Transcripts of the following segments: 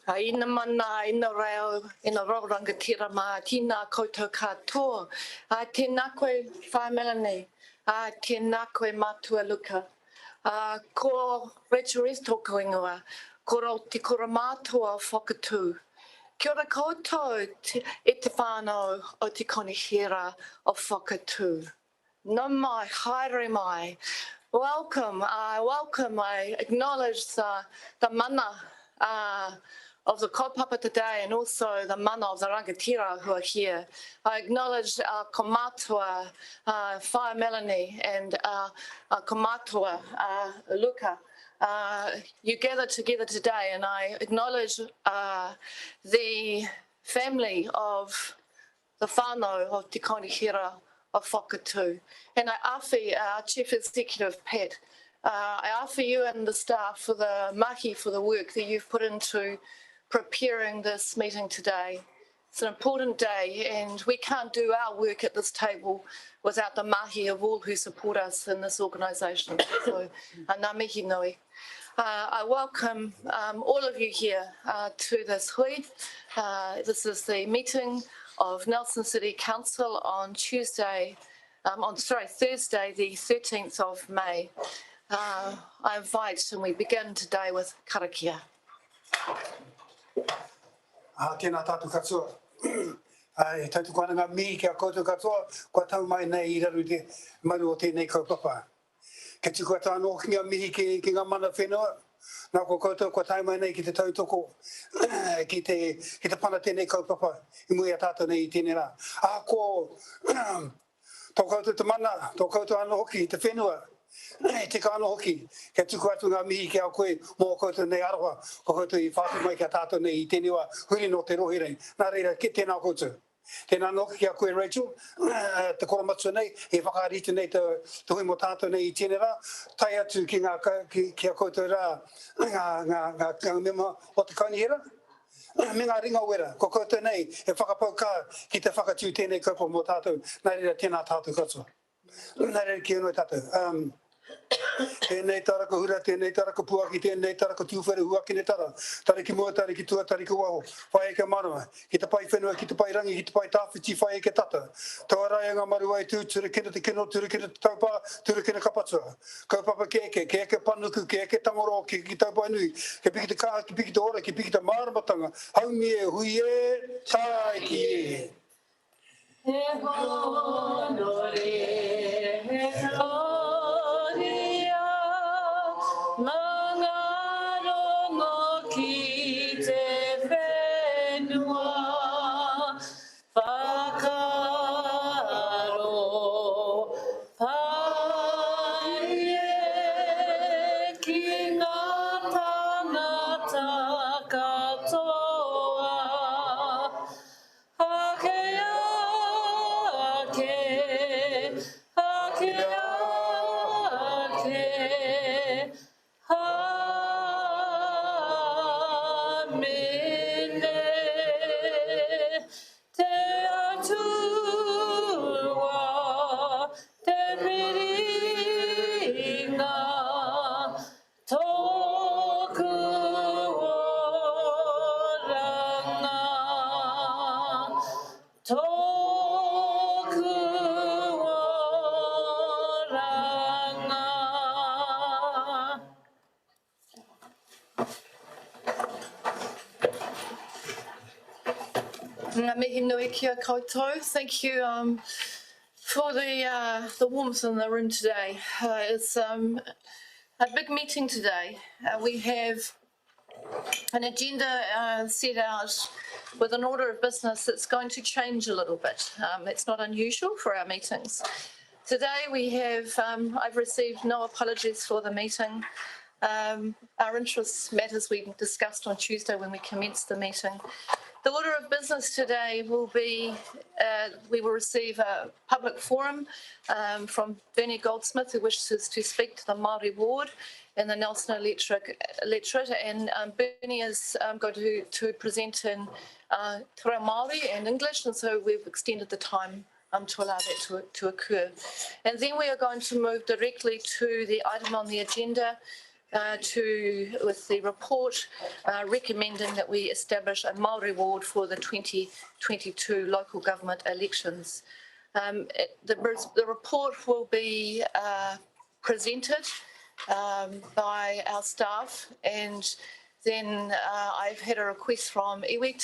Ina mana, ina reo, ina rau rangatira ma, tina koutou katoa. Tēnā koe whae Melanie, tēnā koe mātua Luka. Ko Rachel Rees tōku ingoa, ko rau te kura mātua o whakatū. Kia ora koutou e te whānau o te konihira o whakatū. No mai, haere mai. Welcome, I acknowledge the mana of the kaupapa today and also the mana of the rangatira who are here. I acknowledge ko mātua Whae Melanie and ko mātua Luka. You gather together today, and I acknowledge the family of the whānau of Te Konihira of Whakatū. And I awhi our Chief Executive, Pat, I awhi you and the staff for the mahi, for the work that you've put into preparing this meeting today. It's an important day, and we can't do our work at this table without the mahi of all who support us in this organisation. So, ngā mihi nui. I welcome all of you here to this hui. This is the meeting of Nelson City Council on Thursday, the 13th of May. I invite, and we begin today with karakia. Tēnā tātou katoa. E tātou kwana ngā mihi kia koutou katoa, kua tau mai nei I raru te maru o tēnei kaupapa. Ke tuku ata anō ki ngā mihi ki ngā mana whenua, nā ko koutou kua tau mai nei ki te tautoko, ki te pana tēnei kaupapa, I mui a tātou nei I tēnei rā. Ko tō koutou te mana, tō koutou anō hoki, te whenua, te ka anō hoki, kia tuku atu ngā mihi ki au koe, mō koutou nei aroha, ko koutou I whātu mai kia tātou nei I tēnei wā, huri no te rohirei. Nā reira, ki tēnā koutou. Tēnā noka kia koe Rachel, te koromatsu nei, e whakarite nei te hui mo tātou nei I tēnei rā, tai atu ki kia koutou rā, ngā mema o te konihira, me ngā ringa wera, ko koutou nei, e whakapau kā ki te whakatū tēnei kaupa mo tātou, nā reira tēnā tātou katoa. Nā reira ki anō tātou. Tēnei taraka hura, tēnei taraka puaki, tēnei taraka tūwhere hua ki ne tara. Tariki mua, tariki tua, tariki waho. Whae ke marama, ki te pai whenua, ki te pai rangi, ki te pai tāwhiti, whae ke tata. Tau rai ngā maru ai tū, turakina te kino, turakina te taupā, turakina kapatua. Kaupapa ke panuku, ke eke tangoro, ke taupā nui, ke piki te kā, ke piki te ora, ke piki te māramatanga. Haumi e, hui e, tai ki e. He honore, he honore. Ngā mihi nui kia koutou. Thank you for the warmth in the room today. It's a big meeting today. We have an agenda set out with an order of business that's going to change a little bit. It's not unusual for our meetings. Today we have, I've received no apologies for the meeting. Our interest matters we discussed on Tuesday when we commenced the meeting. The order of business today will be, we will receive a public forum from Bernie Goldsmith, who wishes to speak to the Māori ward and the Nelson electorate, and Bernie is going to present in Te Reo Māori and English, and so we've extended the time to allow that to occur. And then we are going to move directly to the item on the agenda, with the report recommending that we establish a Māori ward for the 2022 local government elections. The report will be presented by our staff, and then I've had a request from iwi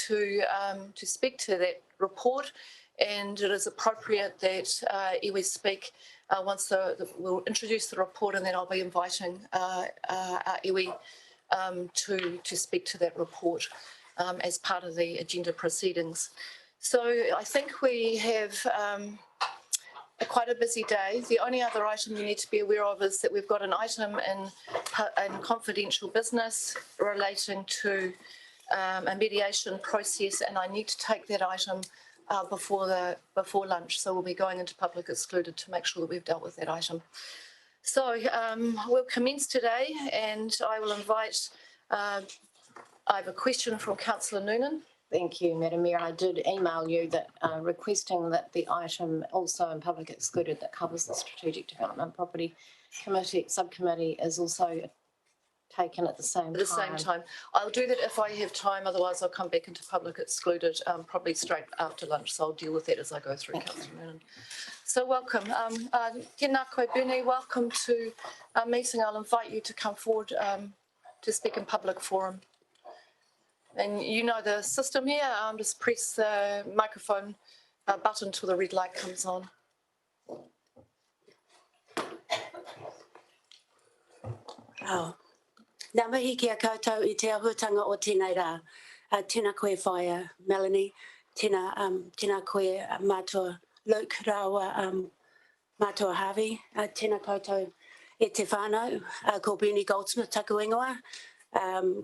to speak to that report, and it is appropriate that iwi speak once we'll introduce the report, and then I'll be inviting our iwi to speak to that report as part of the agenda proceedings. So I think we have quite a busy day. The only other item you need to be aware of is that we've got an item in confidential business relating to a mediation process, and I need to take that item before lunch. So we'll be going into public excluded to make sure that we've dealt with that item. So we'll commence today, and I will invite. I have a question from Councillor Noonan. Thank you, Madam Mayor. I did email you that requesting that the item also in public excluded that covers the Strategic Development Property Committee subcommittee is also taken at the same time. At the same time. I'll do that if I have time, otherwise I'll come back into public excluded probably straight after lunch, so I'll deal with that as I go through, Councillor Noonan. So welcome. Tēnā koe Bernie, welcome to our meeting. I'll invite you to come forward to speak in public forum. And you know the system here, just press the microphone button till the red light comes on. Oh. Nā mihi kia koutou I te ahutanga o tēnei rā. Tēnā koe whaia, Melanie. Tēnā koe mātua Luke Rawa, mātua Harvey. Tēnā koutou e te whānau, ko Bernie Goldsmith taku ingoa.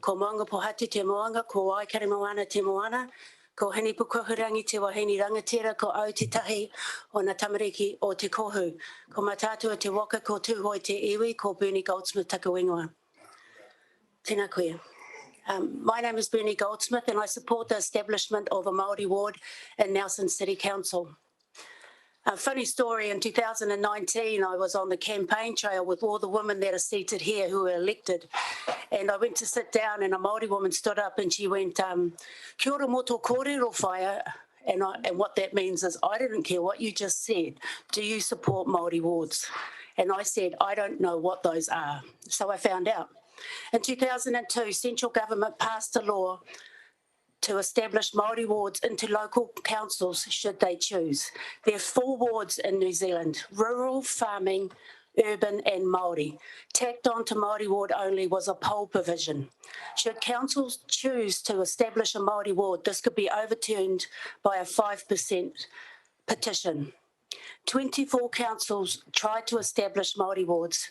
Ko Moanga Pohatu te Moanga, ko Waikare Moana te Moana, ko Hini Pukuhurangi te Wahine Rangatira, ko Aotitahi o Ngā Tamariki o te Kohu, ko Matatua te Waka, ko Tūhoi te Iwi, ko Bernie Goldsmith taku ingoa. Tēnā koe. My name is Bernie Goldsmith, and I support the establishment of a Māori ward in Nelson City Council. A funny story, in 2019, I was on the campaign trail with all the women that are seated here who were elected. And I went to sit down, and a Māori woman stood up and she went, kia ora moto kōrero whaia. And what that means is, I didn't care what you just said. Do you support Māori wards? And I said, I don't know what those are. So I found out. In 2002, central government passed a law to establish Māori wards into local councils should they choose. There are 4 wards in New Zealand: rural, farming, urban and Māori. Tacked on to Māori ward only was a poll provision. Should councils choose to establish a Māori ward, this could be overturned by a 5% petition. 24 councils tried to establish Māori wards.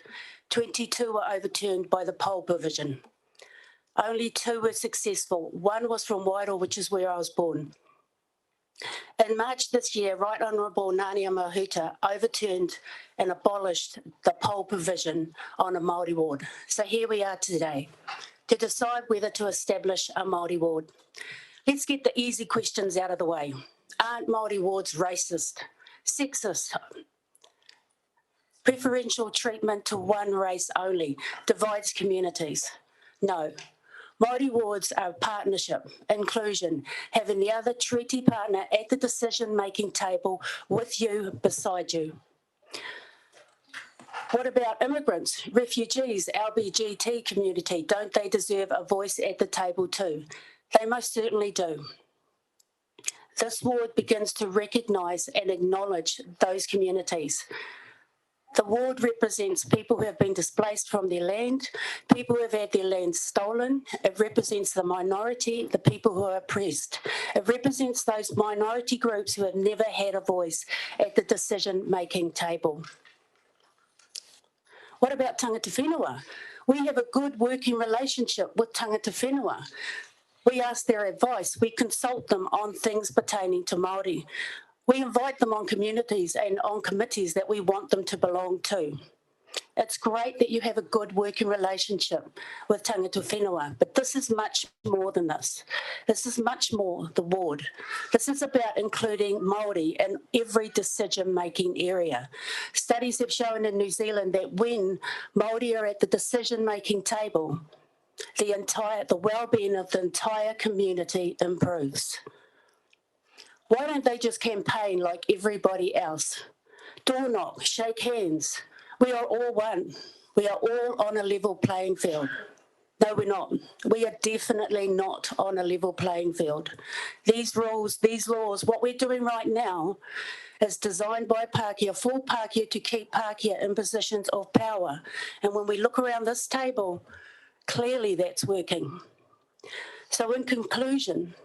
22 were overturned by the poll provision. Only 2 were successful. One was from Wairoa, which is where I was born. In March this year, Right Honourable Nānia Mahuta overturned and abolished the poll provision on a Māori ward. So here we are today to decide whether to establish a Māori ward. Let's get the easy questions out of the way. Aren't Māori wards racist, sexist, preferential treatment to one race only, divides communities? No. Māori wards are partnership, inclusion, having the other treaty partner at the decision-making table with you, beside you. What about immigrants, refugees, LBGT community? Don't they deserve a voice at the table too? They most certainly do. This ward begins to recognise and acknowledge those communities. The ward represents people who have been displaced from their land, people who have had their land stolen. It represents the minority, the people who are oppressed. It represents those minority groups who have never had a voice at the decision-making table. What about tangata whenua? We have a good working relationship with tangata whenua. We ask their advice. We consult them on things pertaining to Māori. We invite them on communities and on committees that we want them to belong to. It's great that you have a good working relationship with tangata whenua, but this is much more than this. This is much more the ward. This is about including Māori in every decision-making area. Studies have shown in New Zealand that when Māori are at the decision-making table, the well-being of the entire community improves. Why don't they just campaign like everybody else? Door knock, shake hands. We are all one. We are all on a level playing field. No, we're not. We are definitely not on a level playing field. These rules, these laws, what we're doing right now is designed by Pākehā for Pākehā to keep Pākehā in positions of power. And when we look around this table, clearly that's working. So in conclusion,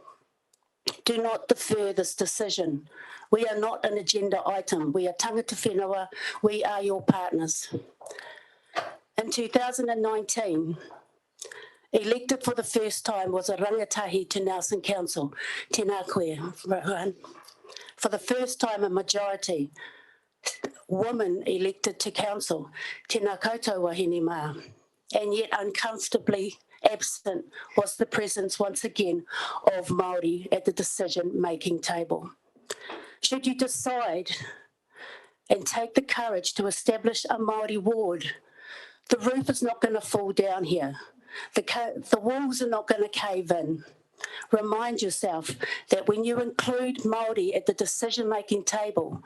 do not defer this decision. We are not an agenda item. We are tangata whenua. We are your partners. In 2019, elected for the first time was a rangatahi to Nelson Council, tēnā koe. For the first time, a majority woman elected to council, tēnā koutou wahine mā. And yet uncomfortably absent was the presence once again of Māori at the decision-making table. Should you decide and take the courage to establish a Māori ward, the roof is not going to fall down here. The walls are not going to cave in. Remind yourself that when you include Māori at the decision-making table,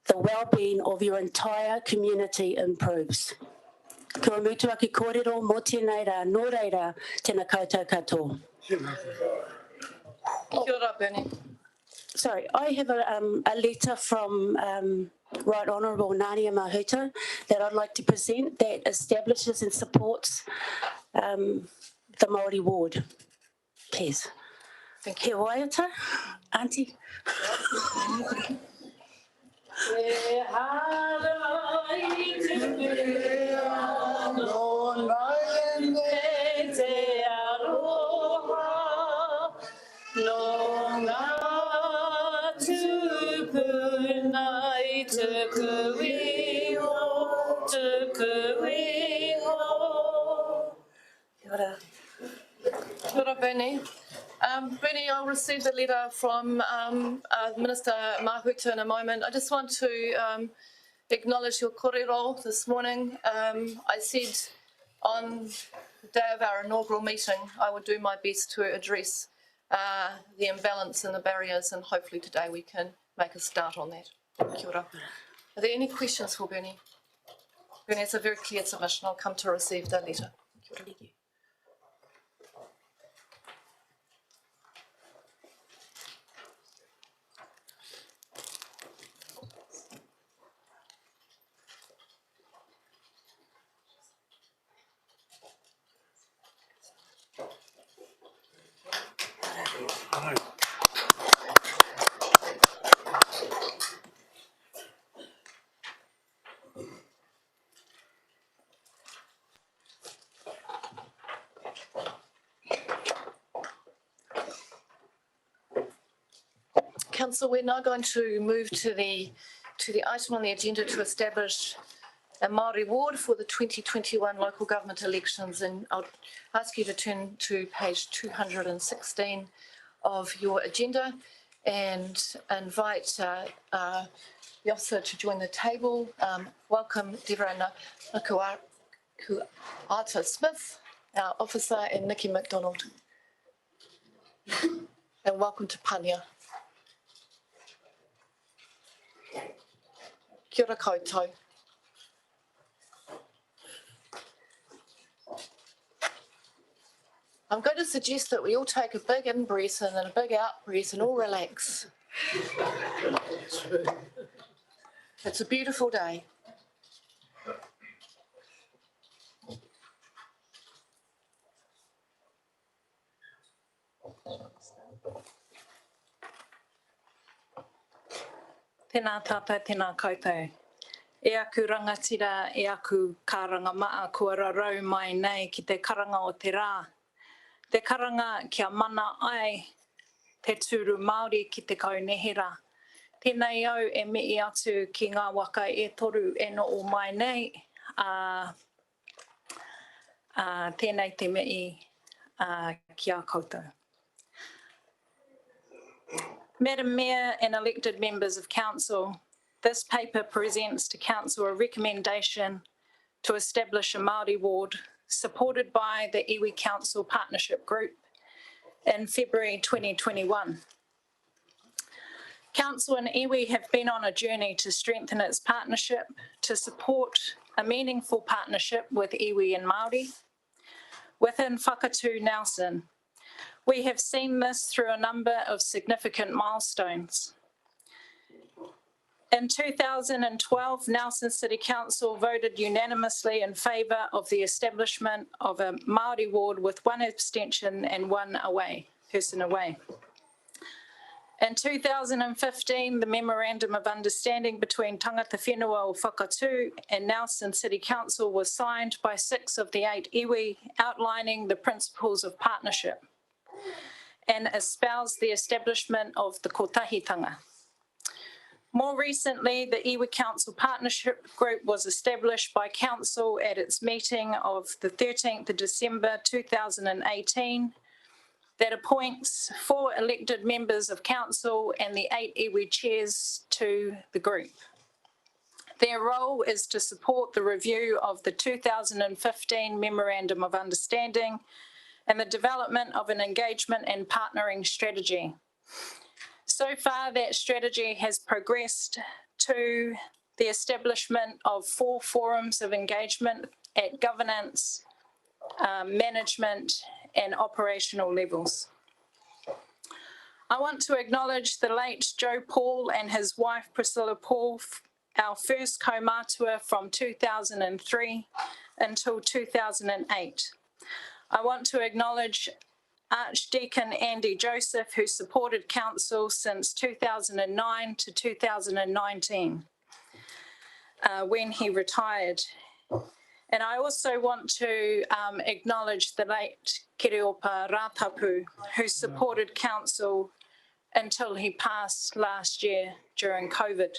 the well-being of your entire community improves. Kua mutua ki kōrero mō tēnei rā, nō reira, tēnā koutou katoa. Kia ora, Bernie. Sorry, I have a letter from Right Honourable Nānia Mahuta that I'd like to present that establishes and supports the Māori ward. Please. Thank you. He waiata, Auntie. Kia ora, Bernie. Bernie, I'll receive the letter from Minister Mahuta in a moment. I just want to acknowledge your kōrero this morning. I said on the day of our inaugural meeting, I would do my best to address the imbalance and the barriers, and hopefully today we can make a start on that. Kia ora. Are there any questions for Bernie? Bernie, it's a very clear submission. I'll come to receive the letter. Kia ora. Council, we're now going to move to the item on the agenda to establish a Māori ward for the 2021 local government elections, and I'll ask you to turn to page 216 of your agenda and invite the officer to join the table. Welcome Deborah Nakuata Smith, our officer, and Nikki McDonald. And welcome to Pania. Kia ora koutou. I'm going to suggest that we all take a big in-breath and then a big out-breath and all relax. It's a beautiful day. Tēnā tātou, tēnā koutou. E aku rangatira, e aku karanga maa kua rarau mai nei ki te karanga o te rā. Te karanga kia mana ai te tūru Māori ki te kaunehera. Tēnei au e mei atu ki ngā waka e toru e no o mai nei, tēnei te mei ki a koutou. Madam Mayor and elected members of Council, this paper presents to Council a recommendation to establish a Māori ward supported by the Iwi Council Partnership Group in February 2021. Council and Iwi have been on a journey to strengthen its partnership to support a meaningful partnership with Iwi and Māori within Whakatū Nelson. We have seen this through a number of significant milestones. In 2012, Nelson City Council voted unanimously in favour of the establishment of a Māori ward with 1 abstention and 1 person away. In 2015, the Memorandum of Understanding between Tangata Whenua o Whakatū and Nelson City Council was signed by 6 of the 8 iwi, outlining the principles of partnership and espoused the establishment of the kotahitanga. More recently, the Iwi Council Partnership Group was established by Council at its meeting of the 13th of December 2018 that appoints 4 elected members of Council and the 8 iwi chairs to the group. Their role is to support the review of the 2015 Memorandum of Understanding and the development of an engagement and partnering strategy. So far, that strategy has progressed to the establishment of 4 forums of engagement at governance, management, and operational levels. I want to acknowledge the late Joe Paul and his wife Priscilla Paul, our first kaumātua from 2003 until 2008. I want to acknowledge Archdeacon Andy Joseph, who supported Council since 2009 to 2019, when he retired. And I also want to acknowledge the late Kiriopa Ratapu, who supported Council until he passed last year during COVID.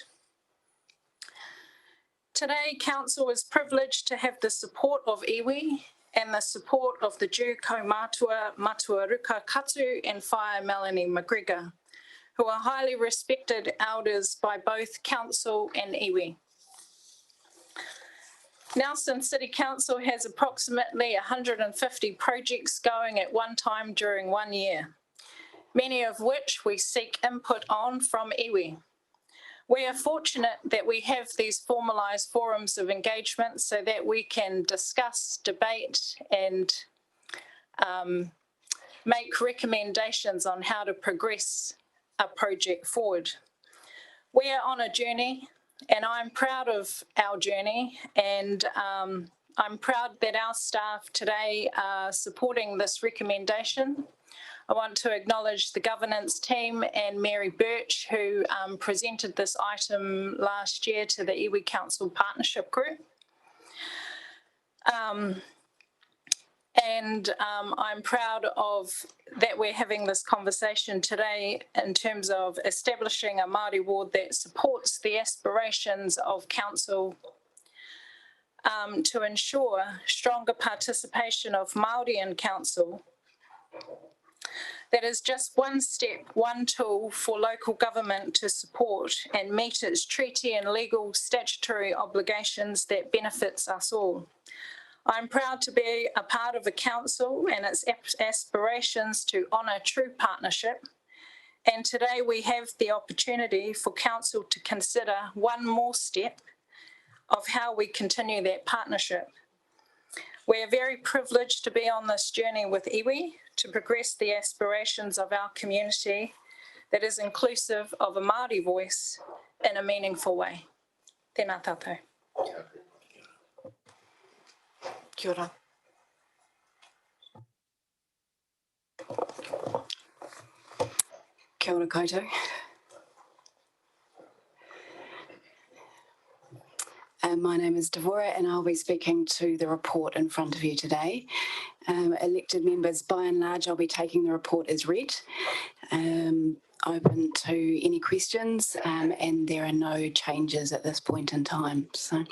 Today, Council is privileged to have the support of iwi and the support of the Due Kaumātua Matuaruka Katu and Whaia Melanie McGregor, who are highly respected elders by both Council and iwi. Nelson City Council has approximately 150 projects going at one time during 1 year, many of which we seek input on from iwi. We are fortunate that we have these formalised forums of engagement so that we can discuss, debate and make recommendations on how to progress a project forward. We are on a journey and I'm proud of our journey, and I'm proud that our staff today are supporting this recommendation. I want to acknowledge the governance team and Mary Birch, who presented this item last year to the Iwi Council Partnership Group. I'm proud of that we're having this conversation today in terms of establishing a Māori ward that supports the aspirations of Council to ensure stronger participation of Māori in Council. That is just one step, one tool for local government to support and meet its treaty and legal statutory obligations that benefits us all. I'm proud to be a part of a council and its aspirations to honour true partnership. And today we have the opportunity for council to consider one more step of how we continue that partnership. We are very privileged to be on this journey with iwi to progress the aspirations of our community that is inclusive of a Māori voice in a meaningful way. Tēnā tātou. Kia ora. Kia ora koutou. My name is Devora and I'll be speaking to the report in front of you today. Elected members, by and large, I'll be taking the report as read. Open to any questions, and there are no changes at this point in time. So,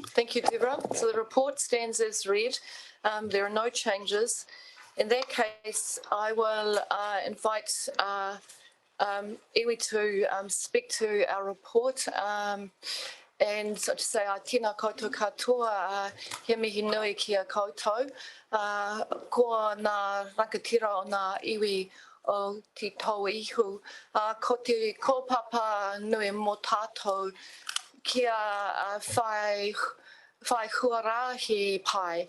Thank you, Deborah. So the report stands as read. There are no changes. In that case, I will invite iwi to speak to our report. And so to say, tēnā koutou katoa, he mihi nui ki a koutou. Ko ngā rangatira o ngā iwi o te tau ihu. Ko te kōpapa nui mō tātou kia whai huarahi pai,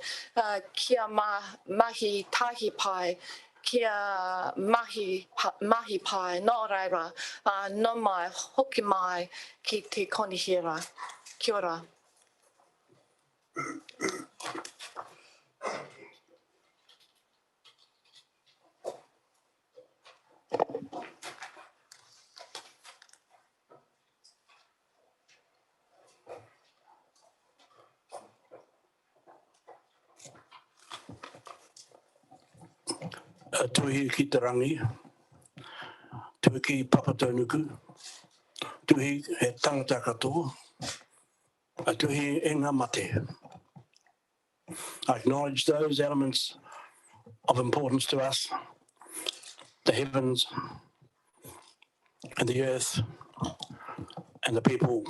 kia mahi tahi pai, kia mahi pai, nō reira, nō mai, hoki mai ki te konihira. Kia ora. Tuhi ki te rangi, tuhi ki papataunuku, tuhi he tangata katoa, tuhi e ngā mate. I acknowledge those elements of importance to us, the heavens and the earth and the people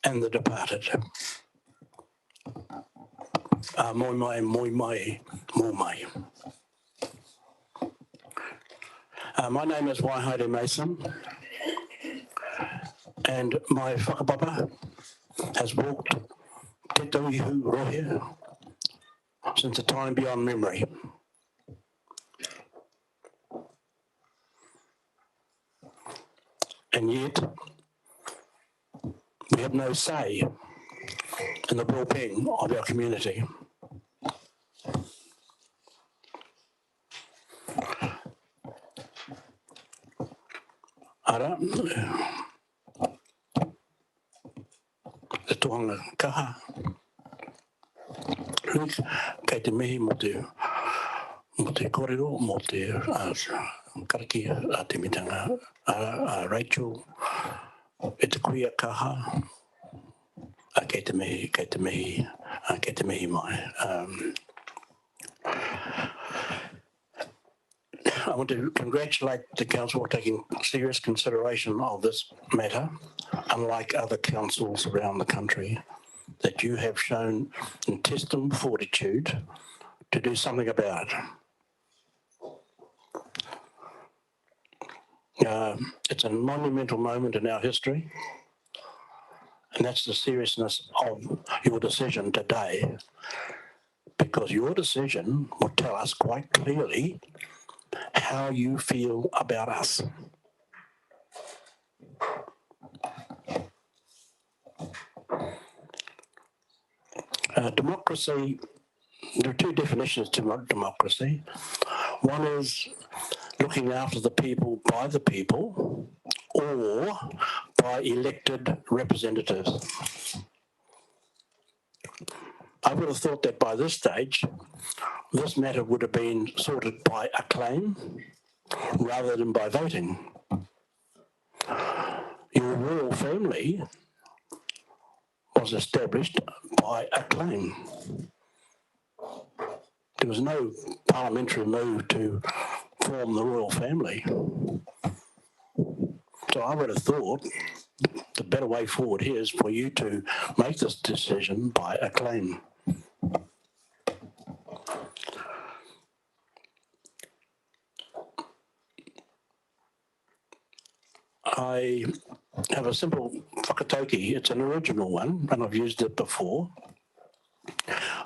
and the departed. Moi mai, moi mai, mo mai. My name is Waihaere Mason, and my whakapapa has walked Te Tauihu Rohe since a time beyond memory. And yet, we have no say in the well-being of our community. Ara, te tohanga kaha, rik, kei te mihi mo te korero, mo te karaki a te mitanga, Rachel, e te kuia kaha, kei te mihi mai. I want to congratulate the council for taking serious consideration of this matter, unlike other councils around the country, that you have shown intestinal fortitude to do something about it. It's a monumental moment in our history, and that's the seriousness of your decision today, because your decision will tell us quite clearly how you feel about us. Democracy, there are two definitions to democracy. One is looking after the people by the people, or by elected representatives. I would have thought that by this stage, this matter would have been sorted by acclaim rather than by voting. Your royal family was established by acclaim. There was no parliamentary move to form the royal family. So I would have thought the better way forward here is for you to make this decision by acclaim. I have a simple whakatauki. It's an original one, and I've used it before.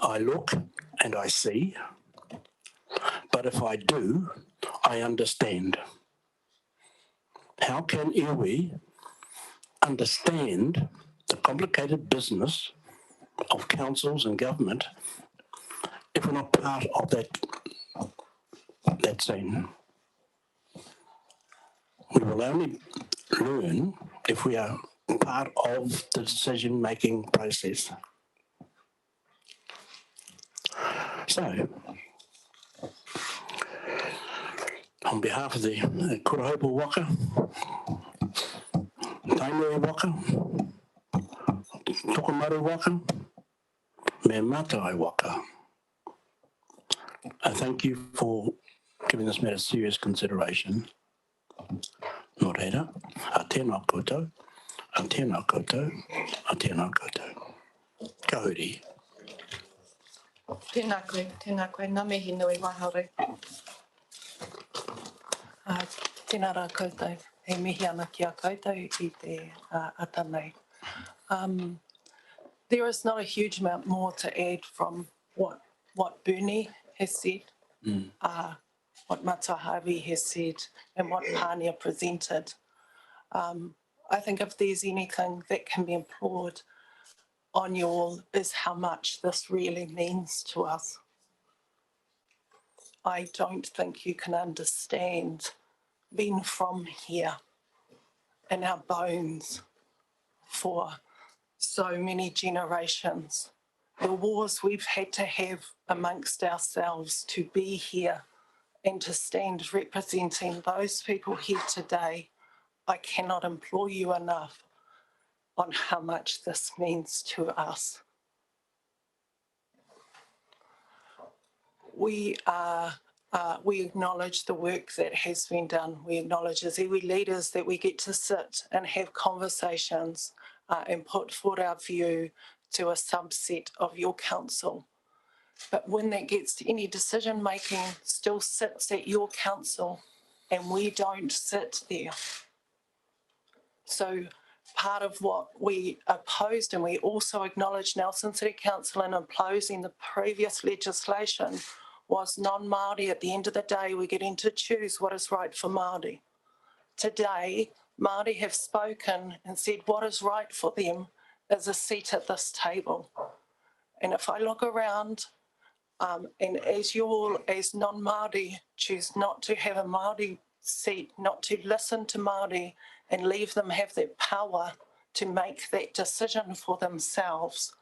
I look and I see, but if I do, I understand. How can iwi understand the complicated business of councils and government if we're not part of that scene? We will only learn if we are part of the decision-making process. So, on behalf of the Kurahopu Waka, Tainui Waka, Tokomaru waka, me mātai waka. I thank you for giving this matter serious consideration. Nō reira, a tēnā koutou, a tēnā koutou, a tēnā koutou. Ka huri. Tēnā koe, ngā mihi nui wahare. Tēnā rā koutou, he mihi ana ki a koutou I te ata nei. There is not a huge amount more to add from what Bernie has said, what Matahavi has said, and what Pania presented. I think if there's anything that can be implored on you all is how much this really means to us. I don't think you can understand being from here in our bones for so many generations. The wars we've had to have amongst ourselves to be here and to stand representing those people here today, I cannot implore you enough on how much this means to us. We acknowledge the work that has been done. We acknowledge as iwi leaders that we get to sit and have conversations and put forward our view to a subset of your council. But when that gets to any decision making, still sits at your council and we don't sit there. So part of what we opposed, and we also acknowledged Nelson City Council in opposing the previous legislation, was non-Māori. At the end of the day, we're getting to choose what is right for Māori. Today, Māori have spoken and said what is right for them is a seat at this table. And if I look around, and as you all, as non-Māori, choose not to have a Māori seat, not to listen to Māori and leave them have that power to make that decision for themselves,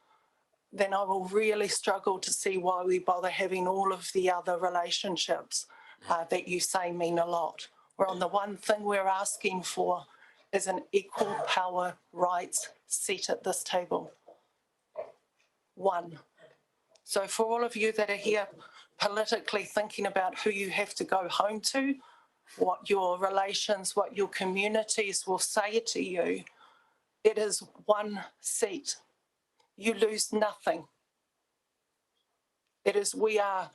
then I will really struggle to see why we bother having all of the other relationships that you say mean a lot. Where on the one thing we're asking for is an equal power rights seat at this table. One. So for all of you that are here politically thinking about who you have to go home to, what your relations, what your communities will say to you, it is one seat. You lose nothing. It is, we are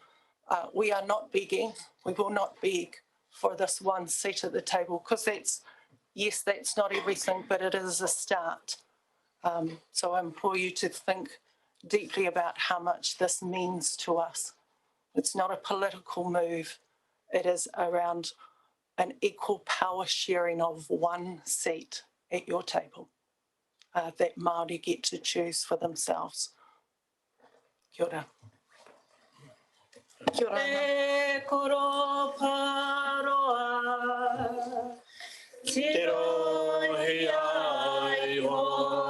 not begging, we will not beg for this one seat at the table, because yes, that's not everything, but it is a start. So I implore you to think deeply about how much this means to us. It's not a political move. It is around an equal power sharing of one seat at your table that Māori get to choose for themselves. Kia ora. Kia ora. E koro paroa, te rohi ai hou.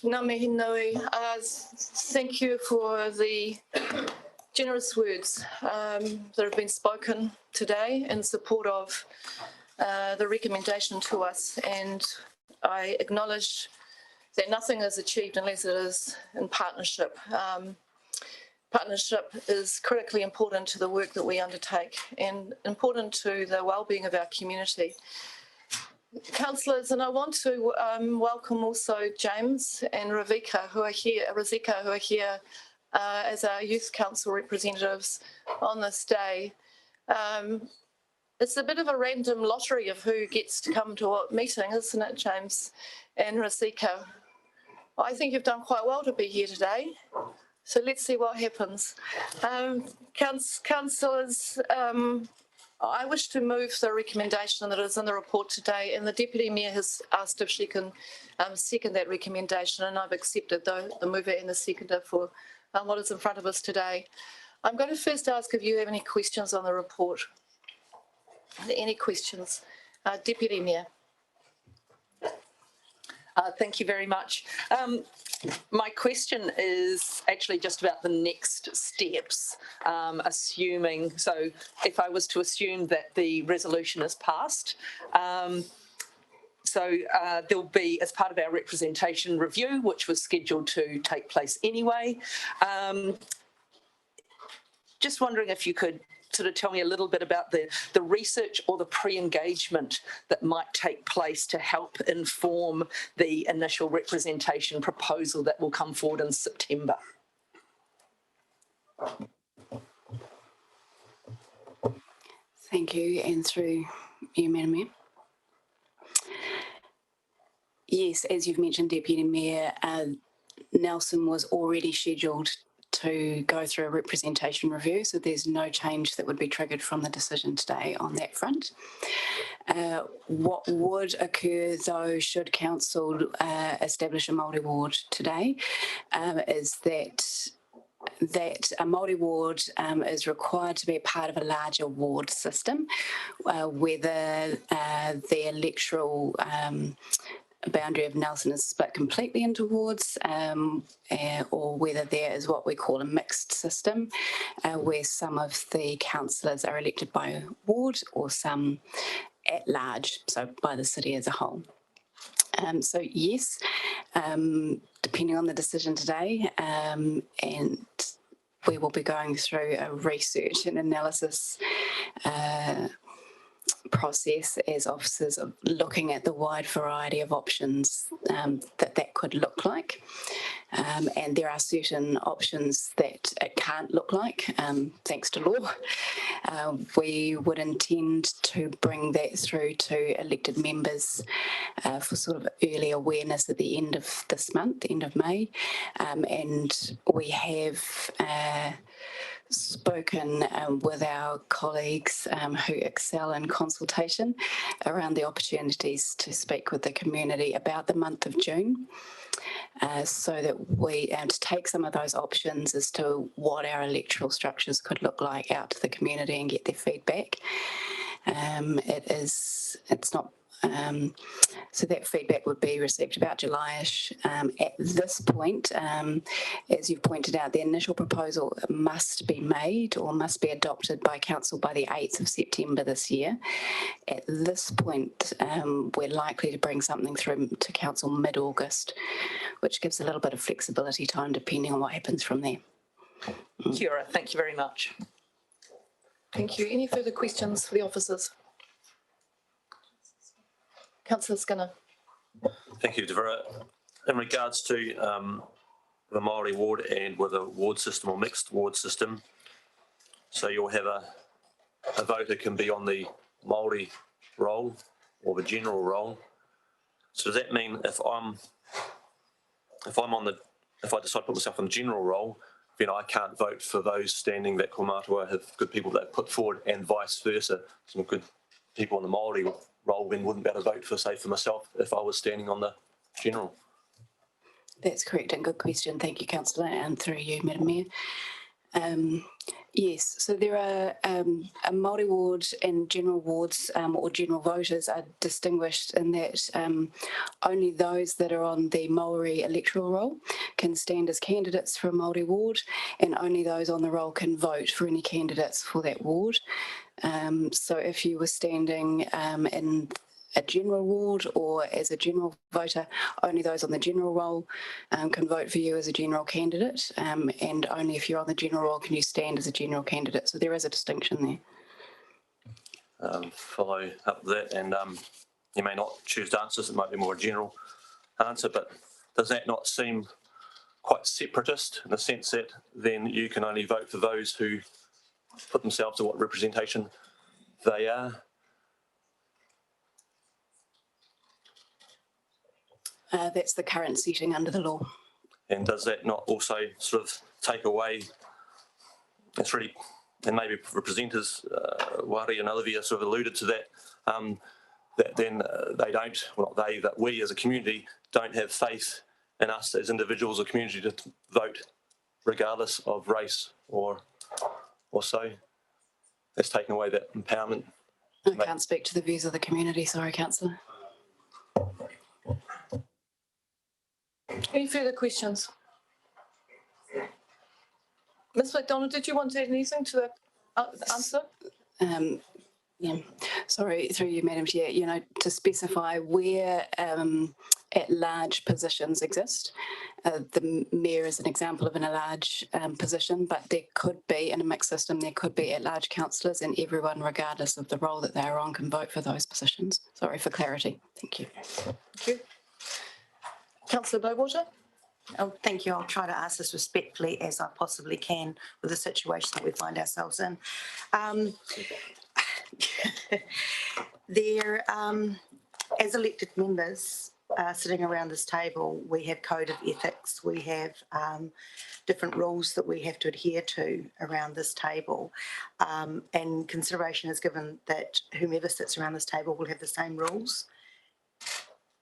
Ngā mihi nui, thank you for the generous words that have been spoken today in support of the recommendation to us, and I acknowledge that nothing is achieved unless it is in partnership. Partnership is critically important to the work that we undertake and important to the well-being of our community. Councillors, and I want to welcome also James and Ravika who are here, as our Youth Council representatives on this day. It's a bit of a random lottery of who gets to come to what meeting, isn't it, James and Rasika? I think you've done quite well to be here today. So let's see what happens. Councillors, I wish to move the recommendation that is in the report today, and the Deputy Mayor has asked if she can second that recommendation, and I've accepted the mover and the seconder for what is in front of us today. I'm going to first ask if you have any questions on the report. Are there any questions? Deputy Mayor. Thank you very much. My question is actually just about the next steps, assuming, so if I was to assume that the resolution is passed, there'll be, as part of our representation review, which was scheduled to take place anyway, just wondering if you could sort of tell me a little bit about the research or the pre-engagement that might take place to help inform the initial representation proposal that will come forward in September. Thank you, and through you, Madam Mayor. Yes, as you've mentioned, Deputy Mayor, Nelson was already scheduled to go through a representation review, so there's no change that would be triggered from the decision today on that front. What would occur, though, should Council establish a Māori ward today, is that a Māori ward is required to be a part of a larger ward system, whether the electoral boundary of Nelson is split completely into wards, or whether there is what we call a mixed system, where some of the councillors are elected by ward or some at large, so by the city as a whole. So yes, depending on the decision today, and we will be going through a research and analysis process as officers of looking at the wide variety of options that could look like, and there are certain options that it can't look like thanks to law. We would intend to bring that through to elected members for sort of early awareness at the end of this month, the end of May, and we have spoken with our colleagues who excel in consultation around the opportunities to speak with the community about the month of June, so that we to take some of those options as to what our electoral structures could look like out to the community and get their feedback. It's not so that feedback would be received about July-ish. At this point, as you've pointed out, the initial proposal must be made or must be adopted by Council by the 8th of September this year. At this point, we're likely to bring something through to Council mid-August, which gives a little bit of flexibility time depending on what happens from there. Kia ora, thank you very much. Thank you. Any further questions for the officers? Councillor Skinner. Thank you, Devera. In regards to the Māori ward and with a ward system or mixed ward system, so you'll have a voter can be on the Māori roll or the general roll. So does that mean if I decide to put myself on the general roll, then I can't vote for those standing that Kaumātua have good people that have put forward, and vice versa? Some good people on the Māori roll then wouldn't be able to vote for, say, for myself if I was standing on the general. That's correct, and good question. Thank you, Councillor, and through you, Madam Mayor. Yes, so there are a Māori ward and general wards or general voters are distinguished in that only those that are on the Māori electoral roll can stand as candidates for a Māori ward, and only those on the roll can vote for any candidates for that ward. So if you were standing in a general ward or as a general voter, only those on the general roll can vote for you as a general candidate, and only if you're on the general roll can you stand as a general candidate. So there is a distinction there. Follow up that, and you may not choose to answer this, it might be more a general answer, but does that not seem quite separatist in the sense that then you can only vote for those who put themselves to what representation they are? That's the current setting under the law. And does that not also sort of take away, it's really, and maybe representatives, Wari and Olivia sort of alluded to that, that then they don't, well not they, that we as a community don't have faith in us as individuals or community to vote regardless of race or so. It's taken away that empowerment. I can't speak to the views of the community, sorry, Councillor. Any further questions? Ms McDonald, did you want to add anything to that answer? Yeah, sorry, through you, Madam Chair, you know, to specify where at-large positions exist. The mayor is an example of an at-large position, but there could be, in a mixed system, there could be at-large councillors, and everyone, regardless of the role that they are on, can vote for those positions. Sorry for clarity. Thank you. Thank you. Councillor Bywater? Oh, thank you. I'll try to ask this respectfully as I possibly can with the situation that we find ourselves in. As elected members sitting around this table, we have code of ethics, we have different rules that we have to adhere to around this table, and consideration is given that whomever sits around this table will have the same rules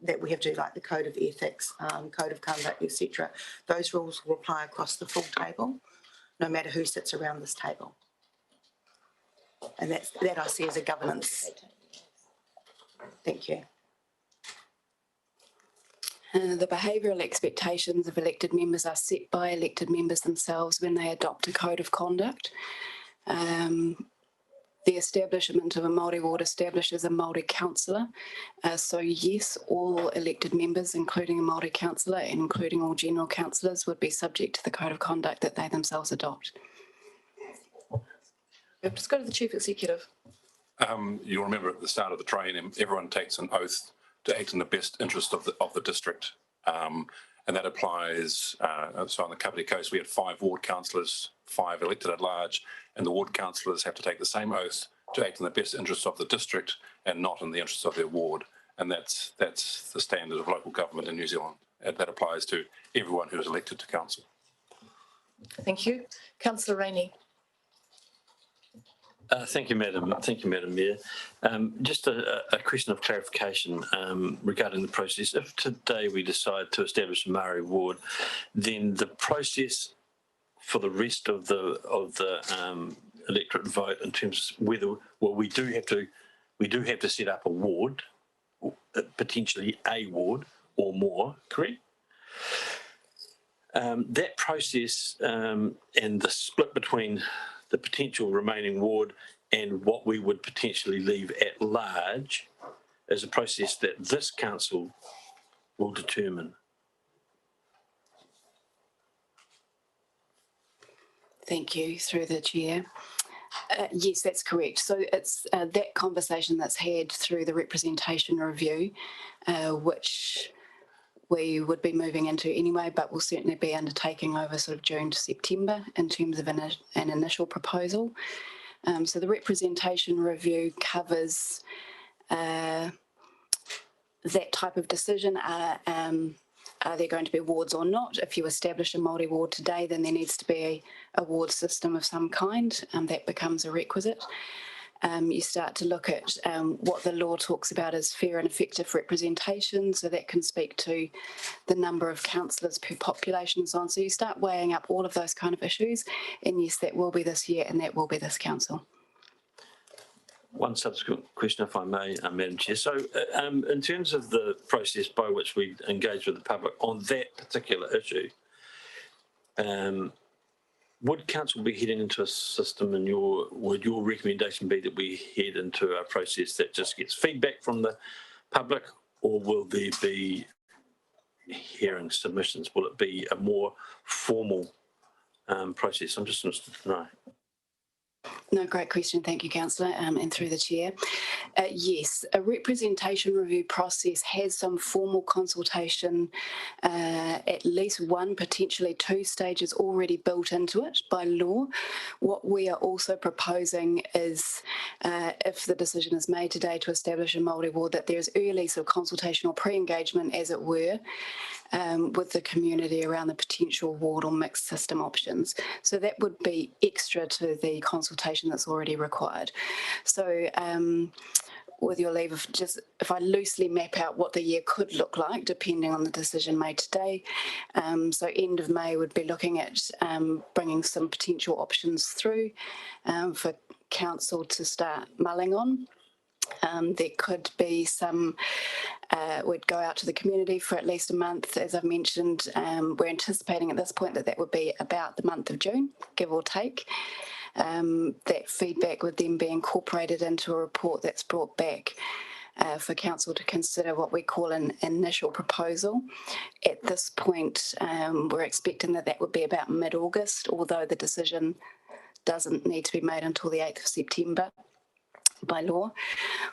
that we have to, like the code of ethics, code of conduct, etc. Those rules will apply across the full table, no matter who sits around this table. And that I see as a governance. Thank you. The behavioural expectations of elected members are set by elected members themselves when they adopt a code of conduct. The establishment of a Māori ward establishes a Māori councillor. So yes, all elected members, including a Māori councillor and including all general councillors, would be subject to the code of conduct that they themselves adopt. Just go to the Chief Executive. You'll remember at the start of the train, everyone takes an oath to act in the best interest of the district. And that applies, so on the Kapiti Coast, we had 5 ward councillors, 5 elected at large, and the ward councillors have to take the same oath to act in the best interest of the district and not in the interests of their ward. And that's the standard of local government in New Zealand. And that applies to everyone who is elected to council. Thank you. Councillor Rainey. Thank you, Madam Mayor. Just a question of clarification regarding the process. If today we decide to establish a Māori ward, then the process for the rest of the electorate vote in terms of whether, well, we do have to set up a ward, potentially a ward or more, correct? That process and the split between the potential remaining ward and what we would potentially leave at large is a process that this council will determine. Thank you, through the chair. Yes, that's correct. So it's that conversation that's had through the representation review, which we would be moving into anyway, but we'll certainly be undertaking over sort of June to September in terms of an initial proposal. So the representation review covers that type of decision. Are there going to be wards or not? If you establish a Māori ward today, then there needs to be a ward system of some kind, that becomes a requisite. You start to look at what the law talks about as fair and effective representation, so that can speak to the number of councillors per population and so on. So you start weighing up all of those kind of issues, and yes, that will be this year and that will be this council. One subsequent question, if I may, Madam Chair. So in terms of the process by which we engage with the public on that particular issue, would council be heading into a system, and would your recommendation be that we head into a process that just gets feedback from the public, or will there be hearing submissions? Will it be a more formal process? I'm just interested to know. No, great question. Thank you, Councillor, and through the Chair. Yes, a representation review process has some formal consultation, at least one, potentially two stages already built into it by law. What we are also proposing is, if the decision is made today to establish a Māori ward, that there's early sort of consultation or pre-engagement, as it were, with the community around the potential ward or mixed system options. So that would be extra to the consultation that's already required. So with your leave of just, if I loosely map out what the year could look like, depending on the decision made today. So end of May would be looking at bringing some potential options through for council to start mulling on. There could be some, we'd go out to the community for at least a month. As I've mentioned, we're anticipating at this point that would be about the month of June, give or take. That feedback would then be incorporated into a report that's brought back for council to consider what we call an initial proposal. At this point, we're expecting that would be about mid-August, although the decision doesn't need to be made until the 8th of September. By law.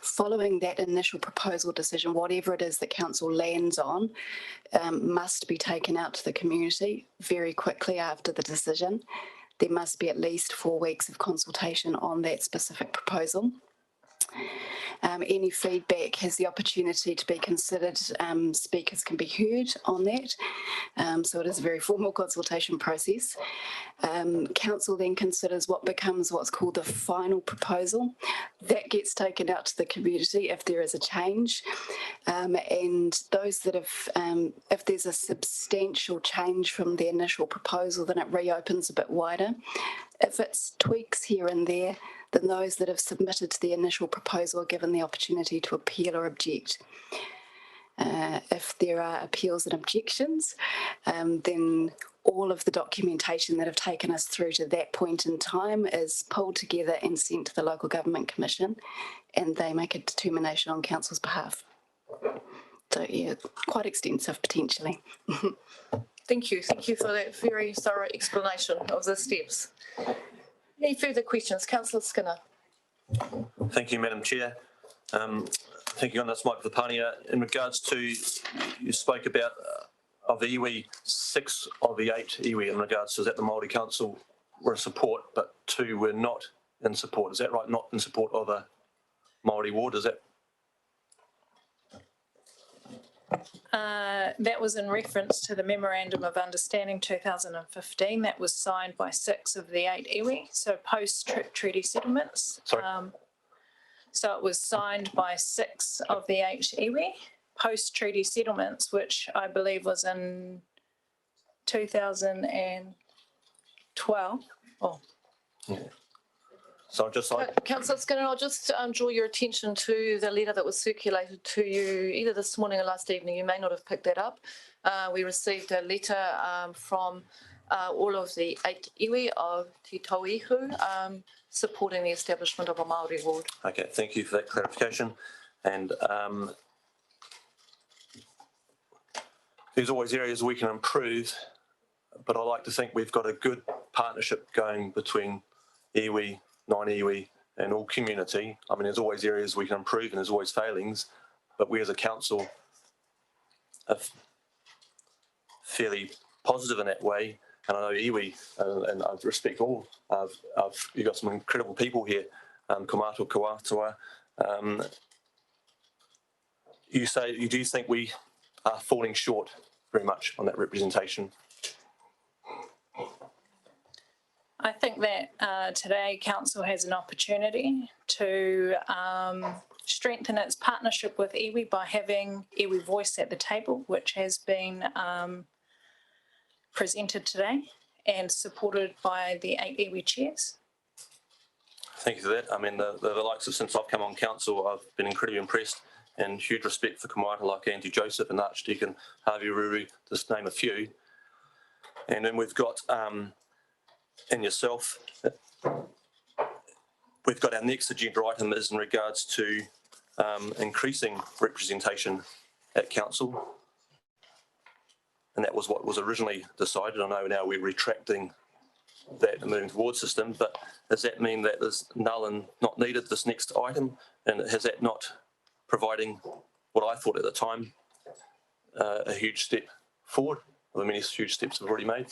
Following that initial proposal decision, whatever it is that council lands on, must be taken out to the community very quickly after the decision. There must be at least 4 weeks of consultation on that specific proposal. Any feedback has the opportunity to be considered. Speakers can be heard on that. So it is a very formal consultation process. Council then considers what becomes what's called the final proposal. That gets taken out to the community if there is a change. And those that have, if there's a substantial change from the initial proposal, then it reopens a bit wider. If it's tweaks here and there, then those that have submitted to the initial proposal are given the opportunity to appeal or object. If there are appeals and objections, then all of the documentation that have taken us through to that point in time is pulled together and sent to the Local Government Commission, and they make a determination on council's behalf. So yeah, quite extensive potentially. Thank you. Thank you for that very thorough explanation of the steps. Any further questions? Councillor Skinner. Thank you, Madam Chair. Thank you on this, Mike Vapania. In regards to, you spoke about of the iwi, 6 of the 8 iwi in regards to that the Māori Council were in support, but 2 were not in support. Is that right? Not in support of a Māori ward, is that? That was in reference to the Memorandum of Understanding 2015 that was signed by 6 of the 8 iwi, so post-treaty settlements. Sorry? So it was signed by 6 of the 8 iwi, post-treaty settlements, which I believe was in 2012. Oh. Yeah. So just like Councillor Skinner, I'll just draw your attention to the letter that was circulated to you either this morning or last evening. You may not have picked that up. We received a letter from all of the 8 iwi of Te Tauihu supporting the establishment of a Māori ward. Okay, thank you for that clarification. And there's always areas we can improve, but I like to think we've got a good partnership going between iwi, non-iwi and all community. I mean, there's always areas we can improve and there's always failings, but we as a council are fairly positive in that way. And I know iwi, and I respect all, you've got some incredible people here, Komato Kawatoa. You say, you do think we are falling short very much on that representation? I think that today Council has an opportunity to strengthen its partnership with iwi by having iwi voice at the table, which has been presented today and supported by the 8 iwi chairs. Thank you for that. I mean, the likes of since I've come on council, I've been incredibly impressed and huge respect for Kamaita like Auntie Joseph and Archdeacon Harvey Ruru, just name a few. And then we've got, and yourself, we've got our next agenda item is in regards to increasing representation at council. And that was what was originally decided. I know now we're retracting that and moving towards system, but does that mean that there's null and not needed this next item? And has that not providing what I thought at the time a huge step forward? Or the many huge steps we've already made?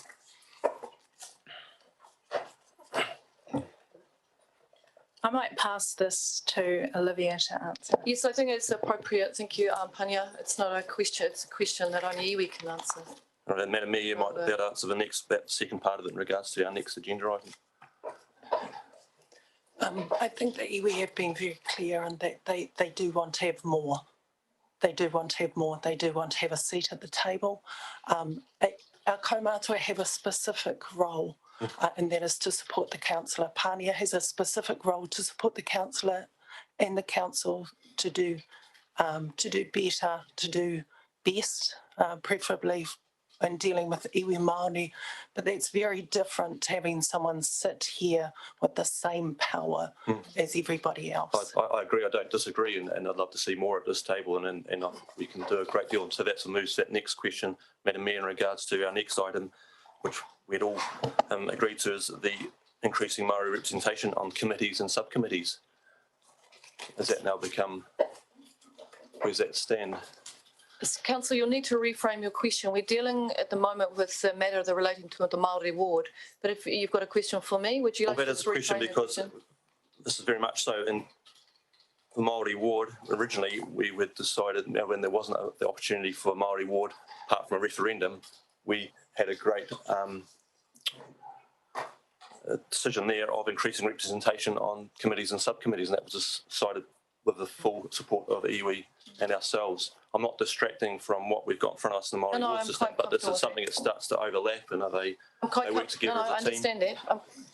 I might pass this to Olivia to answer. Yes, I think it's appropriate. Thank you, Pania. It's not a question, it's a question that only iwi can answer. All right, Madam Mayor, you might be able to answer that second part of it in regards to our next agenda item. I think the iwi have been very clear in that they do want to have more. They do want to have more. They do want to have a seat at the table. Our kaumātua have a specific role, and that is to support the councillor. Pania has a specific role to support the councillor and the council to do better, to do best, preferably in dealing with iwi Māori, but that's very different to having someone sit here with the same power as everybody else. I agree, I don't disagree, and I'd love to see more at this table, and we can do a great deal. So that moves to that next question, Madam Mayor, in regards to our next item, which we'd all agreed to, is the increasing Māori representation on committees and subcommittees. Has that now become, where does that stand? Councillor, you'll need to reframe your question. We're dealing at the moment with the matter that relating to the Māori ward. But if you've got a question for me, would you like to That is a question because this is very much so in the Māori ward. Originally, we were decided when there wasn't the opportunity for a Māori ward, apart from a referendum, we had a great decision there of increasing representation on committees and subcommittees, and that was decided with the full support of iwi and ourselves. I'm not distracting from what we've got in front of us in the Māori ward system, but this is something that starts to overlap, and they work together as a team. I understand that.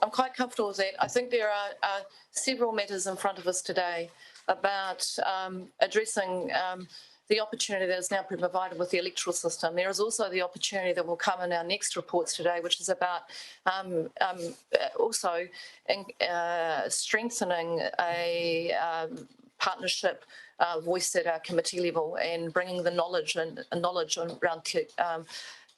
I'm quite comfortable with that. I think there are several matters in front of us today about addressing the opportunity that is now provided with the electoral system. There is also the opportunity that will come in our next reports today, which is about also strengthening a partnership voice at our committee level and bringing the knowledge around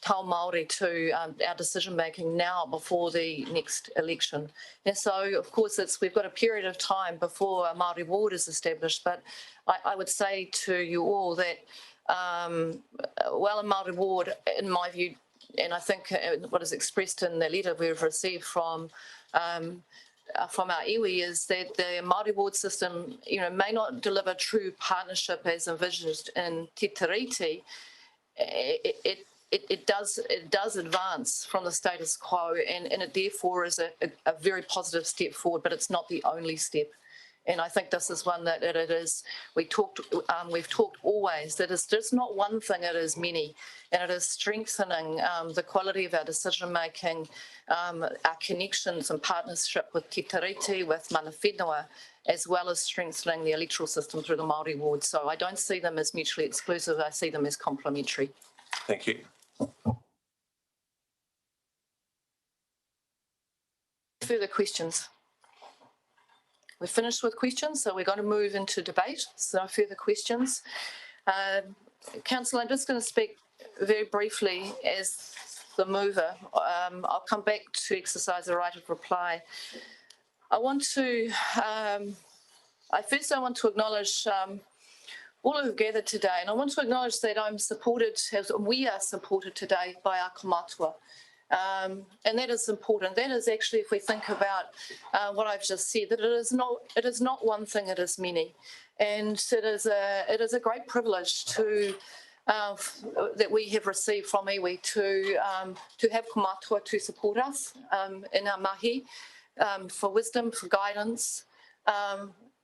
Tau Māori to our decision making now before the next election. And so, of course, we've got a period of time before a Māori ward is established, but I would say to you all that while a Māori ward, in my view, and I think what is expressed in the letter we've received from our iwi is that the Māori ward system, may not deliver true partnership as envisaged in Te Tiriti. It does advance from the status quo, and it therefore is a very positive step forward, but it's not the only step. And I think this is one that it is. We've talked always that it's just not one thing; it is many, and it is strengthening the quality of our decision making, our connections and partnership with Te Tiriti, with mana whenua, as well as strengthening the electoral system through the Māori ward. So I don't see them as mutually exclusive. I see them as complementary. Thank you. Further questions? We're finished with questions, so we're going to move into debate. So no further questions. Councillor, I'm just going to speak very briefly as the mover. I'll come back to exercise the right of reply. I want to acknowledge all who have gathered today, and I want to acknowledge that we are supported today by our kaumātua. And that is important. That is actually, if we think about what I've just said, that it is not one thing, it is many. And it is a great privilege to that we have received from iwi to have komatua to support us in our mahi, for wisdom, for guidance,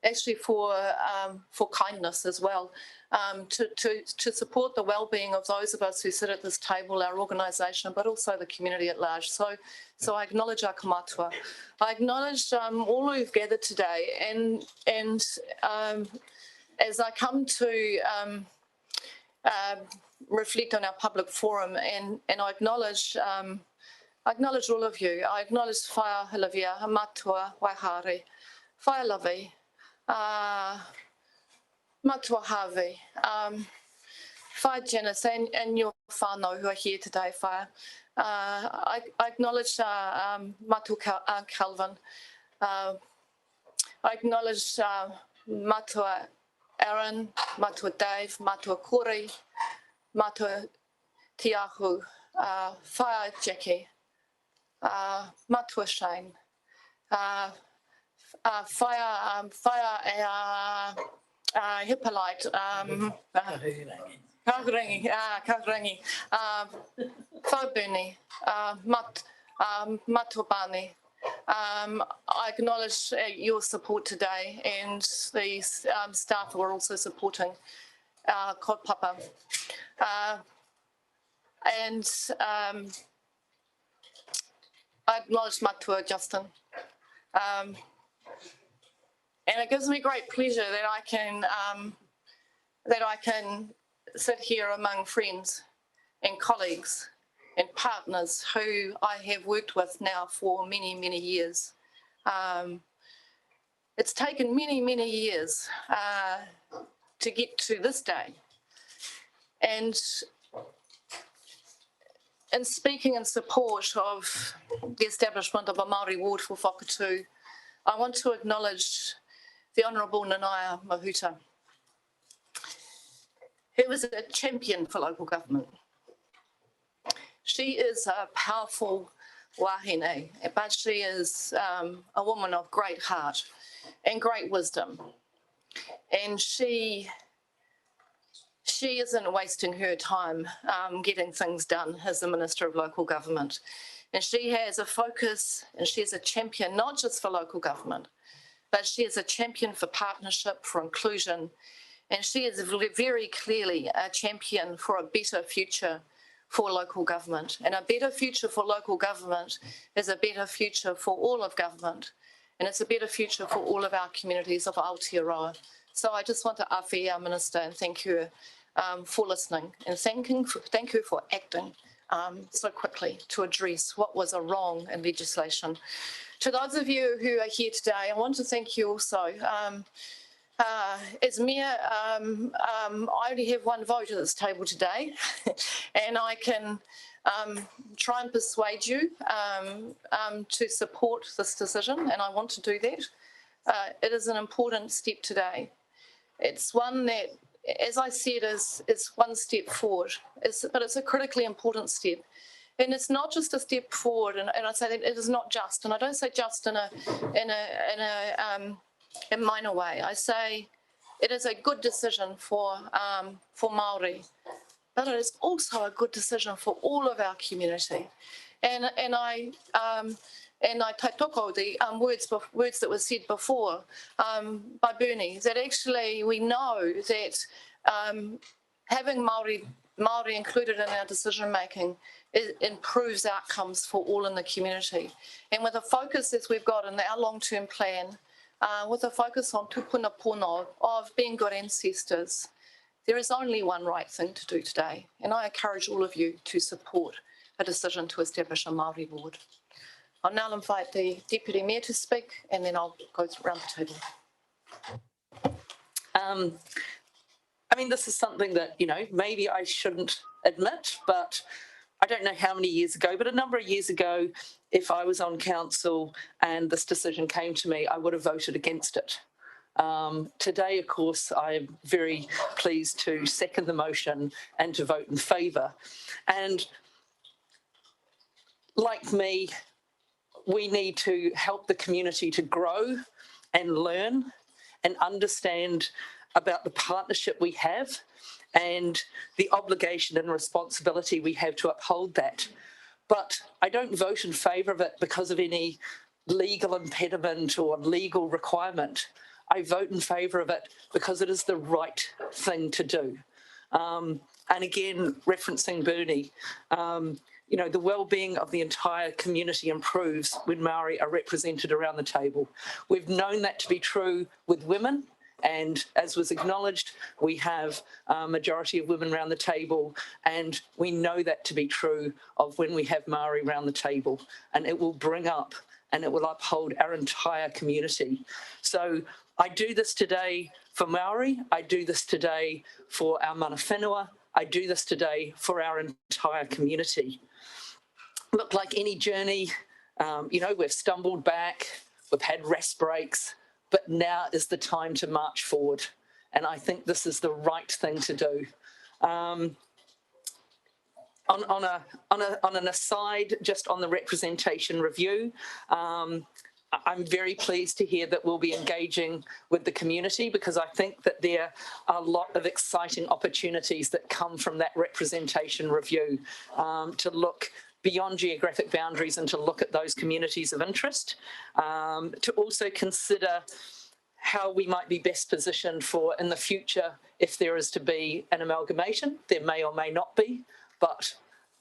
actually for kindness as well, to support the well-being of those of us who sit at this table, our organisation, but also the community at large. So I acknowledge our komatua. I acknowledge all who've gathered today, and as I come to reflect on our public forum, and I acknowledge all of you. I acknowledge Whaia Olivia, Matua Waihare, Whaia Lavi, Matua Harvey, Whaia Janice, and your whānau who are here today, Whaia. I acknowledge Matua Calvin. I acknowledge Matua Aaron, Matua Dave, Matua Kori, Matua Tiahu, Whaia Jackie, Matua Shane, Whaia Hippolyte, Kahurangi, Whaia Bernie, Matua Bani. I acknowledge your support today, and the staff who are also supporting Kaupapa. And I acknowledge Matua Justin. And it gives me great pleasure that I can sit here among friends and colleagues and partners who I have worked with now for many, many years. It's taken many, many years to get to this day. And in speaking in support of the establishment of a Māori ward for Whakatū, I want to acknowledge the Honourable Nanaia Mahuta, who was a champion for local government. She is a powerful wahine, but she is a woman of great heart and great wisdom. And she isn't wasting her time getting things done as the Minister of Local Government. And she has a focus, and she's a champion, not just for local government, but she is a champion for partnership, for inclusion, and she is very clearly a champion for a better future for local government. And a better future for local government is a better future for all of government, and it's a better future for all of our communities of Aotearoa. So I just want to awhi our Minister and thank her for listening, and thank her for acting so quickly to address what was a wrong in legislation. To those of you who are here today, I want to thank you also. As Mayor, I only have one vote at this table today, and I can try and persuade you to support this decision, and I want to do that. It is an important step today. It's one that, as I said, is one step forward, but it's a critically important step. And it's not just a step forward, and I say that it is not just, and I don't say just in a minor way. I say it is a good decision for Māori, but it is also a good decision for all of our community. And I taitoko the words that were said before by Bernie, that actually we know that having Māori included in our decision making improves outcomes for all in the community. And with the focus as we've got in our long-term plan, with a focus on tupuna pono of being good ancestors, there is only one right thing to do today. And I encourage all of you to support a decision to establish a Māori ward. I'll now invite the Deputy Mayor to speak, and then I'll go around the table. I mean, this is something that, maybe I shouldn't admit, but I don't know how many years ago, but a number of years ago, if I was on council and this decision came to me, I would have voted against it. Today, of course, I'm very pleased to second the motion and to vote in favour. And like me, we need to help the community to grow and learn and understand about the partnership we have and the obligation and responsibility we have to uphold that. But I don't vote in favour of it because of any legal impediment or legal requirement. I vote in favour of it because it is the right thing to do. And again, referencing Bernie, you know, the well-being of the entire community improves when Māori are represented around the table. We've known that to be true with women, and as was acknowledged, we have a majority of women around the table, and we know that to be true of when we have Māori around the table, and it will bring up and it will uphold our entire community. So I do this today for Māori, I do this today for our mana whenua, I do this today for our entire community. Look, like any journey, you know, we've stumbled back, we've had rest breaks, but now is the time to march forward. And I think this is the right thing to do. On an aside, just on the representation review, I'm very pleased to hear that we'll be engaging with the community, because I think that there are a lot of exciting opportunities that come from that representation review, to look beyond geographic boundaries and to look at those communities of interest, to also consider how we might be best positioned for in the future if there is to be an amalgamation. There may or may not be, but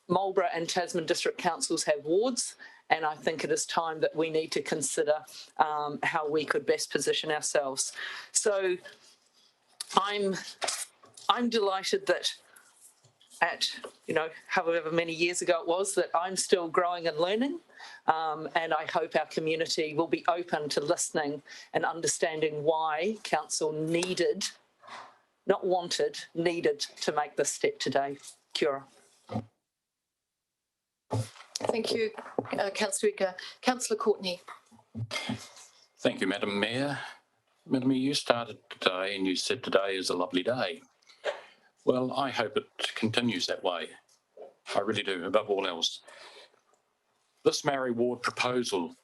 Marlborough and Tasman District Councils have wards, and I think it is time that we need to consider how we could best position ourselves. So I'm delighted that at, you know, however many years ago it was, that I'm still growing and learning, and I hope our community will be open to listening and understanding why council needed, not wanted, needed to make this step today. Kia ora. Thank you, Councillor Ika. Councillor Courtney. Thank you, Madam Mayor. Madam Mayor, you started today and you said today is a lovely day. Well, I hope it continues that way. I really do, above all else. This Māori ward proposal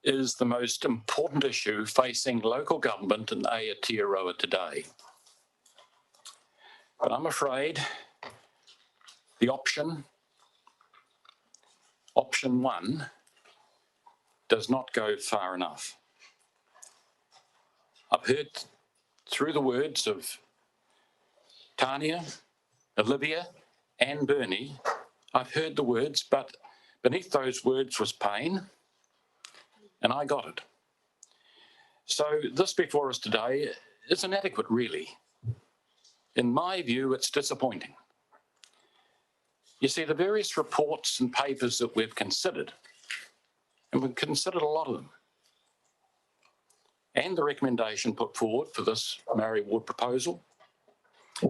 is the most important issue facing local government in Aotearoa today. But I'm afraid the option one, does not go far enough. I've heard through the words of Tania, Olivia and Bernie, I've heard the words, but beneath those words was pain, and I got it. So this before us today is inadequate, really. In my view, it's disappointing. You see, the various reports and papers that we've considered, and we've considered a lot of them, and the recommendation put forward for this Māori ward proposal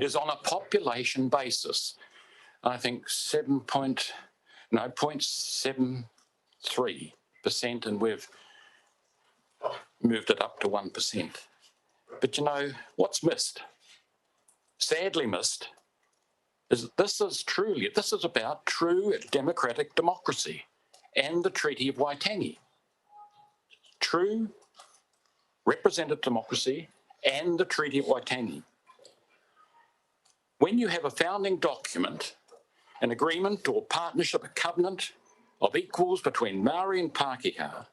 is on a population basis. I think 0.73%, and we've moved it up to 1%. But you know, what's missed, sadly missed, is this is about true democratic democracy and the Treaty of Waitangi. True representative democracy and the Treaty of Waitangi. When you have a founding document, an agreement or partnership, a covenant of equals between Māori and Pākehā,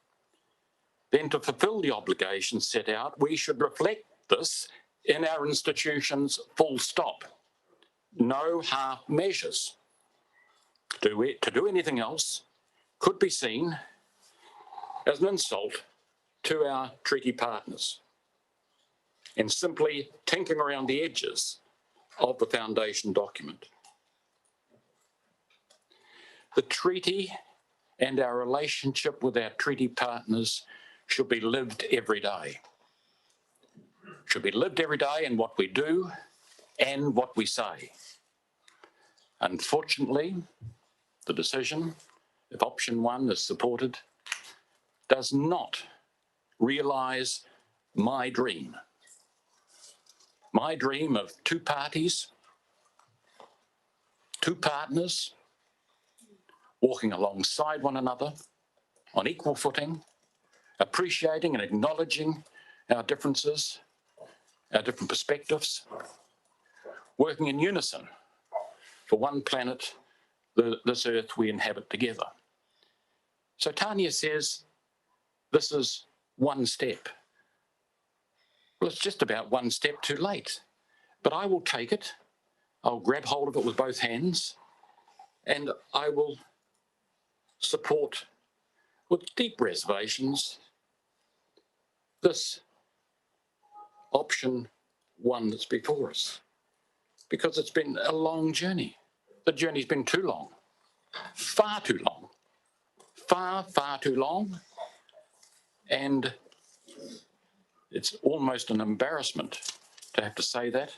then to fulfil the obligations set out, we should reflect this in our institutions, full stop. No half measures. To do anything else could be seen as an insult to our treaty partners and simply tinkering around the edges of the foundation document. The treaty and our relationship with our treaty partners should be lived every day. Should be lived every day in what we do and what we say. Unfortunately, the decision, if option one is supported, does not realise my dream. My dream of two parties, two partners, walking alongside one another on equal footing, appreciating and acknowledging our differences, our different perspectives, working in unison for one planet, this earth we inhabit together. So Tanya says this is one step. Well, it's just about one step too late, but I will take it. I'll grab hold of it with both hands and I will support with deep reservations this option one that's before us, because it's been a long journey. The journey's been too long, far too long, far too long, and it's almost an embarrassment to have to say that,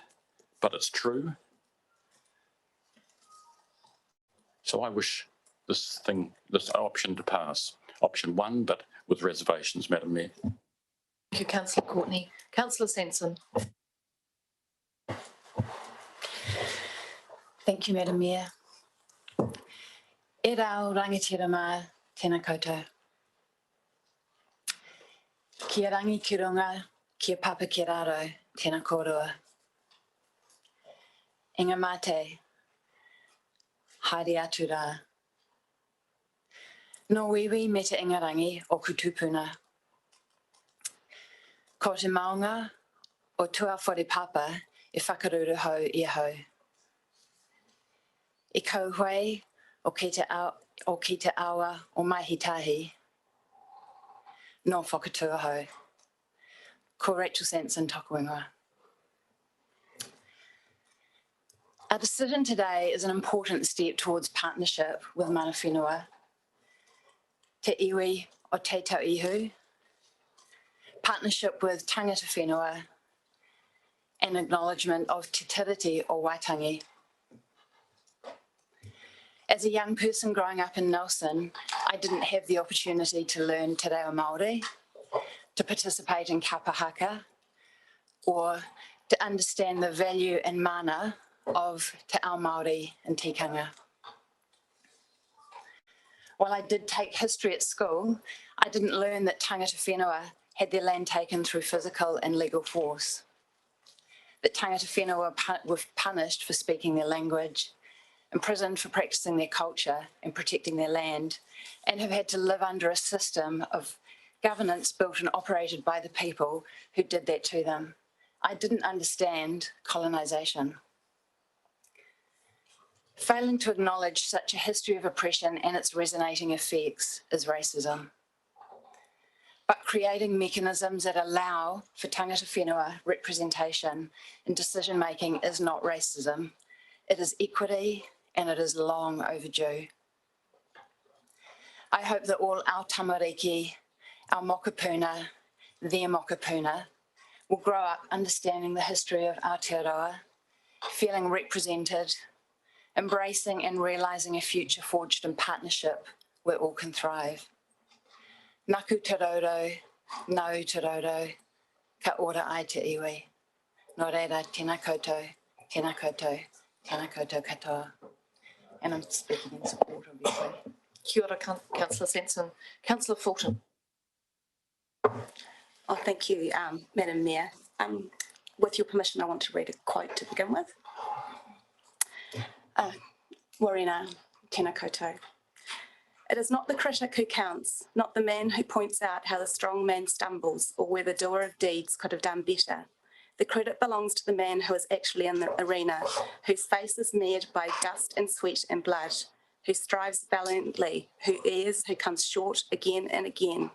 but it's true. So I wish this option to pass, option one, but with reservations, Madam Mayor. Thank you, Councillor Courtney. Councillor Sensen. Thank you, Madam Mayor. E rau rangitirama tēnā koutou. Kia rangi ki runga, kia papa ki raro, tēnā kōrua. Inga mate, haere atu rā. No wiwi me te ingarangi o Kutupuna. Ko te maunga o tua whare papa e whakaruru hau I hau. I kauhoi o ki te awa o mahitahi, no whakatua hau. Ko Rachel Sanson tōku ingoa. Our decision today is an important step towards partnership with mana whenua, te iwi o te tau ihu, partnership with tangata whenua, and acknowledgement of te tiriti o Waitangi. As a young person growing up in Nelson, I didn't have the opportunity to learn te reo Māori, to participate in kapa haka, or to understand the value and mana of te ao Māori and tikanga. While I did take history at school, I didn't learn that tangata whenua had their land taken through physical and legal force, that tangata whenua were punished for speaking their language, imprisoned for practicing their culture and protecting their land, and have had to live under a system of governance built and operated by the people who did that to them. I didn't understand colonisation. Failing to acknowledge such a history of oppression and its resonating effects is racism. But creating mechanisms that allow for tangata whenua representation in decision-making is not racism. It is equity, and it is long overdue. I hope that all our tamariki, our mokopuna, their mokopuna, will grow up understanding the history of Aotearoa, feeling represented, embracing and realising a future forged in partnership where all can thrive. Naku te roro, nau te roro, ka ora ai te iwi. Nō reira, tēnā koutou, tēnā koutou, tēnā koutou katoa. And I'm speaking in support, obviously. Kia ora, Councillor Sensen. Councillor Fulton. Oh, thank you, Madam Mayor. With your permission, I want to read a quote to begin with. Warina, tēnā koutou. It is not the critic who counts, not the man who points out how the strong man stumbles or where the doer of deeds could have done better. The credit belongs to the man who is actually in the arena, whose face is marred by dust and sweat and blood, who strives valiantly, who errs, who comes short again and again,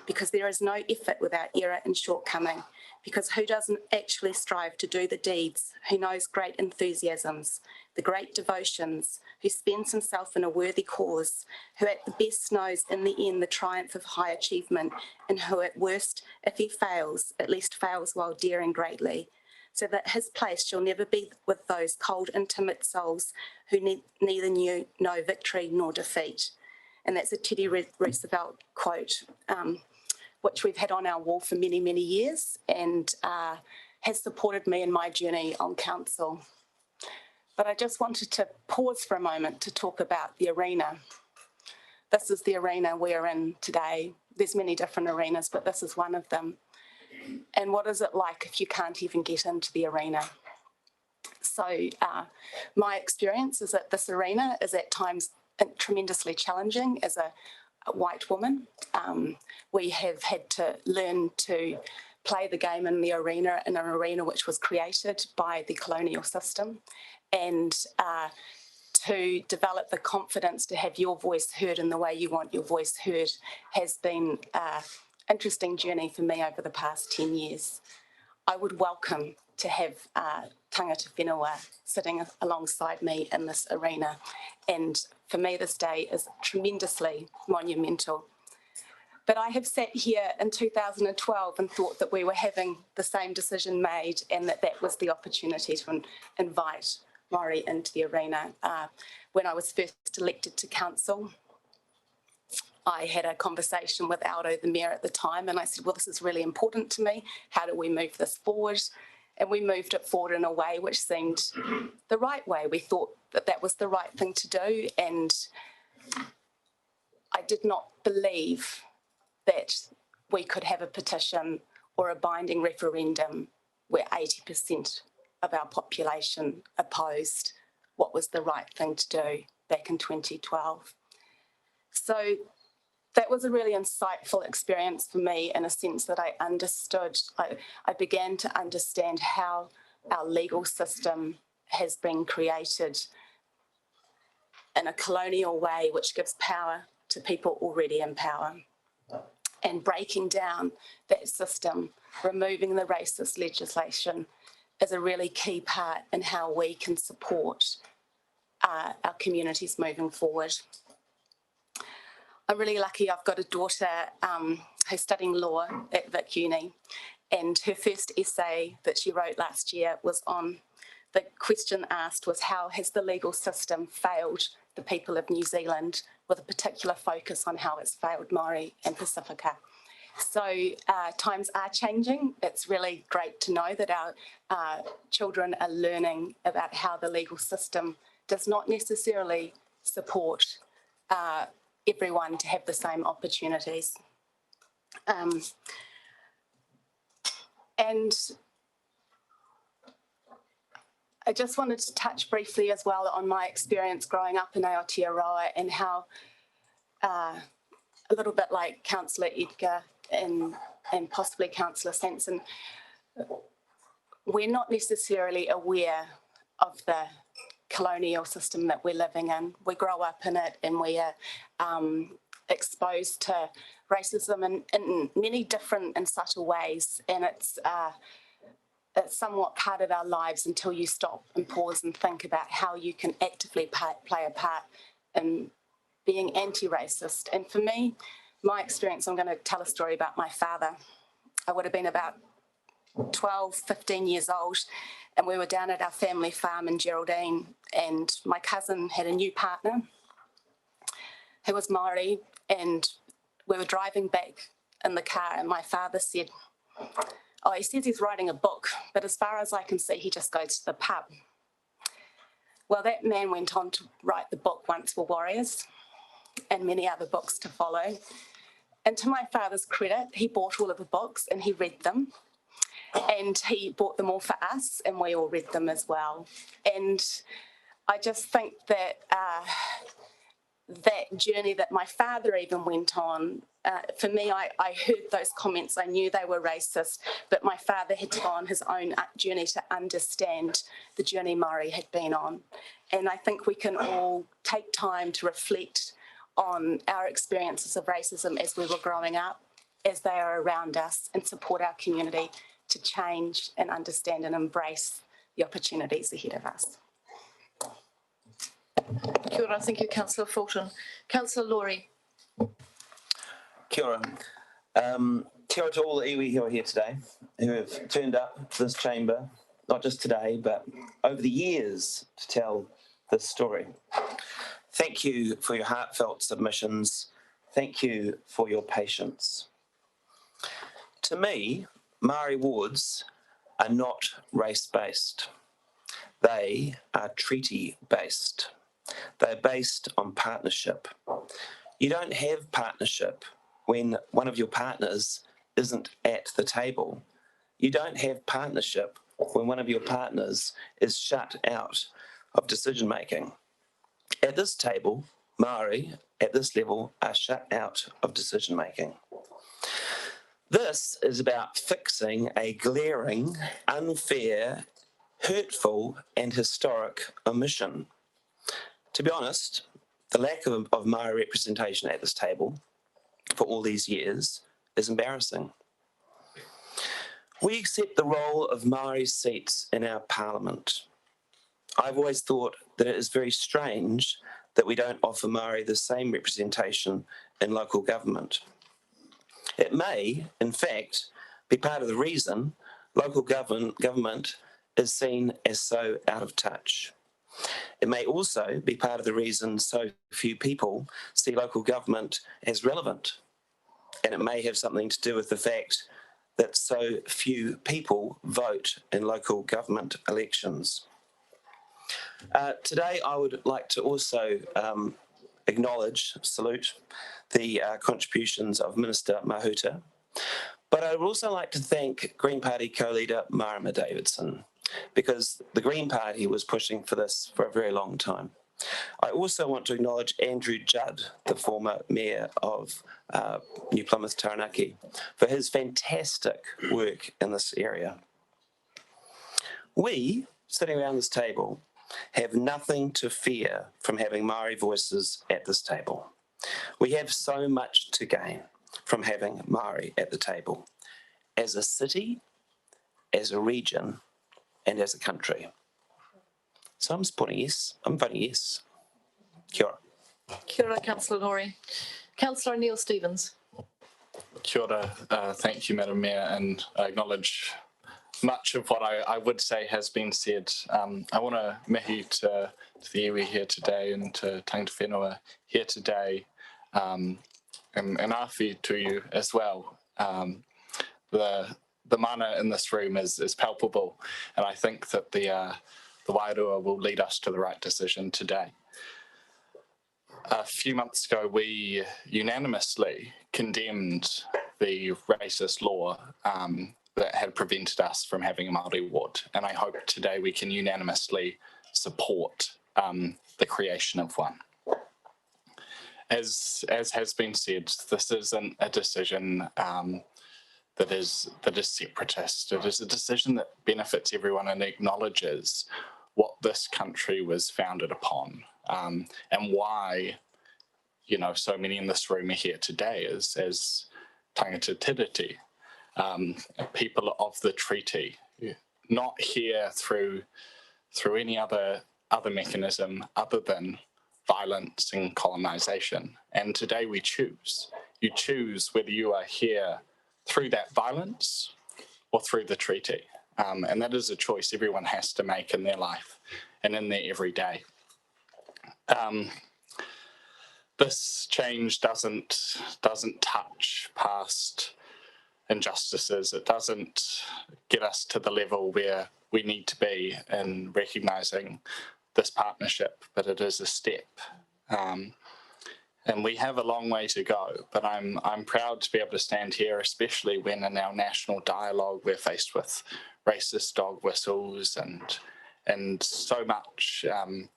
because there is no effort without error and shortcoming, because who doesn't actually strive to do the deeds, who knows great enthusiasms, the great devotions, who spends himself in a worthy cause, who at the best knows in the end the triumph of high achievement, and who at worst, if he fails, at least fails while daring greatly, so that his place shall never be with those cold and timid souls who neither know victory nor defeat. And that's a Teddy Roosevelt quote, which we've had on our wall for many, many years and has supported me in my journey on council. But I just wanted to pause for a moment to talk about the arena. This is the arena we're in today. There's many different arenas, but this is one of them. And what is it like if you can't even get into the arena? So my experience is that this arena is at times tremendously challenging as a white woman. We have had to learn to play the game in an arena which was created by the colonial system, and to develop the confidence to have your voice heard in the way you want your voice heard has been an interesting journey for me over the past 10 years. I would welcome to have tangata whenua sitting alongside me in this arena. And for me, this day is tremendously monumental. But I have sat here in 2012 and thought that we were having the same decision made, and that was the opportunity to invite Māori into the arena. When I was first elected to council, I had a conversation with Aldo, the mayor at the time, and I said, well, this is really important to me. How do we move this forward? And we moved it forward in a way which seemed the right way. We thought that that was the right thing to do, and I did not believe that we could have a petition or a binding referendum where 80% of our population opposed what was the right thing to do back in 2012. So that was a really insightful experience for me, in a sense that I understood, I began to understand how our legal system has been created in a colonial way which gives power to people already in power. And breaking down that system, removing the racist legislation, is a really key part in how we can support our communities moving forward. I'm really lucky I've got a daughter who's studying law at Vic Uni, and her first essay that she wrote last year was on, the question asked was, how has the legal system failed the people of New Zealand, with a particular focus on how it's failed Māori and Pacifica. So times are changing. It's really great to know that our children are learning about how the legal system does not necessarily support everyone to have the same opportunities. And I just wanted to touch briefly as well on my experience growing up in Aotearoa, and how a little bit like Councillor Edgar and possibly Councillor Sanson, we're not necessarily aware of the colonial system that we're living in. We grow up in it, and we are exposed to racism in many different and subtle ways, and it's somewhat part of our lives until you stop and pause and think about how you can actively play a part in being anti-racist. And for me, my experience, I'm going to tell a story about my father. I would have been about 12, 15 years old, and we were down at our family farm in Geraldine, and my cousin had a new partner who was Māori, and we were driving back in the car, and my father said, oh, he says he's writing a book, but as far as I can see, he just goes to the pub. Well, that man went on to write the book Once Were Warriors, and many other books to follow. And to my father's credit, he bought all of the books and he read them. And he bought them all for us, and we all read them as well. And I just think that that journey that my father even went on, for me, I heard those comments. I knew they were racist, but my father had to go on his own journey to understand the journey Māori had been on. And I think we can all take time to reflect on our experiences of racism as we were growing up, as they are around us, and support our community to change and understand and embrace the opportunities ahead of us. Kia ora, thank you, Councillor Fulton. Councillor Laurie. Kia ora. Kia ora to all the iwi who are here today, who have turned up to this chamber, not just today, but over the years, to tell this story. Thank you for your heartfelt submissions. Thank you for your patience. To me, Māori wards are not race-based. They are treaty-based. They're based on partnership. You don't have partnership when one of your partners isn't at the table. You don't have partnership when one of your partners is shut out of decision making. At this table, Māori at this level are shut out of decision making. This is about fixing a glaring, unfair, hurtful and historic omission. To be honest, the lack of Māori representation at this table for all these years is embarrassing. We accept the role of Māori seats in our parliament. I've always thought that it is very strange that we don't offer Māori the same representation in local government. It may, in fact, be part of the reason local government is seen as so out of touch. It may also be part of the reason so few people see local government as relevant. And it may have something to do with the fact that so few people vote in local government elections. Today, I would like to also salute the contributions of Minister Mahuta, but I would also like to thank Green Party co-leader Marama Davidson, because the Green Party was pushing for this for a very long time. I also want to acknowledge Andrew Judd, the former Mayor of New Plymouth Taranaki, for his fantastic work in this area. We, sitting around this table, have nothing to fear from having Māori voices at this table. We have so much to gain from having Māori at the table, as a city, as a region, and as a country. So I'm supporting yes. I'm voting yes. Kia ora. Kia ora, Councillor Norrie. Councillor Neil Stevens. Kia ora. Thank you, Madam Mayor, and I acknowledge much of what I would say has been said. I want to mihi to the iwi here today and to Tangata Whenua here today, and awhi to you as well. The mana in this room is palpable, and I think that the Wairua will lead us to the right decision today. A few months ago, we unanimously condemned the racist law that had prevented us from having a Māori ward, and I hope today we can unanimously support the creation of one. As has been said, this isn't a decision that is separatist. It is a decision that benefits everyone and acknowledges what this country was founded upon, and why, you know, so many in this room are here today as tangata tiriti, people of the treaty, not here through any other mechanism other than violence and colonisation. And today we choose. You choose whether you are here through that violence or through the treaty. And that is a choice everyone has to make in their life and in their everyday. This change doesn't touch past injustices. It doesn't get us to the level where we need to be in recognising this partnership, but it is a step. And we have a long way to go, but I'm proud to be able to stand here, especially when in our national dialogue we're faced with racist dog whistles and so much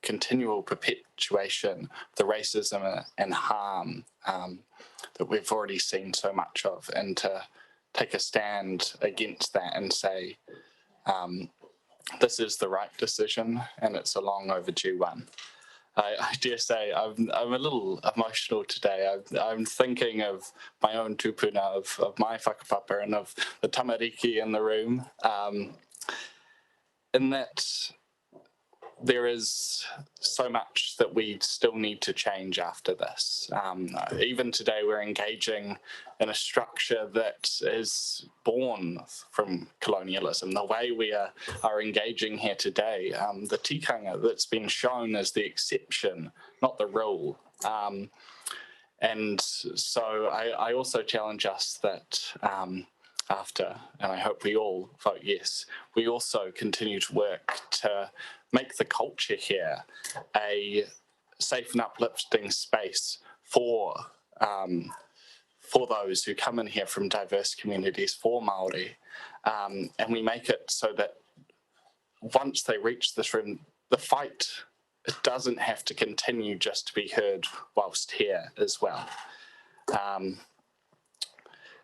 continual perpetuation of the racism and harm that we've already seen so much of, and to take a stand against that and say this is the right decision and it's a long overdue one. I dare say I'm a little emotional today. I'm thinking of my own tupuna, of my whakapapa and of the tamariki in the room, in that there is so much that we still need to change after this. Even today, we're engaging in a structure that is born from colonialism. The way we are engaging here today, the tikanga that's been shown as the exception, not the rule. And so I also challenge us that after, and I hope we all vote yes, we also continue to work to make the culture here a safe and uplifting space for those who come in here from diverse communities, for Māori, and we make it so that once they reach this room, the fight, it doesn't have to continue just to be heard whilst here as well.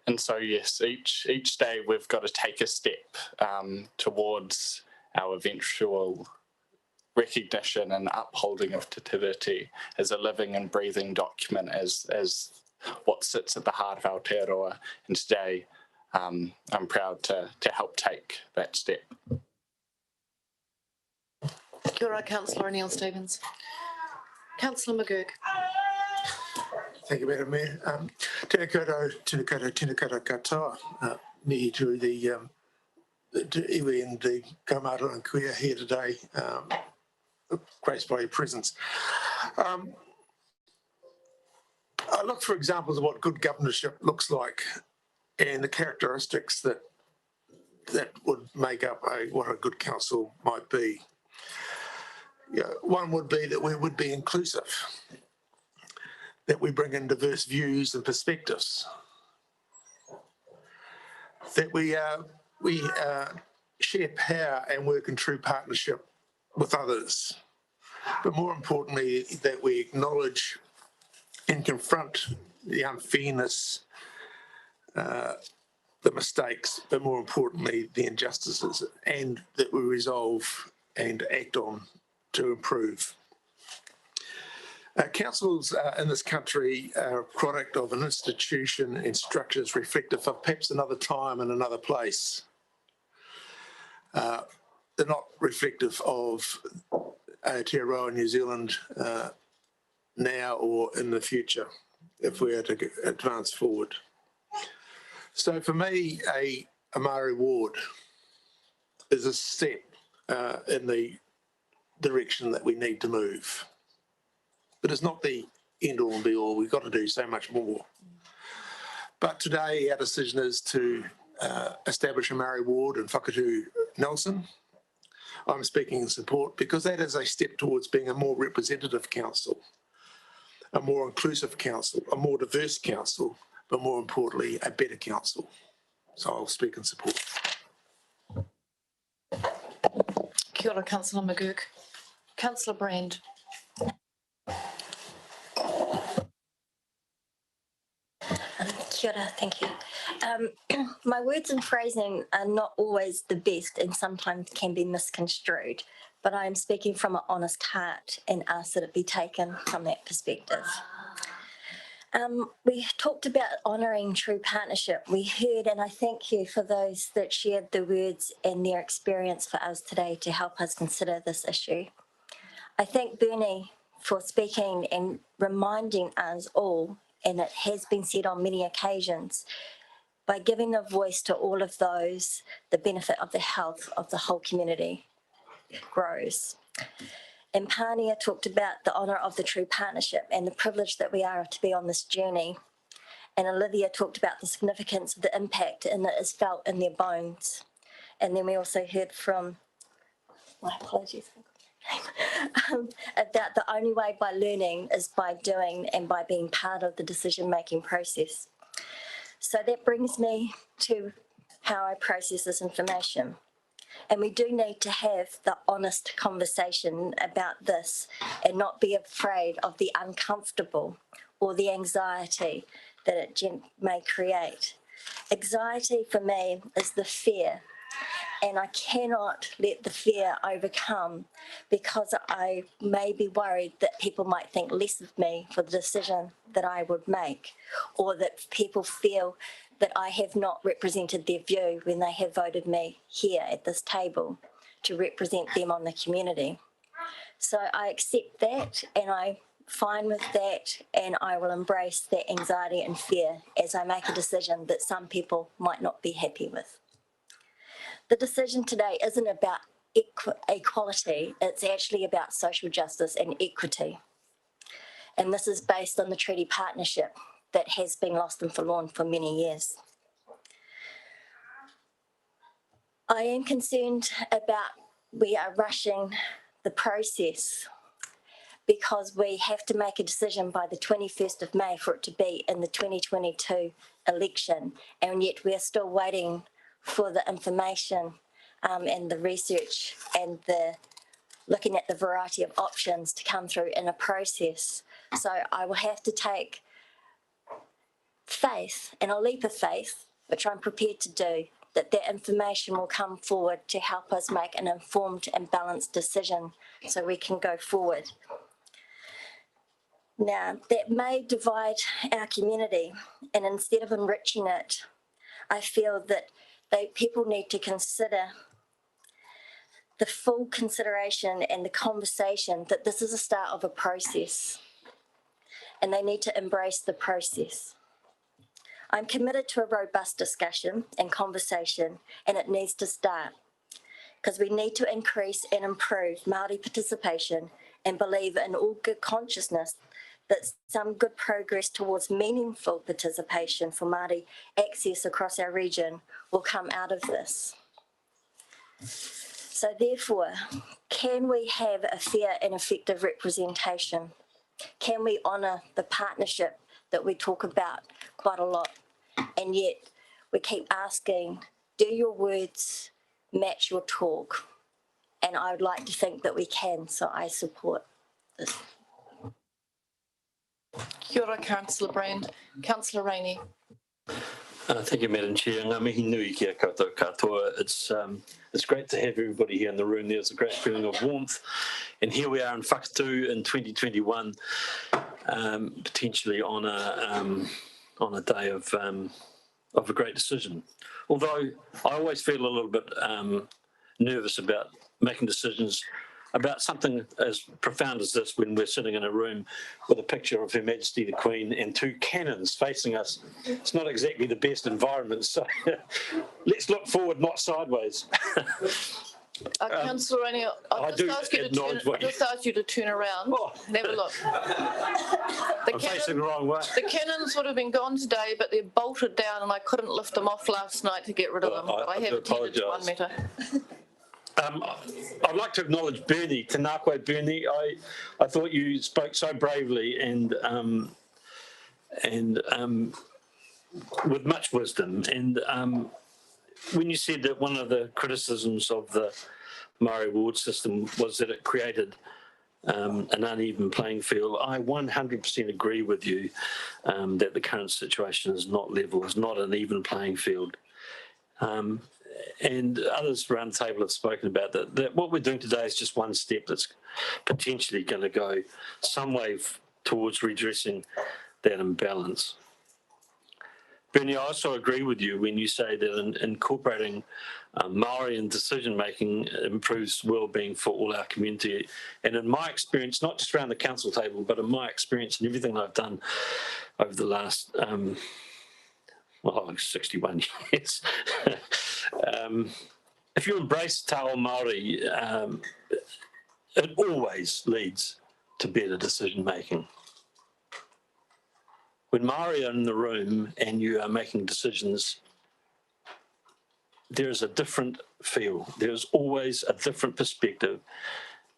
And so, yes, each day we've got to take a step towards our eventual recognition and upholding of Te Tiriti as a living and breathing document, as what sits at the heart of Aotearoa. And today, I'm proud to help take that step. Kia ora, Councillor O'Neill Stevens. Councillor McGurk. Thank you, Madam Mayor. Tēnā koutou katoa. Mihi to the iwi and the kaumātua and kuia here today, graced by your presence. I look for examples of what good governorship looks like and the characteristics that would make up what a good council might be. One would be that we would be inclusive, that we bring in diverse views and perspectives, that we share power and work in true partnership with others, but more importantly, that we acknowledge and confront the unfairness, the mistakes, but more importantly, the injustices, and that we resolve and act on to improve. Councils in this country are a product of an institution and structures reflective of perhaps another time and another place. They're not reflective of Aotearoa, New Zealand now or in the future, if we are to advance forward. So for me, a Māori ward is a step in the direction that we need to move. But it's not the end all and be all. We've got to do so much more. But today our decision is to establish a Māori ward in Whakatū Nelson. I'm speaking in support because that is a step towards being a more representative council, a more inclusive council, a more diverse council, but more importantly, a better council. So I'll speak in support. Kia ora, Councillor McGurk. Councillor Brand. Kia ora, thank you. My words and phrasing are not always the best and sometimes can be misconstrued, but I am speaking from an honest heart and ask that it be taken from that perspective. We talked about honouring true partnership. We heard, and I thank you for those that shared the words and their experience for us today to help us consider this issue. I thank Bernie for speaking and reminding us all, and it has been said on many occasions, by giving a voice to all of those, the benefit of the health of the whole community grows. And Pania talked about the honour of the true partnership and the privilege that we are to be on this journey. And Olivia talked about the significance of the impact and that is felt in their bones. And then we also heard from, my apologies, about the only way by learning is by doing and by being part of the decision-making process. So that brings me to how I process this information. And we do need to have the honest conversation about this and not be afraid of the uncomfortable or the anxiety that it may create. Anxiety for me is the fear, and I cannot let the fear overcome because I may be worried that people might think less of me for the decision that I would make, or that people feel that I have not represented their view when they have voted me here at this table to represent them on the community. So I accept that and I'm fine with that, and I will embrace that anxiety and fear as I make a decision that some people might not be happy with. The decision today isn't about equality, it's actually about social justice and equity. And this is based on the treaty partnership that has been lost and forlorn for many years. I am concerned about we are rushing the process because we have to make a decision by the 21st of May for it to be in the 2022 election, and yet we're still waiting for the information and the research and the looking at the variety of options to come through in a process. So I will have to take faith and a leap of faith, which I'm prepared to do, that that information will come forward to help us make an informed and balanced decision so we can go forward. Now, that may divide our community, and instead of enriching it, I feel that people need to consider the full consideration and the conversation that this is a start of a process, and they need to embrace the process. I'm committed to a robust discussion and conversation, and it needs to start because we need to increase and improve Māori participation and believe in all good consciousness that some good progress towards meaningful participation for Māori access across our region will come out of this. So therefore, can we have a fair and effective representation? Can we honour the partnership that we talk about quite a lot? And yet we keep asking, do your words match your talk? And I would like to think that we can, so I support this. Kia ora, Councillor Brand. Councillor Rainey. Thank you, Madam Chair. Ngā mihi nui kia koutou katoa. It's great to have everybody here in the room. There's a great feeling of warmth. And here we are in Whakatū in 2021, potentially on a day of a great decision. Although I always feel a little bit nervous about making decisions about something as profound as this when we're sitting in a room with a picture of Her Majesty the Queen and two cannons facing us. It's not exactly the best environment, so let's look forward, not sideways. Councillor Rainey, I'll just ask you to turn around and have a look. I'm facing the wrong way. The cannons would have been gone today, but they're bolted down and I couldn't lift them off last night to get rid of them. I have attended to 1 matter. I'd like to acknowledge Bernie, Tēnā koe Bernie. I thought you spoke so bravely and with much wisdom. And when you said that one of the criticisms of the Māori award system was that it created an uneven playing field, I 100% agree with you that the current situation is not level, is not an even playing field. And others around the table have spoken about that what we're doing today is just one step that's potentially going to go some way towards redressing that imbalance. Bernie, I also agree with you when you say that incorporating Māori in decision-making improves well-being for all our community. And in my experience, not just around the council table, but in my experience and everything I've done over the last 61 years. If you embrace Te Ao Māori, it always leads to better decision-making. When Māori are in the room and you are making decisions, there is a different feel. There's always a different perspective.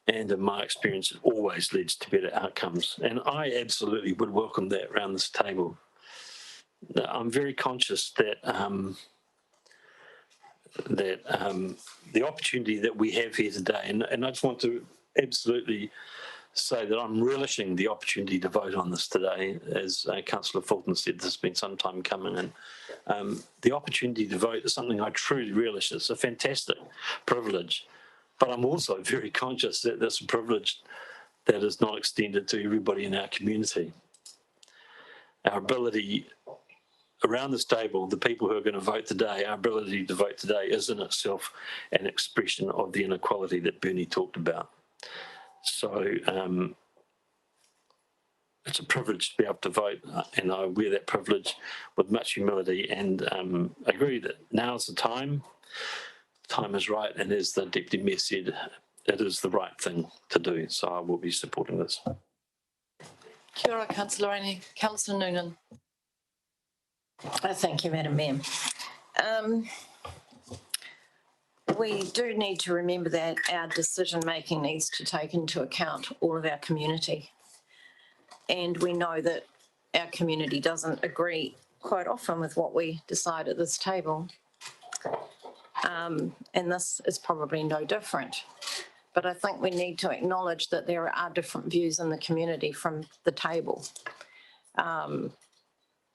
And in my experience, it always leads to better outcomes. And I absolutely would welcome that around this table. I'm very conscious that the opportunity that we have here today, and I just want to absolutely say that I'm relishing the opportunity to vote on this today. As Councillor Fulton said, this has been some time coming, and the opportunity to vote is something I truly relish. It's a fantastic privilege, but I'm also very conscious that that's a privilege that is not extended to everybody in our community. Our ability around this table, the people who are going to vote today, our ability to vote today is in itself an expression of the inequality that Bernie talked about. So it's a privilege to be able to vote, and I wear that privilege with much humility, and I agree that now's the time is right, and as the Deputy Mayor said, it is the right thing to do, so I will be supporting this. Kia ora, Councillor Rainey. Councillor Noonan. Thank you, Madam Mayor. We do need to remember that our decision-making needs to take into account all of our community. And we know that our community doesn't agree quite often with what we decide at this table. And this is probably no different. But I think we need to acknowledge that there are different views in the community from the table.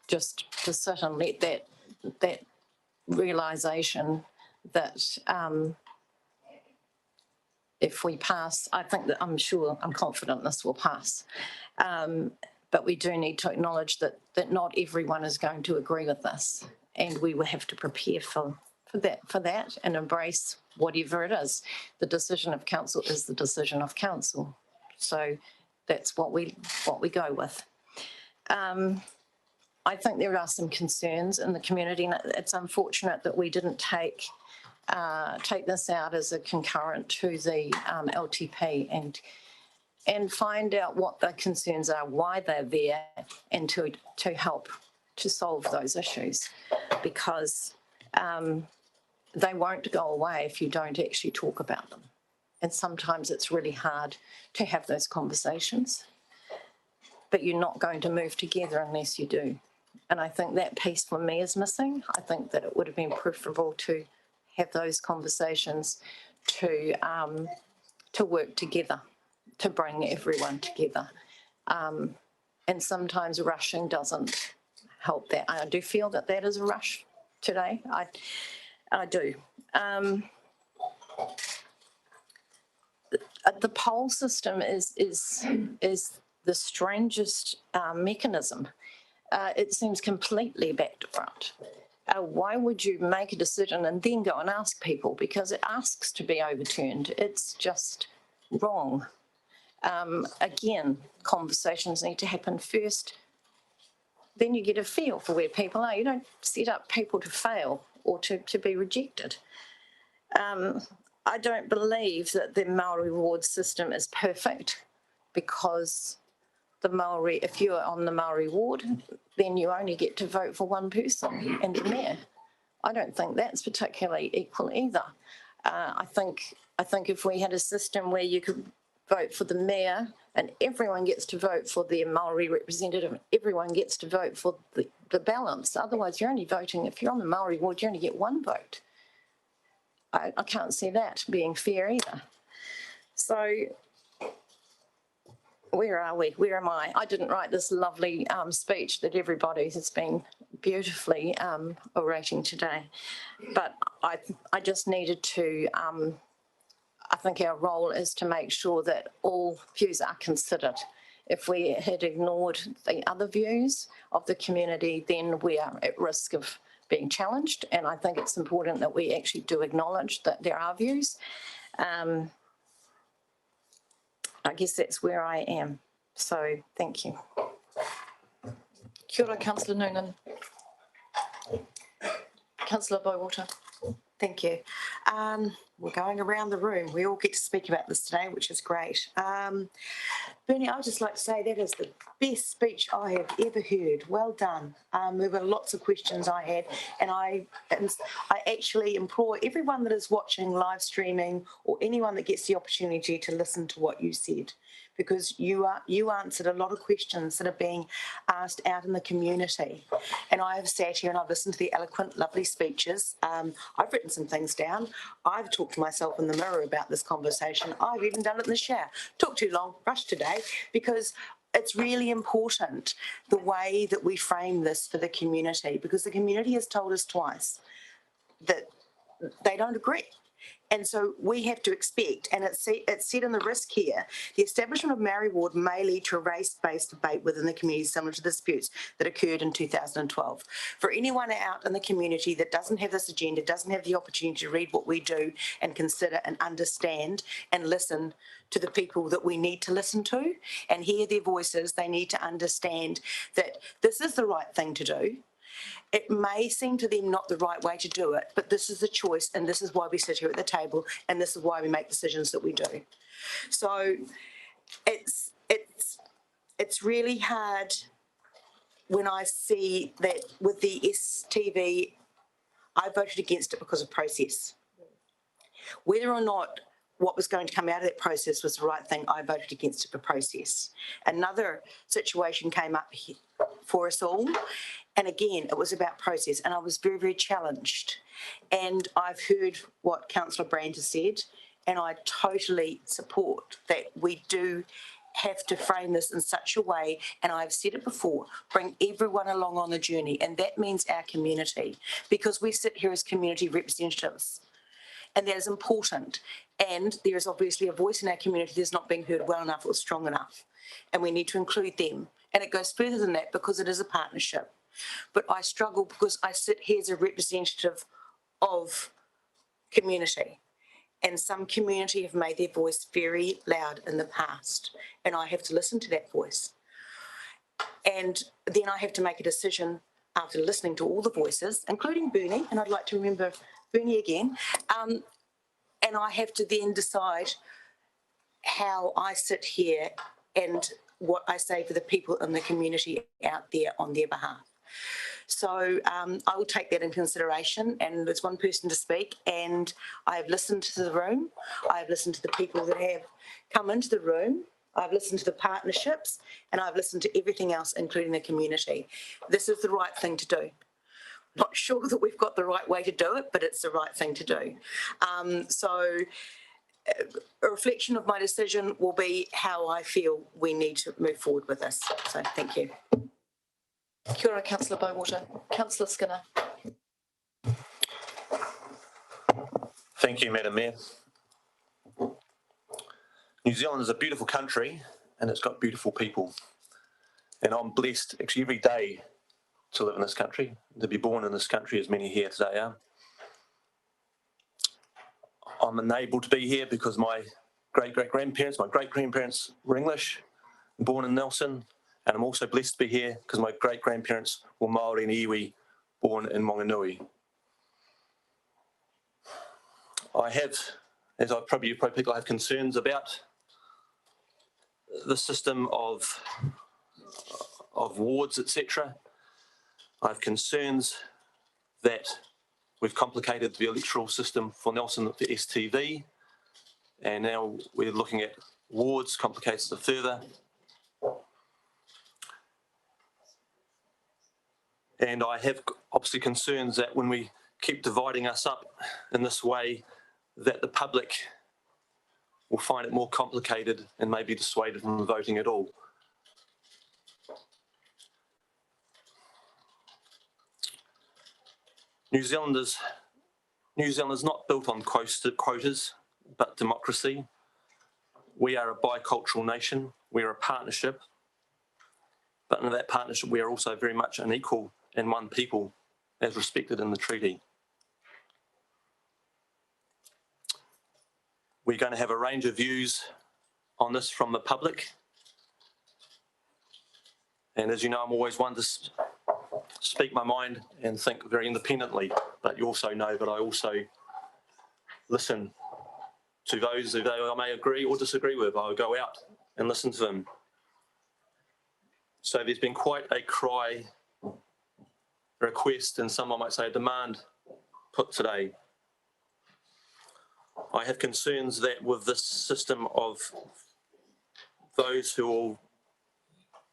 Just to sit and let that realisation that if we pass, I think that I'm confident this will pass. But we do need to acknowledge that not everyone is going to agree with this, and we will have to prepare for that and embrace whatever it is. The decision of council is the decision of council. So that's what we go with. I think there are some concerns in the community, and it's unfortunate that we didn't take this out as a concurrent to the LTP and find out what the concerns are, why they're there, and to help to solve those issues, because they won't go away if you don't actually talk about them. And sometimes it's really hard to have those conversations, but you're not going to move together unless you do. And I think that piece for me is missing. I think that it would have been preferable to have those conversations, to work together, to bring everyone together. And sometimes rushing doesn't help that. I do feel that is a rush today. I do. The poll system is the strangest mechanism. It seems completely back to front. Why would you make a decision and then go and ask people? Because it asks to be overturned. It's just wrong. Again, conversations need to happen first. Then you get a feel for where people are. You don't set up people to fail or to be rejected. I don't believe that the Māori ward system is perfect, because the Māori, if you're on the Māori ward, then you only get to vote for one person and the mayor. I don't think that's particularly equal either. I think if we had a system where you could vote for the mayor and everyone gets to vote for their Māori representative, everyone gets to vote for the balance. Otherwise, you're only voting, if you're on the Māori ward, you only get one vote. I can't see that being fair either. So where are we? Where am I? I didn't write this lovely speech that everybody has been beautifully orating today, but I just needed to, I think our role is to make sure that all views are considered. If we had ignored the other views of the community, then we are at risk of being challenged, and I think it's important that we actually do acknowledge that there are views. I guess that's where I am. So thank you. Kia ora, Councillor Noonan. Councillor Bywater. Thank you. We're going around the room. We all get to speak about this today, which is great. Bernie, I would just like to say that is the best speech I have ever heard. Well done. There were lots of questions I had, and I actually implore everyone that is watching live streaming or anyone that gets the opportunity to listen to what you said, because you answered a lot of questions that are being asked out in the community. And I have sat here and I've listened to the eloquent, lovely speeches. I've written some things down. I've talked to myself in the mirror about this conversation. I've even done it in the shower. Took too long, rushed today, because it's really important the way that we frame this for the community, because the community has told us twice that they don't agree. And so we have to expect, and it's said in the risk here, the establishment of Māori ward may lead to a race-based debate within the community similar to the disputes that occurred in 2012. For anyone out in the community that doesn't have this agenda, doesn't have the opportunity to read what we do and consider and understand and listen to the people that we need to listen to and hear their voices, they need to understand that this is the right thing to do. It may seem to them not the right way to do it, but this is the choice, and this is why we sit here at the table, and this is why we make decisions that we do. So it's really hard when I see that with the STV, I voted against it because of process. Whether or not what was going to come out of that process was the right thing, I voted against it for process. Another situation came up for us all. And again, it was about process, and I was very, very challenged. And I've heard what Councillor Brand has said, and I totally support that we do have to frame this in such a way, and I've said it before, bring everyone along on the journey, and that means our community, because we sit here as community representatives, and that is important. And there is obviously a voice in our community that's not being heard well enough or strong enough, and we need to include them. And it goes further than that because it is a partnership. But I struggle because I sit here as a representative of community, and some community have made their voice very loud in the past, and I have to listen to that voice. And then I have to make a decision after listening to all the voices, including Bernie, and I'd like to remember Bernie again, and I have to then decide how I sit here and what I say for the people in the community out there on their behalf. So I will take that into consideration, and there's one person to speak, and I have listened to the room, I have listened to the people that have come into the room, I've listened to the partnerships, and I've listened to everything else, including the community. This is the right thing to do. Not sure that we've got the right way to do it, but it's the right thing to do. So a reflection of my decision will be how I feel we need to move forward with this. So thank you. Kia ora, Councillor Bywater. Councillor Skinner. Thank you, Madam Mayor. New Zealand is a beautiful country and it's got beautiful people. And I'm blessed actually every day to live in this country, to be born in this country, as many here today are. I'm enabled to be here because my great-great-grandparents, my great-grandparents were English, born in Nelson, and I'm also blessed to be here because my great-grandparents were Māori and iwi, born in Wanganui. I have, as I probably people have concerns about the system of wards, etc. I have concerns that we've complicated the electoral system for Nelson for STV, and now we're looking at wards, complicates it further. And I have obviously concerns that when we keep dividing us up in this way, that the public will find it more complicated and may be dissuaded from voting at all. New Zealand is not built on quotas, but democracy. We are a bicultural nation. We are a partnership. But in that partnership, we are also very much an equal and one people, as respected in the treaty. We're going to have a range of views on this from the public. And as you know, I'm always one to speak my mind and think very independently, but you also know that I also listen to those who I may agree or disagree with. I'll go out and listen to them. So there's been quite a cry, request, and someone might say a demand put today. I have concerns that with this system of those who will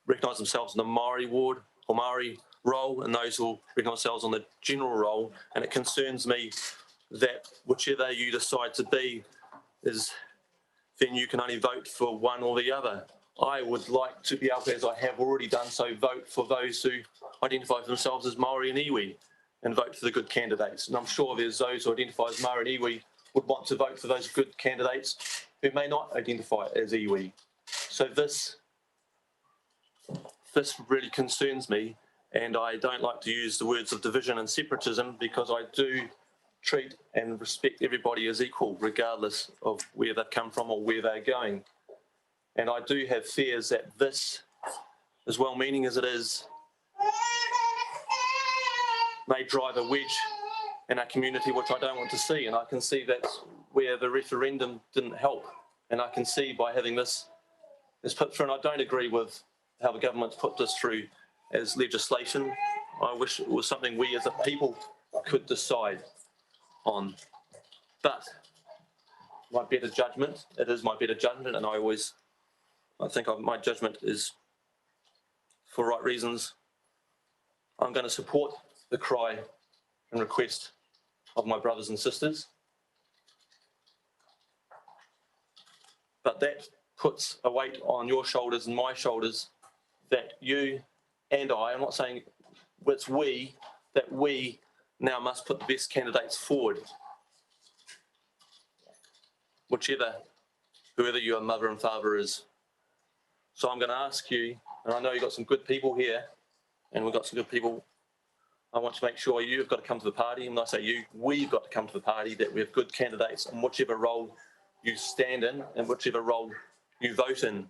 recognise themselves in the Māori ward or Māori role and those who will recognise themselves on the general role, and it concerns me that whichever you decide to be is then you can only vote for one or the other. I would like to be able to, as I have already done so, vote for those who identify themselves as Māori and iwi and vote for the good candidates. And I'm sure there's those who identify as Māori and iwi would want to vote for those good candidates who may not identify as iwi. So this really concerns me, and I don't like to use the words of division and separatism because I do treat and respect everybody as equal regardless of where they've come from or where they're going. And I do have fears that this, as well-meaning as it is, may drive a wedge in our community, which I don't want to see. And I can see that's where the referendum didn't help. And I can see by having this put through, and I don't agree with how the government's put this through as legislation. I wish it was something we as a people could decide on. But my better judgment, it is my better judgment, and I think my judgment is for right reasons, I'm going to support the cry and request of my brothers and sisters. But that puts a weight on your shoulders and my shoulders that you and I'm not saying it's we, that we now must put the best candidates forward. Whoever your mother and father is. So I'm going to ask you, and I know you've got some good people here, and we've got some good people. I want to make sure you've got to come to the party, and when I say you, we've got to come to the party, that we have good candidates in whichever role you stand in and whichever role you vote in.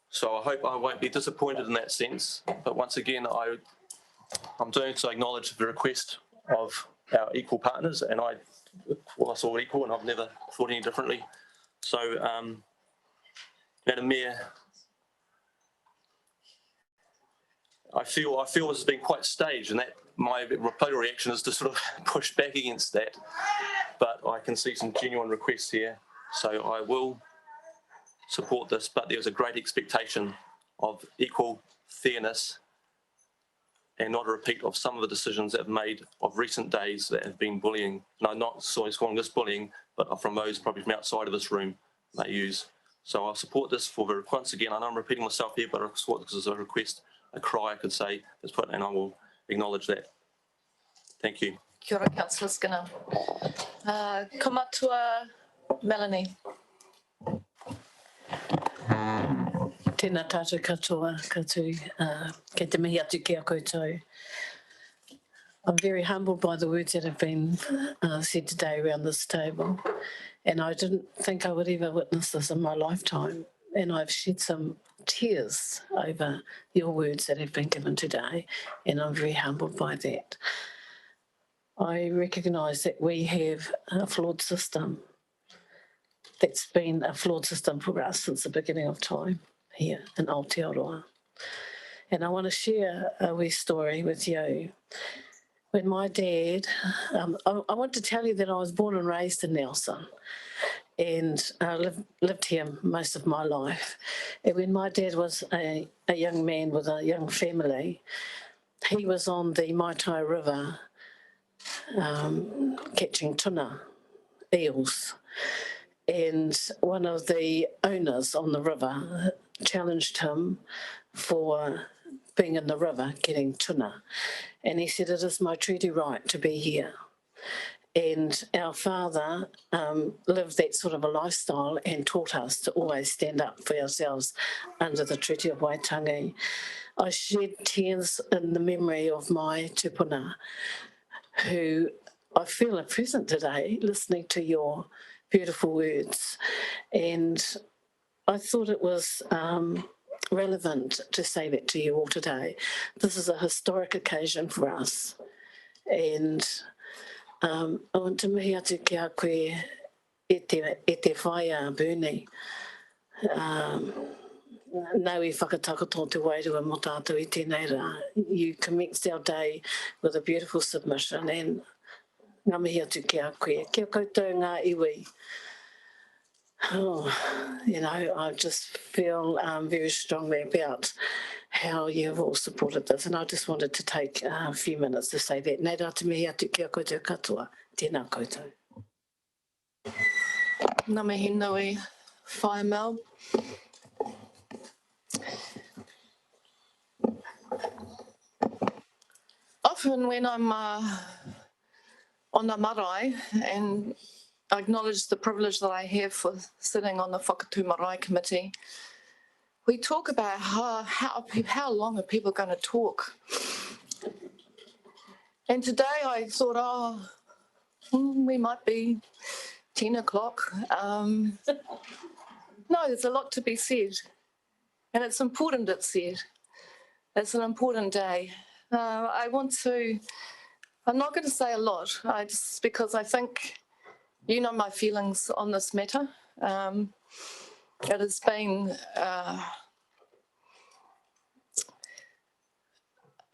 So I hope I won't be disappointed in that sense, but once again, I'm doing to acknowledge the request of our equal partners, and I saw equal, and I've never thought any differently. So, Madam Mayor, I feel this has been quite staged, and that my total reaction is to sort of push back against that. But I can see some genuine requests here, so I will support this. But there's a great expectation of equal fairness and not a repeat of some of the decisions that have made of recent days that have been bullying. No, not calling this bullying, but from those probably from outside of this room they use. So I'll support this once again. I know I'm repeating myself here, but I support this as a request, a cry I could say is put, and I will acknowledge that. Thank you. Kia ora, Councillor Skinner. Kamatua Melanie. Tēnā tātou katoa, kei te mihi atu ki a koutou. I'm very humbled by the words that have been said today around this table, and I didn't think I would ever witness this in my lifetime, and I've shed some tears over your words that have been given today, and I'm very humbled by that. I recognise that we have a flawed system. That's been a flawed system for us since the beginning of time here in Aotearoa. And I want to share a wee story with you. When my dad, I want to tell you that I was born and raised in Nelson and lived here most of my life. And when my dad was a young man with a young family, he was on the Maitai River catching tuna, eels. And one of the owners on the river challenged him for being in the river getting tuna. And he said, it is my treaty right to be here. And our father lived that sort of a lifestyle and taught us to always stand up for ourselves under the Treaty of Waitangi. I shed tears in the memory of my tupuna, who I feel are present today listening to your beautiful words. And I thought it was relevant to say that to you all today. This is a historic occasion for us. And I want to mihi atu ki a koe e te whaia Bernie. Nau I whakatakoto te wairua mo tātou I tēnei rā. You commenced our day with a beautiful submission, and ngā mihi atu ki a koe. Kia koutou ngā iwi. Oh, you know, I just feel very strongly about how you've all supported this, and I just wanted to take a few minutes to say that. Nei rā te mihi atu ki a koutou katoa. Tēnā koutou. Ngā mihi nui, whae Mel. Often when I'm on the marae, and I acknowledge the privilege that I have for sitting on the Whakatū Marae Committee, we talk about how long are people going to talk. And today I thought, we might be 10 o'clock. No, there's a lot to be said. And it's important it's said. It's an important day. I'm not going to say a lot, because I think you know my feelings on this matter. It has been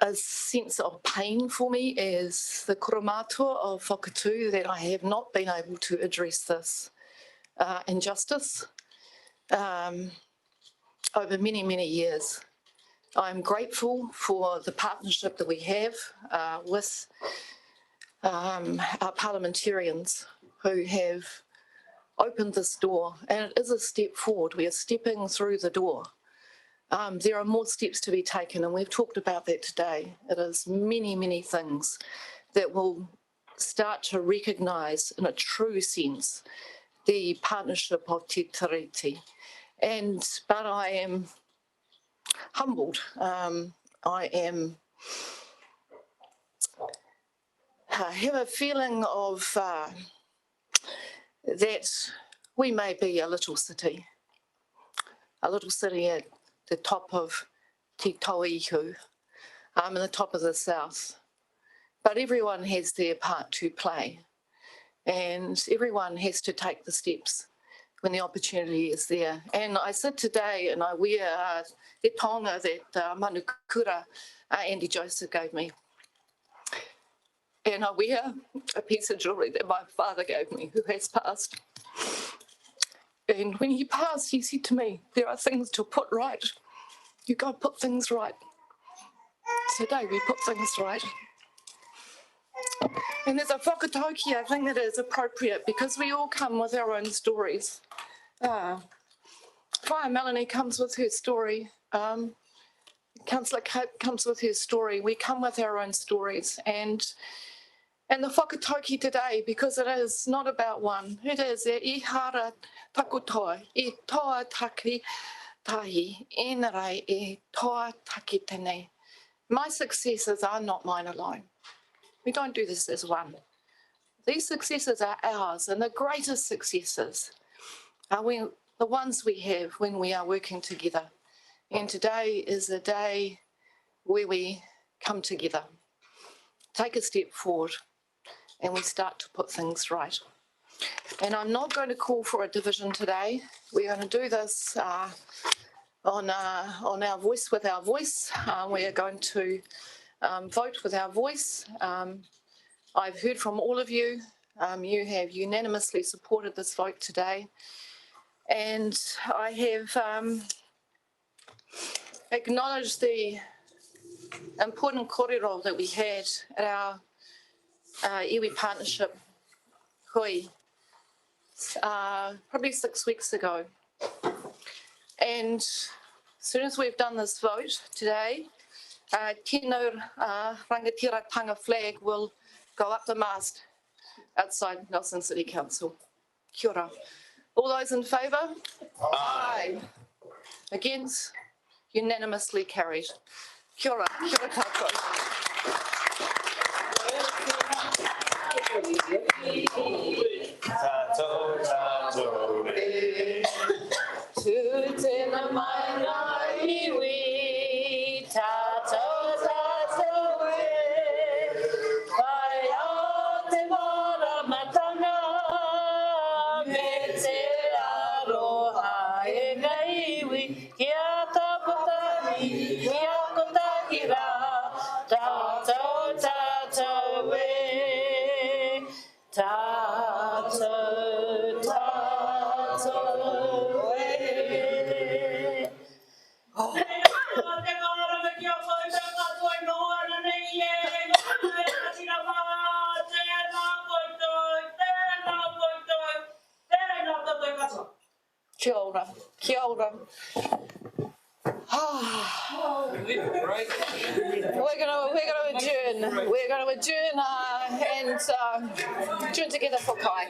a sense of pain for me as the koromātua of Whakatū that I have not been able to address this injustice over many, many years. I'm grateful for the partnership that we have with our parliamentarians who have opened this door, and it is a step forward. We are stepping through the door. There are more steps to be taken, and we've talked about that today. It is many, many things that will start to recognise in a true sense the partnership of Te Tiriti. But I am humbled. I have a feeling of that we may be a little city at the top of Te Tauihu, in the top of the south. But everyone has their part to play, and everyone has to take the steps when the opportunity is there. And I sit today and I wear the tonga that Manukura Andy Joseph gave me. And I wear a piece of jewellery that my father gave me, who has passed. And when he passed, he said to me, there are things to put right. You got to put things right. Today we put things right. And there's a whakatauki, I think that is appropriate because we all come with our own stories. Whaia Melanie comes with her story. Councillor Cope comes with her story. We come with our own stories. And the whakatauki today, because it is not about one, it is e hara takutoa, e toa taki tahi, enarei e toa taki tēnei. My successes are not mine alone. We don't do this as one. These successes are ours, and the greatest successes are the ones we have when we are working together. And today is a day where we come together, take a step forward, and we start to put things right. And I'm not going to call for a division today. We're going to do this on our voice with our voice. We are going to vote with our voice. I've heard from all of you. You have unanimously supported this vote today. And I have acknowledged the important kōrero that we had at our iwi partnership hui probably 6 weeks ago. And as soon as we've done this vote today, Tino Rangatiratanga flag will go up the mast outside Nelson City Council. Kia ora. All those in favour? Aye. Against? Unanimously carried. Kia ora. Kia ora tātou. Tātou, tātou, Tu tēnā mai ngā iwi, tātou, tātou e, whai o te waramatanga, me te aroha e ngā iwi, kia taputahi, kia kotahira, tātou, tātou e, tātou, tātou e. Kia ora. Kia ora. We're gonna adjourn. We're gonna adjourn and adjourn together for Kai.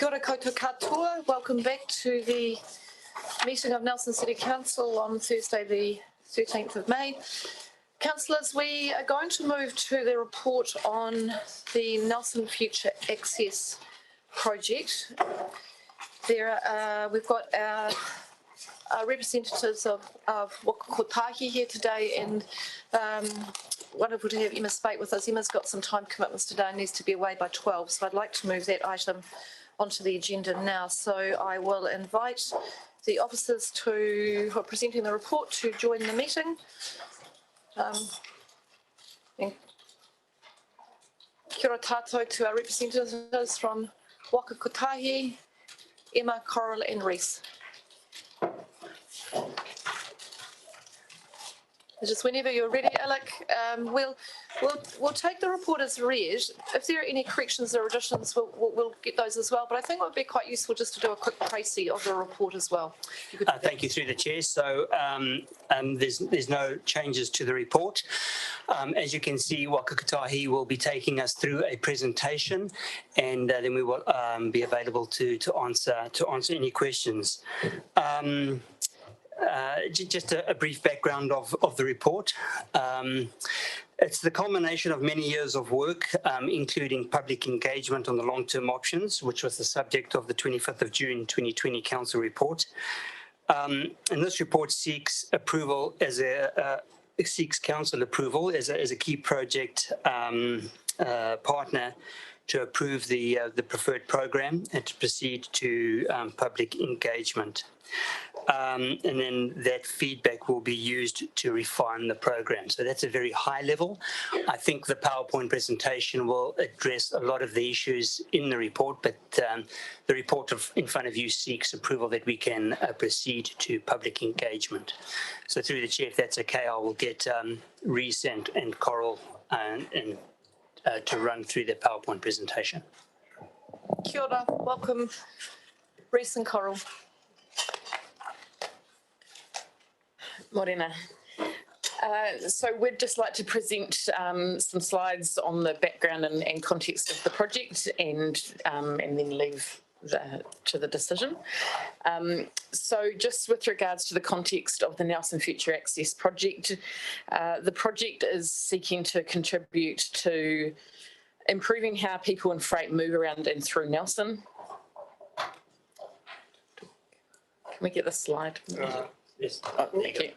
Kia ora koutou katoa. Welcome back to the meeting of Nelson City Council on Thursday, the 13th of May. Councillors, we are going to move to the report on the Nelson Future Access project. We've got our representatives of Waka Kotahi here today, and wonderful to have Emma Spate with us. Emma's got some time commitments today and needs to be away by 12, so I'd like to move that item onto the agenda now. So I will invite the officers who are presenting the report to join the meeting. And kia ora tātou to our representatives from Waka Kotahi, Emma, Coral and Reese. Just whenever you're ready, Alec, we'll take the report as read. If there are any corrections or additions, we'll get those as well. But I think it would be quite useful just to do a quick précis of the report as well. Thank you through the chair. So there's no changes to the report. As you can see, Waka Kotahi will be taking us through a presentation, and then we will be available to answer any questions. Just a brief background of the report. It's the culmination of many years of work, including public engagement on the long-term options, which was the subject of the 25th of June 2020 Council report. And this report seeks approval seeks council approval as a key project partner to approve the preferred program and to proceed to public engagement. And then that feedback will be used to refine the program. So that's a very high level. I think the PowerPoint presentation will address a lot of the issues in the report, but the report in front of you seeks approval that we can proceed to public engagement. So through the chair, if that's okay, I will get Reese and Coral to run through the PowerPoint presentation. Kia ora, welcome Reese and Coral. Morena. So we'd just like to present some slides on the background and context of the project, and then leave to the decision. So just with regards to the context of the Nelson Future Access project, the project is seeking to contribute to improving how people and freight move around and through Nelson. Can we get the slide? Yes. Oh, thank you.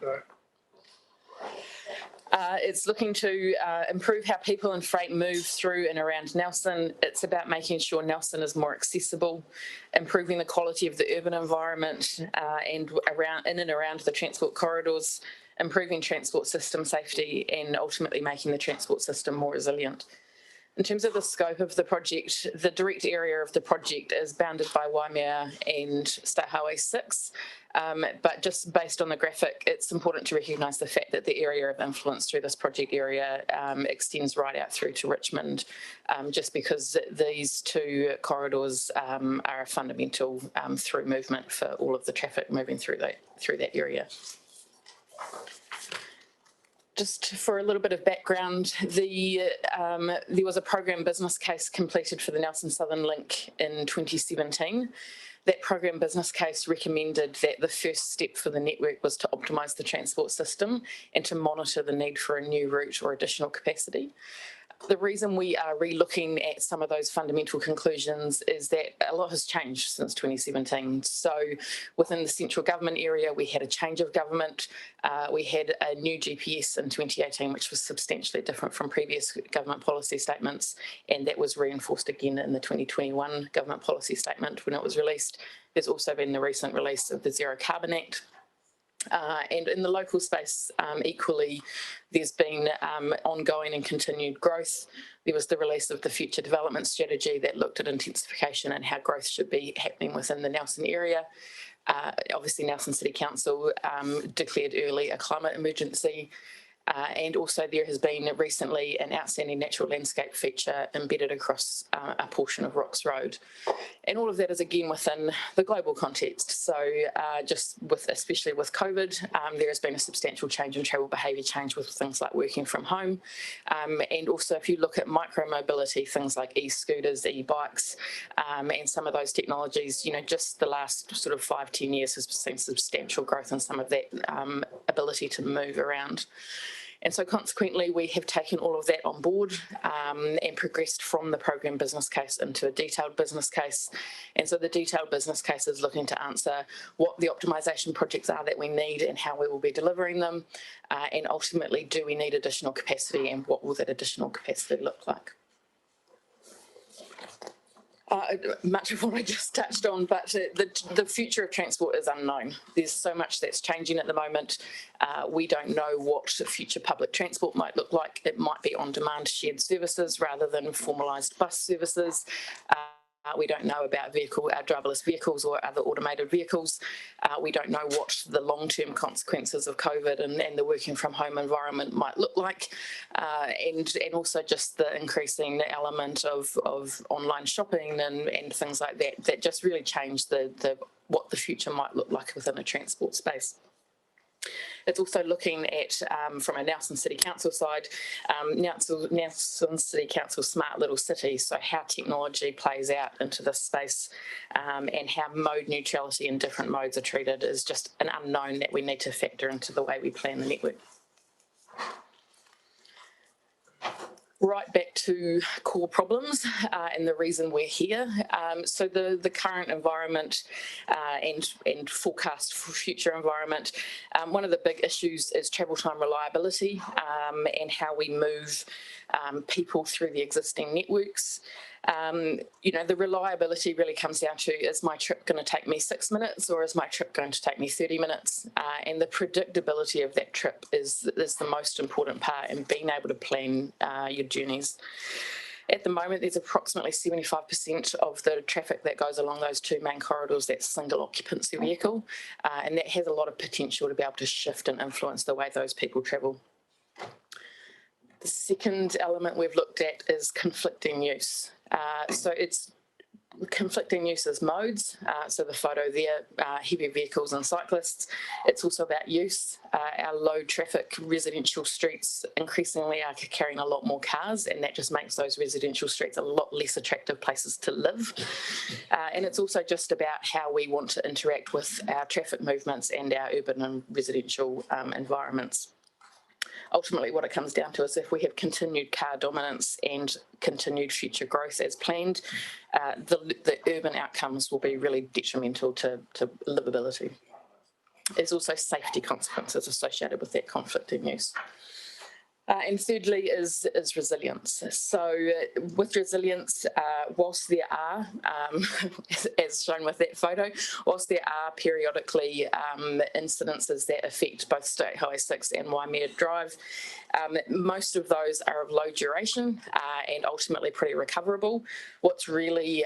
It's looking to improve how people and freight move through and around Nelson. It's about making sure Nelson is more accessible, improving the quality of the urban environment and in and around the transport corridors, improving transport system safety, and ultimately making the transport system more resilient. In terms of the scope of the project, the direct area of the project is bounded by Waimea and State Highway 6, but just based on the graphic, it's important to recognise the fact that the area of influence through this project area extends right out through to Richmond, just because these two corridors are a fundamental through movement for all of the traffic moving through that area. Just for a little bit of background, there was a program business case completed for the Nelson Southern Link in 2017. That program business case recommended that the first step for the network was to optimise the transport system and to monitor the need for a new route or additional capacity. The reason we are re-looking at some of those fundamental conclusions is that a lot has changed since 2017. So within the central government area, we had a change of government. We had a new GPS in 2018, which was substantially different from previous government policy statements. And that was reinforced again in the 2021 government policy statement when it was released. There's also been the recent release of the Zero Carbon Act. And in the local space, equally, there's been ongoing and continued growth. There was the release of the Future Development Strategy that looked at intensification and how growth should be happening within the Nelson area. Obviously, Nelson City Council declared early a climate emergency. And also there has been recently an outstanding natural landscape feature embedded across a portion of Rocks Road. And all of that is again within the global context. So especially with COVID, there has been a substantial change in travel behaviour change with things like working from home. And also if you look at micro-mobility, things like e-scooters, e-bikes, and some of those technologies, just the last sort of 5-10 years has seen substantial growth in some of that ability to move around. And so consequently, we have taken all of that on board and progressed from the program business case into a detailed business case. And so the detailed business case is looking to answer what the optimisation projects are that we need and how we will be delivering them. And ultimately, do we need additional capacity and what will that additional capacity look like? Much of what I just touched on, but the future of transport is unknown. There's so much that's changing at the moment. We don't know what future public transport might look like. It might be on-demand shared services rather than formalised bus services. We don't know about driverless vehicles or other automated vehicles. We don't know what the long-term consequences of COVID and the working from home environment might look like. And also just the increasing element of online shopping and things like that just really change what the future might look like within a transport space. It's also looking at, from a Nelson City Council side, Nelson City Council smart little city, so how technology plays out into this space and how mode neutrality in different modes are treated is just an unknown that we need to factor into the way we plan the network. Right back to core problems and the reason we're here. So the current environment and forecast for future environment, one of the big issues is travel time reliability and how we move people through the existing networks. The reliability really comes down to, is my trip going to take me 6 minutes or is my trip going to take me 30 minutes? And the predictability of that trip is the most important part in being able to plan your journeys. At the moment, there's approximately 75% of the traffic that goes along those two main corridors that's single occupancy vehicle, and that has a lot of potential to be able to shift and influence the way those people travel. The second element we've looked at is conflicting use. So it's conflicting use as modes. So the photo there, heavy vehicles and cyclists. It's also about use. Our low traffic residential streets increasingly are carrying a lot more cars, and that just makes those residential streets a lot less attractive places to live. And it's also just about how we want to interact with our traffic movements and our urban and residential environments. Ultimately, what it comes down to is if we have continued car dominance and continued future growth as planned, the urban outcomes will be really detrimental to livability. There's also safety consequences associated with that conflicting use. And thirdly is resilience. So with resilience, whilst there are, as shown with that photo, whilst there are periodically incidences that affect both State Highway 6 and Waimea Drive, most of those are of low duration and ultimately pretty recoverable. What's really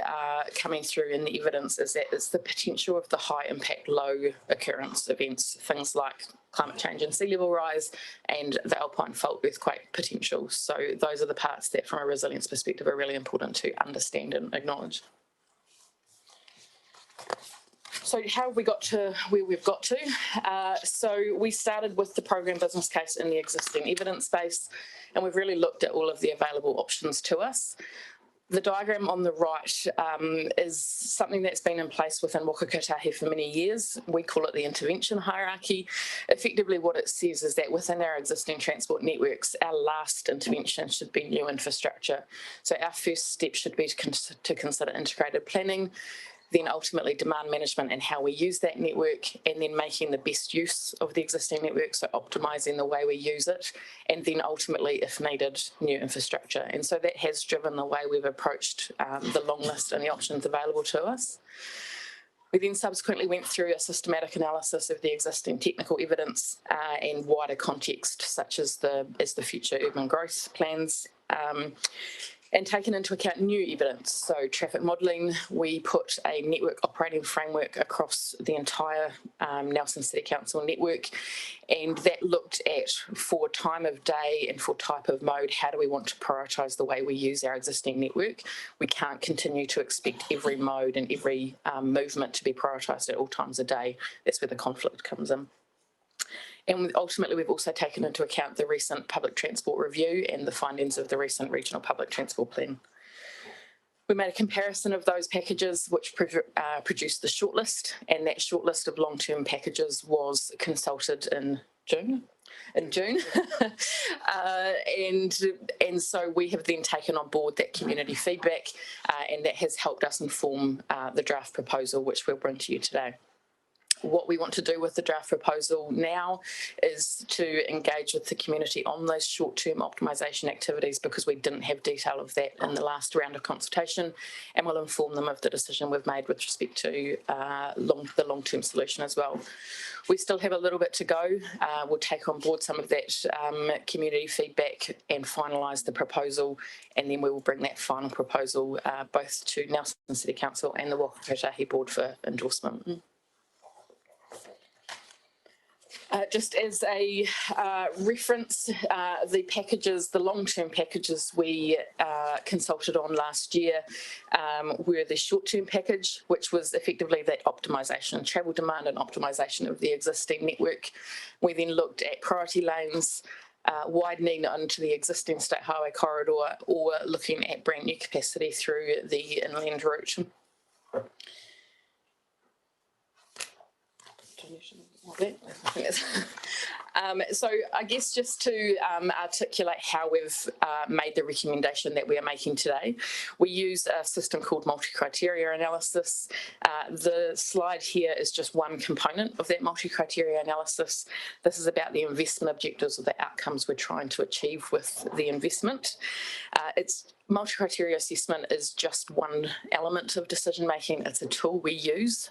coming through in the evidence is that it's the potential of the high impact, low occurrence events, things like climate change and sea level rise and the Alpine fault earthquake potential. So those are the parts that from a resilience perspective are really important to understand and acknowledge. So how have we got to where we've got to? So we started with the program business case in the existing evidence base, and we've really looked at all of the available options to us. The diagram on the right is something that's been in place within Waka Kotahi for many years. We call it the intervention hierarchy. Effectively what it says is that within our existing transport networks, our last intervention should be new infrastructure. So our first step should be to consider integrated planning, then ultimately demand management and how we use that network, and then making the best use of the existing network, so optimising the way we use it, and then ultimately, if needed, new infrastructure. And so that has driven the way we've approached the long list and the options available to us. We then subsequently went through a systematic analysis of the existing technical evidence and wider context, such as the future urban growth plans. and taken into account new evidence. So traffic modelling, we put a network operating framework across the entire Nelson City Council network, and that looked at, for time of day and for type of mode, how do we want to prioritise the way we use our existing network. We can't continue to expect every mode and every movement to be prioritised at all times of day. That's where the conflict comes in. And ultimately, we've also taken into account the recent public transport review and the findings of the recent regional public transport plan. We made a comparison of those packages which produced the shortlist, and that shortlist of long-term packages was consulted in June. And so we have then taken on board that community feedback, and that has helped us inform the draft proposal which we'll bring to you today. What we want to do with the draft proposal now is to engage with the community on those short-term optimisation activities, because we didn't have detail of that in the last round of consultation, and we'll inform them of the decision we've made with respect to the long-term solution as well. We still have a little bit to go. We'll take on board some of that community feedback and finalise the proposal, and then we will bring that final proposal both to Nelson City Council and the Waka Kotahi Board for endorsement. Just as a reference, the packages, the long-term packages we consulted on last year were the short-term package, which was effectively that optimisation, travel demand and optimisation of the existing network. We then looked at priority lanes, widening onto the existing state highway corridor, or looking at brand new capacity through the inland route. So I guess just to articulate how we've made the recommendation that we are making today, we use a system called multi-criteria analysis. The slide here is just one component of that multi-criteria analysis. This is about the investment objectives or the outcomes we're trying to achieve with the investment. Multi-criteria assessment is just one element of decision making. It's a tool we use.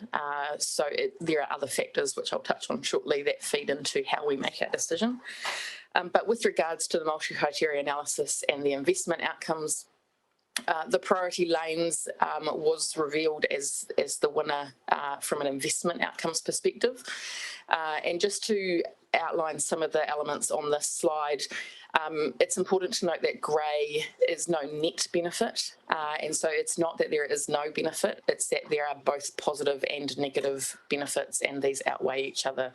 There are other factors which I'll touch on shortly that feed into how we make our decision. But with regards to the multi-criteria analysis and the investment outcomes, the priority lanes was revealed as the winner from an investment outcomes perspective. And just to outline some of the elements on this slide, it's important to note that grey is no net benefit, and so it's not that there is no benefit, it's that there are both positive and negative benefits, and these outweigh each other.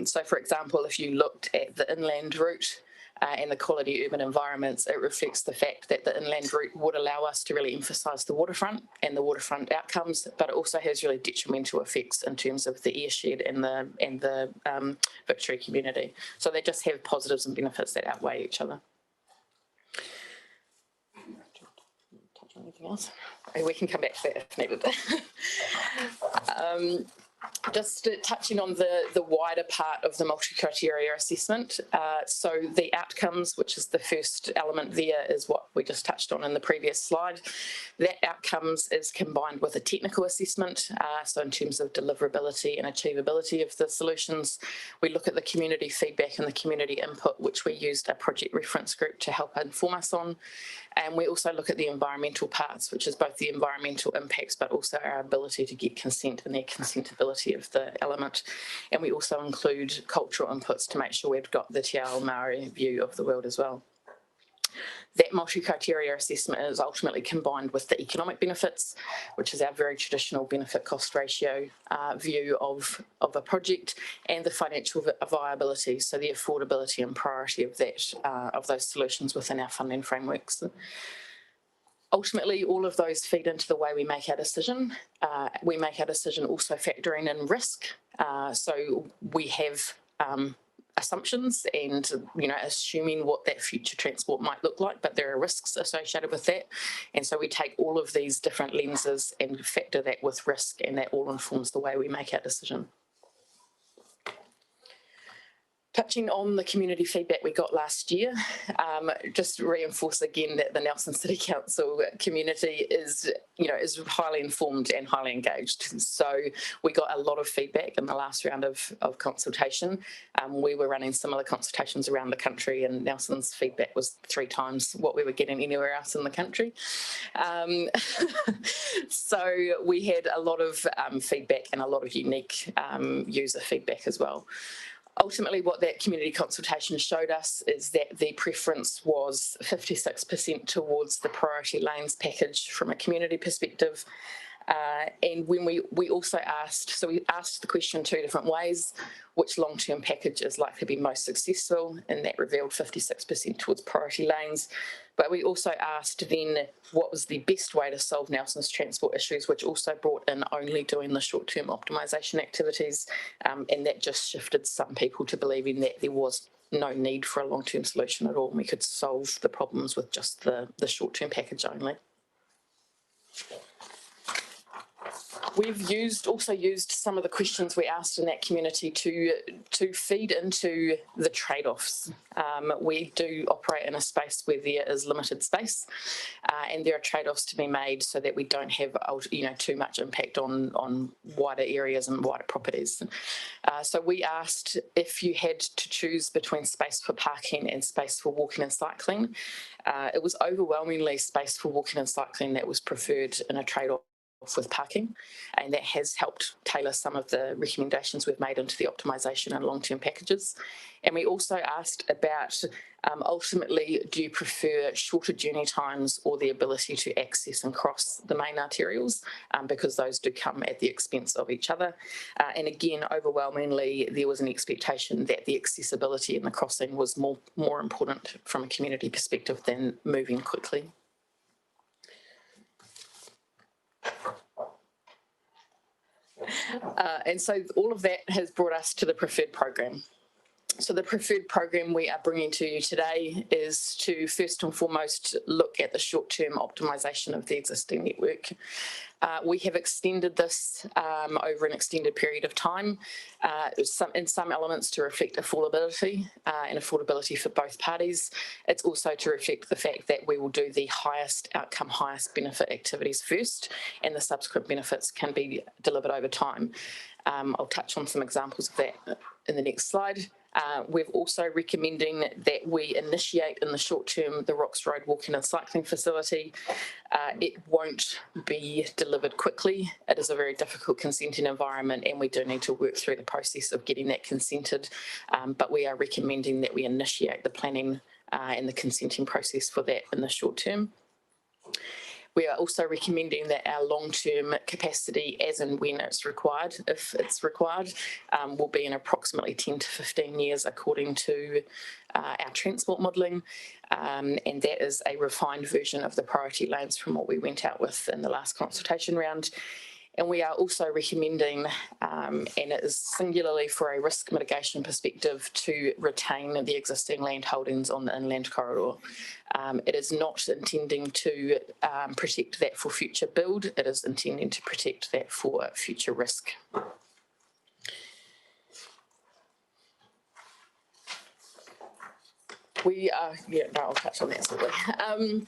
So for example, if you looked at the inland route and the quality urban environments, it reflects the fact that the inland route would allow us to really emphasise the waterfront and the waterfront outcomes, but it also has really detrimental effects in terms of the airshed and the Victory community. So they just have positives and benefits that outweigh each other. Touch on anything else? We can come back to that if needed. Just touching on the wider part of the multi-criteria assessment. So the outcomes, which is the first element there, is what we just touched on in the previous slide. That outcomes is combined with a technical assessment. So in terms of deliverability and achievability of the solutions, we look at the community feedback and the community input, which we used a project reference group to help inform us on. And we also look at the environmental parts, which is both the environmental impacts, but also our ability to get consent and the consentability of the element. And we also include cultural inputs to make sure we've got the Te Ao Māori view of the world as well. That multi-criteria assessment is ultimately combined with the economic benefits, which is our very traditional benefit cost ratio view of a project, and the financial viability, so the affordability and priority of that of those solutions within our funding frameworks. Ultimately, all of those feed into the way we make our decision. We make our decision also factoring in risk. So we have assumptions and, assuming what that future transport might look like, but there are risks associated with that. And so we take all of these different lenses and factor that with risk, and that all informs the way we make our decision. Touching on the community feedback we got last year, just to reinforce again that the Nelson City Council community is highly informed and highly engaged. So we got a lot of feedback in the last round of consultation. We were running similar consultations around the country, and Nelson's feedback was 3 times what we were getting anywhere else in the country. So we had a lot of feedback and a lot of unique user feedback as well. Ultimately, what that community consultation showed us is that the preference was 56% towards the priority lanes package from a community perspective. And when we also asked, so we asked the question 2 different ways, which long-term package is likely to be most successful, and that revealed 56% towards priority lanes. But we also asked then what was the best way to solve Nelson's transport issues, which also brought in only doing the short-term optimisation activities, and that just shifted some people to believing that there was no need for a long-term solution at all, and we could solve the problems with just the short-term package only. We've also used some of the questions we asked in that community to feed into the trade-offs. We do operate in a space where there is limited space, and there are trade-offs to be made so that we don't have too much impact on wider areas and wider properties. So we asked if you had to choose between space for parking and space for walking and cycling. It was overwhelmingly space for walking and cycling that was preferred in a trade-off with parking, and that has helped tailor some of the recommendations we've made into the optimisation and long-term packages. And we also asked about ultimately, do you prefer shorter journey times or the ability to access and cross the main arterials, because those do come at the expense of each other. And again, overwhelmingly, there was an expectation that the accessibility in the crossing was more important from a community perspective than moving quickly. And so all of that has brought us to the preferred program. So the preferred program we are bringing to you today is to first and foremost look at the short-term optimisation of the existing network. We have extended this over an extended period of time, in some elements to reflect affordability and affordability for both parties. It's also to reflect the fact that we will do the highest outcome, highest benefit activities first, and the subsequent benefits can be delivered over time. I'll touch on some examples of that in the next slide. We're also recommending that we initiate in the short term the Rocks Road walking and cycling facility. It won't be delivered quickly. It is a very difficult consenting environment, and we do need to work through the process of getting that consented, but we are recommending that we initiate the planning and the consenting process for that in the short term. We are also recommending that our long-term capacity, as and when it's required, if it's required, will be in approximately 10 to 15 years according to our transport modelling, and that is a refined version of the priority lanes from what we went out with in the last consultation round. And we are also recommending, and it is singularly for a risk mitigation perspective, to retain the existing land holdings on the inland corridor. It is not intending to protect that for future build, it is intending to protect that for future risk. I'll touch on that shortly.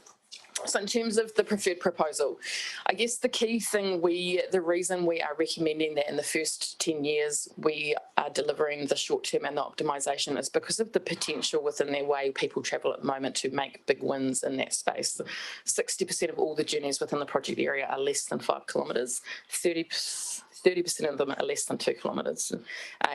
So in terms of the preferred proposal, I guess the key thing, the reason we are recommending that in the first 10 years we are delivering the short term and the optimisation is because of the potential within their way people travel at the moment to make big wins in that space. 60% of all the journeys within the project area are less than 5 kilometres, 30% of them are less than 2 kilometres,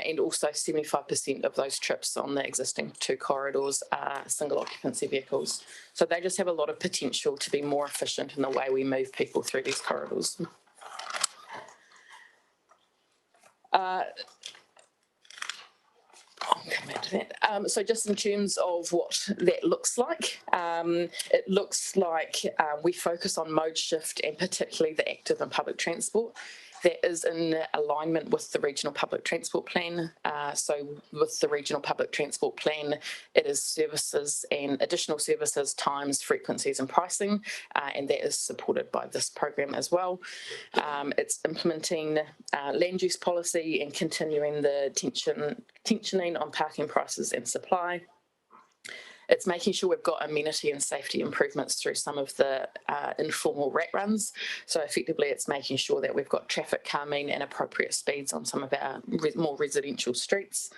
and also 75% of those trips on the existing 2 corridors are single occupancy vehicles. So they just have a lot of potential to be more efficient in the way we move people through these corridors. I'll come back to that. So just in terms of what that looks like, it looks like we focus on mode shift and particularly the active and public transport. That is in alignment with the Regional Public Transport Plan. So with the Regional Public Transport Plan, it is services and additional services times frequencies and pricing, and that is supported by this program as well. It's implementing land use policy and continuing the tensioning on parking prices and supply. It's making sure we've got amenity and safety improvements through some of the informal rat runs. So effectively, it's making sure that we've got traffic calming and appropriate speeds on some of our more residential streets.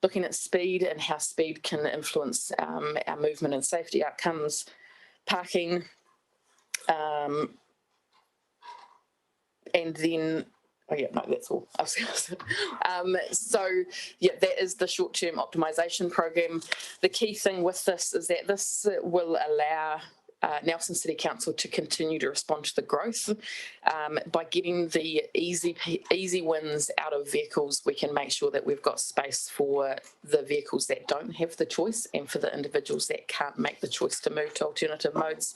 Looking at speed and how speed can influence our movement and safety outcomes. Parking, and then oh yeah, no, that's all. So yeah, that is the short-term optimisation program. The key thing with this is that this will allow Nelson City Council to continue to respond to the growth. By getting the easy wins out of vehicles, we can make sure that we've got space for the vehicles that don't have the choice and for the individuals that can't make the choice to move to alternative modes.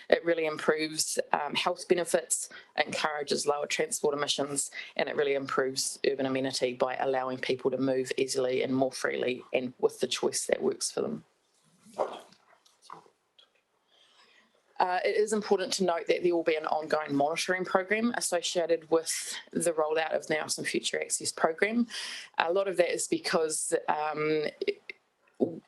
It really improves health benefits, encourages lower transport emissions, and it really improves urban amenity by allowing people to move easily and more freely and with the choice that works for them. It is important to note that there will be an ongoing monitoring program associated with the rollout of the Nelson Future Access program. A lot of that is because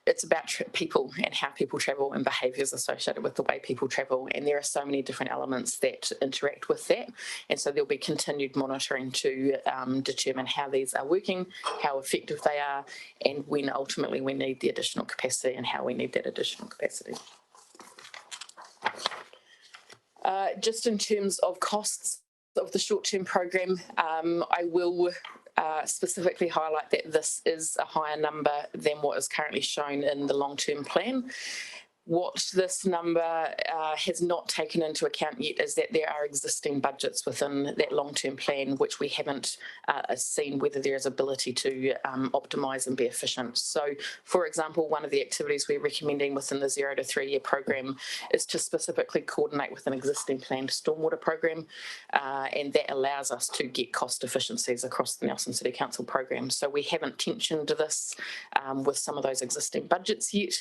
it's about people and how people travel and behaviours associated with the way people travel, and there are so many different elements that interact with that, and so there'll be continued monitoring to determine how these are working, how effective they are, and when ultimately we need the additional capacity and how we need that additional capacity. Just in terms of costs of the short-term program, I will specifically highlight that this is a higher number than what is currently shown in the long-term plan. What this number has not taken into account yet is that there are existing budgets within that long-term plan which we haven't seen whether there is ability to optimise and be efficient. So, for example, one of the activities we're recommending within the 0 to 3 year program is to specifically coordinate with an existing planned stormwater program, and that allows us to get cost efficiencies across the Nelson City Council program. So we haven't tensioned this with some of those existing budgets yet.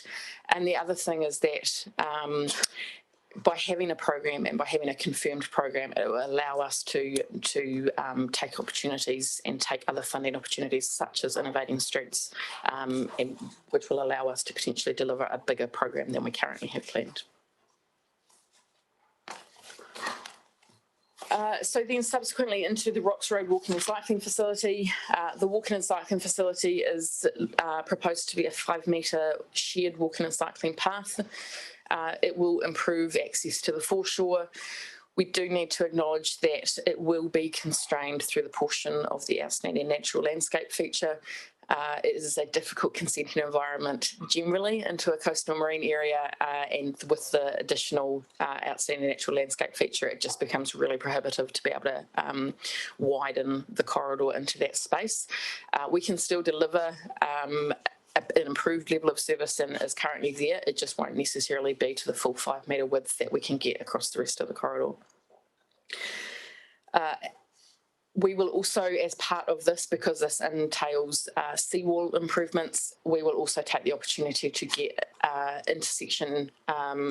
And the other thing is that by having a program and by having a confirmed program, it will allow us to take opportunities and take other funding opportunities such as Innovating Streets, and which will allow us to potentially deliver a bigger program than we currently have planned. So then subsequently into the Rocks Road walking and cycling facility. The walking and cycling facility is proposed to be a 5 metre shared walking and cycling path. It will improve access to the foreshore. We do need to acknowledge that it will be constrained through the portion of the outstanding natural landscape feature. It is a difficult consenting environment generally into a coastal marine area, and with the additional outstanding natural landscape feature, it just becomes really prohibitive to be able to widen the corridor into that space. We can still deliver an improved level of service and is currently there. It just won't necessarily be to the full 5 metre width that we can get across the rest of the corridor. We will also, as part of this, because this entails seawall improvements, we will also take the opportunity to get intersection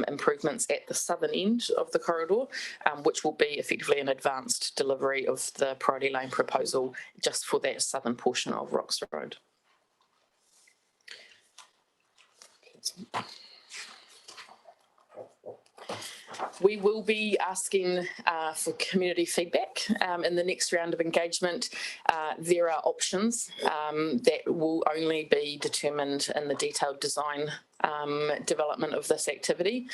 improvements at the southern end of the corridor, which will be effectively an advanced delivery of the priority lane proposal just for that southern portion of Rocks Road. We will be asking for community feedback in the next round of engagement. There are options that will only be determined in the detailed design development of this activity.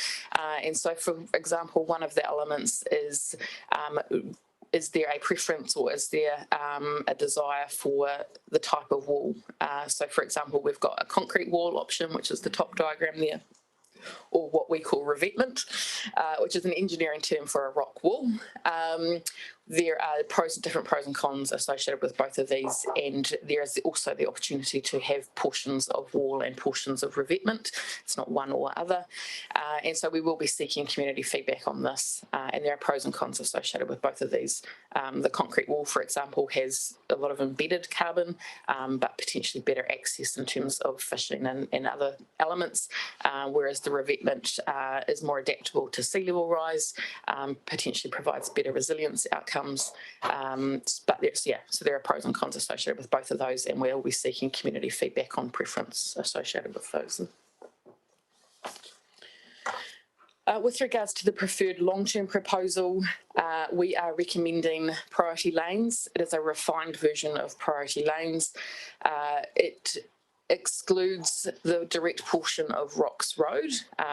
And so, for example, one of the elements is there a preference or is there a desire for the type of wall? So, for example, we've got a concrete wall option, which is the top diagram there. or what we call revetment, which is an engineering term for a rock wall. There are different pros and cons associated with both of these, and there is also the opportunity to have portions of wall and portions of revetment. It's not one or other. And so we will be seeking community feedback on this, and there are pros and cons associated with both of these. The concrete wall, for example, has a lot of embedded carbon, but potentially better access in terms of fishing and other elements, whereas the revetment is more adaptable to sea level rise, potentially provides better resilience outcomes. But so there are pros and cons associated with both of those, and we'll be seeking community feedback on preference associated with those. With regards to the preferred long-term proposal, we are recommending priority lanes. It is a refined version of priority lanes. It excludes the direct portion of Rocks Road,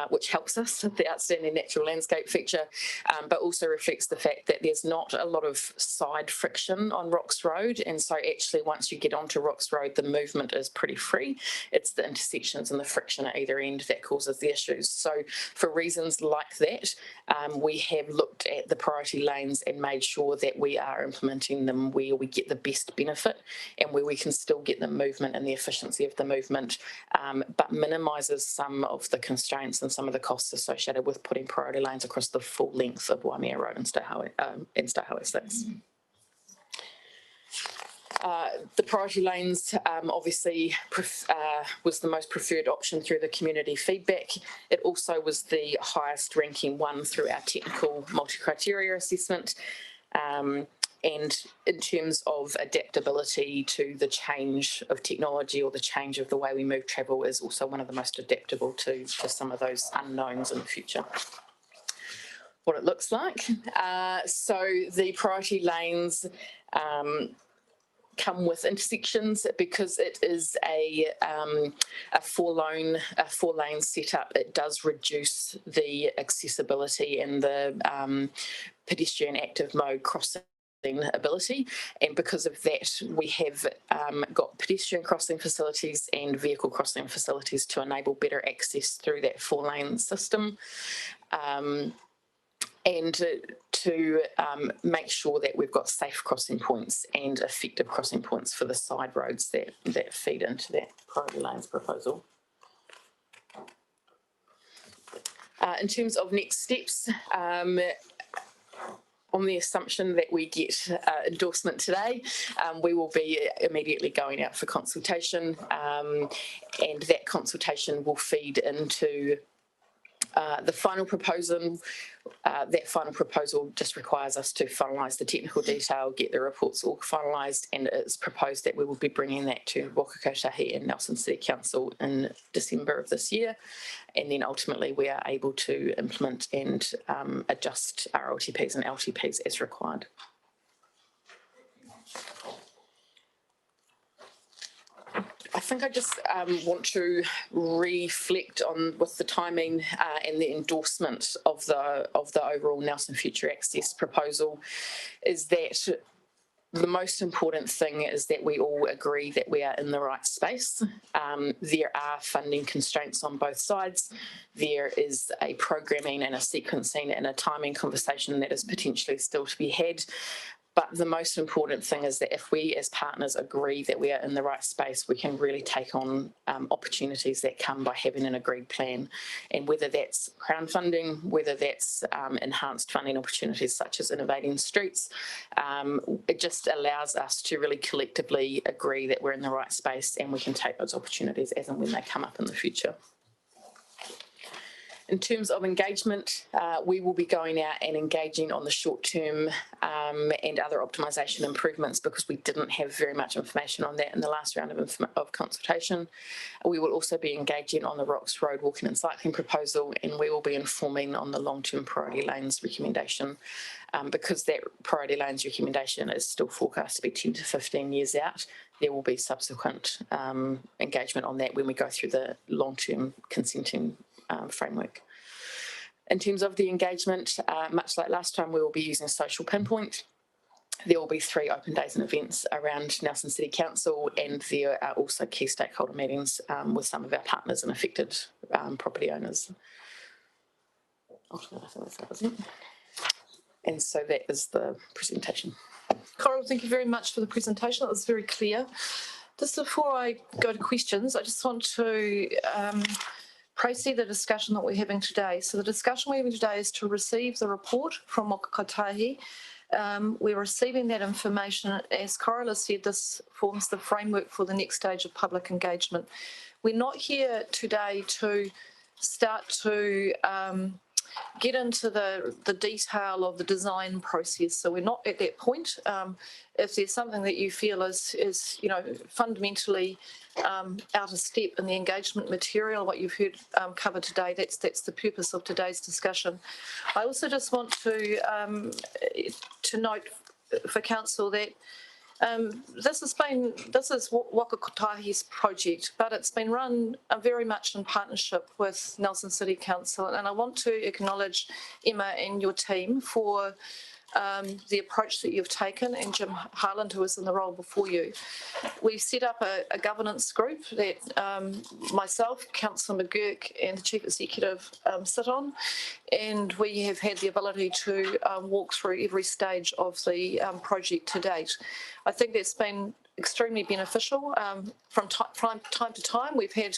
which helps us with the outstanding natural landscape feature, but also reflects the fact that there's not a lot of side friction on Rocks Road, and so actually once you get onto Rocks Road, the movement is pretty free. It's the intersections and the friction at either end that causes the issues. So for reasons like that, we have looked at the priority lanes and made sure that we are implementing them where we get the best benefit and where we can still get the movement and the efficiency of the movement, but minimises some of the constraints and some of the costs associated with putting priority lanes across the full length of Waimea Road and State Highway 6. The priority lanes obviously was the most preferred option through the community feedback. It also was the highest ranking one through our technical multi-criteria assessment. And in terms of adaptability to the change of technology or the change of the way we move travel is also one of the most adaptable to some of those unknowns in the future. What it looks like. So the priority lanes come with intersections because it is a four-lane setup. It does reduce the accessibility and the pedestrian active mode crossing ability, and because of that we have got pedestrian crossing facilities and vehicle crossing facilities to enable better access through that four-lane system, and to make sure that we've got safe crossing points and effective crossing points for the side roads that feed into that priority lanes proposal. In terms of next steps, on the assumption that we get endorsement today, we will be immediately going out for consultation, and that consultation will feed into the final proposal. That final proposal just requires us to finalise the technical detail, get the reports all finalised, and it's proposed that we will be bringing that to Waka Kotahi and Nelson City Council in December of this year, and then ultimately we are able to implement and adjust our LTPs and LTPs as required. I think I just want to reflect on with the timing and the endorsement of the overall Nelson Future Access proposal is that the most important thing is that we all agree that we are in the right space. There are funding constraints on both sides. There is a programming and a sequencing and a timing conversation that is potentially still to be had. But the most important thing is that if we as partners agree that we are in the right space, we can really take on opportunities that come by having an agreed plan. And whether that's crowdfunding, whether that's enhanced funding opportunities such as Innovating Streets, it just allows us to really collectively agree that we're in the right space and we can take those opportunities as and when they come up in the future. In terms of engagement, we will be going out and engaging on the short term and other optimisation improvements because we didn't have very much information on that in the last round of consultation. We will also be engaging on the Rocks Road walking and cycling proposal, and we will be informing on the long-term priority lanes recommendation because that priority lanes recommendation is still forecast to be 10 to 15 years out. There will be subsequent engagement on that when we go through the long-term consenting framework. In terms of the engagement, much like last time, we will be using Social Pinpoint. There will be 3 open days and events around Nelson City Council, and there are also key stakeholder meetings with some of our partners and affected property owners. And so that is the presentation. Coral, thank you very much for the presentation. That was very clear. Just before I go to questions, I just want to proceed the discussion that we're having today. So the discussion we're having today is to receive the report from Waka Kotahi. We're receiving that information. As Coral has said, this forms the framework for the next stage of public engagement. We're not here today to start to get into the detail of the design process. So we're not at that point. If there's something that you feel is fundamentally out of step in the engagement material, what you've heard covered today, that's the purpose of today's discussion. I also just want to note for council that this is Waka Kotahi's project, but it's been run very much in partnership with Nelson City Council, and I want to acknowledge Emma and your team for the approach that you've taken, and Jim Harland, who was in the role before you. We've set up a governance group that myself, Councillor McGurk, and the Chief Executive sit on, and we have had the ability to walk through every stage of the project to date. I think that's been extremely beneficial. From time to time, we've had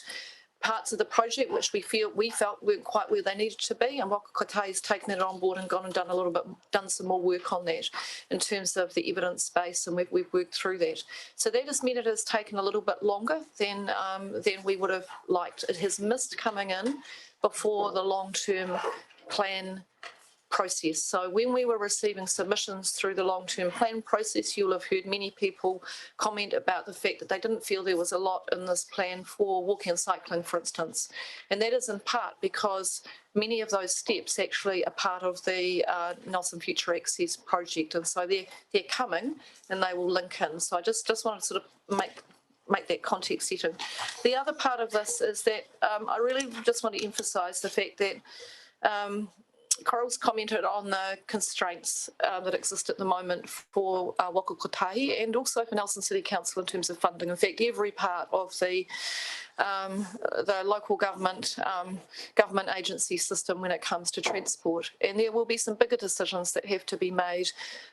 parts of the project which we felt weren't quite where they needed to be, and Waka Kotahi has taken it on board and gone and done some more work on that in terms of the evidence base, and we've worked through that. So that has meant it has taken a little bit longer than we would have liked. It has missed coming in before the long-term plan process. So when we were receiving submissions through the long-term plan process, you'll have heard many people comment about the fact that they didn't feel there was a lot in this plan for walking and cycling, for instance. And that is in part because many of those steps actually are part of the Nelson Future Access project. And so they're coming and they will link in. So I just want to sort of make that context setting. The other part of this is that I really just want to emphasise the fact that Coral's commented on the constraints that exist at the moment for Waka Kotahi and also for Nelson City Council in terms of funding. In fact, every part of the local government agency system when it comes to transport. And there will be some bigger decisions that have to be made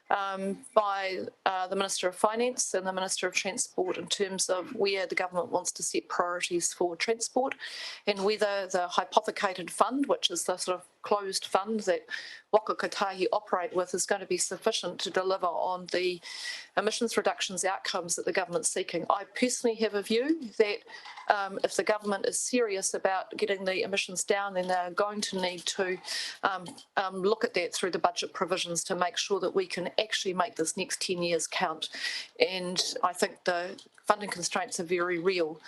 by the Minister of Finance and the Minister of Transport in terms of where the government wants to set priorities for transport and whether the hypothecated fund, which is the sort of closed fund that Waka Kotahi operate with, is going to be sufficient to deliver on the emissions reductions outcomes that the government's seeking. I personally have a view that if the government is serious about getting the emissions down, then they're going to need to look at that through the budget provisions to make sure that we can actually make this next 10 years count. And I think the funding constraints are very real.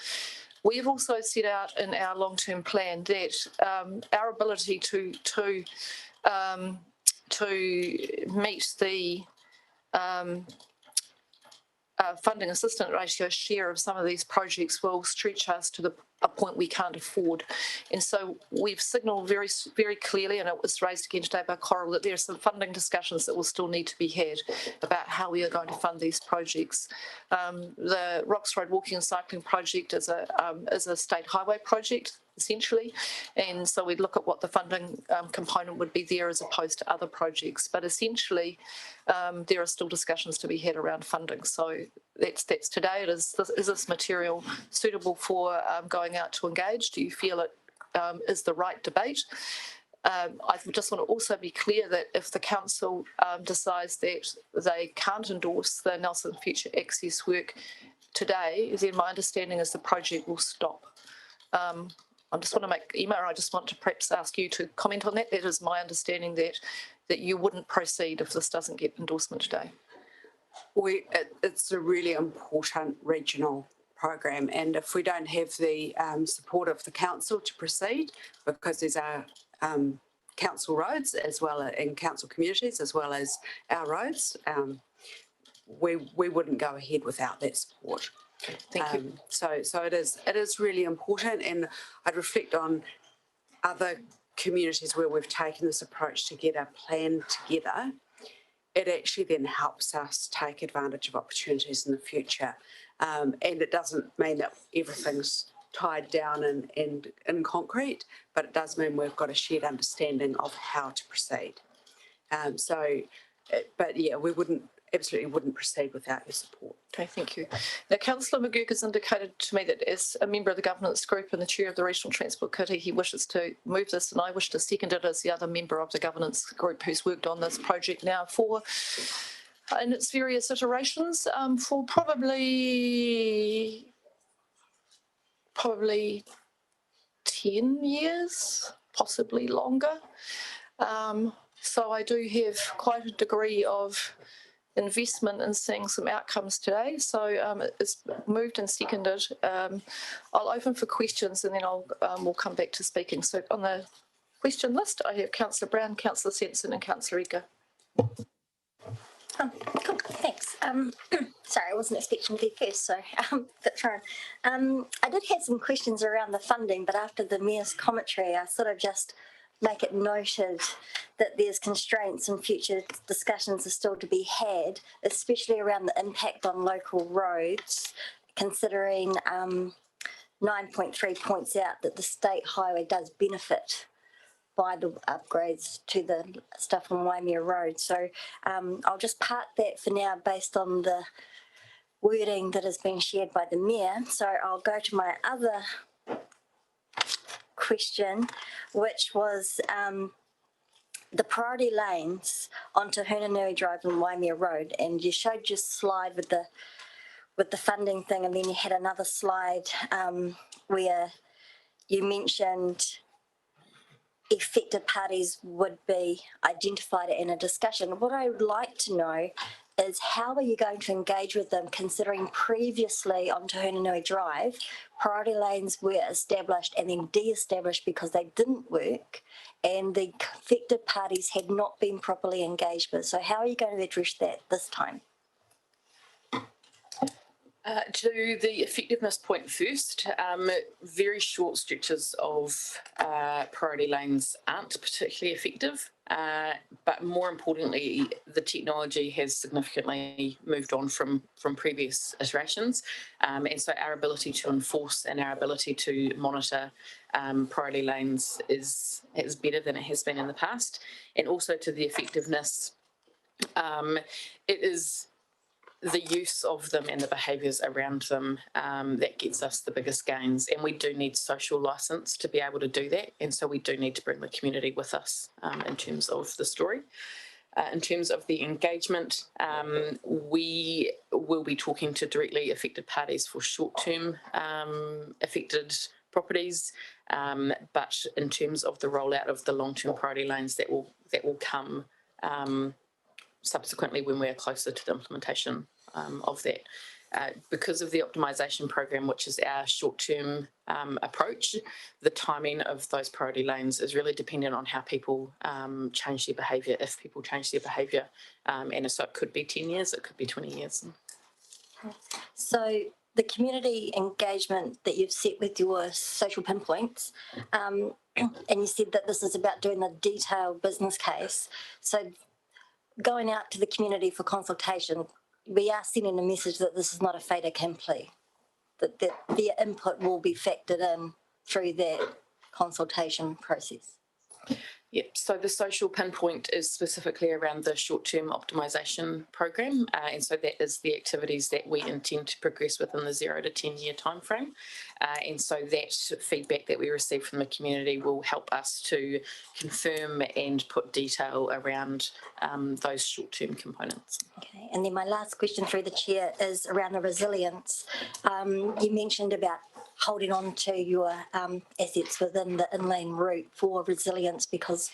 We've also set out in our long-term plan that our ability to meet the funding assistance ratio share of some of these projects will stretch us to a point we can't afford. And so we've signalled very, very clearly, and it was raised again today by Coral, that there are some funding discussions that will still need to be had about how we are going to fund these projects. The Rocks Road Walking and Cycling project is a state highway project, essentially, and so we'd look at what the funding component would be there as opposed to other projects. But essentially, there are still discussions to be had around funding. So that's today. Is this material suitable for going out to engage? Do you feel it is the right debate? I just want to also be clear that if the council decides that they can't endorse the Nelson Future Access work today, then my understanding is the project will stop. I just want to make, Emma, I just want to perhaps ask you to comment on that. That is my understanding that you wouldn't proceed if this doesn't get endorsement today. It's a really important regional program, and if we don't have the support of the council to proceed, because these are council roads as well in council communities as well as our roads, we wouldn't go ahead without that support. Thank you. So it is really important, and I'd reflect on other communities where we've taken this approach to get a plan together. It actually then helps us take advantage of opportunities in the future, and it doesn't mean that everything's tied down and in concrete, but it does mean we've got a shared understanding of how to proceed. But yeah, we absolutely wouldn't proceed without your support. Okay, thank you. Now, Councillor McGurk has indicated to me that as a member of the governance group and the chair of the Regional Transport Committee, he wishes to move this, and I wish to second it as the other member of the governance group who's worked on this project now in its various iterations for probably 10 years, possibly longer. So I do have quite a degree of investment in seeing some outcomes today. So it's moved and seconded. I'll open for questions and then we'll come back to speaking. So on the question list, I have Councillor Brown, Councillor Sensen and Councillor Ika. Cool, thanks. Sorry, I wasn't expecting to be first, so bit thrown. I did have some questions around the funding, but after the Mayor's commentary, I sort of just make it noted that there's constraints and future discussions are still to be had, especially around the impact on local roads, considering 9.3 points out that the state highway does benefit by the upgrades to the stuff on Waimea Road. So I'll just park that for now based on the wording that has been shared by the Mayor. So I'll go to my other question, which was the priority lanes onto Hunanui Drive and Waimea Road. And you showed your slide with the funding thing, and then you had another slide where you mentioned affected parties would be identified in a discussion. What I would like to know is how are you going to engage with them, considering previously on Te Hunanui Drive, priority lanes were established and then de-established because they didn't work and the affected parties had not been properly engaged with. So how are you going to address that this time? To the effectiveness point first, very short stretches of priority lanes aren't particularly effective, but more importantly, the technology has significantly moved on from previous iterations, and so our ability to enforce and our ability to monitor priority lanes is better than it has been in the past. And also to the effectiveness, it is the use of them and the behaviours around them that gets us the biggest gains. And we do need social licence to be able to do that. And so we do need to bring the community with us in terms of the story. In terms of the engagement, we will be talking to directly affected parties for short-term affected properties. But in terms of the rollout of the long-term priority lanes, that will come subsequently when we're closer to the implementation of that. Because of the optimisation program, which is our short-term approach, the timing of those priority lanes is really dependent on how people change their behaviour, if people change their behaviour. And so it could be 10 years, it could be 20 years. So the community engagement that you've set with your social pinpoints, and you said that this is about doing the detailed business case. So going out to the community for consultation, we are sending a message that this is not a fait accompli, that their input will be factored in through that consultation process. Yep, so the social pinpoint is specifically around the short-term optimisation program, and so that is the activities that we intend to progress within the 0 to 10 year timeframe. And so that feedback that we receive from the community will help us to confirm and put detail around those short-term components. Okay, and then my last question through the chair is around the resilience. You mentioned about holding on to your assets within the inland route for resilience because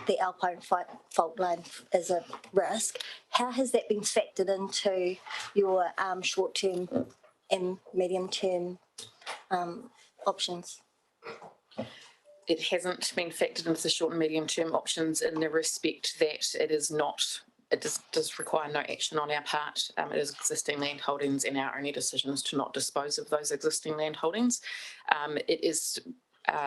the Alpine fault line is a risk. How has that been factored into your short-term and medium-term options? It hasn't been factored into the short and medium-term options in the respect that it does require no action on our part. It is existing land holdings and our only decision is to not dispose of those existing land holdings. It is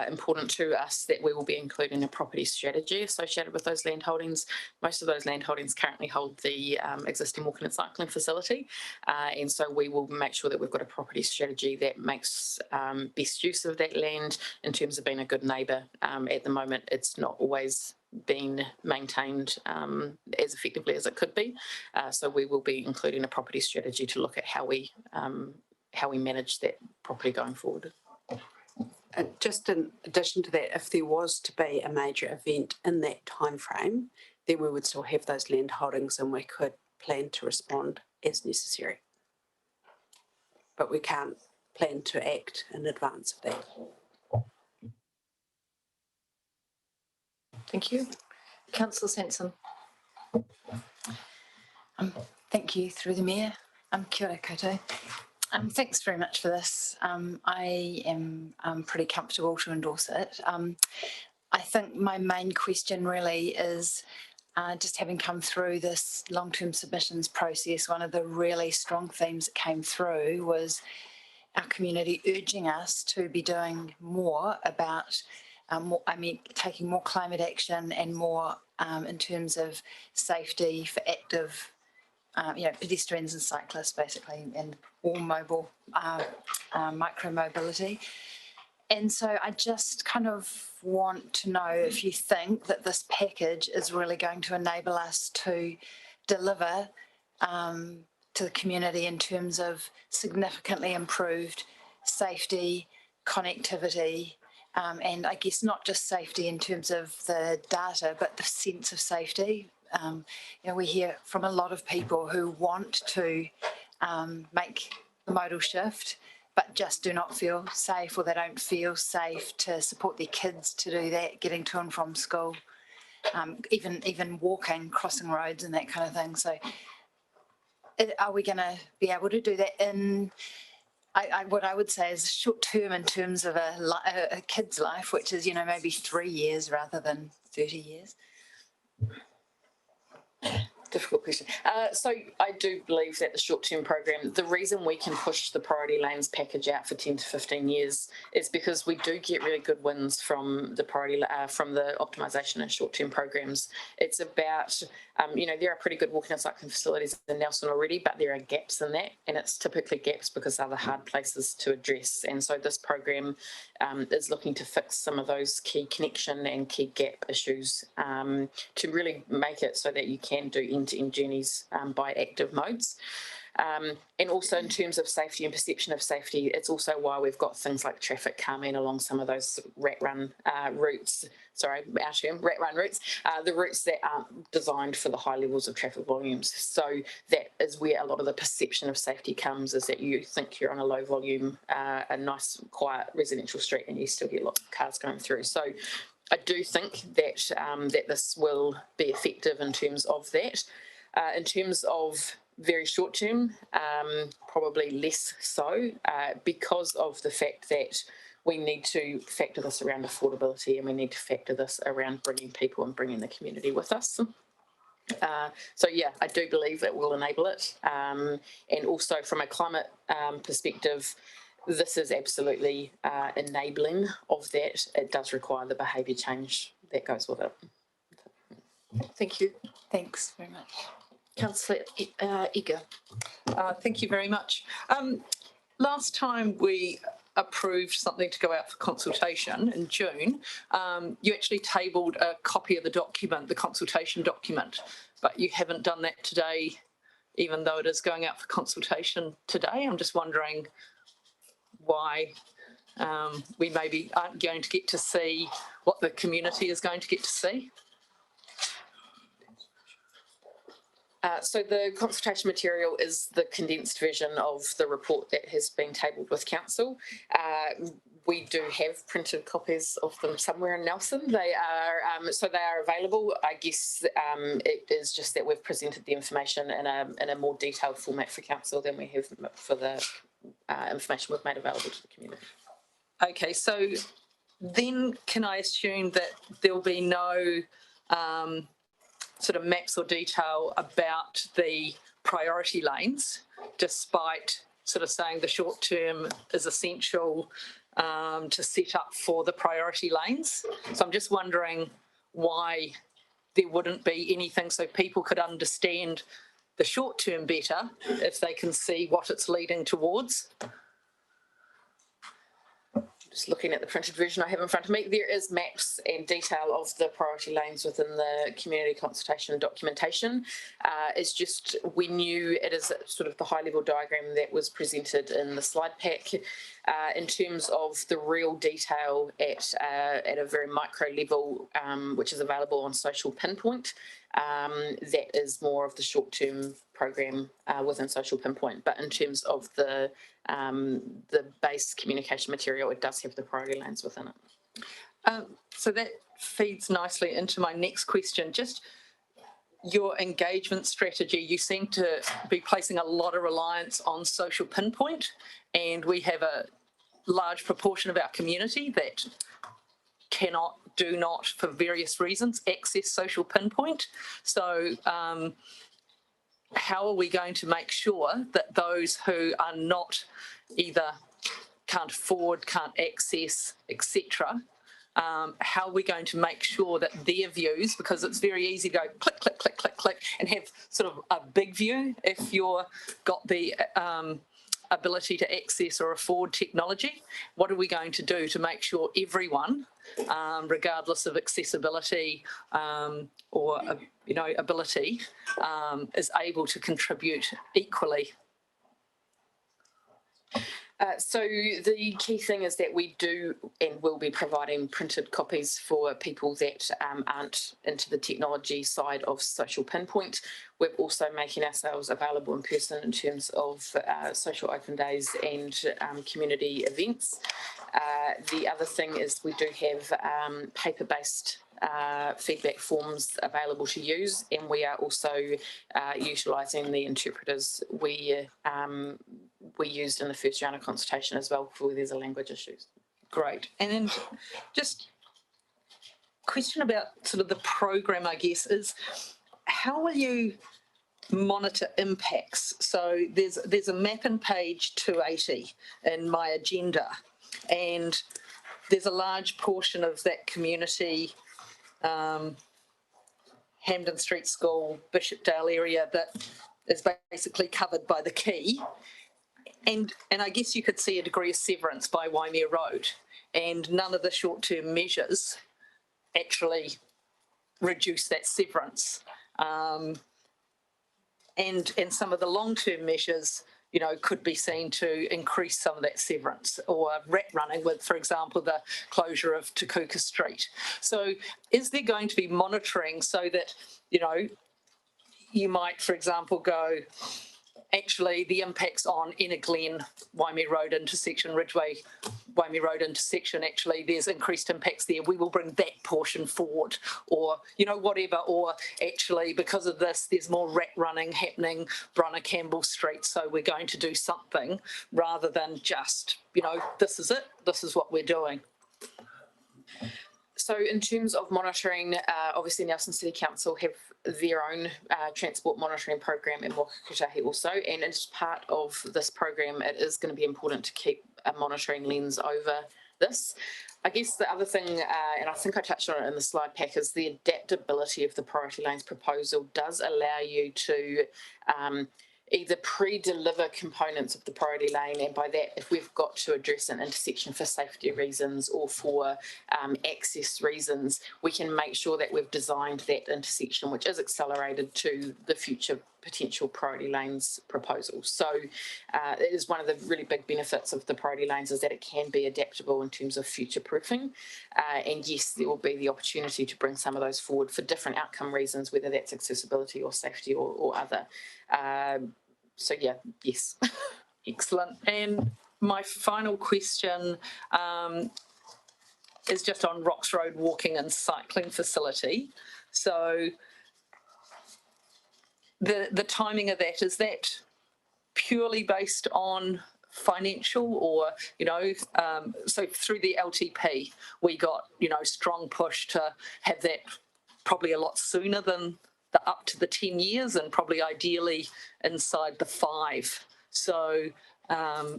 important to us that we will be including a property strategy associated with those land holdings. Most of those land holdings currently hold the existing walking and cycling facility, and so we will make sure that we've got a property strategy that makes best use of that land in terms of being a good neighbour. At the moment, it's not always been maintained as effectively as it could be, so we will be including a property strategy to look at how we manage that property going forward. Just in addition to that, if there was to be a major event in that time frame, then we would still have those land holdings and we could plan to respond as necessary. But we can't plan to act in advance of that. Thank you. Councillor Sansom. Thank you, through the Mayor. Kia ora koutou. Thanks very much for this. I am pretty comfortable to endorse it. I think my main question really is just having come through this long-term submissions process, one of the really strong themes that came through was our community urging us to be doing more about, taking more climate action and more in terms of safety for active pedestrians and cyclists basically, and all mobile micro-mobility. And so I just kind of want to know if you think that this package is really going to enable us to deliver to the community in terms of significantly improved safety, connectivity, and I guess not just safety in terms of the data, but the sense of safety. We hear from a lot of people who want to make the modal shift, but just do not feel safe, or they don't feel safe to support their kids to do that, getting to and from school, even walking, crossing roads and that kind of thing. So are we going to be able to do that in, what I would say is short term in terms of a kid's life, which is, maybe 3 years rather than 30 years? Difficult question. So I do believe that the short-term program, the reason we can push the priority lanes package out for 10 to 15 years is because we do get really good wins from the from the optimisation and short-term programs. It's about, there are pretty good walking and cycling facilities in Nelson already, but there are gaps in that, and it's typically gaps because they're the hard places to address. And so this program is looking to fix some of those key connection and key gap issues to really make it so that you can do end-to-end journeys by active modes. And also in terms of safety and perception of safety, it's also why we've got things like traffic calming along some of those rat run routes, the routes that aren't designed for the high levels of traffic volumes. So that is where a lot of the perception of safety comes, is that you think you're on a low volume, a nice quiet residential street, and you still get lots of cars going through. So I do think that that this will be effective in terms of that. In terms of very short term, probably less so, because of the fact that we need to factor this around affordability, and we need to factor this around bringing people and bringing the community with us. So yeah, I do believe it will enable it. And also from a climate perspective, this is absolutely enabling of that. It does require the behaviour change that goes with it. Thank you. Thanks very much. Councillor Eager. Thank you very much. Last time we approved something to go out for consultation in June, you actually tabled a copy of the document, the consultation document, but you haven't done that today, even though it is going out for consultation today. I'm just wondering why we maybe aren't going to get to see what the community is going to get to see. So the consultation material is the condensed version of the report that has been tabled with council. We do have printed copies of them somewhere in Nelson. They are so they are available. I guess it is just that we've presented the information in a more detailed format for council than we have for the information we've made available to the community. Okay, so then can I assume that there will be no sort of maps or detail about the priority lanes, despite sort of saying the short term is essential, to set up for the priority lanes. So I'm just wondering why there wouldn't be anything so people could understand the short term better if they can see what it's leading towards. Just looking at the printed version I have in front of me, there is maps and detail of the priority lanes within the community consultation documentation. It's just, we knew it is sort of the high level diagram that was presented in the slide pack. In terms of the real detail at a very micro level, which is available on Social Pinpoint, that is more of the short term program within Social Pinpoint. But in terms of the base communication material, it does have the priority lanes within it. So that feeds nicely into my next question. Just your engagement strategy, you seem to be placing a lot of reliance on Social Pinpoint, and we have a large proportion of our community that do not, for various reasons, access Social Pinpoint. So how are we going to make sure that those who are not either can't afford, can't access, etc., how are we going to make sure that their views, because it's very easy to go click, click, click, click, click, and have sort of a big view if you're got the ability to access or afford technology. What are we going to do to make sure everyone, regardless of accessibility or ability, is able to contribute equally? So the key thing is that we do and will be providing printed copies for people that aren't into the technology side of Social Pinpoint. We're also making ourselves available in person in terms of social open days and community events. The other thing is we do have paper-based feedback forms available to use, and we are also utilising the interpreters we used in the first round of consultation as well for where there's a language issues. Great. And then just question about sort of the program, I guess, is how will you monitor impacts? So there's a map in page 280 in my agenda, and there's a large portion of that community, Hampden Street School, Bishopdale area, that is basically covered by the key. And I guess you could see a degree of severance by Waimea Road, and none of the short-term measures actually reduce that severance. And some of the long-term measures, could be seen to increase some of that severance, or rat running with, for example, the closure of Tukuka Street. So is there going to be monitoring so that, you might, for example, go, actually the impacts on Inner Glen, Waimea Road intersection, Ridgeway, Waimea Road intersection, actually there's increased impacts there. We will bring that portion forward, or, whatever, or actually because of this, there's more rat running happening, Brunner Campbell Street. So we're going to do something rather than just, this is it, this is what we're doing. So in terms of monitoring, obviously Nelson City Council have their own transport monitoring program, and Whakatahi also, and as part of this program it is going to be important to keep a monitoring lens over this. I guess the other thing, and I think I touched on it in the slide pack, is the adaptability of the priority lanes proposal does allow you to either pre-deliver components of the priority lane, and by that, if we've got to address an intersection for safety reasons or for access reasons, we can make sure that we've designed that intersection, which is accelerated to the future potential priority lanes proposal. So it is one of the really big benefits of the priority lanes, is that it can be adaptable in terms of future proofing. And yes, there will be the opportunity to bring some of those forward for different outcome reasons, whether that's accessibility or safety or other. So yeah, yes, excellent. And my final question is just on Rocks Road walking and cycling facility. So the timing of that, is that purely based on financial, or, so through the LTP, we got, strong push to have that probably a lot sooner than the up to the 10 years, and probably ideally inside the 5. So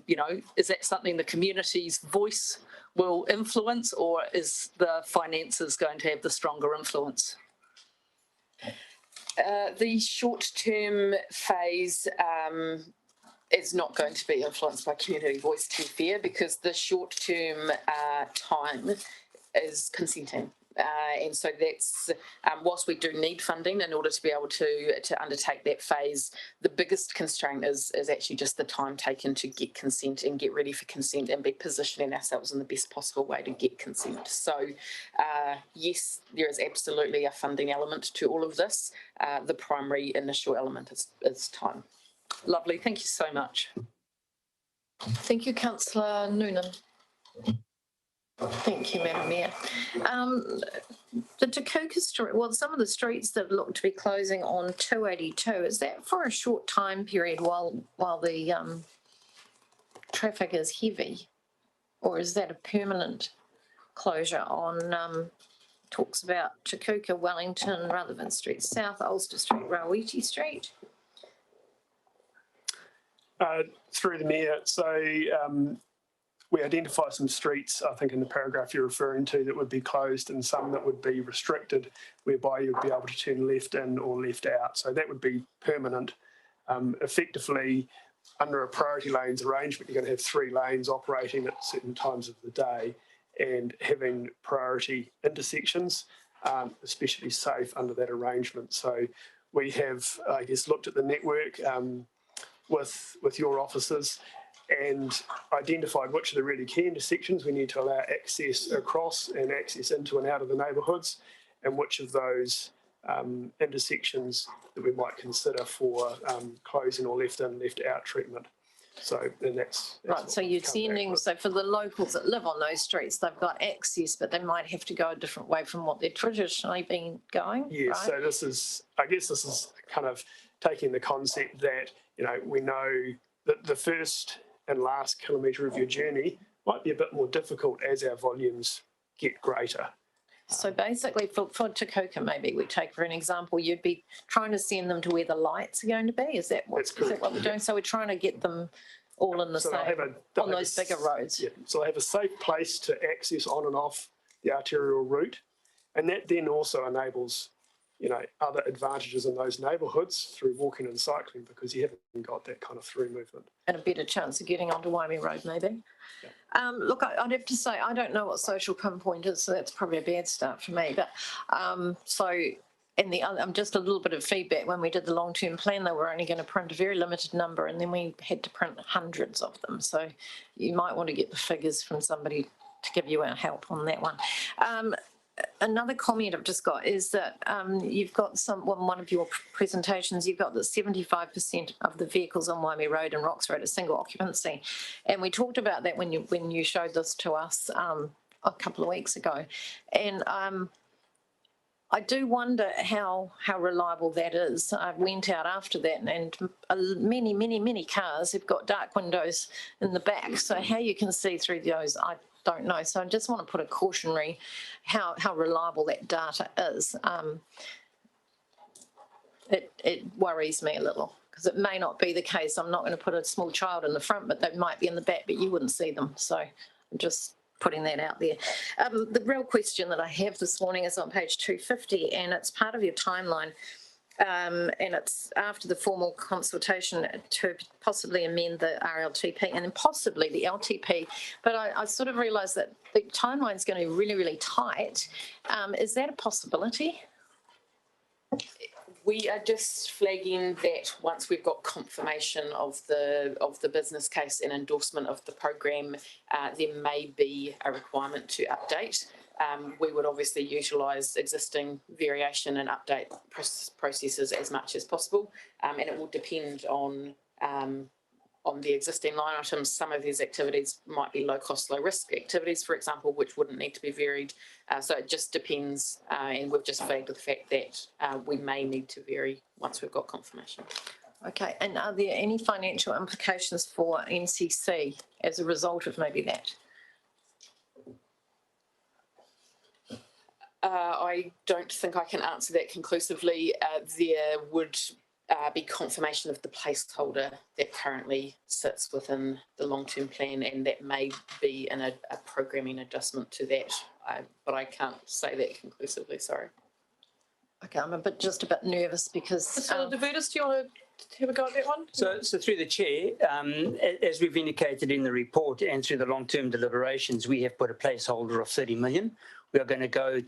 You know, is that something the community's voice will influence, or is the finances going to have the stronger influence? The short-term phase is not going to be influenced by community voice, to be fair, because the short-term time is consenting. And so that's, whilst we do need funding in order to be able to undertake that phase, the biggest constraint is actually just the time taken to get consent and get ready for consent and be positioning ourselves in the best possible way to get consent. So yes, there is absolutely a funding element to all of this. The primary initial element is time. Lovely, thank you so much. Thank you, Councillor Noonan. Thank you, Madam Mayor. The Te Kuka Street, well, some of the streets that look to be closing on 282, is that for a short time period while the traffic is heavy? Or is that a permanent closure on, talks about Te Kuka, Wellington, Rutherford Street South, Ulster Street, Rawiti Street? Through the Mayor, so we identify some streets, I think in the paragraph you're referring to, that would be closed and some that would be restricted, whereby you'd be able to turn left in or left out. So that would be permanent. Effectively, under a priority lanes arrangement, you're going to have 3 lanes operating at certain times of the day and having priority intersections, especially safe under that arrangement. So we have, I guess, looked at the network with your officers and identified which are the really key intersections we need to allow access across and access into and out of the neighbourhoods, and which of those intersections that we might consider for closing or left in, left out treatment. So then that's right. So you're sending, so for the locals that live on those streets, they've got access, but they might have to go a different way from what they're traditionally been going. Yeah. Right? So this is, I guess, this is kind of taking the concept that, you know, we know that the first and last kilometre of your journey might be a bit more difficult as our volumes get greater. So basically for Te Kuka, maybe we take for an example, you'd be trying to send them to where the lights are going to be. Is that what we're doing? So we're trying to get them all in the same, on those bigger roads. Yeah, so they have a safe place to access on and off the arterial route. And that then also enables, you know, other advantages in those neighbourhoods through walking and cycling, because you haven't got that kind of through movement. And a better chance of getting onto Waimea Road, maybe. Yeah. Look, I'd have to say, I don't know what social pinpoint is, so that's probably a bad start for me. But and the other, just a little bit of feedback, when we did the long-term plan, they were only going to print a very limited number, and then we had to print hundreds of them. So you might want to get the figures from somebody to give you our help on that one. Another comment I've just got is that you've got one of your presentations, you've got that 75% of the vehicles on Waimea Road and Rocks Road are single occupancy. And we talked about that when you showed this to us a couple of weeks ago. And I do wonder how reliable that is. I went out after that, and many cars have got dark windows in the back. So how you can see through those, I don't know. So I just want to put a cautionary how reliable that data is. It worries me a little, because it may not be the case. I'm not going to put a small child in the front, but they might be in the back, but you wouldn't see them. So I'm just putting that out there. The real question that I have this morning is on page 250, and it's part of your timeline. And it's after the formal consultation to possibly amend the RLTP and then possibly the LTP. But I sort of realised that the timeline is going to be really tight. Is that a possibility? We are just flagging that once we've got confirmation of the business case and endorsement of the program, there may be a requirement to update. We would obviously utilise existing variation and update processes as much as possible, and it will depend on the existing line items. Some of these activities might be low cost, low risk activities, for example, which wouldn't need to be varied. So it just depends, and we've just flagged the fact that we may need to vary once we've got confirmation. Okay, and are there any financial implications for NCC as a result of maybe that? I don't think I can answer that conclusively. There would be confirmation of the placeholder that currently sits within the long-term plan, and that may be in a programming adjustment to that. But I can't say that conclusively, sorry. Okay, I'm just a bit nervous because. Councillor De Vries, do you want to have a go at that one? So through the chair, as we've indicated in the report and through the long-term deliberations, we have put a placeholder of 30 million. We are going to go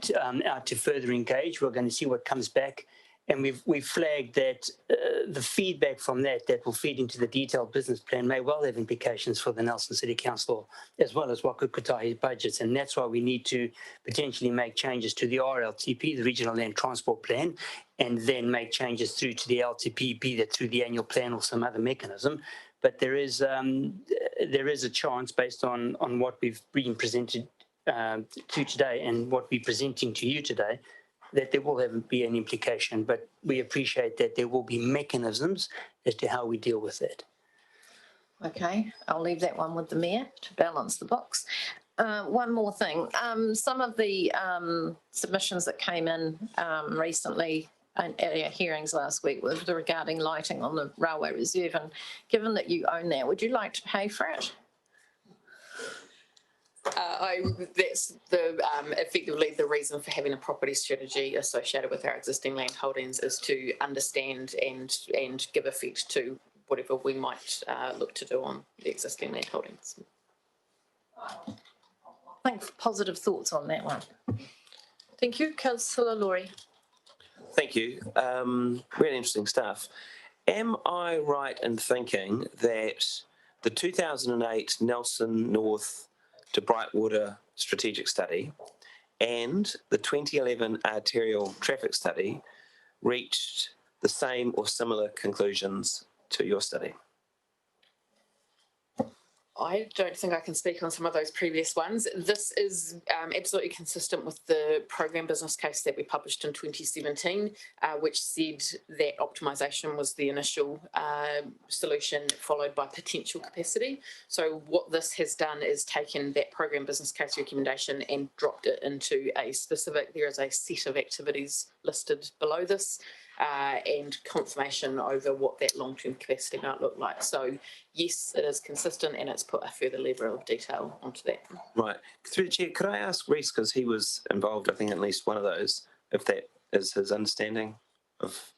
out to further engage. We're going to see what comes back. And we've flagged that the feedback from that will feed into the detailed business plan may well have implications for the Nelson City Council as well as Waka Kotahi budgets. And that's why we need to potentially make changes to the RLTP, the Regional Land Transport Plan, and then make changes through to the LTP, be that through the annual plan or some other mechanism. But there is a chance based on what we've been presented to today and what we're presenting to you today, that there will be an implication, but we appreciate that there will be mechanisms as to how we deal with that. Okay, I'll leave that one with the Mayor to balance the box. One more thing, some of the submissions that came in recently at our hearings last week was regarding lighting on the Railway Reserve, and given that you own that, would you like to pay for it? That's effectively the reason for having a property strategy associated with our existing land holdings, is to understand and give effect to whatever we might look to do on the existing land holdings. Thanks. Positive thoughts on that one. Thank you, Councillor Laurie. Thank you. Really interesting stuff. Am I right in thinking that the 2008 Nelson North to Brightwater strategic study and the 2011 arterial traffic study reached the same or similar conclusions to your study? I don't think I can speak on some of those previous ones. This is absolutely consistent with the program business case that we published in 2017, which said that optimisation was the initial solution, followed by potential capacity. So what this has done is taken that program business case recommendation and dropped it into a specific, there is a set of activities listed below this, and confirmation over what that long-term capacity might look like. So yes, it is consistent, and it's put a further level of detail onto that. Right. Through the chair, could I ask Reece, because he was involved, I think, in at least one of those, if that is his understanding of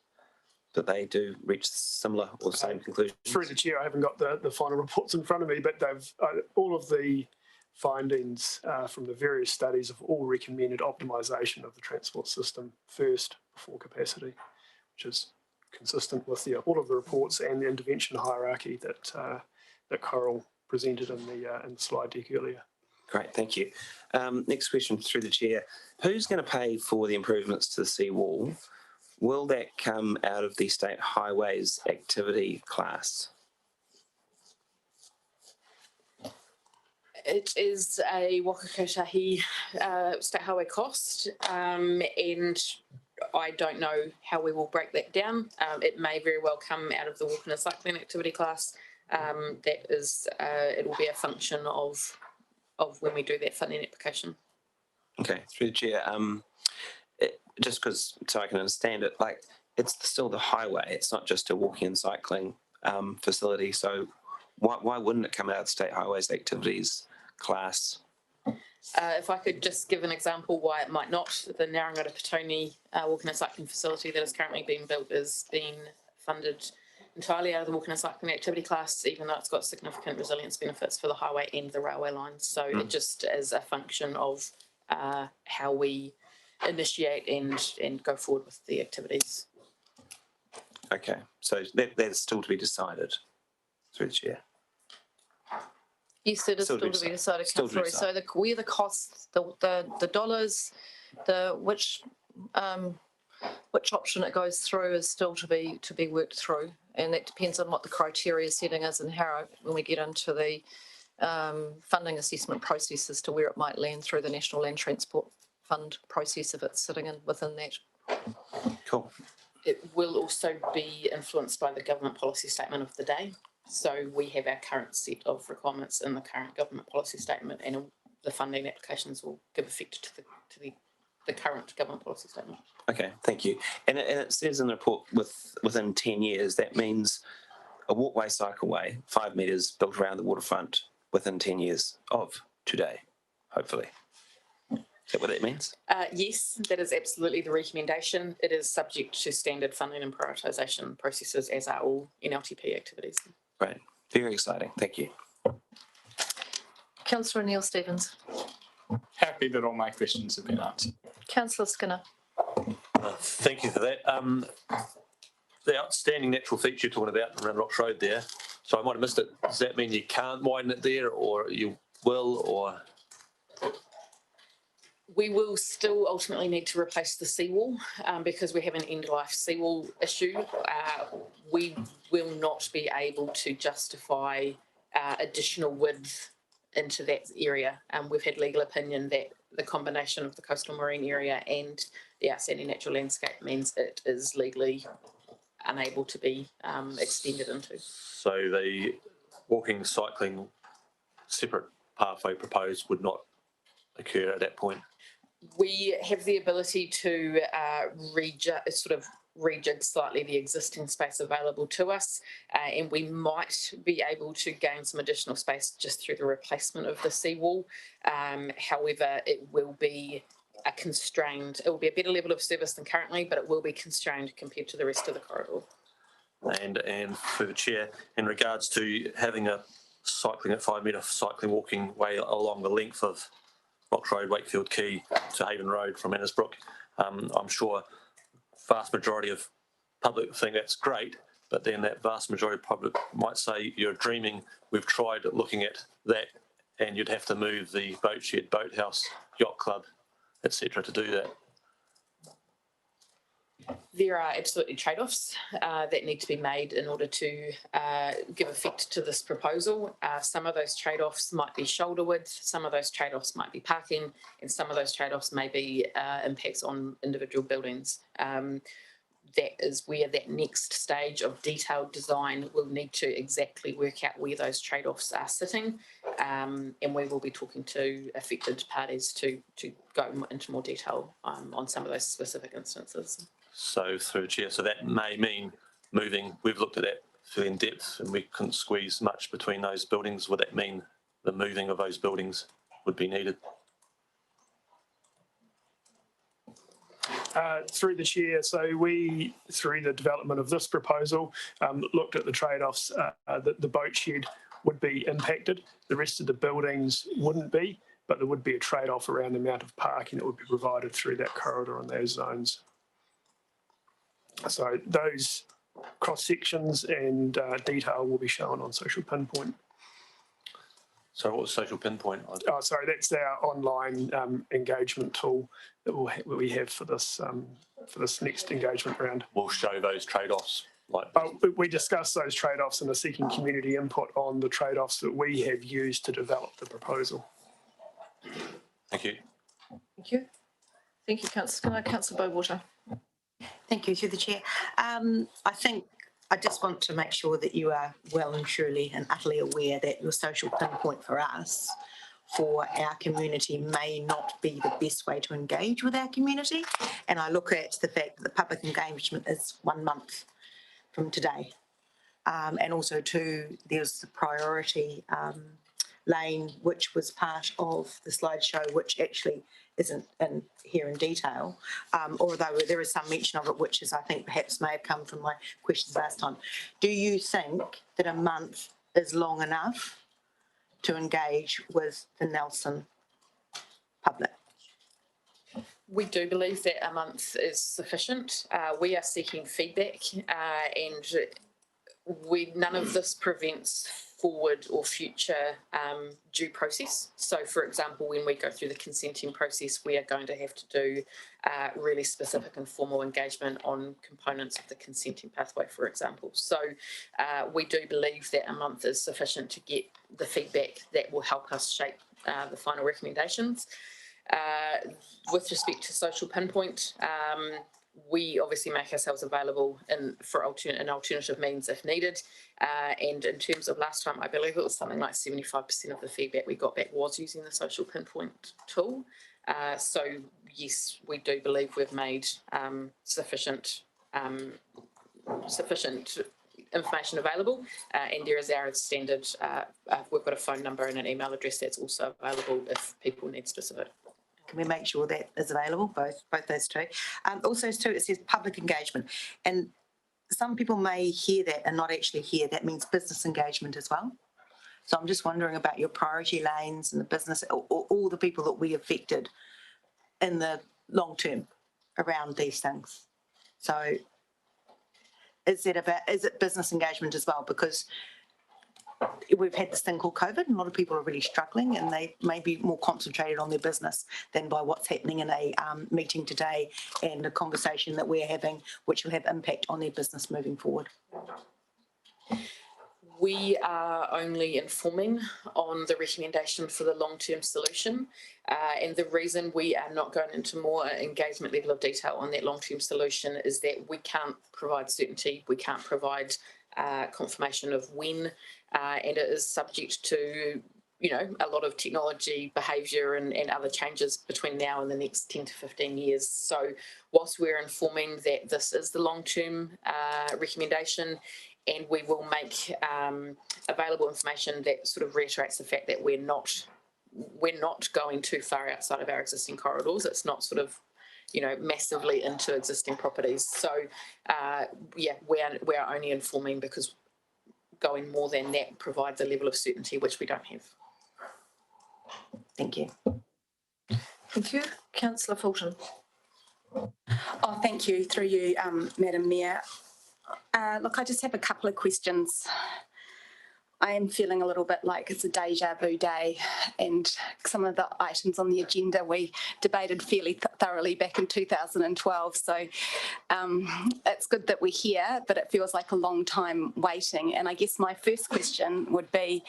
that they do reach similar or same conclusions? Through the chair, I haven't got the final reports in front of me, but they've all of the findings from the various studies have all recommended optimisation of the transport system first before capacity, which is consistent with all of the reports and the intervention hierarchy that Coral presented in the slide deck earlier. Great, thank you. Next question through the chair. Who's going to pay for the improvements to the seawall? Will that come out of the State Highways activity class? It is a Waka Kotahi State Highway cost, and I don't know how we will break that down. It may very well come out of the walking and cycling activity class. That is, it will be a function of when we do that funding application. Okay, through the chair. Just because, so I can understand it, like it's still the highway. It's not just a walking and cycling facility. So why wouldn't it come out of the State Highways activities class? If I could just give an example why it might not, the Narangata Petone walking and cycling facility that is currently being built is being funded entirely out of the walking and cycling activity class, even though it's got significant resilience benefits for the highway and the railway lines. So it just is a function of how we initiate and go forward with the activities. Okay, so that's still to be decided through the chair. Yes, it is still to be decided, Councillor. So where the costs, the dollars, which option it goes through is still to be worked through, and that depends on what the criteria setting is and how when we get into the funding assessment process as to where it might land through the National Land Transport Fund process if it's sitting within that. Cool. It will also be influenced by the government policy statement of the day. So we have our current set of requirements in the current government policy statement, and the funding applications will give effect to the the current government policy statement. Okay, thank you. And it says in the report within 10 years, that means a walkway, cycleway, 5 metres built around the waterfront within 10 years of today, hopefully. Is that what that means? Yes, that is absolutely the recommendation. It is subject to standard funding and prioritisation processes, as are all NLTP activities. Great, very exciting. Thank you. Councillor Neil Stevens. Happy that all my questions have been answered. Councillor Skinner. Thank you for that. The outstanding natural feature you're talking about around Rocks Road there, so I might have missed it. Does that mean you can't widen it there, or you will, or? We will still ultimately need to replace the seawall because we have an end-of-life seawall issue. We will not be able to justify additional width into that area. We've had legal opinion that the combination of the coastal marine area and the outstanding natural landscape means it is legally unable to be extended into. So the walking, cycling, separate pathway proposed would not occur at that point? We have the ability to rejig slightly the existing space available to us, and we might be able to gain some additional space just through the replacement of the seawall. However, it will be it will be a better level of service than currently, but it will be constrained compared to the rest of the corridor. And for the chair, in regards to having a cycling at 5 metre cycling walking way along the length of Rocks Road, Wakefield Quay to Haven Road from Annesbrook, I'm sure vast majority of public think that's great, but then that vast majority of public might say you're dreaming. We've tried looking at that, and you'd have to move the boat shed, boathouse, yacht club, etc. to do that. There are absolutely trade-offs that need to be made in order to give effect to this proposal. Some of those trade-offs might be shoulder width, some of those trade-offs might be parking, and some of those trade-offs may be impacts on individual buildings. That is where that next stage of detailed design will need to exactly work out where those trade-offs are sitting, and we will be talking to affected parties to go into more detail on some of those specific instances. So through the chair, so that may mean moving, we've looked at that fairly in depth and we couldn't squeeze much between those buildings. Would that mean the moving of those buildings would be needed? Through the chair, so we, through the development of this proposal, looked at the trade-offs that the boat shed would be impacted. The rest of the buildings wouldn't be, but there would be a trade-off around the amount of parking that would be provided through that corridor and those zones. So those cross-sections and detail will be shown on Social Pinpoint. So what was Social Pinpoint? Oh, sorry, that's our online engagement tool that we have for this next engagement round. We'll show those trade-offs. We discuss those trade-offs and are seeking community input on the trade-offs that we have used to develop the proposal. Thank you. Thank you. Thank you, Councillor Skinner. Councillor Bowater. Thank you, through the chair. I think I just want to make sure that you are well and truly and utterly aware that your Social Pinpoint for us, for our community, may not be the best way to engage with our community. And I look at the fact that the public engagement is 1 month from today. And also too, there's the priority lane, which was part of the slideshow, which actually isn't in here in detail, although there is some mention of it, which is, I think, perhaps may have come from my questions last time. Do you think that a month is long enough to engage with the Nelson public? We do believe that a month is sufficient. We are seeking feedback and none of this prevents forward or future due process. So, for example, when we go through the consenting process, we are going to have to do really specific and formal engagement on components of the consenting pathway, for example. So we do believe that a month is sufficient to get the feedback that will help us shape the final recommendations. With respect to Social Pinpoint, we obviously make ourselves available for an alternative means if needed. And in terms of last time, I believe it was something like 75% of the feedback we got back was using the Social Pinpoint tool. So yes, we do believe we've made sufficient information available, and there is our standard. We've got a phone number and an email address that's also available if people need specific. Can we make sure that is available, both those two? Also, too, it says public engagement, and some people may hear that and not actually hear that means business engagement as well. So I'm just wondering about your priority lanes and the business, all the people that we affected in the long term around these things. So is it business engagement as well? Because we've had this thing called COVID and a lot of people are really struggling and they may be more concentrated on their business than by what's happening in a meeting today and a conversation that we're having, which will have impact on their business moving forward. We are only informing on the recommendation for the long-term solution, and the reason we are not going into more engagement level of detail on that long-term solution is that we can't provide certainty, we can't provide confirmation of when, and it is subject to, you know, a lot of technology, behaviour and other changes between now and the next 10 to 15 years. So whilst we're informing that this is the long-term recommendation, and we will make available information that sort of reiterates the fact that we're not going too far outside of our existing corridors. It's not sort of, you know, massively into existing properties. So yeah, we are only informing because going more than that provides a level of certainty which we don't have. Thank you. Thank you. Councillor Fulton. Oh, thank you. Through you, Madam Mayor. Look, I just have a couple of questions. I am feeling a little bit like it's a deja vu day, and some of the items on the agenda we debated fairly thoroughly back in 2012. So it's good that we're here, but it feels like a long time waiting. And I guess my first question would be,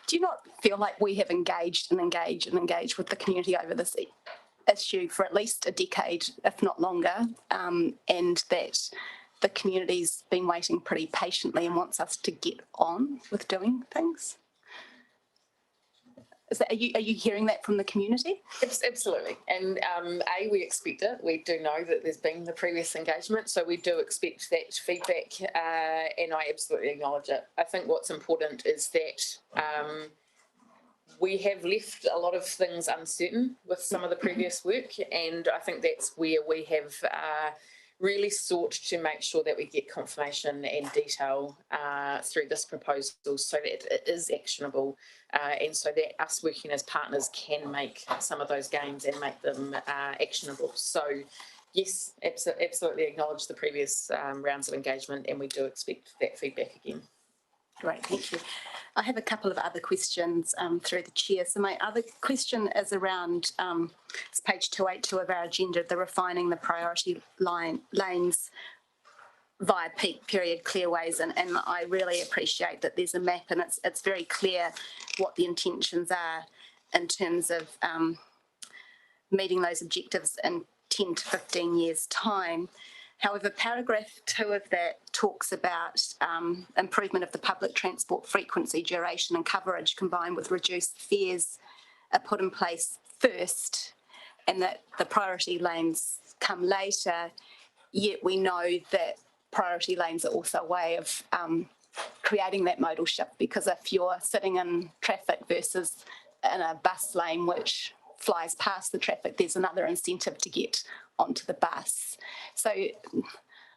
do you not feel like we have engaged with the community over this issue for at least a decade, if not longer, and that the community's been waiting pretty patiently and wants us to get on with doing things? Are you hearing that from the community? Absolutely. And we expect it. We do know that there's been the previous engagement, so we do expect that feedback, and I absolutely acknowledge it. I think what's important is that we have left a lot of things uncertain with some of the previous work, and I think that's where we have really sought to make sure that we get confirmation and detail through this proposal so that it is actionable, and so that us working as partners can make some of those gains and make them actionable. So yes, absolutely acknowledge the previous rounds of engagement, and we do expect that feedback again. Great, thank you. I have a couple of other questions through the chair. So my other question is around, it's page 282 of our agenda, the refining the priority lanes via peak period clearways. And I really appreciate that there's a map and it's very clear what the intentions are in terms of meeting those objectives in 10 to 15 years' time. However, paragraph 2 of that talks about improvement of the public transport frequency, duration and coverage combined with reduced fares are put in place first, and that the priority lanes come later, yet we know that priority lanes are also a way of creating that modal shift, because if you're sitting in traffic versus in a bus lane which flies past the traffic, there's another incentive to get onto the bus. So, and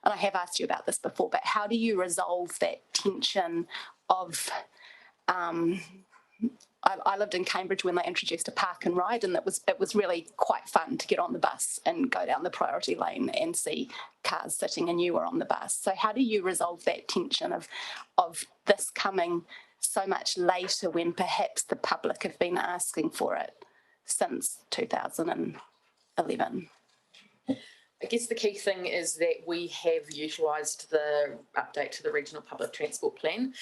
I have asked you about this before, but how do you resolve that tension of, I lived in Cambridge when they introduced a park and ride, and it was really quite fun to get on the bus and go down the priority lane and see cars sitting and you were on the bus. So how do you resolve that tension of this coming so much later when perhaps the public have been asking for it since 2011? I guess the key thing is that we have utilised the update to the Regional Public Transport Plan,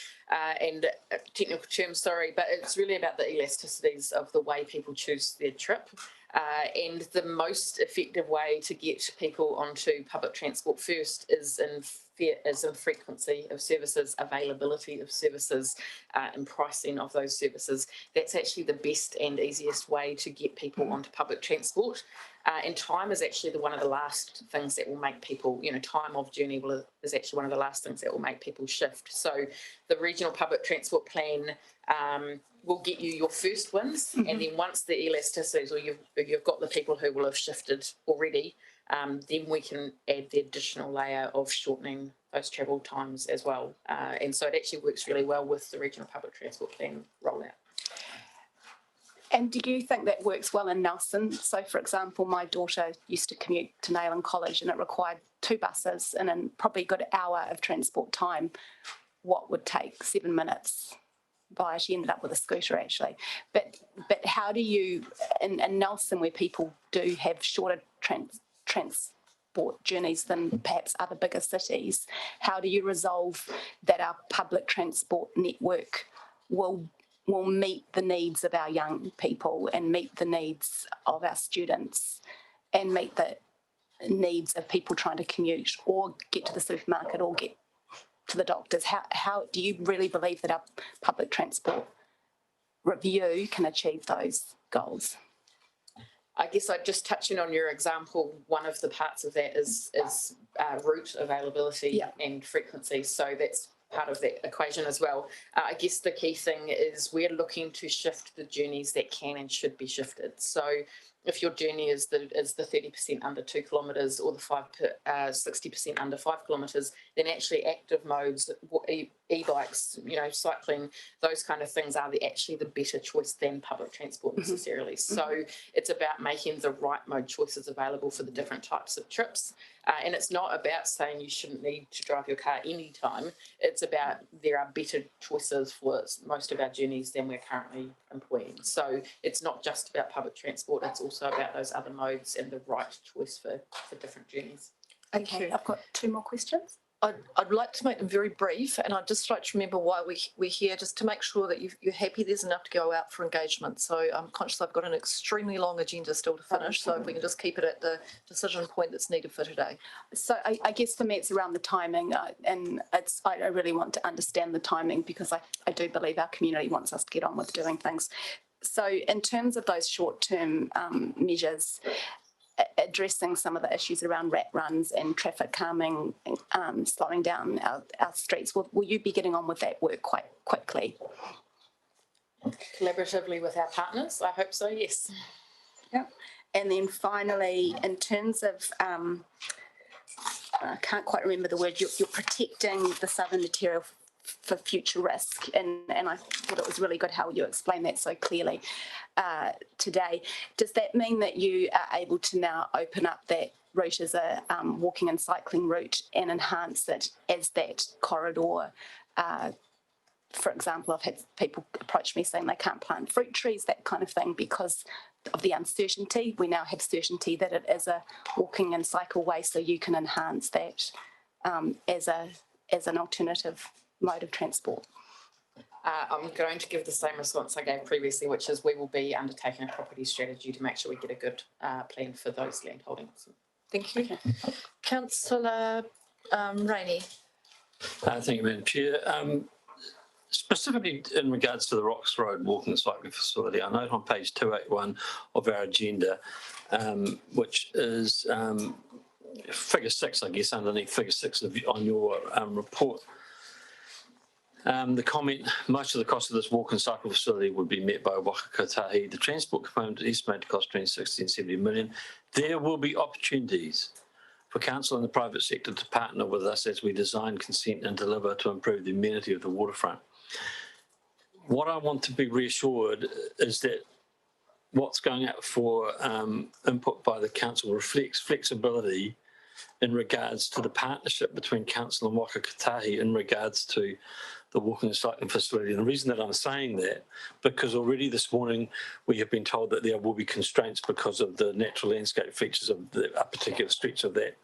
and technical terms, sorry, but it's really about the elasticities of the way people choose their trip, and the most effective way to get people onto public transport first is in as in frequency of services, availability of services, and pricing of those services. That's actually the best and easiest way to get people onto public transport. And time is actually one of the last things that will make people, time of journey is actually one of the last things that will make people shift. So the regional public transport plan will get you your first wins, and then once the elasticities, or you've got the people who will have shifted already, then we can add the additional layer of shortening those travel times as well. And so it actually works really well with the regional public transport plan rollout. And do you think that works well in Nelson? So, for example, my daughter used to commute to Nayland College and it required 2 buses and in probably a good hour of transport time. What would take 7 minutes by? She ended up with a scooter, actually. But how do you, in Nelson, where people do have shorter transport journeys than perhaps other bigger cities, how do you resolve that our public transport network will meet the needs of our young people and meet the needs of our students and meet the needs of people trying to commute or get to the supermarket or get to the doctors? How do you really believe that our public transport review can achieve those goals? I guess I'd just touching on your example, one of the parts of that is route availability and frequency. So that's part of that equation as well. I guess the key thing is we're looking to shift the journeys that can and should be shifted. So if your journey is the 30% under 2 kilometres or the 60% under 5 kilometres, then actually active modes, e-bikes, cycling, those kind of things are actually the better choice than public transport necessarily. So it's about making the right mode choices available for the different types of trips. And it's not about saying you shouldn't need to drive your car anytime. It's about there are better choices for most of our journeys than we're currently employing. So it's not just about public transport, it's also about those other modes and the right choice for different journeys. Okay, I've got 2 more questions. I'd like to make them very brief, and I'd just like to remember why we're here, just to make sure that you're happy there's enough to go out for engagement. So I'm conscious I've got an extremely long agenda still to finish, so if we can just keep it at the decision point that's needed for today. So I guess for me it's around the timing, and I really want to understand the timing because I do believe our community wants us to get on with doing things. So in terms of those short-term measures, addressing some of the issues around rat runs and traffic calming, slowing down our streets, will you be getting on with that work quite quickly? Collaboratively with our partners, I hope so, yes. Yeah. And then finally, in terms of, I can't quite remember the word, you're protecting the southern material for future risk, and I thought it was really good how you explained that so clearly today. Does that mean that you are able to now open up that route as a walking and cycling route and enhance it as that corridor? For example, I've had people approach me saying they can't plant fruit trees, that kind of thing, because of the uncertainty. We now have certainty that it is a walking and cycle way, so you can enhance that as an alternative mode of transport. I'm going to give the same response I gave previously, which is we will be undertaking a property strategy to make sure we get a good plan for those land holdings. Thank you. Okay. Councillor Rainey. Thank you, Madam Chair. Specifically in regards to the Rocks Road walking and cycling facility, I note on page 281 of our agenda, which is figure 6, I guess, underneath figure 6 on your report. The comment, most of the cost of this walk and cycle facility would be met by Waka Kotahi. The transport component is estimated to cost between 60 and 70 million. There will be opportunities for council and the private sector to partner with us as we design, consent and deliver to improve the amenity of the waterfront. What I want to be reassured is that what's going out for input by the council reflects flexibility in regards to the partnership between council and Waka Kotahi in regards to the walking and cycling facility. And the reason that I'm saying that, because already this morning we have been told that there will be constraints because of the natural landscape features of a particular stretch of that.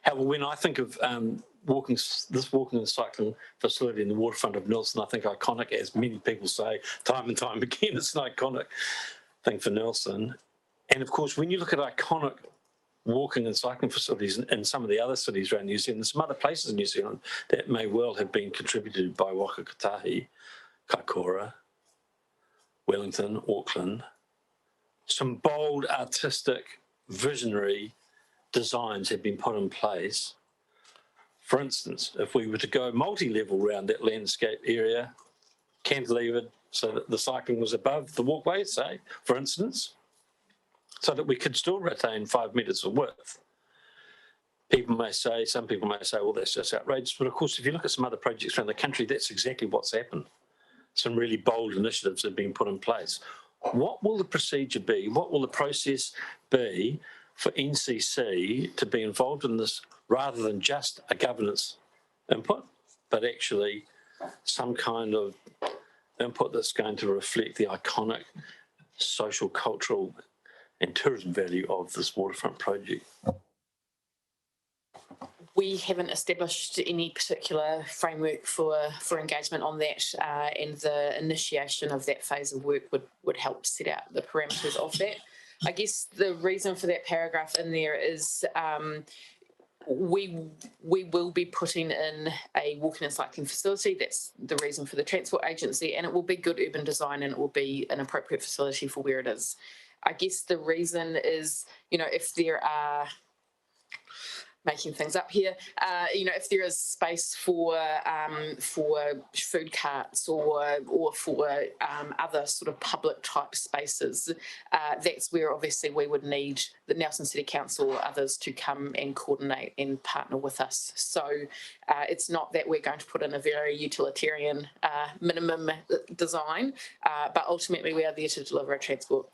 However, when I think of this walking and cycling facility in the waterfront of Nelson, I think iconic, as many people say time and time again, it's an iconic thing for Nelson. And of course, when you look at iconic walking and cycling facilities in some of the other cities around New Zealand, some other places in New Zealand that may well have been contributed by Waka Kotahi, Kaikoura, Wellington, Auckland. Some bold, artistic, visionary designs have been put in place. For instance, if we were to go multi-level around that landscape area, cantilevered so that the cycling was above the walkway, say, for instance, so that we could still retain 5 metres of width. Some people may say, well, that's just outrageous. But of course, if you look at some other projects around the country, that's exactly what's happened. Some really bold initiatives have been put in place. What will the procedure be? What will the process be for NCC to be involved in this rather than just a governance input, but actually some kind of input that's going to reflect the iconic social, cultural and tourism value of this waterfront project? We haven't established any particular framework for engagement on that, and the initiation of that phase of work would help set out the parameters of that. I guess the reason for that paragraph in there is we will be putting in a walking and cycling facility. That's the reason for the Transport Agency, and it will be good urban design and it will be an appropriate facility for where it is. I guess the reason is, if there are, making things up here, if there is space for food carts or for other sort of public type spaces, that's where obviously we would need the Nelson City Council or others to come and coordinate and partner with us. So it's not that we're going to put in a very utilitarian minimum design, but ultimately we are there to deliver a transport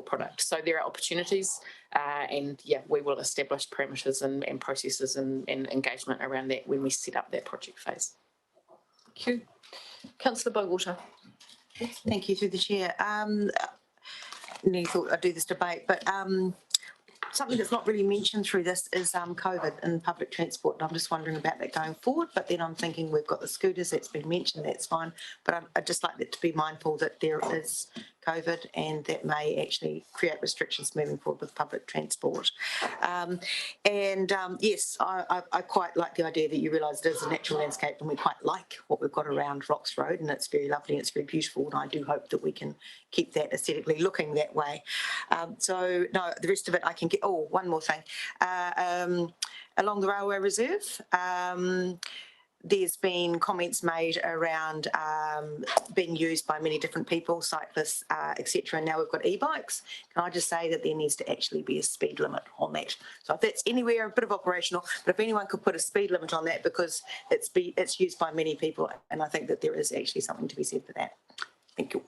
product. So there are opportunities, and yeah, we will establish parameters and processes and engagement around that when we set up that project phase. Thank you. Councillor Bywater. Thank you, through the chair. Nearly thought I'd do this debate, but something that's not really mentioned through this is COVID and public transport, and I'm just wondering about that going forward. But then I'm thinking we've got the scooters, that's been mentioned, that's fine, but I'd just like that to be mindful that there is COVID and that may actually create restrictions moving forward with public transport. Yes, I quite like the idea that you realise it is a natural landscape, and we quite like what we've got around Rocks Road, and it's very lovely and it's very beautiful, and I do hope that we can keep that aesthetically looking that way. So no, the rest of it I can get. Oh, one more thing. Along the Railway Reserve, there's been comments made around being used by many different people, cyclists, etc. And now we've got e-bikes. Can I just say that there needs to actually be a speed limit on that? So if that's anywhere a bit of operational, but if anyone could put a speed limit on that, because it's used by many people, and I think that there is actually something to be said for that. Thank you.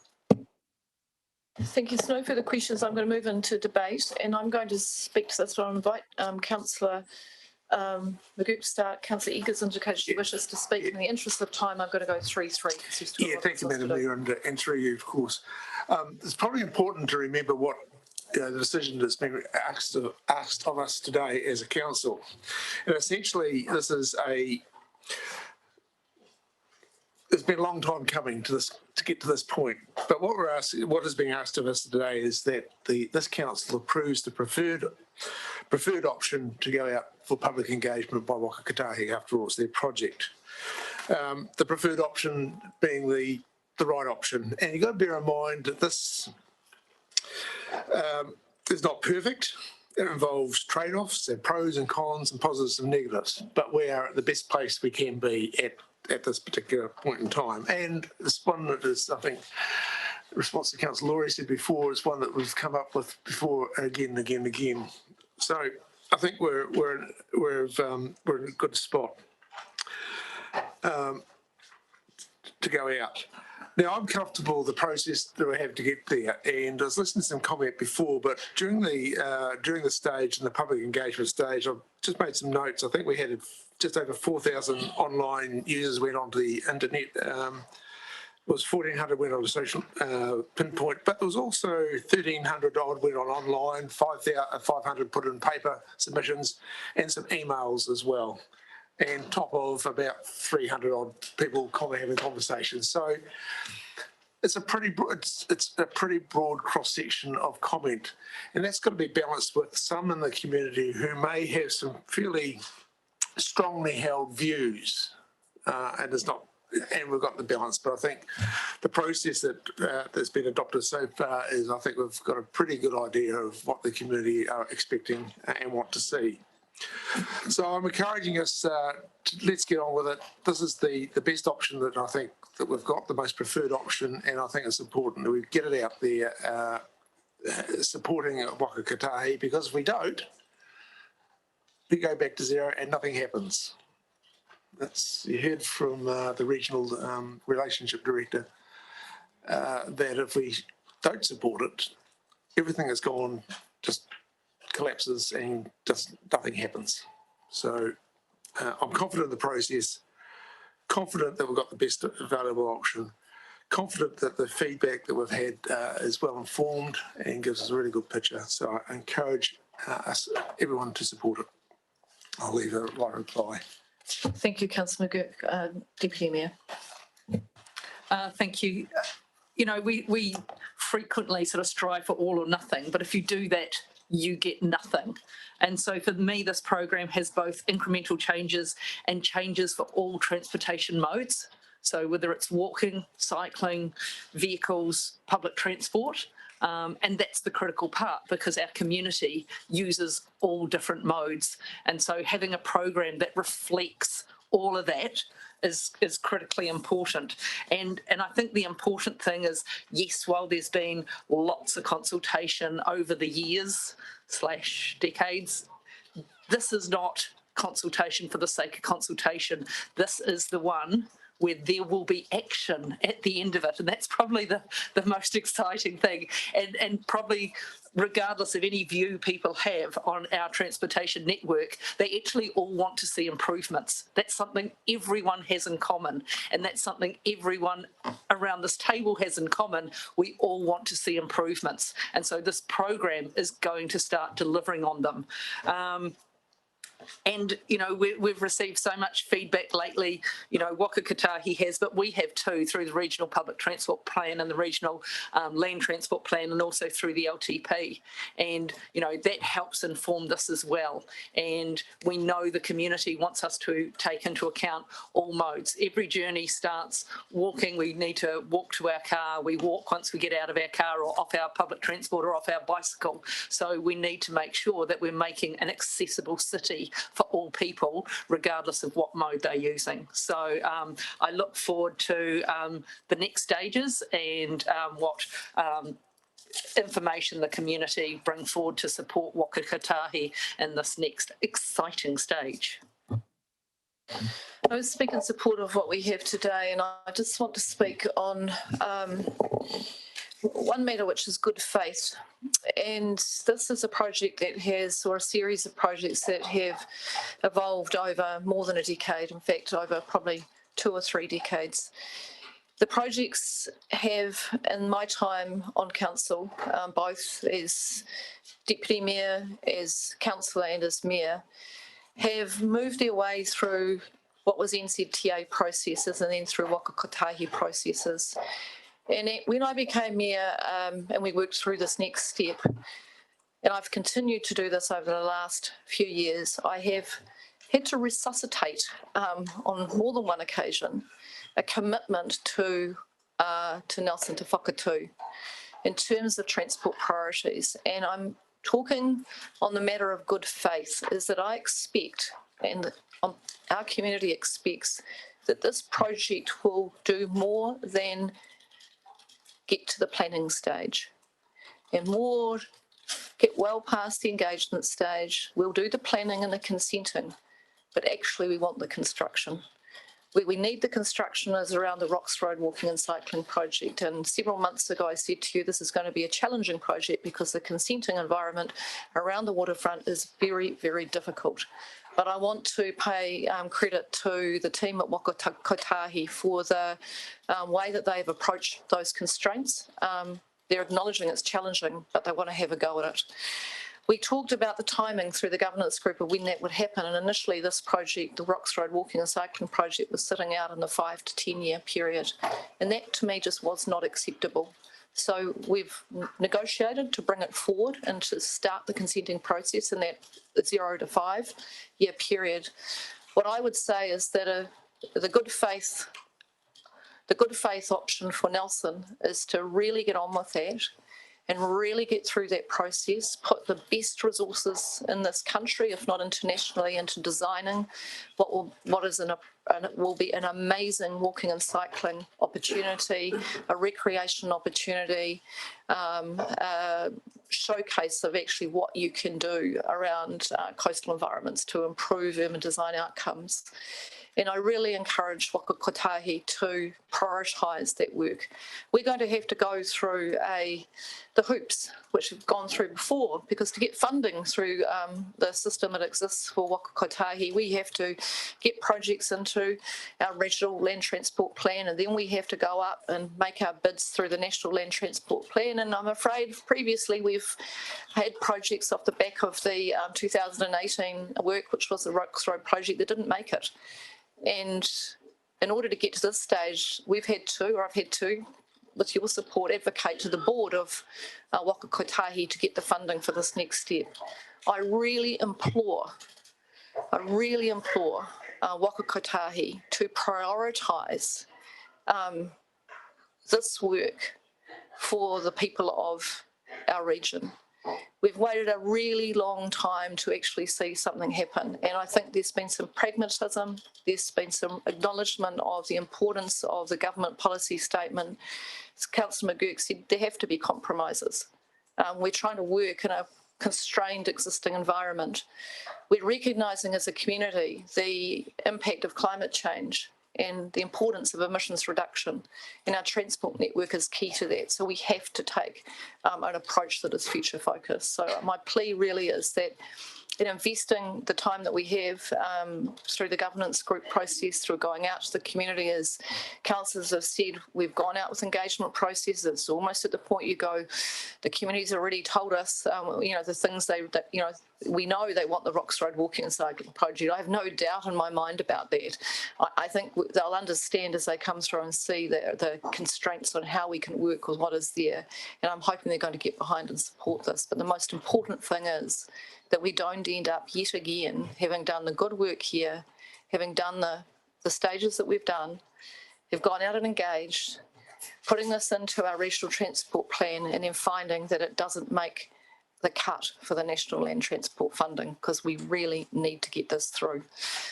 Thank you. So no further questions. I'm going to move into debate, and I'm going to speak to this. So I'll invite Councillor Magoop to start. Councillor Eggers indicated she wishes to speak. In the interest of time, I'm going to go 3-3. Yeah, thank you, Madam Mayor, and through you, of course. It's probably important to remember what the decision that's been asked of us today as a council. And essentially, this is it's been a long time coming to get to this point. But what is being asked of us today is that this council approves the preferred option to go out for public engagement by Waka Kotahi. After all, it's their project. The preferred option being the right option. And you've got to bear in mind that this is not perfect. It involves trade-offs and pros and cons and positives and negatives. But we are at the best place we can be at this particular point in time. And it's one that is, I think, in response to Councillor Laurie said before, it's one that we've come up with before again and again and again. So I think we're in a good spot to go out. Now, I'm comfortable with the process that we have to get there, and I was listening to some comment before, but during the stage, in the public engagement stage, I've just made some notes. I think we had just over 4,000 online users went onto the internet. Was 1,400 went on a social pinpoint, but there was also 1,300 odd went on online, 500 put in paper submissions, and some emails as well, and top of about 300 odd people having conversations. So it's a pretty broad cross section of comment, and that's got to be balanced with some in the community who may have some fairly strongly held views, and we've got the balance. But I think the process that's been adopted so far is, I think we've got a pretty good idea of what the community are expecting and want to see. So I'm encouraging us, let's get on with it. This is the best option that I think that we've got, the most preferred option, and I think it's important that we get it out there supporting Waka Kotahi, because if we don't, we go back to zero and nothing happens. You heard from the regional relationship director that if we don't support it, everything that's gone just collapses and just nothing happens. So I'm confident in the process, confident that we've got the best available option, confident that the feedback that we've had is well informed and gives us a really good picture. So I encourage everyone to support it. I'll leave a light reply. Thank you, Councillor McGurk. Deputy Mayor. Thank you. You know, we frequently sort of strive for all or nothing, but if you do that, you get nothing. And so for me, this program has both incremental changes and changes for all transportation modes. So whether it's walking, cycling, vehicles, public transport, and that's the critical part, because our community uses all different modes. And so having a program that reflects all of that is critically important. And I think the important thing is, yes, while there's been lots of consultation over the years / decades, this is not consultation for the sake of consultation. This is the one where there will be action at the end of it. And that's probably the most exciting thing. And probably regardless of any view people have on our transportation network, they actually all want to see improvements. That's something everyone has in common. And that's something everyone around this table has in common. We all want to see improvements. And so this program is going to start delivering on them. And, you know, we've received so much feedback lately, you know, Waka Kotahi has, but we have too, through the Regional Public Transport Plan and the Regional Land Transport Plan, and also through the LTP. And, you know, that helps inform this as well. And we know the community wants us to take into account all modes. Every journey starts walking. We need to walk to our car. We walk once we get out of our car or off our public transport or off our bicycle. So we need to make sure that we're making an accessible city for all people, regardless of what mode they're using. So I look forward to the next stages and what information the community bring forward to support Waka Kotahi in this next exciting stage. I was speaking in support of what we have today, and I just want to speak on one matter, which is good faith. And this is a project that has, or a series of projects that have evolved over more than a decade, in fact, over probably 2 or 3 decades. The projects have, in my time on council, both as Deputy Mayor, as councillor and as Mayor, have moved their way through what was NZTA processes and then through Waka Kotahi processes. And when I became Mayor and we worked through this next step, and I've continued to do this over the last few years, I have had to resuscitate on more than one occasion a commitment to Nelson Te Whakatū in terms of transport priorities. And I'm talking on the matter of good faith, is that I expect, and our community expects, that this project will do more than get to the planning stage and more get well past the engagement stage. We'll do the planning and the consenting, but actually we want the construction. Where we need the construction is around the Rocks Road walking and cycling project. And several months ago, I said to you, this is going to be a challenging project because the consenting environment around the waterfront is very, very difficult. But I want to pay credit to the team at Waka Kotahi for the way that they've approached those constraints. They're acknowledging it's challenging, but they want to have a go at it. We talked about the timing through the governance group of when that would happen, and initially this project, the Rocks Road Walking and Cycling project, was sitting out in the 5 to 10 year period, and that to me just was not acceptable. So we've negotiated to bring it forward and to start the consenting process in that 0 to 5 year period. What I would say is that the good faith option for Nelson is to really get on with that and really get through that process, put the best resources in this country, if not internationally, into designing what will be an amazing walking and cycling opportunity, a recreation opportunity, a showcase of actually what you can do around coastal environments to improve urban design outcomes. And I really encourage Waka Kotahi to prioritise that work. We're going to have to go through the hoops which we've gone through before, because to get funding through the system that exists for Waka Kotahi, we have to get projects into our regional land transport plan, and then we have to go up and make our bids through the national land transport plan. And I'm afraid previously we've had projects off the back of the 2018 work, which was the Rocks Road project, that didn't make it. And in order to get to this stage, I've had to, with your support, advocate to the board of Waka Kotahi to get the funding for this next step. I really implore Waka Kotahi to prioritise this work for the people of our region. We've waited a really long time to actually see something happen, and I think there's been some pragmatism, there's been some acknowledgement of the importance of the government policy statement. As Councillor McGurk said, there have to be compromises. We're trying to work in a constrained existing environment. We're recognising as a community the impact of climate change and the importance of emissions reduction, and our transport network is key to that. So we have to take an approach that is future focused. So my plea really is that in investing the time that we have through the governance group process, through going out to the community, as councillors have said, we've gone out with engagement processes. It's almost at the point you go, the community's already told us, the things we know they want the Rocks Road Walking and Cycling project. I have no doubt in my mind about that. I think they'll understand as they come through and see the constraints on how we can work with what is there. And I'm hoping they're going to get behind and support this. But the most important thing is that we don't end up yet again, having done the good work here, having done the stages that we've done, have gone out and engaged, putting this into our regional transport plan, and then finding that it doesn't make the cut for the national land transport funding, because we really need to get this through.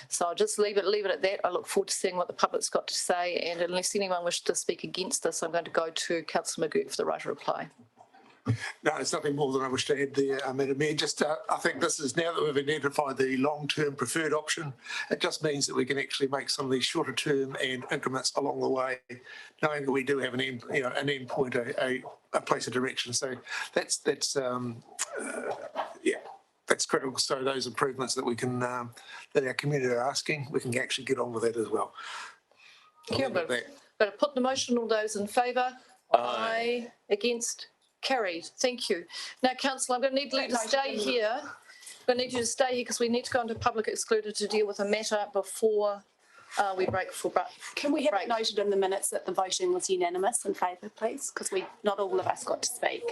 So I'll just leave it at that. I look forward to seeing what the public's got to say, and unless anyone wishes to speak against this, I'm going to go to Councillor McGurk for the right to reply. No, there's nothing more than I wish to add there, Madam Mayor. Just, I think this is, now that we've identified the long-term preferred option, it just means that we can actually make some of these shorter term and increments along the way, knowing that we do have an end, an end point, a place of direction. So that's critical. So those improvements that we can, that our community are asking, we can actually get on with that as well. Kia ora. But put the motion, all those in favour? Aye. Against? Carried. Thank you. Now, Councillor, I'm going to need you to stay here. I'm going to need you to stay here because we need to go into public excluded to deal with a matter before we break for break. Can we have it noted in the minutes that the voting was unanimous in favour, please? Because not all of us got to speak.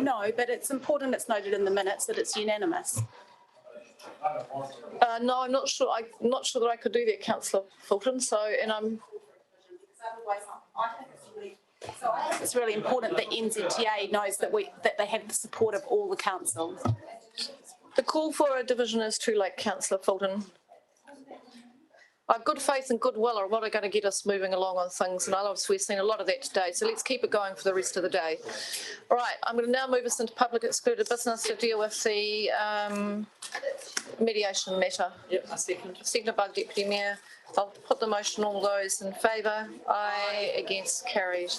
No, but it's important it's noted in the minutes that it's unanimous. No, I'm not sure. I'm not sure that I could do that, Councillor Fulton. So, and I'm. So I think it's really important that NZTA knows that they have the support of all the councils. The call for a division is too late, Councillor Fulton. Good faith and goodwill are what are going to get us moving along on things, and obviously we've seen a lot of that today, so let's keep it going for the rest of the day. All right, I'm going to now move us into public excluded business to deal with the mediation matter. Yep, I second. Seconded by the Deputy Mayor. I'll put the motion, all those in favour. Aye. Against? Carried.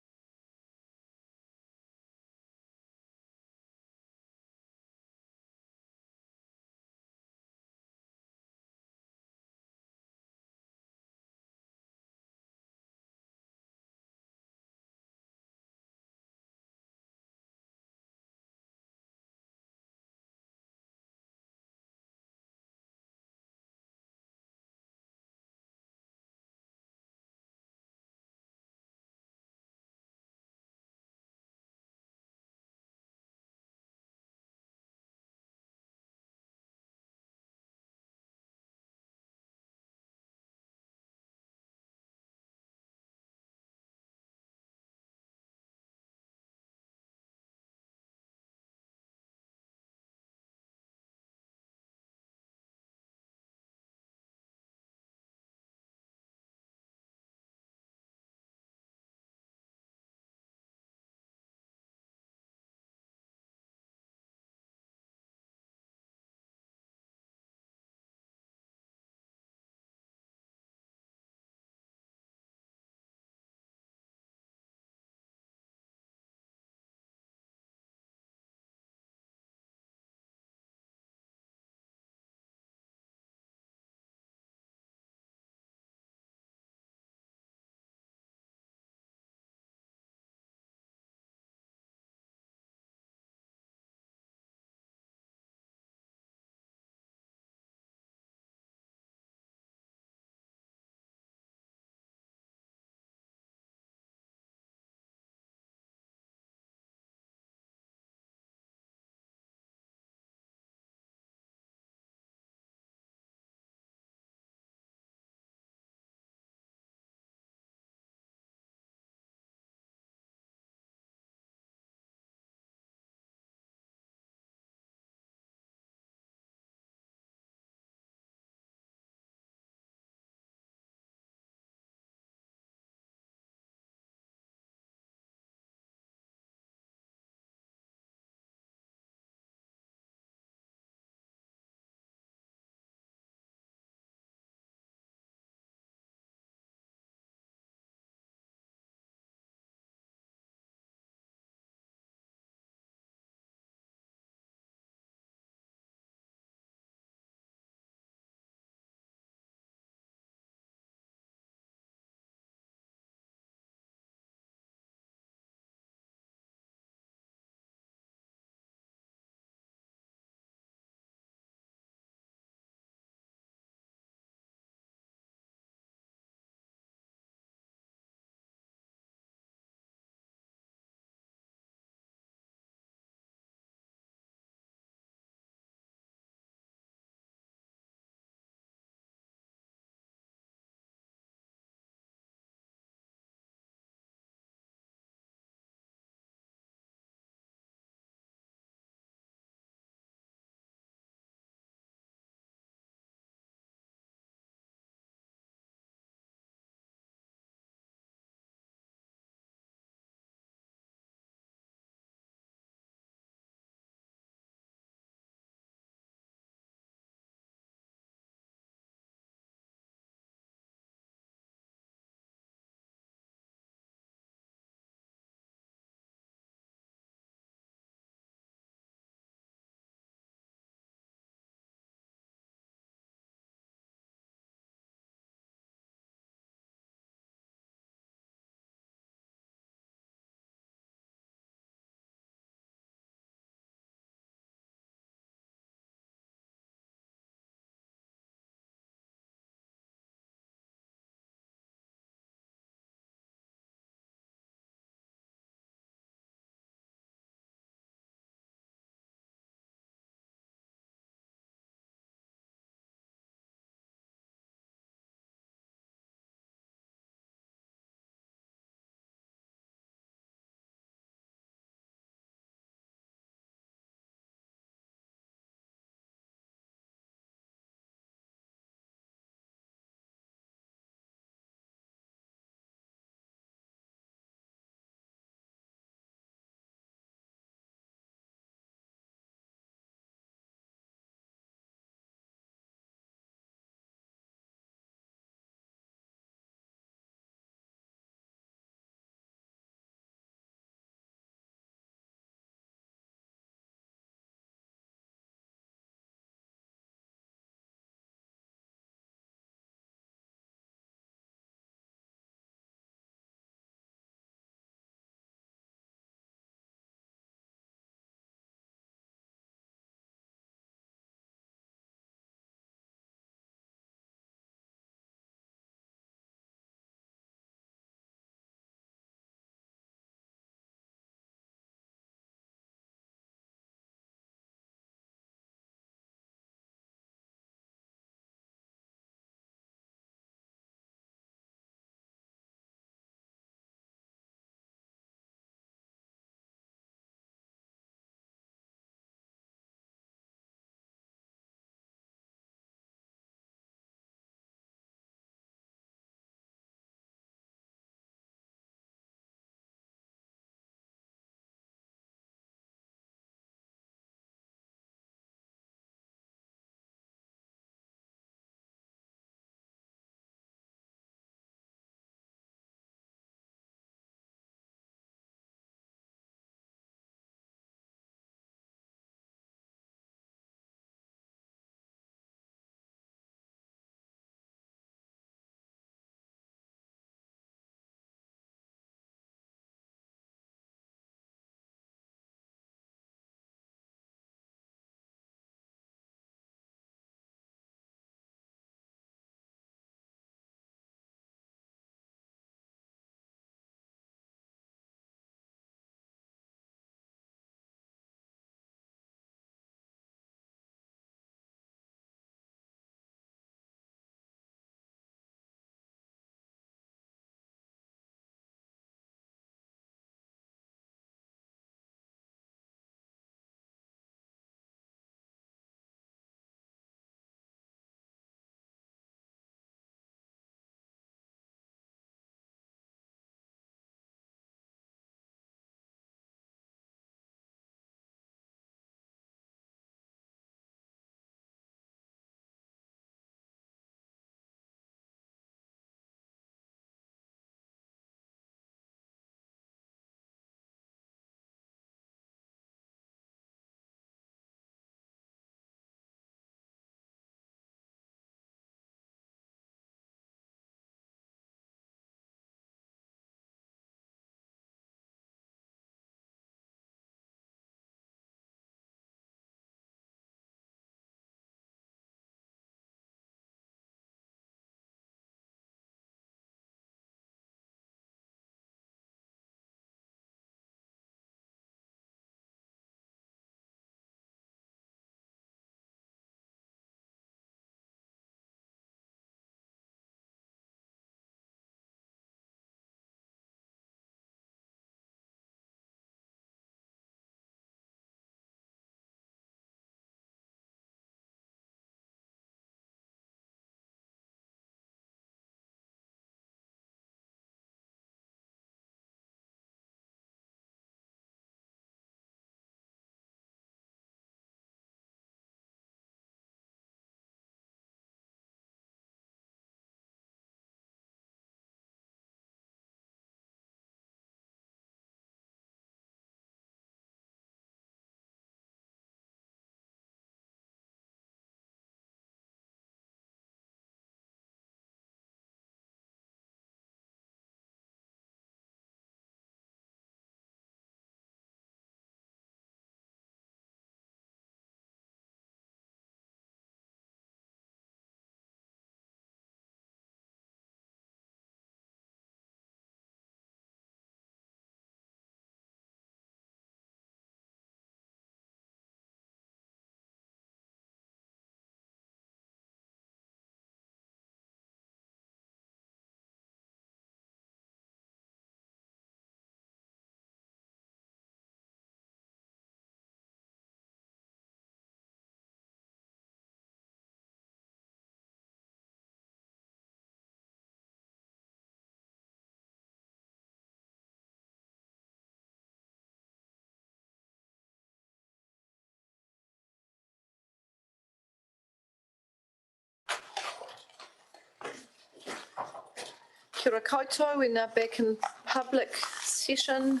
Kia ora koutou, we're now back in public session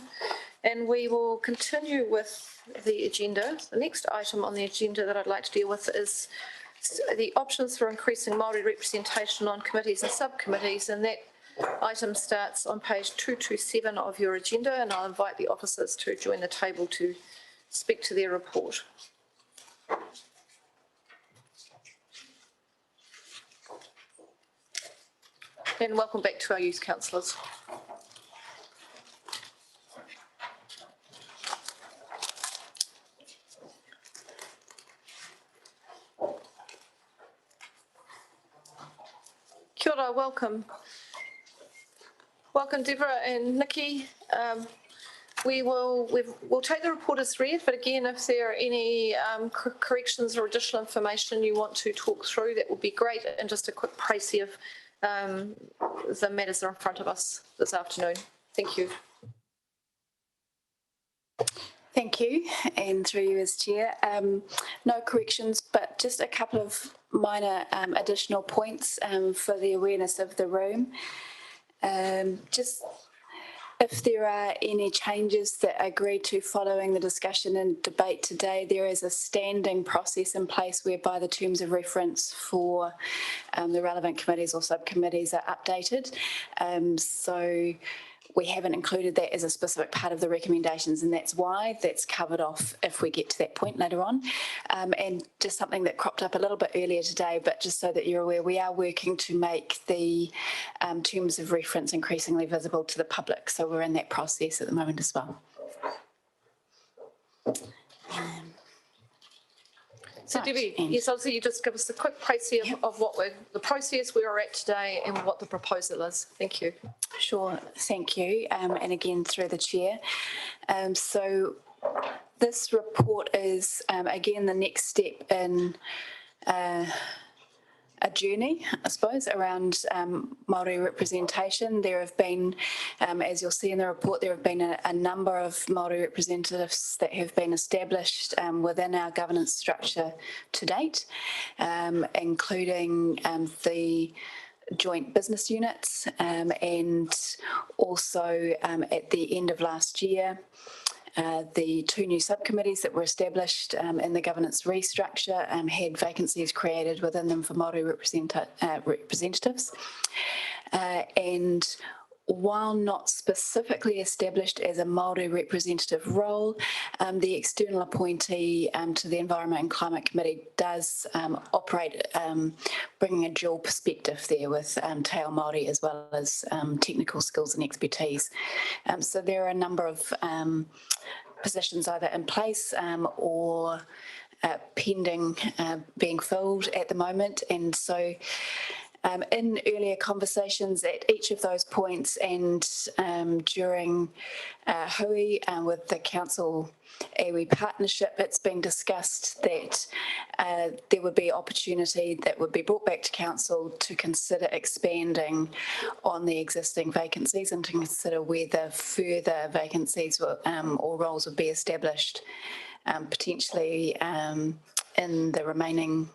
and we will continue with the agenda. The next item on the agenda that I'd like to deal with is the options for increasing Māori representation on committees and subcommittees, and that item starts on page 227 of your agenda, and I'll invite the officers to join the table to speak to their report. And welcome back to our youth councillors. Kia ora, welcome. Welcome, Deborah and Nikki. We'll take the report as read, but again, if there are any corrections or additional information you want to talk through, that would be great. And just a quick précis of the matters that are in front of us this afternoon. Thank you. Thank you, and through you as Chair. No corrections, but just a couple of minor additional points for the awareness of the room. Just if there are any changes that are agreed to following the discussion and debate today, there is a standing process in place whereby the terms of reference for the relevant committees or subcommittees are updated. So we haven't included that as a specific part of the recommendations, and that's why that's covered off if we get to that point later on. And just something that cropped up a little bit earlier today, but just so that you're aware, we are working to make the terms of reference increasingly visible to the public. So we're in that process at the moment as well. So Debbie, yes, obviously you just give us a quick précis of what the process we are at today and what the proposal is. Thank you. Sure, thank you. And again, through the Chair. So this report is, again, the next step in a journey, I suppose, around Māori representation. There have been, as you'll see in the report, there have been a number of Māori representatives that have been established within our governance structure to date, including the joint business units, and also at the end of last year, the two new subcommittees that were established in the governance restructure had vacancies created within them for Māori representatives. And while not specifically established as a Māori representative role, the external appointee to the Environment and Climate Committee does operate, bringing a dual perspective there with te ao Māori as well as technical skills and expertise. So there are a number of positions either in place or pending being filled at the moment. And so in earlier conversations at each of those points and during hui with the Council iwi partnership, it's been discussed that there would be opportunity that would be brought back to Council to consider expanding on the existing vacancies and to consider whether further vacancies or roles would be established, potentially in the remaining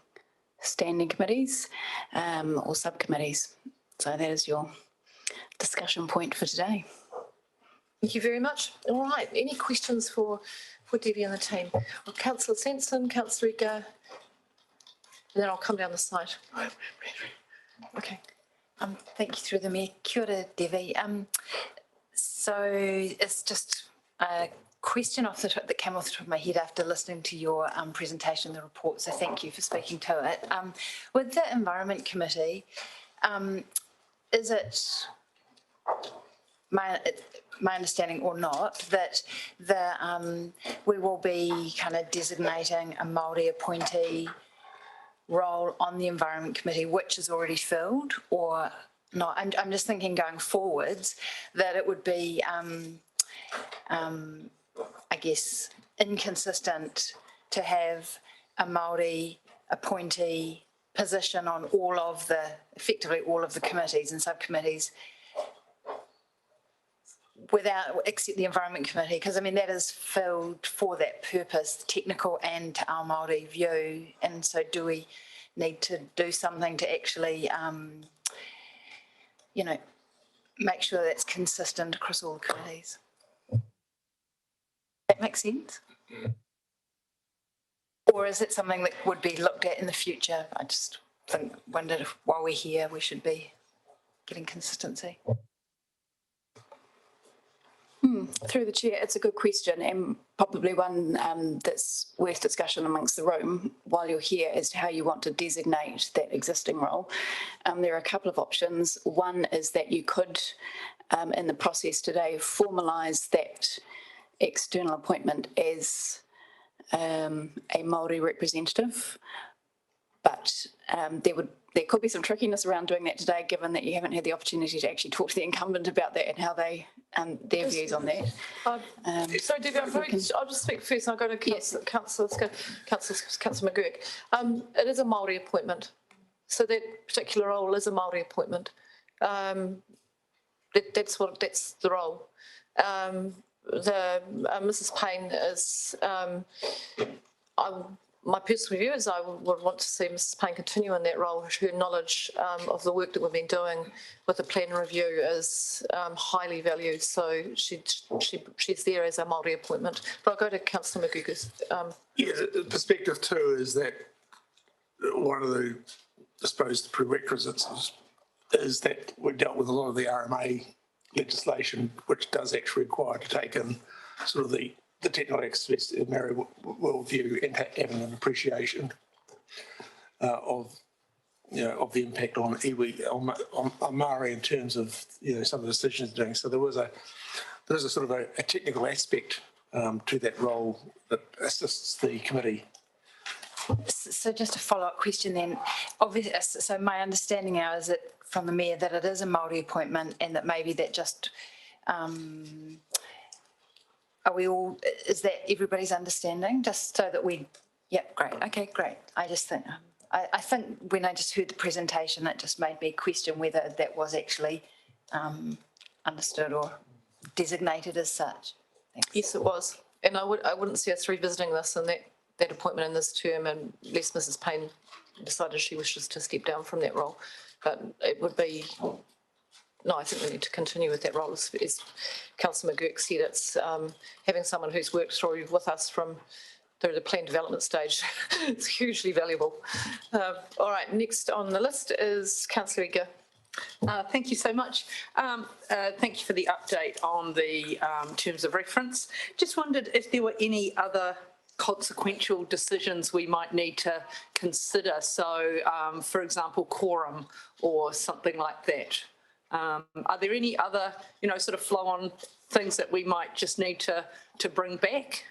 standing committees or subcommittees. So that is your discussion point for today. Thank you very much. All right, any questions for Debbie and the team? Well, Councillor Sanson, Councillor Ika, and then I'll come down the side. Okay. Thank you through the Mayor. Kia ora, Debbie. So it's just a question off the top that came off the top of my head after listening to your presentation, the report. So thank you for speaking to it. With the Environment Committee, is it my understanding or not that we will be kind of designating a Māori appointee role on the Environment Committee, which is already filled, or not? I'm just thinking going forwards that it would be, I guess, inconsistent to have a Māori appointee position on effectively all of the committees and subcommittees except the Environment Committee, because I mean that is filled for that purpose, technical and to our Māori view. And so do we need to do something to actually, make sure that's consistent across all the committees. That makes sense? Or is it something that would be looked at in the future? I just wondered if while we're here, we should be getting consistency. Through the chair, it's a good question and probably one that's worth discussion amongst the room while you're here as to how you want to designate that existing role. There are a couple of options. One is that you could, in the process today, formalise that external appointment as a Māori representative, but there could be some trickiness around doing that today, given that you haven't had the opportunity to actually talk to the incumbent about that and how they their views on that. Sorry, Debbie, I'll just speak first. I'll go to Councillor McGurk. It is a Māori appointment, so that particular role is a Māori appointment. That's the role. Mrs. Payne is. My personal view is I would want to see Mrs. Payne continue in that role. Her knowledge of the work that we've been doing with the plan review is highly valued. So she's there as a Māori appointment. But I'll go to Councillor McGurk. Yeah, the perspective too is that one of the, I suppose, the prerequisites is that we've dealt with a lot of the RMA legislation, which does actually require to take in sort of the technical aspects of Māori worldview and having an appreciation of the impact on iwi on Māori in terms of some of the decisions doing. So there is a sort of a technical aspect to that role that assists the committee. So just a follow-up question then. Obviously, so my understanding now is that from the Mayor that it is a Māori appointment and that maybe that just are we all, is that everybody's understanding? Just so that we, yep, great, okay, great. I just think, I think when I just heard the presentation, it just made me question whether that was actually understood or designated as such. Thanks. Yes, it was. And I wouldn't see us revisiting this in that appointment in this term, unless Mrs. Payne decided she wishes to step down from that role. But it would be, no, I think we need to continue with that role. As Councillor McGurk said, it's having someone who's worked through with us through the plan development stage. It's hugely valuable. All right, next on the list is Councillor Eager. Thank you so much. Thank you for the update on the terms of reference. Just wondered if there were any other consequential decisions we might need to consider. So, for example, quorum or something like that. Are there any other, sort of flow-on things that we might just need to bring back?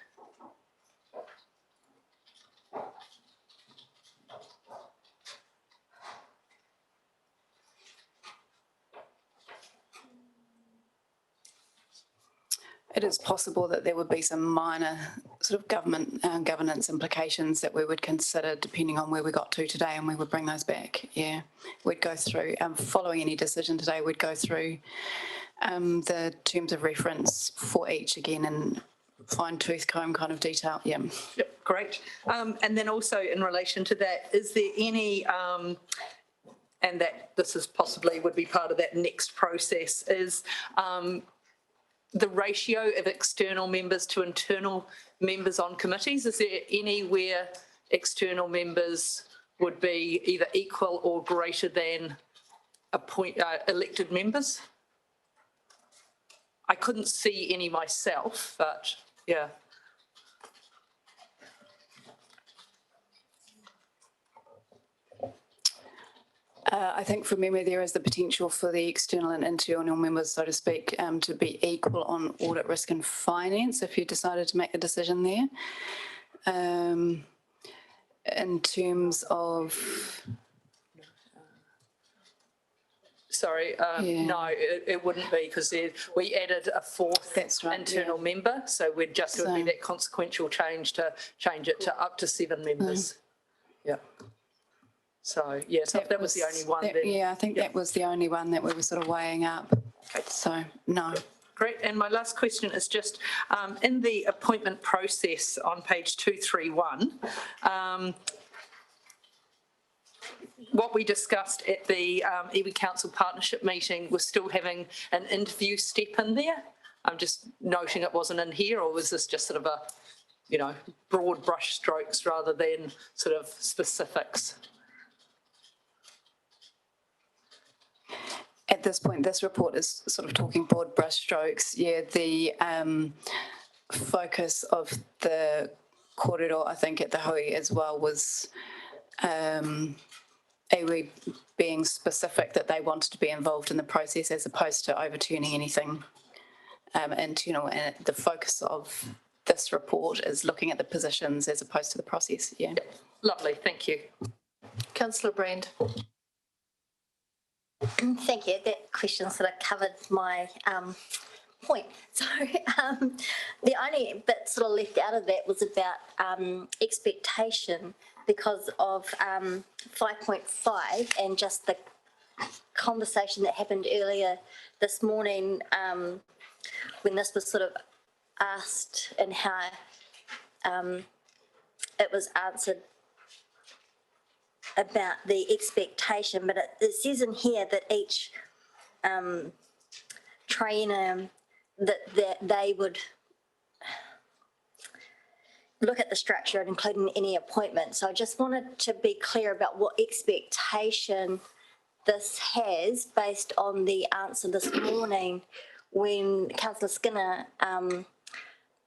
It is possible that there would be some minor sort of governance implications that we would consider depending on where we got to today, and we would bring those back. Yeah, we'd go through, following any decision today, we'd go through the terms of reference for each again in fine-tooth comb kind of detail. Yeah. Yep, great. And then also in relation to that, is there any, and that this is possibly would be part of that next process, is the ratio of external members to internal members on committees? Is there anywhere external members would be either equal or greater than elected members? I couldn't see any myself, but yeah. I think from memory there is the potential for the external and internal members, so to speak, to be equal on audit, risk and finance if you decided to make the decision there. In terms of... Sorry, no, it wouldn't be, because we added a fourth internal member, so we'd just, it would be that consequential change to change it to up to 7 members. Yeah. So, yeah, so if that was the only one. Then, yeah, I think that was the only one that we were sort of weighing up. Okay. So, no. Great. And my last question is just in the appointment process on page 231, what we discussed at the iwi Council partnership meeting was still having an interview step in there. I'm just noting it wasn't in here, or was this just sort of a, you know, broad brush strokes rather than sort of specifics? At this point, this report is sort of talking broad brush strokes. Yeah, the focus of the kōrero, I think, at the Hui as well was iwi being specific that they wanted to be involved in the process as opposed to overturning anything internal. And the focus of this report is looking at the positions as opposed to the process. Yeah. Lovely, thank you. Councillor Brand. Thank you. That question sort of covered my point. So the only bit sort of left out of that was about expectation because of 5.5 and just the conversation that happened earlier this morning when this was sort of asked and how it was answered about the expectation, but it says in here that each trainer that they would look at the structure, including any appointment. So I just wanted to be clear about what expectation this has based on the answer this morning when Councillor Skinner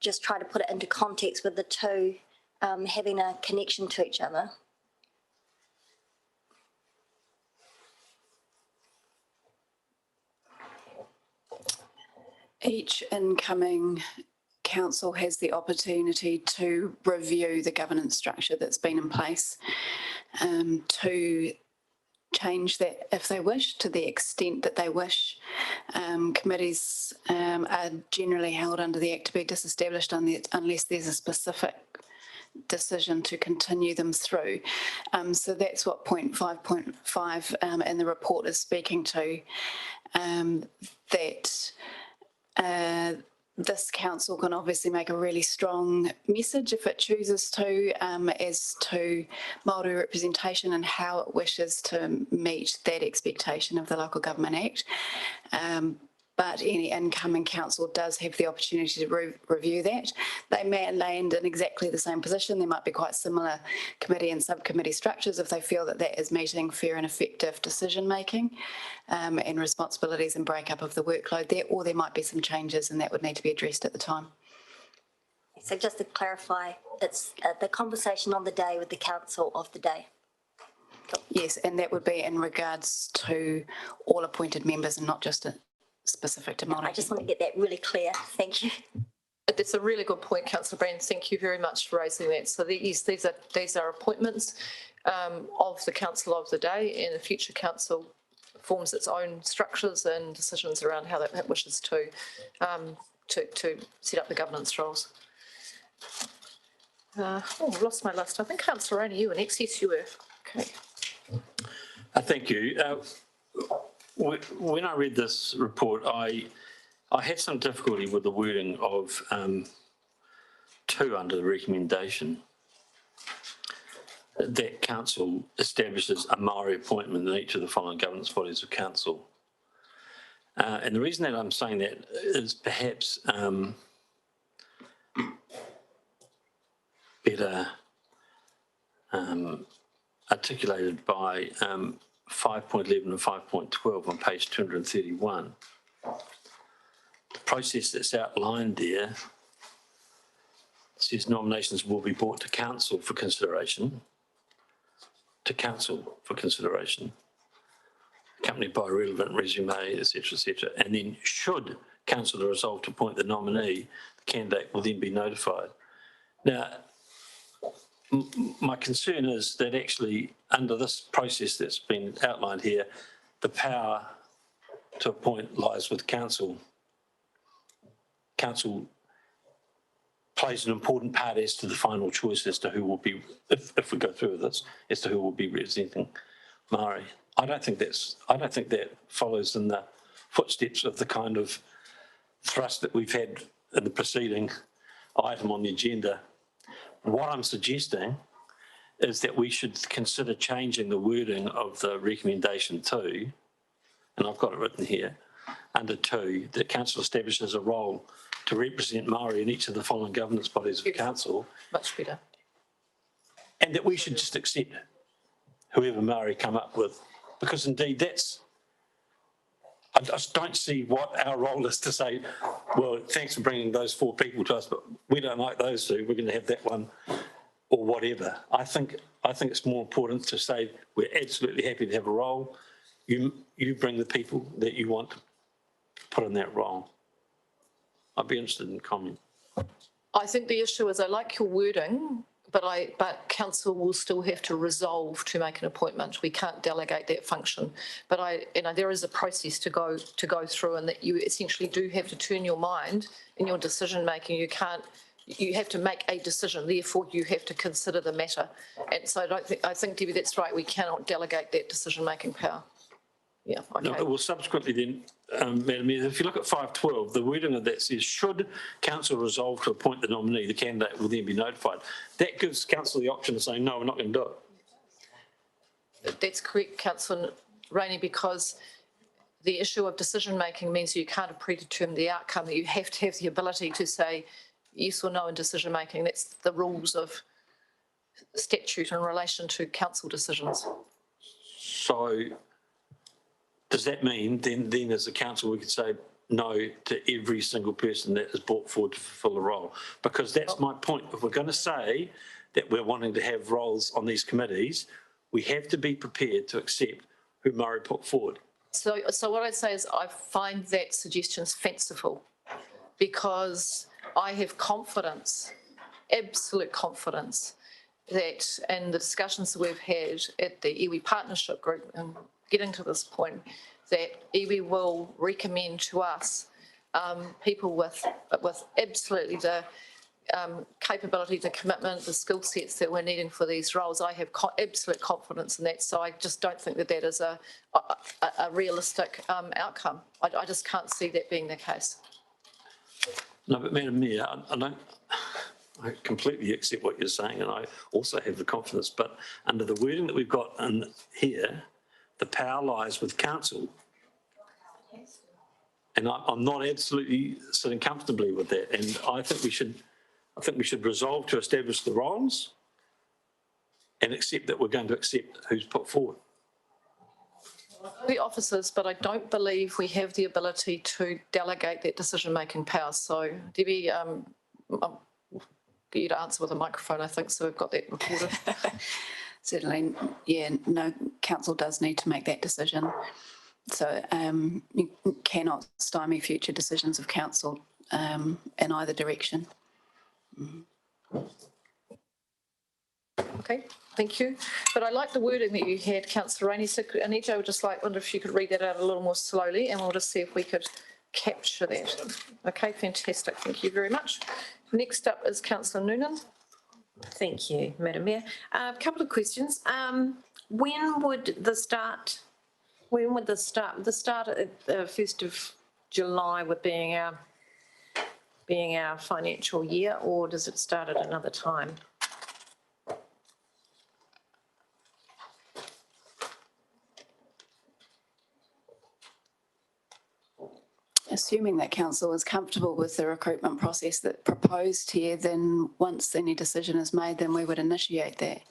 just tried to put it into context with the two having a connection to each other. Each incoming council has the opportunity to review the governance structure that's been in place, to change that if they wish, to the extent that they wish. Committees are generally held under the Act to be disestablished unless there's a specific decision to continue them through. So that's what point 5.5 in the report is speaking to, that this council can obviously make a really strong message if it chooses to, as to Māori representation and how it wishes to meet that expectation of the Local Government Act. But any incoming council does have the opportunity to review that. They may land in exactly the same position. There might be quite similar committee and subcommittee structures if they feel that that is meeting fair and effective decision making and responsibilities and breakup of the workload there, or there might be some changes and that would need to be addressed at the time. So just to clarify, it's the conversation on the day with the council of the day. Yes, and that would be in regards to all appointed members and not just specific to Māori. I just want to get that really clear. Thank you. It's a really good point, Councillor Brand. Thank you very much for raising that. So these are appointments of the council of the day, and the future council forms its own structures and decisions around how that wishes to set up the governance roles. I've lost my list. I think Councillor Rayney, you were next. Yes, you were. Okay. Thank you. When I read this report, I had some difficulty with the wording of 2 under the recommendation that council establishes a Māori appointment in each of the following governance bodies of council. And the reason that I'm saying that is perhaps better articulated by 5.11 and 5.12 on page 231. The process that's outlined there says nominations will be brought to council for consideration, accompanied by a relevant resume, etc., and then should council resolve to appoint the nominee, the candidate will then be notified. Now, my concern is that actually under this process that's been outlined here, the power to appoint lies with council. Council plays an important part as to the final choice as to who will be, if we go through with this, as to who will be representing Māori. I don't think that follows in the footsteps of the kind of thrust that we've had in the preceding item on the agenda. What I'm suggesting is that we should consider changing the wording of the recommendation 2, and I've got it written here, under 2, that council establishes a role to represent Māori in each of the following governance bodies of council. Much better. And that we should just accept whoever Māori come up with, because indeed I just don't see what our role is to say, well, thanks for bringing those 4 people to us, but we don't like those 2, we're going to have that one, or whatever. I think it's more important to say we're absolutely happy to have a role. You bring the people that you want to put in that role. I'd be interested in comment. I think the issue is I like your wording, but council will still have to resolve to make an appointment. We can't delegate that function. But there is a process to go through, and that you essentially do have to turn your mind in your decision making. You have to make a decision, therefore you have to consider the matter. And so I think, Debbie, that's right, we cannot delegate that decision-making power. Yeah, okay. No, well, subsequently then, Madam Mayor, if you look at 512, the wording of that says, should council resolve to appoint the nominee, the candidate will then be notified. That gives council the option of saying, no, we're not going to do it. That's correct, Councillor Rainey, because the issue of decision-making means you can't predetermine the outcome. You have to have the ability to say yes or no in decision-making. That's the rules of statute in relation to council decisions. So does that mean then as a council we could say no to every single person that is brought forward to fulfil a role? Because that's my point. If we're going to say that we're wanting to have roles on these committees, we have to be prepared to accept who Murray put forward. So what I'd say is I find that suggestions fanciful, because I have confidence, absolute confidence, that in the discussions that we've had at the iwi Partnership Group and getting to this point, that iwi will recommend to us people with absolutely the capability, the commitment, the skill sets that we're needing for these roles. I have absolute confidence in that, so I just don't think that is a realistic outcome. I just can't see that being the case. No, but Madam Mayor, I completely accept what you're saying, and I also have the confidence, but under the wording that we've got in here, the power lies with council. And I'm not absolutely sitting comfortably with that, and I think we should resolve to establish the roles and accept that we're going to accept who's put forward. The officers, but I don't believe we have the ability to delegate that decision-making power. So, Debbie, I'll get you to answer with a microphone, I think, so we've got that recorded. Certainly, yeah, no, council does need to make that decision. So you cannot stymie future decisions of council in either direction. Okay, thank you. But I like the wording that you had, Councillor Rainey. So Anita, I would just wonder if you could read that out a little more slowly, and we'll just see if we could capture that. Okay, fantastic. Thank you very much. Next up is Councillor Noonan. Thank you, Madam Mayor. A couple of questions. When would the start? The start at the 1st of July with being our financial year, or does it start at another time? Assuming that council is comfortable with the recruitment process that proposed here, then once any decision is made, then we would initiate that.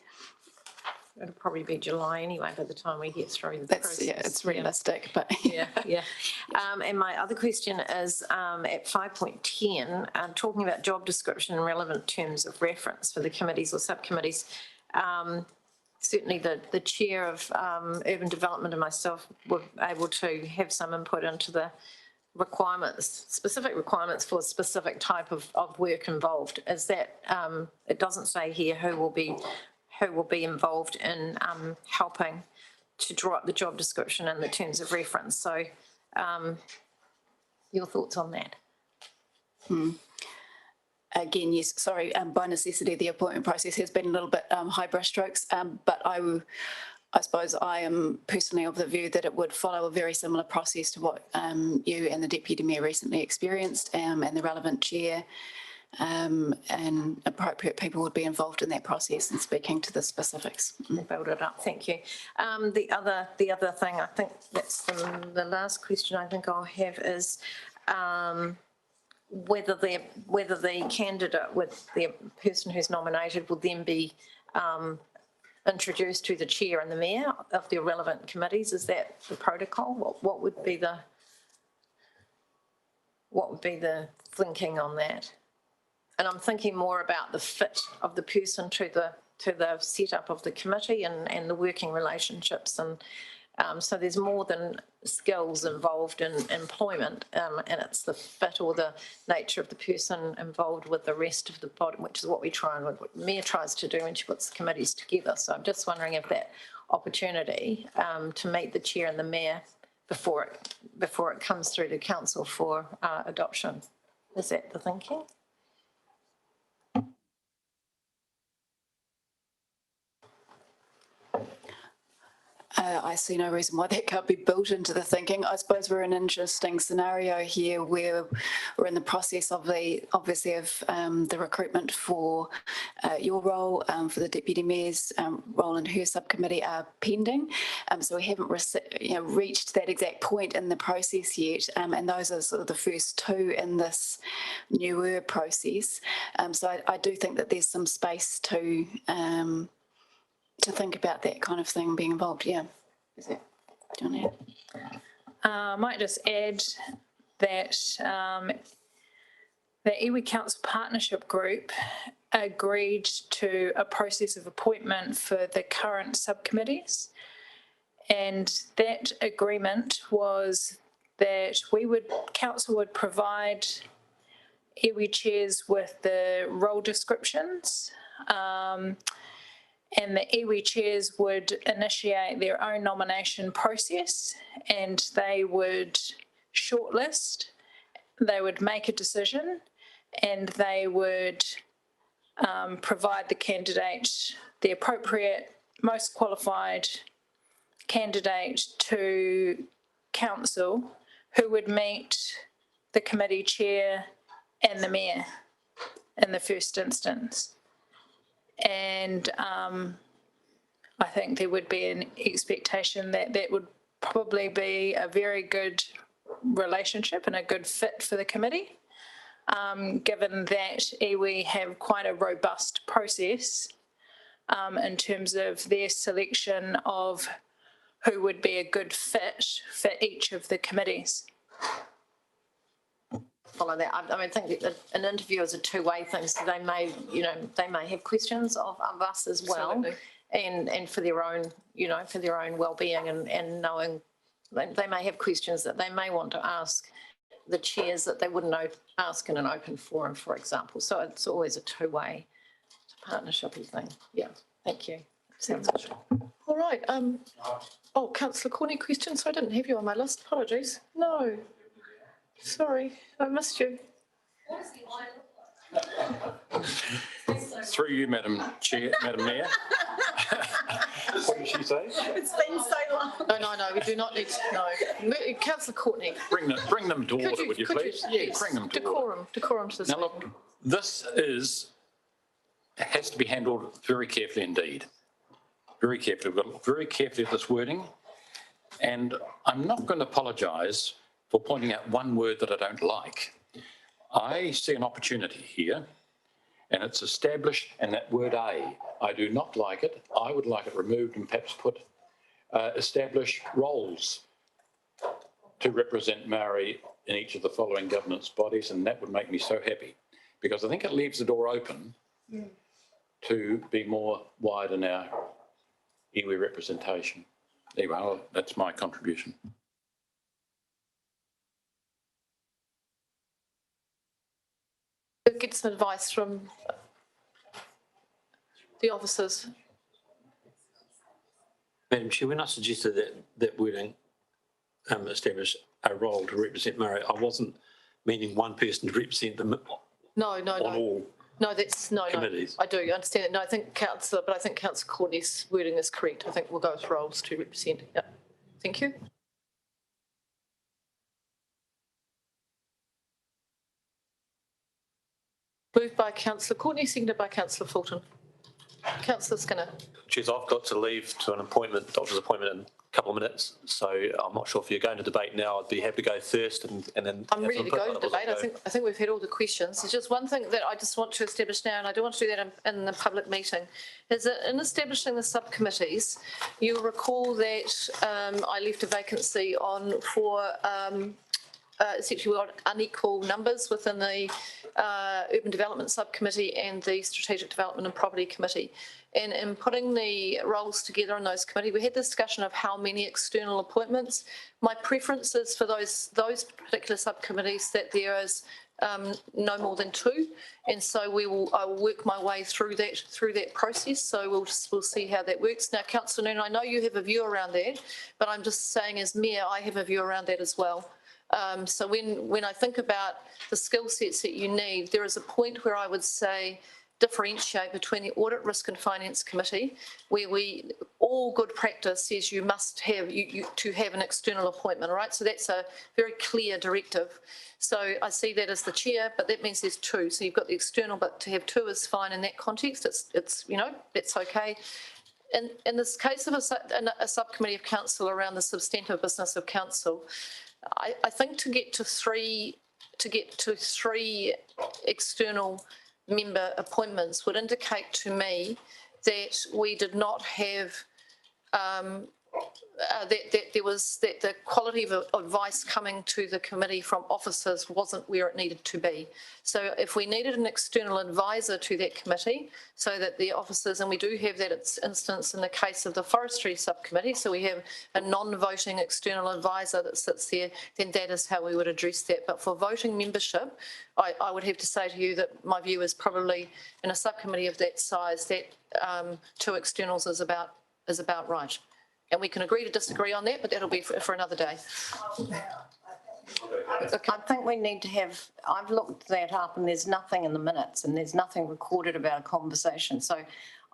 It'll probably be July anyway by the time we get through the That's, process. yeah, it's realistic, but yeah. And my other question is at 5.10, talking about job description and relevant terms of reference for the committees or subcommittees. Certainly the chair of urban development and myself were able to have some input into the requirements, specific requirements for a specific type of work involved. Is that, it doesn't say here who will be involved in helping to draw up the job description and the terms of reference. So your thoughts on that? Again, yes, sorry, by necessity, the appointment process has been a little bit high brush strokes, but I suppose I am personally of the view that it would follow a very similar process to what you and the Deputy Mayor recently experienced, and the relevant chair and appropriate people would be involved in that process and speaking to the specifics. Build it up, thank you. The other thing, I think that's the last question I think I'll have is whether the candidate with the person who's nominated will then be introduced to the chair and the mayor of the relevant committees. Is that the protocol? What would be the thinking on that? And I'm thinking more about the fit of the person to the setup of the committee and the working relationships. And so there's more than skills involved in employment, and it's the fit or the nature of the person involved with the rest of the body, which is what we try and what the mayor tries to do when she puts the committees together. So I'm just wondering if that opportunity to meet the chair and the mayor before it comes through to council for adoption, is that the thinking? I see no reason why that can't be built into the thinking. I suppose we're in an interesting scenario here where we're in the process of the recruitment for your role, for the Deputy Mayor's role in her subcommittee are pending. So we haven't reached that exact point in the process yet, and those are sort of the first two in this newer process. So I do think that there's some space to think about that kind of thing being involved. Yeah. Is it? Do you want to add? I might just add that the iwi Council Partnership Group agreed to a process of appointment for the current subcommittees, and that agreement was that council would provide iwi chairs with the role descriptions, and the iwi chairs would initiate their own nomination process, and they would shortlist, they would make a decision, and they would provide the candidate, the appropriate, most qualified candidate to council, who would meet the committee chair and the mayor in the first instance. And I think there would be an expectation that that would probably be a very good relationship and a good fit for the committee, given that iwi have quite a robust process in terms of their selection of who would be a good fit for each of the committees. Follow that. I think that an interview is a two-way thing, so they may have questions of us as well, and for their own well-being and knowing, they may have questions that they may want to ask the chairs that they wouldn't ask in an open forum, for example. So it's always a two-way partnership-y thing. Yeah, thank you. Sounds good. All right. Oh, Councillor Corney, question. So I didn't have you on my list. Apologies. No. Sorry, I missed you. Through you, Madam Mayor. What did she say? It's been so long. No, we do not need to know. Councillor Courtney. Bring them to order, would you please? Yes. Bring them to order. Decorum to this. Now look, this has to be handled very carefully indeed. Very carefully. We've got to look very carefully at this wording. And I'm not going to apologise for pointing out one word that I don't like. I see an opportunity here, and it's established, and that word "a," I do not like it. I would like it removed and perhaps put establish roles to represent Maori in each of the following governance bodies, and that would make me so happy, because I think it leaves the door open to be more wide in our iwi representation. Anyway, that's my contribution. Get some advice from the officers. Madam Chair, when I suggested that wording establish a role to represent Maori, I wasn't meaning one person to represent them No. on all that's committees. I do understand it. No, I think Councillor Corney's wording is correct. I think we'll go with roles to represent. Yeah. Thank you. Moved by councillor Courtney, seconded by councillor Fulton. Councillor Skinner. Cheers, I've got to leave to an appointment, doctor's appointment in a couple of minutes. So I'm not sure if you're going to debate now. I'd be happy to go first and then. I'm ready to go to debate. I think we've had all the questions. There's just one thing that I just want to establish now, and I do want to do that in the public meeting, is that in establishing the subcommittees, you'll recall that I left a vacancy on for essentially we've got unequal numbers within the Urban Development Subcommittee and the Strategic Development and Property Committee. And in putting the roles together in those committees, we had this discussion of how many external appointments. My preference is for those particular subcommittees that there is no more than 2, and so I will work my way through that process. So we'll see how that works. Now, Councillor Noonan, I know you have a view around that, but I'm just saying as Mayor, I have a view around that as well. So when I think about the skill sets that you need, there is a point where I would say differentiate between the Audit, Risk and Finance Committee, where all good practice says you must have to have an external appointment, all right? So that's a very clear directive. So I see that as the chair, but that means there's 2. So you've got the external, but to have 2 is fine in that context. It's that's okay. In this case of a subcommittee of council around the substantive business of council, I think to get to three external member appointments would indicate to me that we did not have that the quality of advice coming to the committee from officers wasn't where it needed to be. So if we needed an external advisor to that committee, so that the officers, and we do have that instance in the case of the forestry subcommittee, so we have a non-voting external advisor that sits there, then that is how we would address that. But for voting membership, I would have to say to you that my view is probably in a subcommittee of that size, that 2 externals is about right. And we can agree to disagree on that, but that'll be for another day. I think we need to have, I've looked that up and there's nothing in the minutes and there's nothing recorded about a conversation. So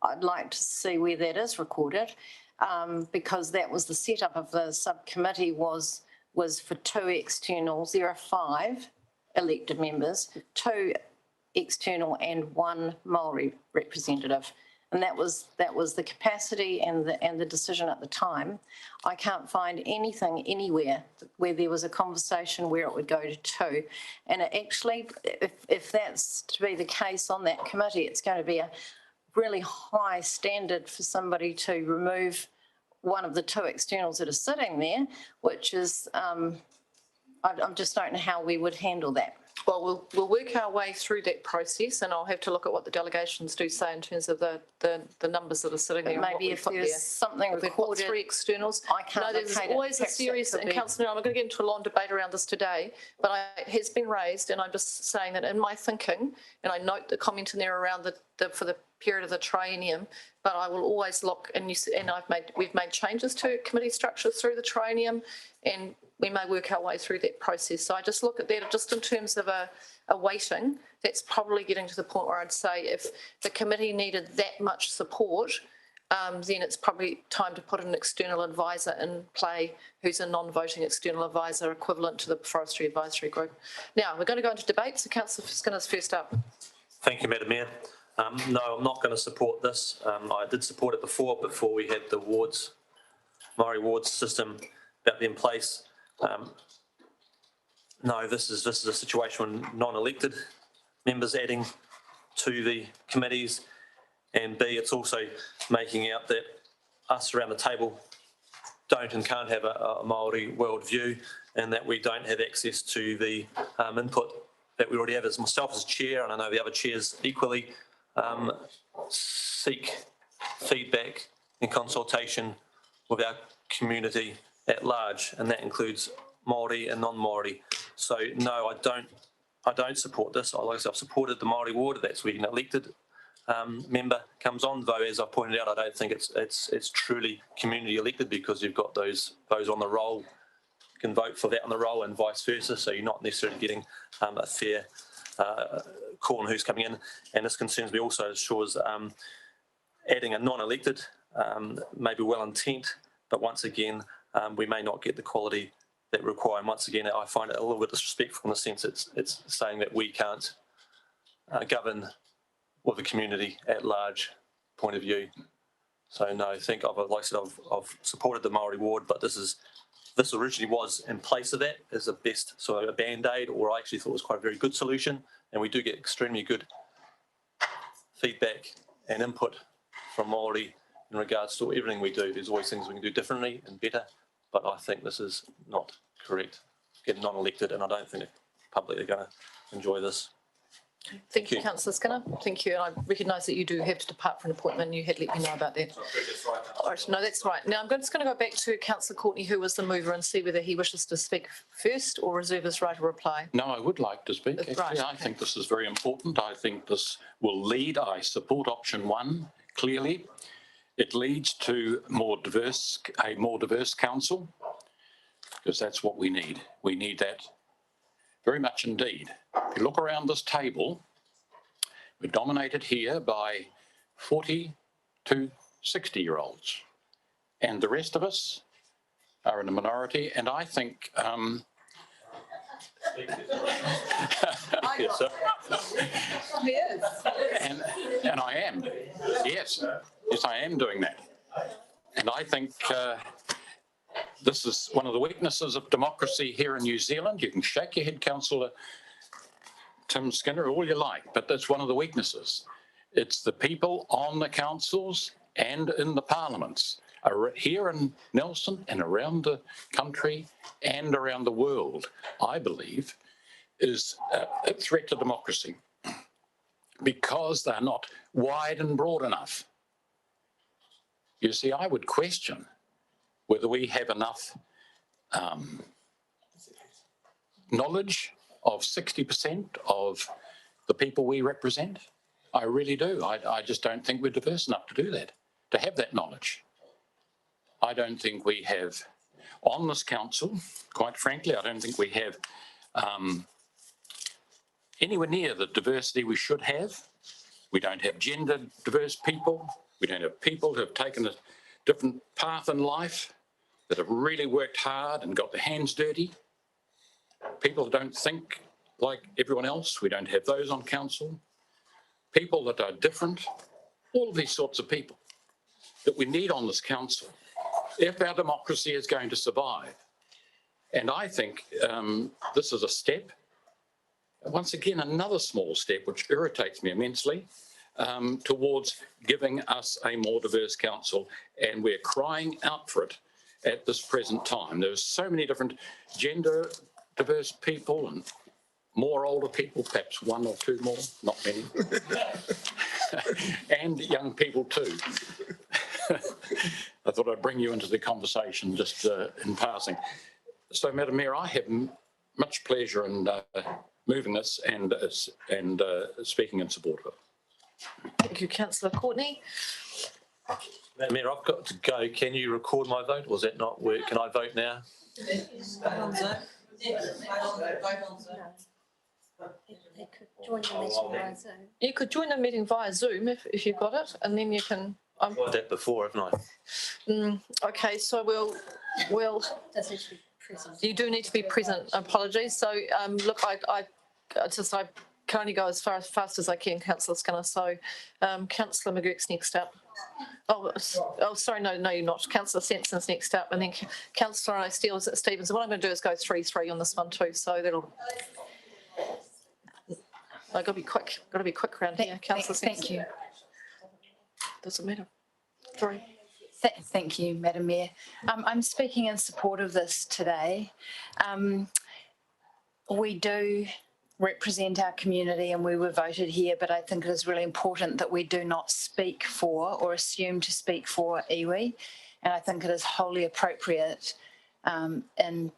I'd like to see where that is recorded, because that was the setup of the subcommittee was for 2 externals. There are 5 elected members, 2 external and 1 Māori representative. And that was the capacity and the decision at the time. I can't find anything anywhere where there was a conversation where it would go to 2. And it actually, if that's to be the case on that committee, it's going to be a really high standard for somebody to remove one of the 2 externals that are sitting there, which is, I just don't know how we would handle that. Well, we'll work our way through that process, and I'll have to look at what the delegations do say in terms of the numbers that are sitting there. Maybe if there's something recorded. 3 externals. I can't. No, there's always a series, and Councillor, I'm not going to get into a long debate around this today, but it has been raised, and I'm just saying that in my thinking, and I note the comment in there around for the period of the triennium, but I will always look, and we've made changes to committee structures through the triennium, and we may work our way through that process. So I just look at that just in terms of a weighting. That's probably getting to the point where I'd say if the committee needed that much support, then it's probably time to put an external advisor in play who's a non-voting external advisor equivalent to the Forestry Advisory Group. Now, we're going to go into debate, so Councillor Skinner's first up. Thank you, Madam Mayor. No, I'm not going to support this. I did support it before we had the Māori wards system about in place. No, this is a situation when non-elected members adding to the committees, and B, it's also making out that us around the table don't and can't have a Māori worldview, and that we don't have access to the input that we already have. As myself as chair, and I know the other chairs equally, seek feedback and consultation with our community at large, and that includes Māori and non-Māori. So no, I don't support this. Like I said, I've supported the Māori ward. That's where an elected member comes on. Though, as I pointed out, I don't think it's truly community elected, because you've got those on the roll can vote for that on the roll, and vice versa. So you're not necessarily getting a fair call on who's coming in. And this concerns me also, Shaw's adding a non-elected, maybe well intent, but once again, we may not get the quality that we require. And once again, I find it a little bit disrespectful in the sense it's saying that we can't govern with the community at large point of view. So no, like I said, I've supported the Māori ward, but this originally was in place of that as a best sort of a band-aid, or I actually thought it was quite a very good solution. And we do get extremely good feedback and input from Māori in regards to everything we do. There's always things we can do differently and better, but I think this is not correct. Get non-elected, and I don't think the public are going to enjoy this. Thank you, Councillor Skinner. Thank you. And I recognise that you do have to depart for an appointment. You had let me know about that. All right, no, that's right. Now, I'm just going to go back to Councillor Courtney, who was the mover, and see whether he wishes to speak first or reserve his right of reply. No, I would like to speak. Actually, Right. I think this is very important. I think this will lead. I support option one clearly. It leads to a more diverse council, because that's what we need. We need that very much indeed. If you look around this table, we're dominated here by 40 to 60-year-olds, and the rest of us are in a minority. And I think Yes, sir. and I am. Yes, I am doing that. And I think this is one of the weaknesses of democracy here in New Zealand. You can shake your head, Councillor Tim Skinner, all you like, but that's one of the weaknesses. It's the people on the councils and in the parliaments here in Nelson and around the country and around the world, I believe, is a threat to democracy because they're not wide and broad enough. You see, I would question whether we have enough knowledge of 60% of the people we represent. I really do. I just don't think we're diverse enough to do that, to have that knowledge. I don't think we have, on this council, quite frankly, I don't think we have anywhere near the diversity we should have. We don't have gender diverse people. We don't have people who have taken a different path in life, that have really worked hard and got their hands dirty. People who don't think like everyone else, we don't have those on council. People that are different, all of these sorts of people that we need on this council if our democracy is going to survive. And I think this is a step, once again, another small step, which irritates me immensely, towards giving us a more diverse council. And we're crying out for it at this present time. There's so many different gender diverse people and more older people, perhaps one or two more, not many, and young people too. I thought I'd bring you into the conversation just in passing. So, Madam Mayor, I have much pleasure in moving this and speaking in support of it. Thank you, Councillor Courtney. Madam Mayor, I've got to go. Can you record my vote, or does that not work? Can I vote now? You could join the meeting via Zoom if you've got it, and then you can. I've tried that before, haven't I? Okay, so we'll. You do need to be present. Apologies. So look, I can only go as fast as I can, Councillor Skinner. So Councillor McGurk's next up. Oh, sorry, no, you're not. Councillor Sampson's next up, and then Councillor Stevens. What I'm going to do is go 3-3 on this one too. So that'll. I've got to be quick. Got to be quick around here, Councillor Sampson. Thank you. Doesn't matter. Sorry. Thank you, Madam Mayor. I'm speaking in support of this today. We do represent our community and we were voted here, but I think it is really important that we do not speak for or assume to speak for iwi. And I think it is wholly appropriate in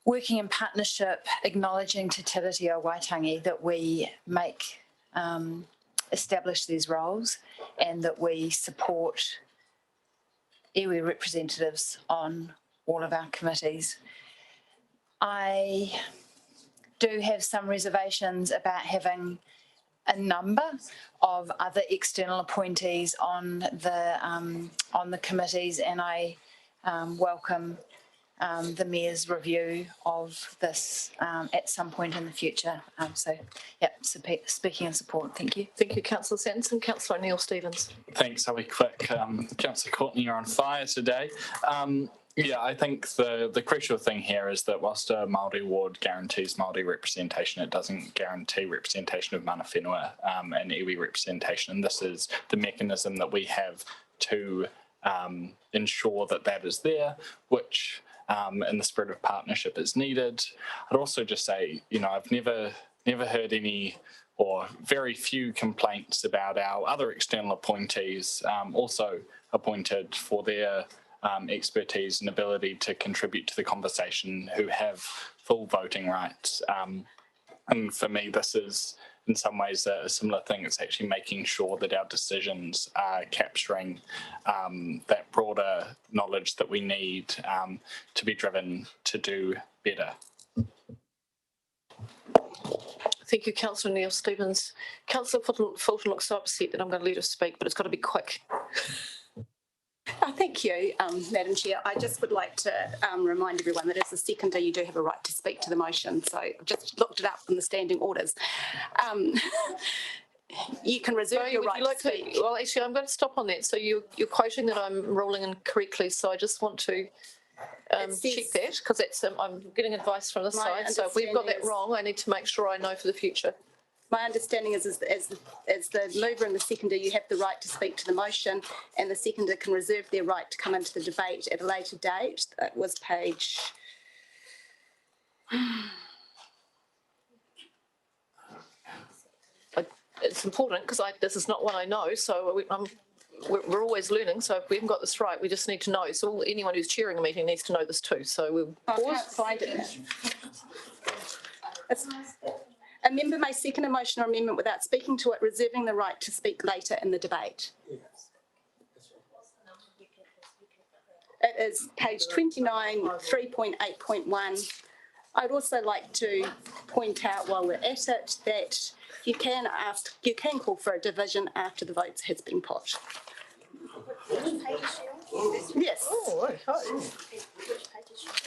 working in partnership, acknowledging Te Tiriti o Waitangi, that we make, establish these roles and that we support iwi representatives on all of our committees. I do have some reservations about having a number of other external appointees on the committees, and I welcome the Mayor's review of this at some point in the future. So, yeah, speaking in support, thank you. Thank you, Councillor Sanderson. Councillor Neil-Stevens. Thanks, I'll be quick. Councillor Courtney, you're on fire today. Yeah, I think the crucial thing here is that whilst a Māori ward guarantees Māori representation, it doesn't guarantee representation of mana whenua and iwi representation. And this is the mechanism that we have to ensure that that is there, which in the spirit of partnership is needed. I'd also just say, you know, I've never heard any or very few complaints about our other external appointees also appointed for their expertise and ability to contribute to the conversation, who have full voting rights. And for me, this is in some ways a similar thing. It's actually making sure that our decisions are capturing that broader knowledge that we need to be driven to do better. Thank you, Councillor Neil-Stevens. Councillor Fulton looks so upset that I'm going to let her speak, but it's got to be quick. Thank you, Madam Chair. I just would like to remind everyone that as a seconder, you do have a right to speak to the motion. So I've just looked it up in the standing orders. You can reserve your right to speak. Well, actually, I'm going to stop on that. So you're quoting that I'm ruling incorrectly. So I just want to check that, because that's I'm getting advice from this side. So if we've got that wrong, I need to make sure I know for the future. My understanding is as the mover and the seconder, you have the right to speak to the motion, and the seconder can reserve their right to come into the debate at a later date. That was page... It's important because this is not what I know, so we're always learning. So if we haven't got this right, we just need to know. So anyone who's chairing a meeting needs to know this too. So we'll pause. I can't find it. A member may second a motion or amendment without speaking to it, reserving the right to speak later in the debate. It is page 29, 3.8.1. I'd also like to point out while we're at it that you can call for a division after the votes has been put. Yes. Oh, okay.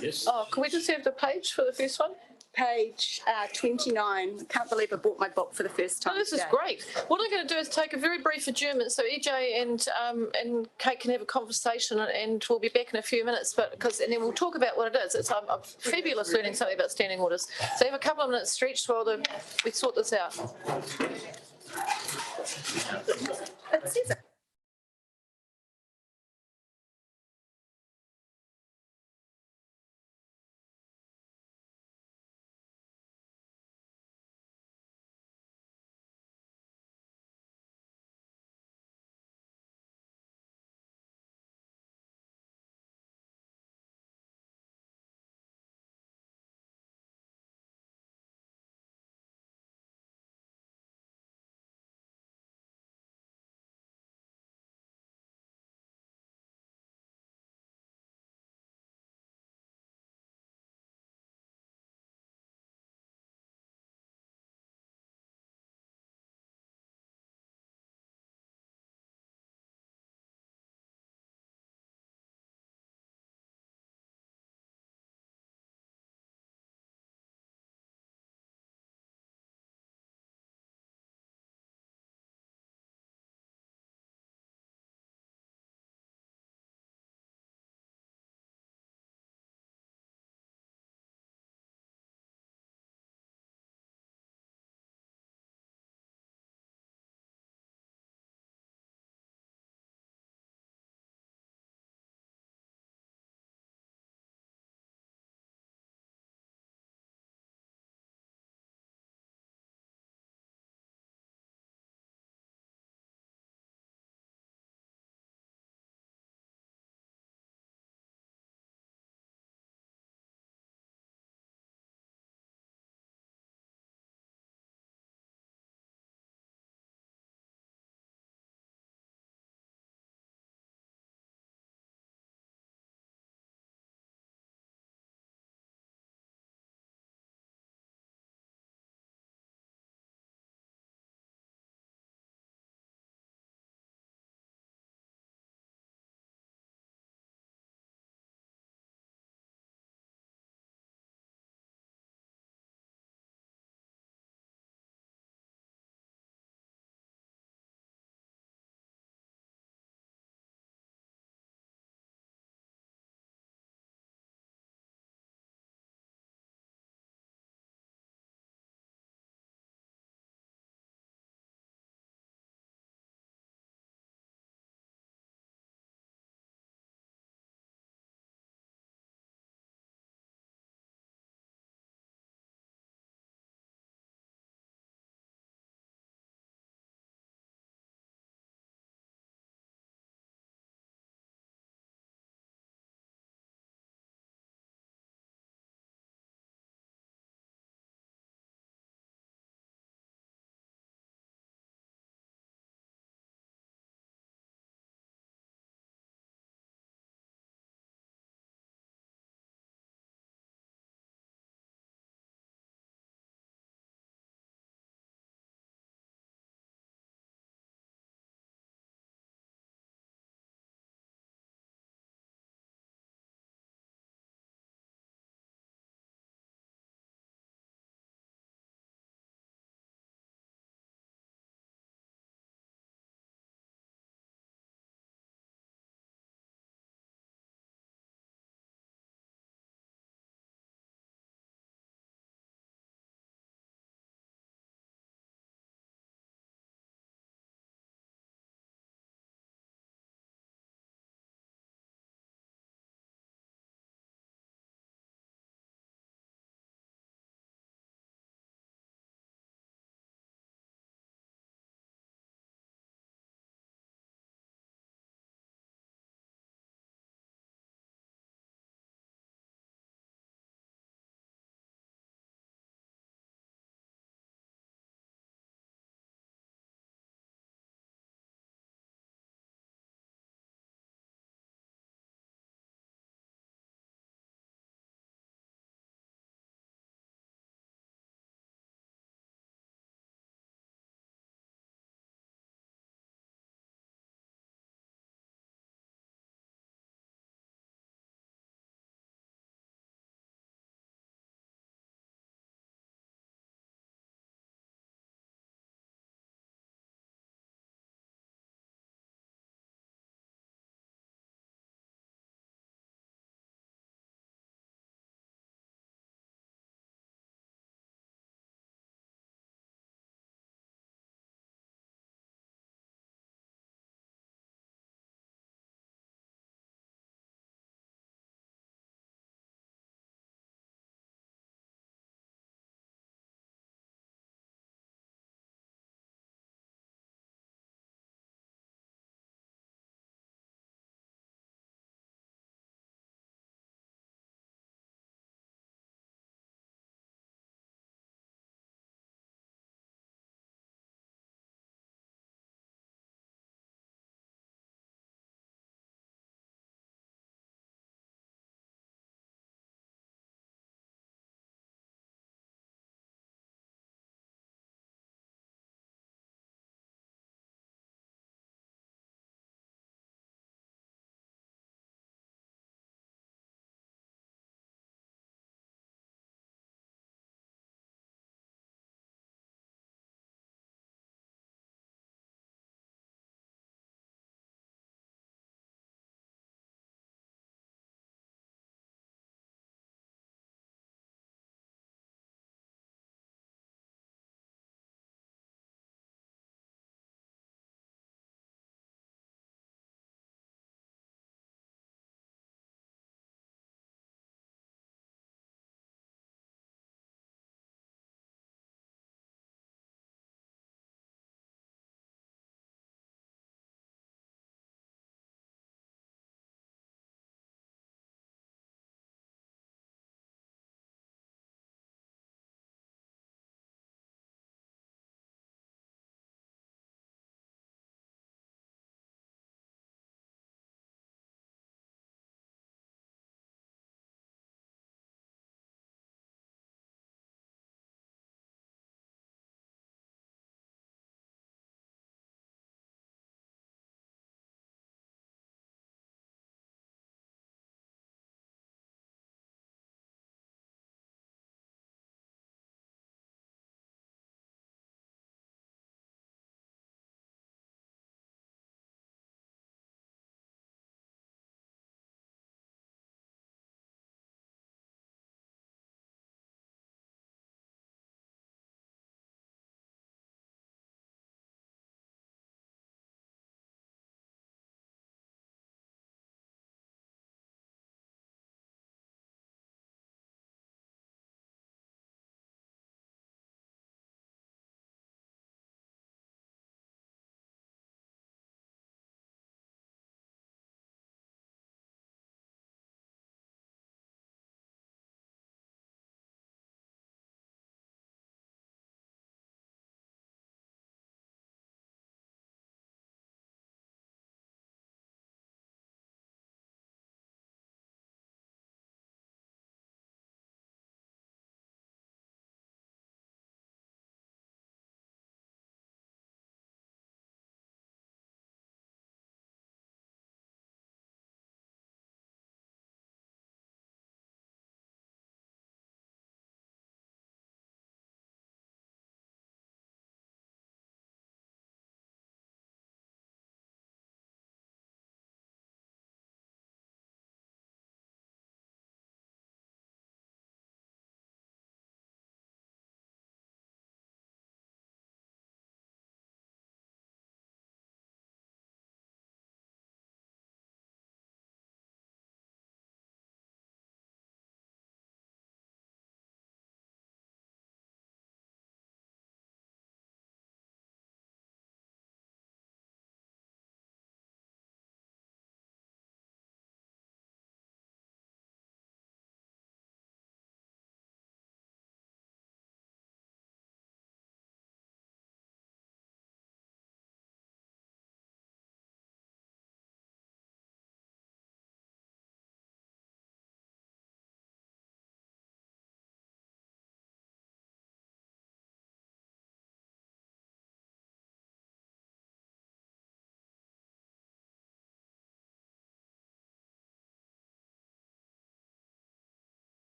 Yes. Oh, can we just have the page for the first one? Page 29. I can't believe I bought my book for the first time. No, this today. is great. What I'm going to do is take a very brief adjournment so EJ and Kate can have a conversation, and we'll be back in a few minutes. And then we'll talk about what it is. It's I'm fabulous learning something about standing orders. So have a couple of minutes stretched while we sort this out. It says it.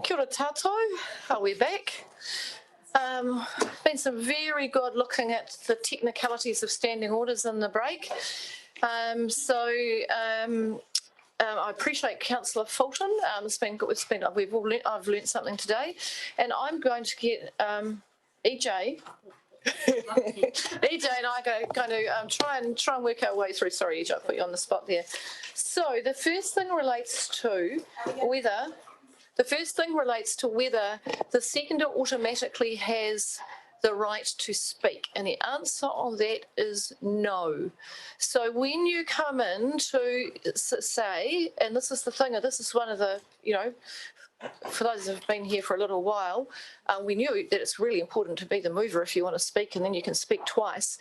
Kia ora tātou, are we back? Been some very good looking at the technicalities of standing orders in the break. I appreciate Councillor Fulton. I've learnt something today, and I'm going to get EJ. EJ and I are going to try and work our way through. Sorry, EJ, I put you on the spot there. So the first thing relates to whether the seconder automatically has the right to speak, and the answer on that is no. So when you come in to say, and this is the thing, this is one of the, for those who have been here for a little while, we knew that it's really important to be the mover if you want to speak, and then you can speak twice.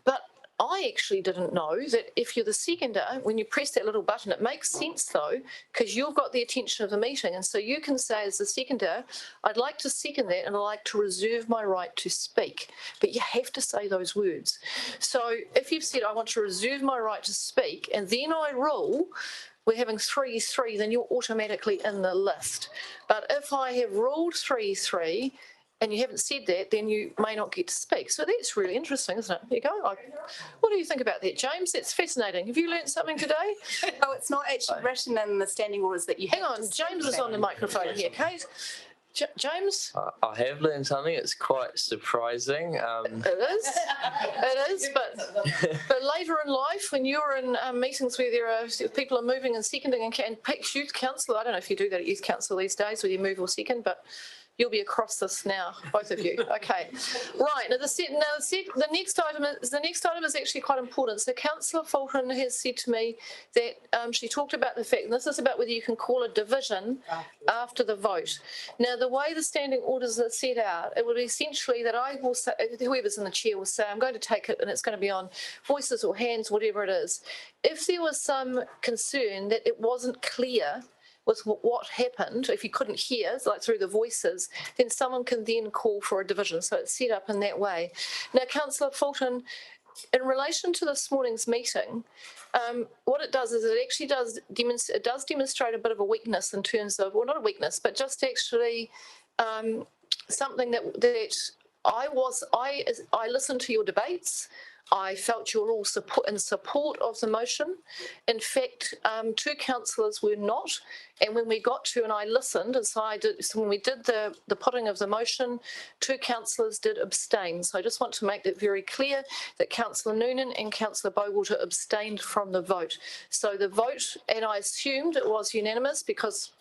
But I actually didn't know that if you're the seconder, when you press that little button, it makes sense though, because you've got the attention of the meeting. And so you can say as the seconder, I'd like to second that and I'd like to reserve my right to speak. But you have to say those words. So if you've said, I want to reserve my right to speak, and then I rule, we're having 3-3, then you're automatically in the list. But if I have ruled 3-3, and you haven't said that, then you may not get to speak. So that's really interesting, isn't it? There you go. What do you think about that, James? That's fascinating. Have you learnt something today? Oh, it's not actually written in the standing orders that you have. Hang on, James is on the microphone here, Kate. James? I have learned something. It's quite surprising. It is, but later in life, when you're in meetings where people are moving and seconding and youth council, I don't know if you do that at youth council these days, where you move or second, but you'll be across this now, both of you. Okay, right. Now the next item is actually quite important. So Councillor Fulton has said to me that she talked about the fact, and this is about whether you can call a division after the vote. Now the way the standing orders are set out, it would be essentially that I will say, whoever's in the chair will say, I'm going to take it, and it's going to be on voices or hands, whatever it is. If there was some concern that it wasn't clear with what happened, if you couldn't hear, like through the voices, then someone can then call for a division. So it's set up in that way. Now, Councillor Fulton, in relation to this morning's meeting, what it does is it actually does demonstrate a bit of a weakness in terms of, well, not a weakness, but just actually something that I listened to your debates. I felt you were all in support of the motion. In fact, 2 councillors were not. And when we got to, and I listened, and so when we did the putting of the motion, 2 councillors did abstain. So I just want to make that very clear that Councillor Noonan and Councillor Bowater abstained from the vote. So the vote, and I assumed it was unanimous because,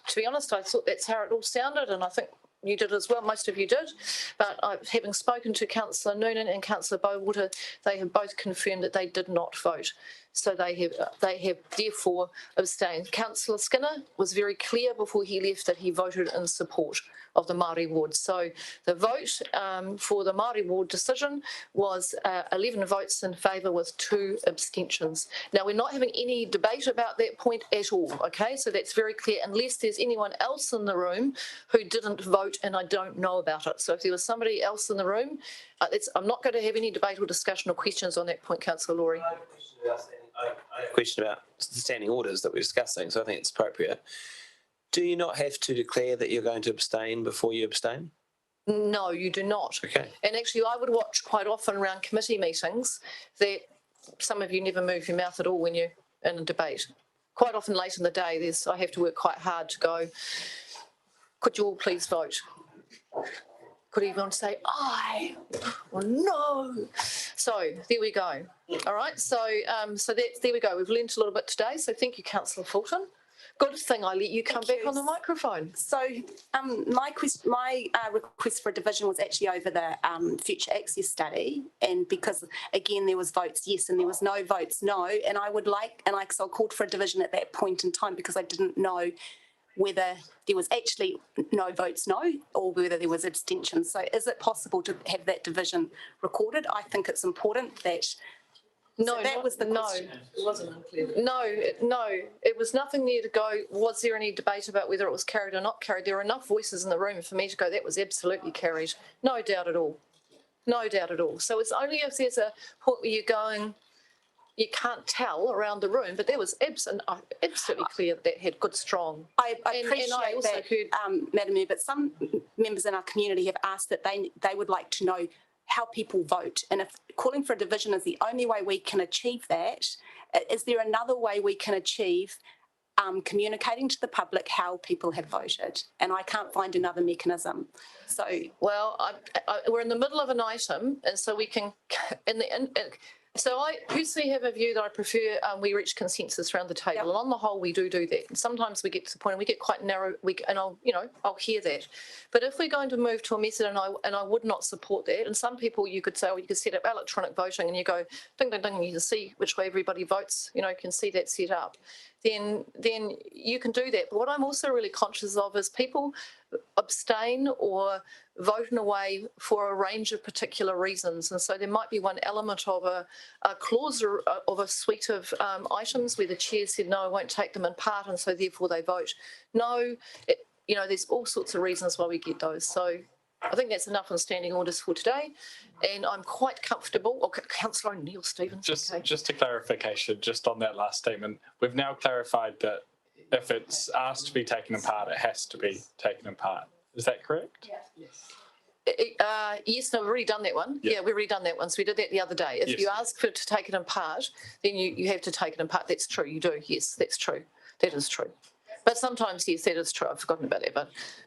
to be honest, I thought that's how it all sounded, and I think you did as well, most of you did, but having spoken to Councillor Noonan and Councillor Bowater, they have both confirmed that they did not vote. So they have therefore abstained. Councillor Skinner was very clear before he left that he voted in support of the Māori ward. So the vote for the Māori ward decision was 11 votes in favour with 2 abstentions. Now, we're not having any debate about that point at all, okay? So that's very clear, unless there's anyone else in the room who didn't vote and I don't know about it. So if there was somebody else in the room, I'm not going to have any debate or discussion or questions on that point, Councillor Laurie. Question about the standing orders that we're discussing, so I think it's appropriate. Do you not have to declare that you're going to abstain before you abstain? No, you do not. Okay. And actually, I would watch quite often around committee meetings that some of you never move your mouth at all when you're in a debate. Quite often late in the day, I have to work quite hard to go, could you all please vote? Could even say aye or no. So there we go. All right. So there we go. We've learnt a little bit today. So thank you, Councillor Fulton. Good thing I let you come back on the microphone. So my request for a division was actually over the future access study, and because again there was votes yes and there was no votes no, and so I called for a division at that point in time because I didn't know whether there was actually no votes no or whether there was abstention. So is it possible to have that division recorded? I think it's important that. No, so that was the question. It wasn't unclear. No, it was nothing there to go, was there any debate about whether it was carried or not carried? There were enough voices in the room for me to go, that was absolutely carried. No doubt at all. No doubt at all. So it's only if there's a point where you're going, you can't tell around the room, but that was absolutely clear that had good, strong. I And appreciate I also that, heard, Madam Mayor, but some members in our community have asked that they would like to know how people vote. And if calling for a division is the only way we can achieve that, is there another way we can achieve communicating to the public how people have voted? And I can't find another mechanism. So, well, we're in the middle of an item, and so we can, so I personally have a view that I prefer we reach consensus around the table, and on the whole, we do that. And sometimes we get to the point and we get quite narrow. And I'll hear that. But if we're going to move to a method, and I would not support that. And some people, you could say, you could set up electronic voting, and you go ding ding ding, and you can see which way everybody votes. You can see that set up. Then you can do that. But what I'm also really conscious of is people abstain or vote in a way for a range of particular reasons. And so there might be one element of a clause or of a suite of items where the chair said, no, I won't take them in part, and so therefore they vote no. There's all sorts of reasons why we get those. So I think that's enough on standing orders for today. And I'm quite comfortable. Councillor O'Neill Stevens. Just a clarification, just on that last statement. We've now clarified that if it's asked to be taken apart, it has to be taken apart. Is that correct? Yes, no, we've already done that one. Yeah, we've already done that one. So we did that the other day. If you ask to take it apart, then you have to take it apart. That's true. You do. Yes, that's true. That is true. But sometimes, yes, that is true. I've forgotten about that.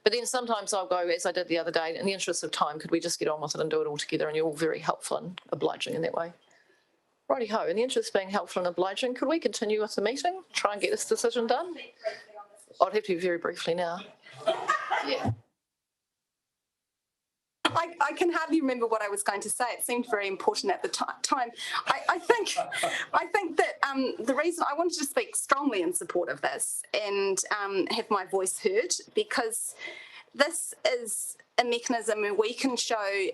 But then sometimes I'll go, as I did the other day, in the interest of time, could we just get on with it and do it all together? And you're all very helpful and obliging in that way. Righty-ho, in the interest of being helpful and obliging, could we continue with the meeting? Try and get this decision done? I'd have to be very briefly now. Yeah. I can hardly remember what I was going to say. It seemed very important at the time. I think that the reason I wanted to speak strongly in support of this and have my voice heard, because this is a mechanism where we can show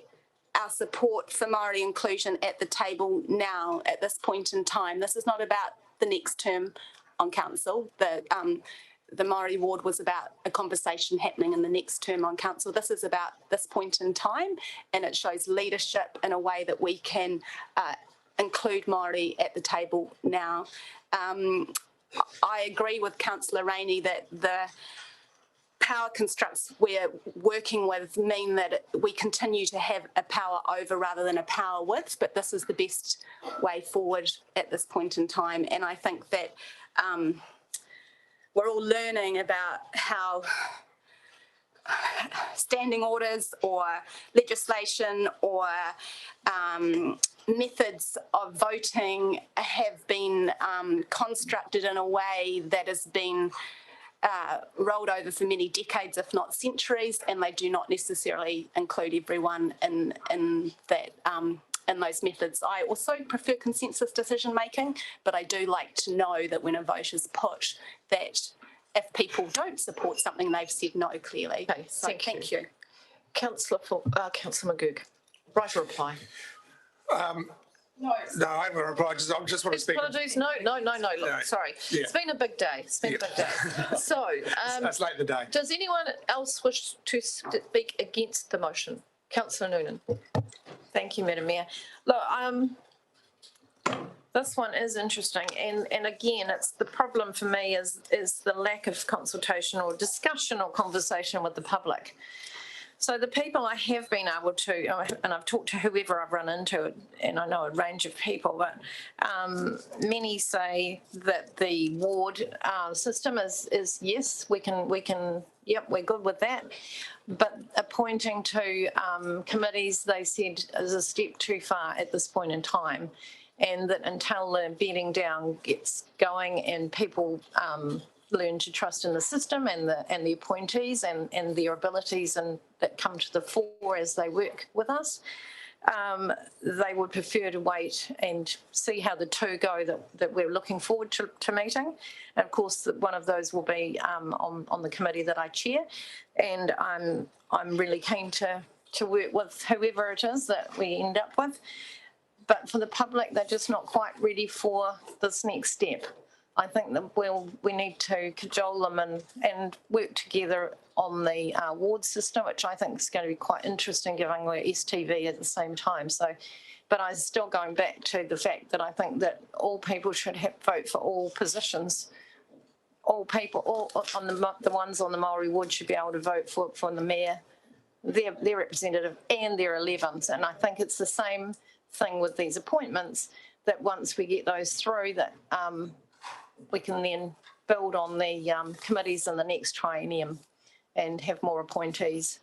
our support for Māori inclusion at the table now, at this point in time. This is not about the next term on council. The Māori ward was about a conversation happening in the next term on council. This is about this point in time, and it shows leadership in a way that we can include Māori at the table now. I agree with Councillor Rainey that the power constructs we're working with mean that we continue to have a power over rather than a power with, but this is the best way forward at this point in time. And I think that we're all learning about how standing orders or legislation or methods of voting have been constructed in a way that has been rolled over for many decades, if not centuries, and they do not necessarily include everyone in that. In those methods. I also prefer consensus decision making, but I do like to know that when a vote is put, that if people don't support something, they've said no clearly. Okay, so thank you. Councillor McGurk, right reply. No, I haven't replied. I just want to speak. Apologies. No. Look, sorry. Yeah. It's been a big day. It's been a big day. So, that's late in the day. Does anyone else wish to speak against the motion? Councillor Noonan. Thank you, Madam Mayor. Look, this one is interesting, and again, it's the problem for me is the lack of consultation or discussion or conversation with the public. So the people I have been able to, and I've talked to whoever I've run into, and I know a range of people, but many say that the ward system is yes, we can, yep, we're good with that. But appointing to committees, they said, is a step too far at this point in time, and that until the bedding down gets going and people learn to trust in the system and the appointees and their abilities and that come to the fore as they work with us, they would prefer to wait and see how the two go that we're looking forward to meeting. And of course, one of those will be on the committee that I chair, and I'm really keen to work with whoever it is that we end up with. But for the public, they're just not quite ready for this next step. I think that we need to cajole them and work together on the ward system, which I think is going to be quite interesting given we're STV at the same time. So, But I'm still going back to the fact that I think that all people should vote for all positions. All people, all on the ones on the Māori ward should be able to vote for the mayor, their representative and their 11s. And I think it's the same thing with these appointments, that once we get those through, that we can then build on the committees in the next triennium and have more appointees.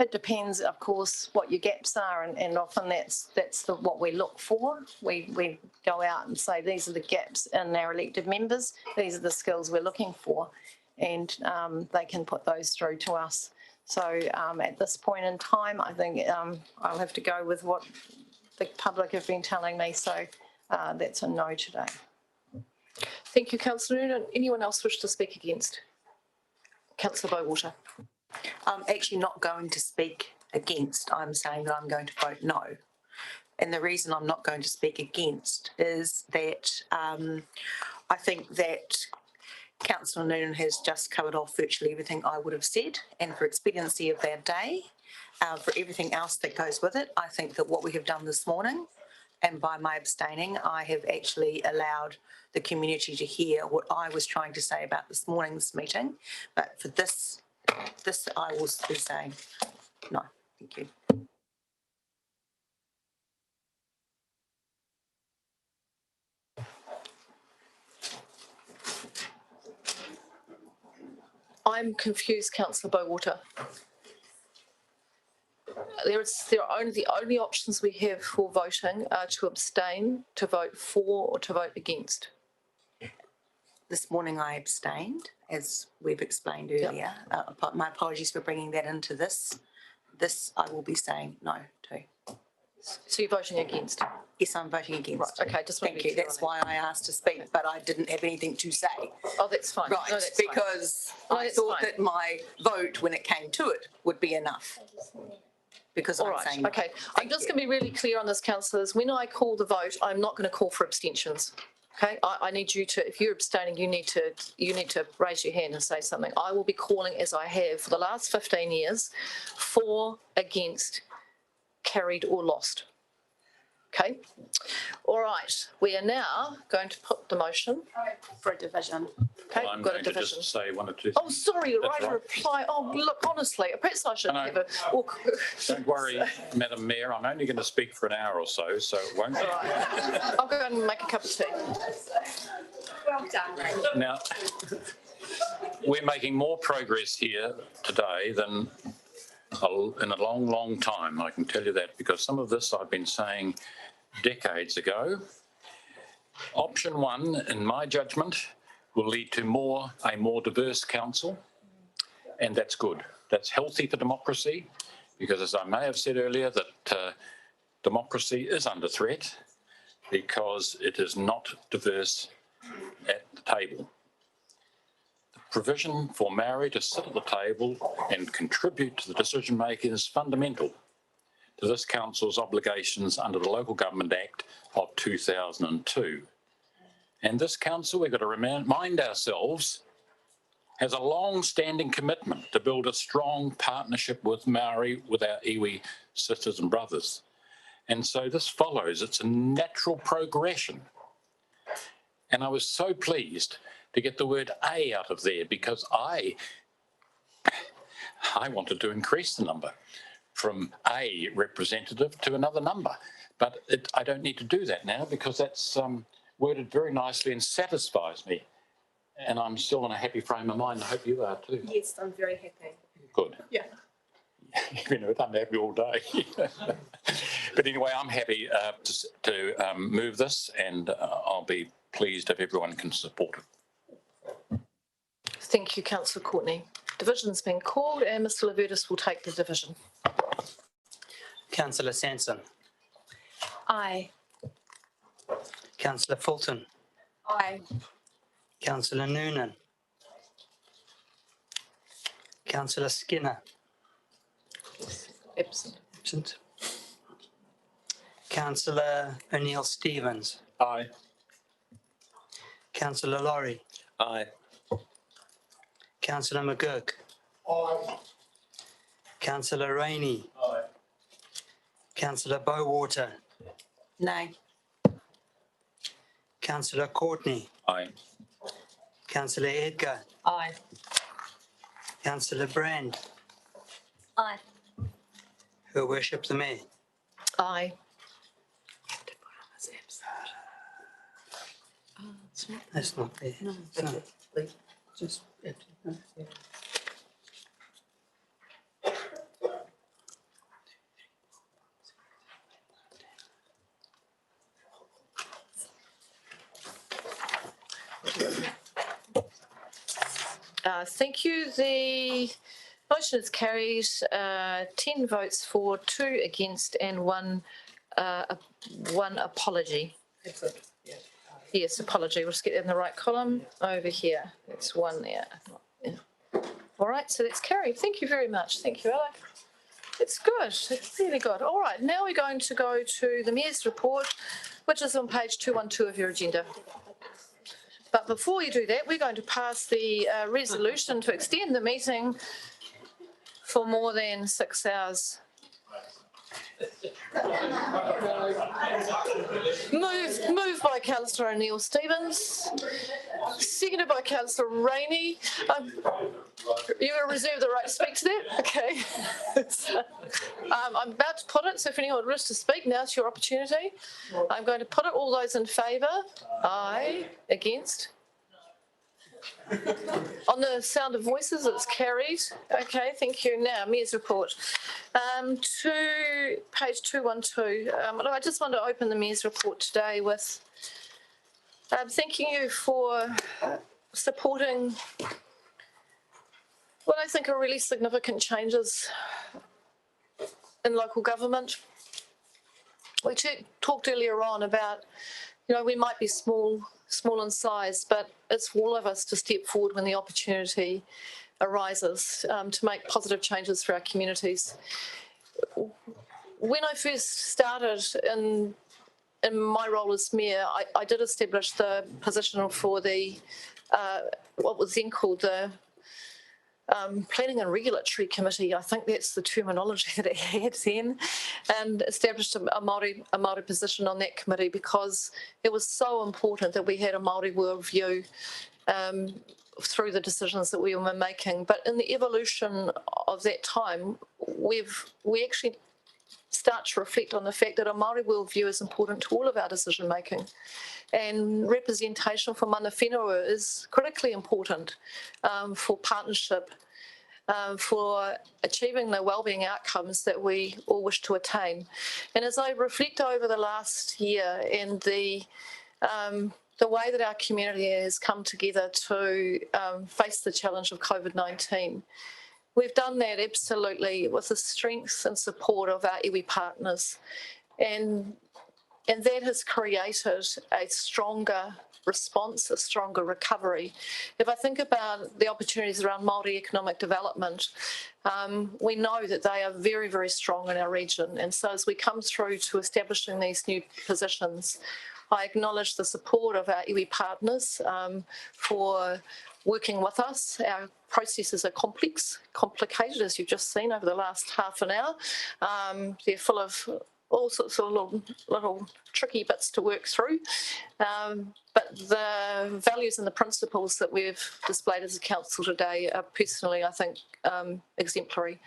It depends, of course, what your gaps are, and often that's what we look for. We go out and say, these are the gaps in our elected members, these are the skills we're looking for, and they can put those through to us. So at this point in time, I think I'll have to go with what the public have been telling me, so that's a no today. Thank you, Councillor Noonan. Anyone else wish to speak against? Councillor Bowater. I'm actually not going to speak against. I'm saying that I'm going to vote no. And the reason I'm not going to speak against is that I think that Councillor Noonan has just covered off virtually everything I would have said, and for expediency of their day, for everything else that goes with it, I think that what we have done this morning, and by my abstaining, I have actually allowed the community to hear what I was trying to say about this morning's meeting. But for this I will be saying no. Thank you. I'm confused, Councillor Bowater. The only options we have for voting are to abstain, to vote for, or to vote against. This morning I abstained, as we've explained earlier. My apologies for bringing that into this. This I will be saying no to. So you're voting against? Yes, I'm voting against. Right, okay, just want to be Thank you. clear That's on why I asked to speak, but I didn't have anything to say. Oh, that's fine. Right, No, that's because fine. No, I that's thought fine. that my vote, when it came to it, would be enough. Because All I'm right, saying no. okay. I'm just going to be really clear on this, councillors. When I call the vote, I'm not going to call for abstentions. Okay, I need you to, if you're abstaining, you need to raise your hand and say something. I will be calling, as I have for the last 15 years, for, against, carried or lost. Okay, all right. We are now going to put the motion for a division. Okay, I'm we've got a going to division. just say one or two. Oh, sorry, That's right, a right. reply. Oh, look, honestly, perhaps I should No, have a. Don't worry, Madam Mayor, I'm only going to speak for an hour or so it won't be. I'll go and make a cup of tea. Well done. Now, we're making more progress here today than in a long, long time, I can tell you that, because some of this I've been saying decades ago. Option one, in my judgment, will lead to a more diverse council, and that's good. That's healthy for democracy, because as I may have said earlier, that democracy is under threat because it is not diverse at the table. The provision for Maori to sit at the table and contribute to the decision making is fundamental to this council's obligations under the Local Government Act of 2002. And this council, we've got to remind ourselves, has a long-standing commitment to build a strong partnership with Maori, with our iwi sisters and brothers. And so this follows, it's a natural progression. And I was so pleased to get the word A out of there, because I wanted to increase the number from a representative to another number. But I don't need to do that now, because that's worded very nicely and satisfies me. And I'm still in a happy frame of mind. I hope you are too. Yes, I'm very happy. Good. Yeah. You've been unhappy all day. But anyway, I'm happy to move this, and I'll be pleased if everyone can support it. Thank you, Councillor Courtney. Division's been called, and Mr. Levertis will take the division. Councillor Sanson. Aye. Councillor Fulton. Aye. Councillor Noonan. Councillor Skinner. Absent. Councillor O'Neill-Stevens. Aye. Councillor Laurie. Aye. Councillor McGurk. Aye. Councillor Rainey. Aye. Councillor Bowater. Nay. Councillor Courtney, Aye. Councillor Edgar, Aye. Councillor Brand, Aye. Her Worship the Mayor. Aye. That's not there. No, So- just. Thank you. The motion is carried. 10 votes for, 2 against, and one apology. Yes, apology. We'll just get that in the right column over here. That's 1 there. Yeah. All right, so that's carried. Thank you very much. Thank you, Alec. It's good. It's really good. All right, now we're going to go to the Mayor's report, which is on page 212 of your agenda. But before we do that, we're going to pass the resolution to extend the meeting for more than 6 hours. Moved by Councillor O'Neill Stevens, seconded by Councillor Rainey. You will reserve the right to speak to that? Okay. I'm about to put it, so if anyone would wish to speak, now's your opportunity. I'm going to put it. All those in favour? Aye. Against? On the sound of voices, it's carried. Okay, thank you. Now, Mayor's report. To page 212. I just want to open the Mayor's report today with thanking you for supporting what I think are really significant changes in local government. We talked earlier on about, we might be small in size, but it's for all of us to step forward when the opportunity arises to make positive changes for our communities. When I first started in my role as mayor, I did establish the position for the what was then called the Planning and Regulatory Committee. I think that's the terminology that it had then, and established a Māori position on that committee because it was so important that we had a Māori worldview through the decisions that we were making. But in the evolution of that time, we actually start to reflect on the fact that a Māori worldview is important to all of our decision making. And representation for mana whenua is critically important for partnership, for achieving the wellbeing outcomes that we all wish to attain. And as I reflect over the last year and the way that our community has come together to face the challenge of COVID-19, we've done that absolutely with the strength and support of our iwi partners. And that has created a stronger response, a stronger recovery. If I think about the opportunities around Māori economic development, we know that they are very, very strong in our region. And so as we come through to establishing these new positions, I acknowledge the support of our iwi partners for working with us. Our processes are complicated, as you've just seen over the last half an hour. They're full of all sorts of little tricky bits to work through. But the values and the principles that we've displayed as a council today are personally, I think, exemplary.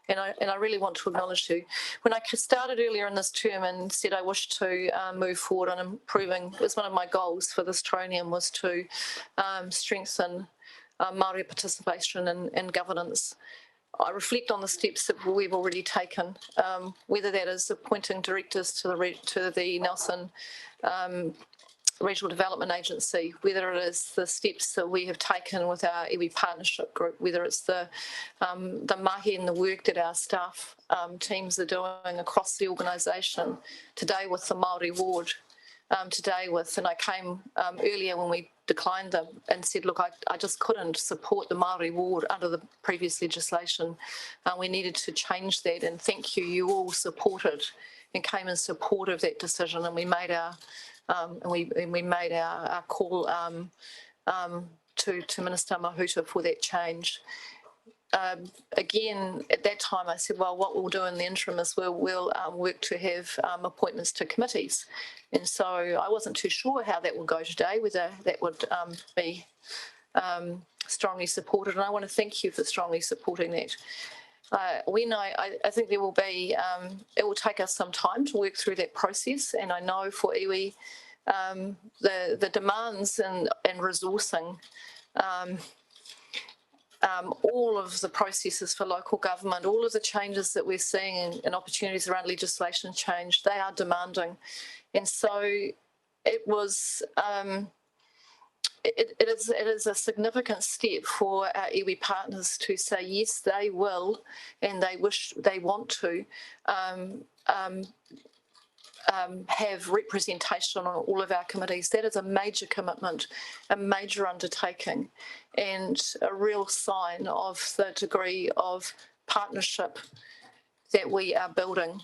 And I really want to acknowledge you. When I started earlier in this term and said I wished to move forward on improving, it was one of my goals for this tronium was to strengthen Māori participation and governance. I reflect on the steps that we've already taken, whether that is appointing directors to the Nelson Regional Development Agency, whether it is the steps that we have taken with our iwi partnership group, whether it's the mahi and the work that our staff teams are doing across the organisation, today with the Māori ward, today with, and I came earlier when we declined them and said, look, I just couldn't support the Māori ward under the previous legislation. We needed to change that, and thank you, you all supported and came in support of that decision, and we made our our call to Minister Mahuta for that change. again, at that time, I said, well, what we'll do in the interim is we'll work to have appointments to committees. And so I wasn't too sure how that would go today, whether that would be strongly supported. And I want to thank you for strongly supporting that. I think there will be, it will take us some time to work through that process. And I know for iwi, the demands and resourcing, all of the processes for local government, all of the changes that we're seeing and opportunities around legislation change, they are demanding. And so it was, it is a significant step for our iwi partners to say, yes, they will, and they want to have representation on all of our committees. That is a major commitment, a major undertaking, and a real sign of the degree of partnership that we are building.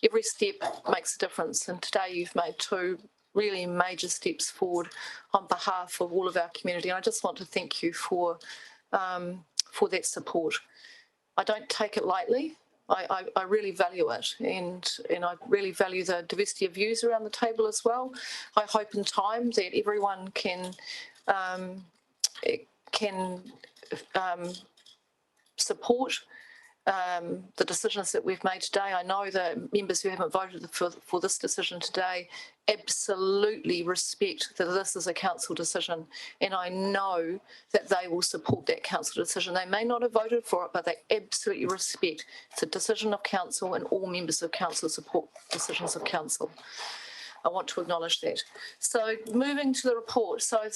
Every step makes a difference, and today you've made two really major steps forward on behalf of all of our community. And I just want to thank you for that support. I don't take it lightly. I really value it, and I really value the diversity of views around the table as well. I hope in time that everyone can support the decisions that we've made today. I know the members who haven't voted for this decision today absolutely respect that this is a council decision, and I know that they will support that council decision. They may not have voted for it, but they absolutely respect it's a decision of council, and all members of council support decisions of council. I want to acknowledge that. So moving to the report, so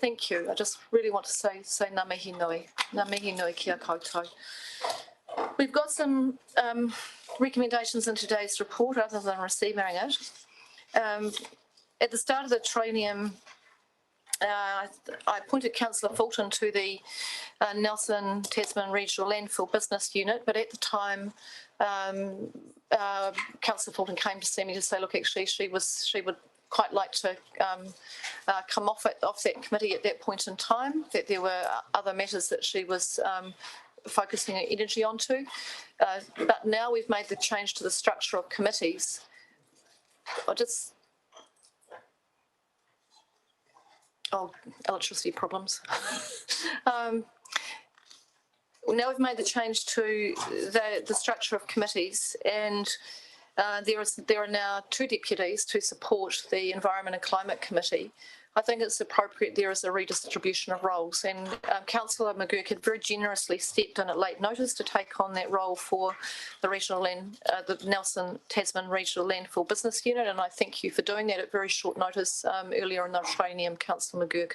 thank you. I just really want to say ngā mihi nui, kia koutou. We've got some recommendations in today's report other than receiving it. At the start of the training, I appointed Councillor Fulton to the Nelson Tasman Regional Landfill Business Unit, but at the time, Councillor Fulton came to see me to say, look, actually, she would quite like to come off that committee at that point in time, that there were other matters that she was focusing her energy onto. But now we've made the change to the structure of committees. Electricity problems. Now we've made the change to the structure of committees, and there are now two deputies to support the Environment and Climate Committee. I think it's appropriate there is a redistribution of roles, and Councillor McGurk had very generously stepped in at late notice to take on that role for the Nelson Tasman Regional Landfill Business Unit, and I thank you for doing that at very short notice earlier in the training, Councillor McGurk.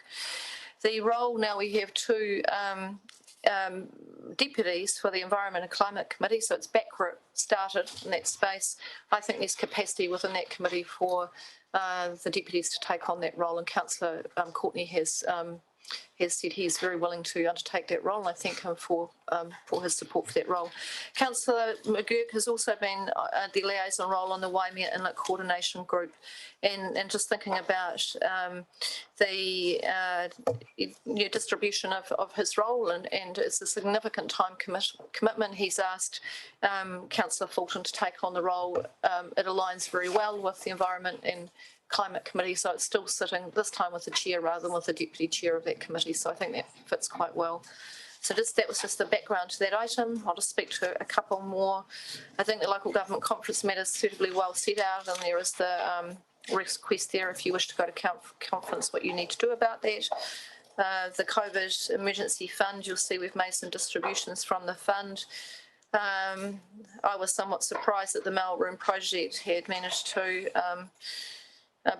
The role now, we have two deputies for the Environment and Climate Committee, so it's backward started in that space. I think there's capacity within that committee for the deputies to take on that role, and Councillor Courtney has said he's very willing to undertake that role, and I thank him for his support for that role. Councillor McGurk has also been the liaison role on the Waimea Inlet Coordination Group, and just thinking about the distribution of his role, and it's a significant time commitment. He's asked Councillor Fulton to take on the role. It aligns very well with the Environment and Climate Committee, so it's still sitting this time with the chair rather than with the deputy chair of that committee, so I think that fits quite well. So that was just the background to that item. I'll just speak to a couple more. I think the local government conference matter is suitably well set out, and there is the request there if you wish to go to conference what you need to do about that. The COVID emergency fund, you'll see we've made some distributions from the fund. I was somewhat surprised that the mailroom project had managed to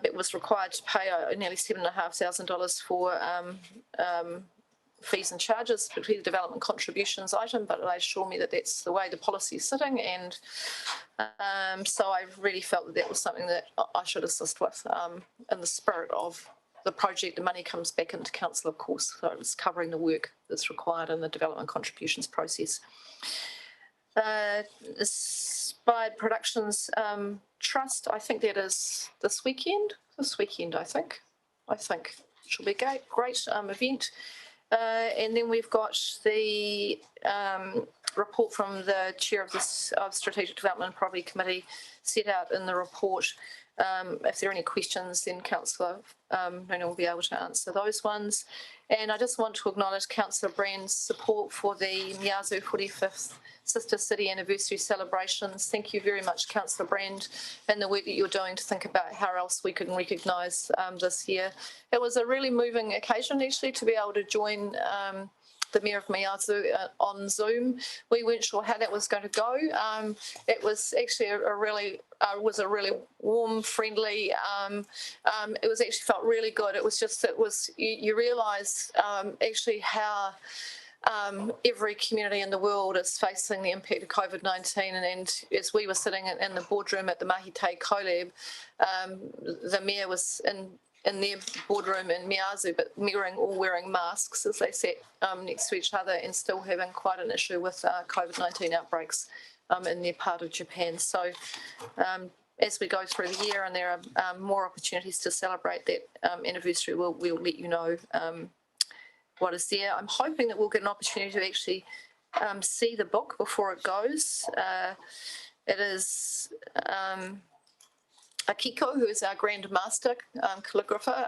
it was required to pay nearly $7,500 for fees and charges, particularly the development contributions item, but they assure me that that's the way the policy is sitting, and so I really felt that that was something that I should assist with in the spirit of the project. The money comes back into council, of course, so it's covering the work that's required in the development contributions process. Inspired Productions Trust, I think that is this weekend, I think. It should be a great event. And then we've got the report from the chair of Strategic Development and Property Committee set out in the report. If there are any questions, then Councillor Noonan will be able to answer those ones. And I just want to acknowledge Councillor Brand's support for the Miazu 45th Sister City Anniversary celebrations. Thank you very much, Councillor Brand, and the work that you're doing to think about how else we can recognise this year. It was a really moving occasion, actually, to be able to join the Mayor of Miazu on Zoom. We weren't sure how that was going to go. It was actually a really warm, friendly. It was actually felt really good. It was just you realise actually how every community in the world is facing the impact of COVID-19, and as we were sitting in the boardroom at the Mahi Te CoLab, the Mayor was in their boardroom in Miazu, but all wearing masks as they sat next to each other and still having quite an issue with COVID-19 outbreaks in their part of Japan. So as we go through the year and there are more opportunities to celebrate that anniversary, we'll let you know what is there. I'm hoping that we'll get an opportunity to actually see the book before it goes. It is Akiko, who is our Grand Master calligrapher,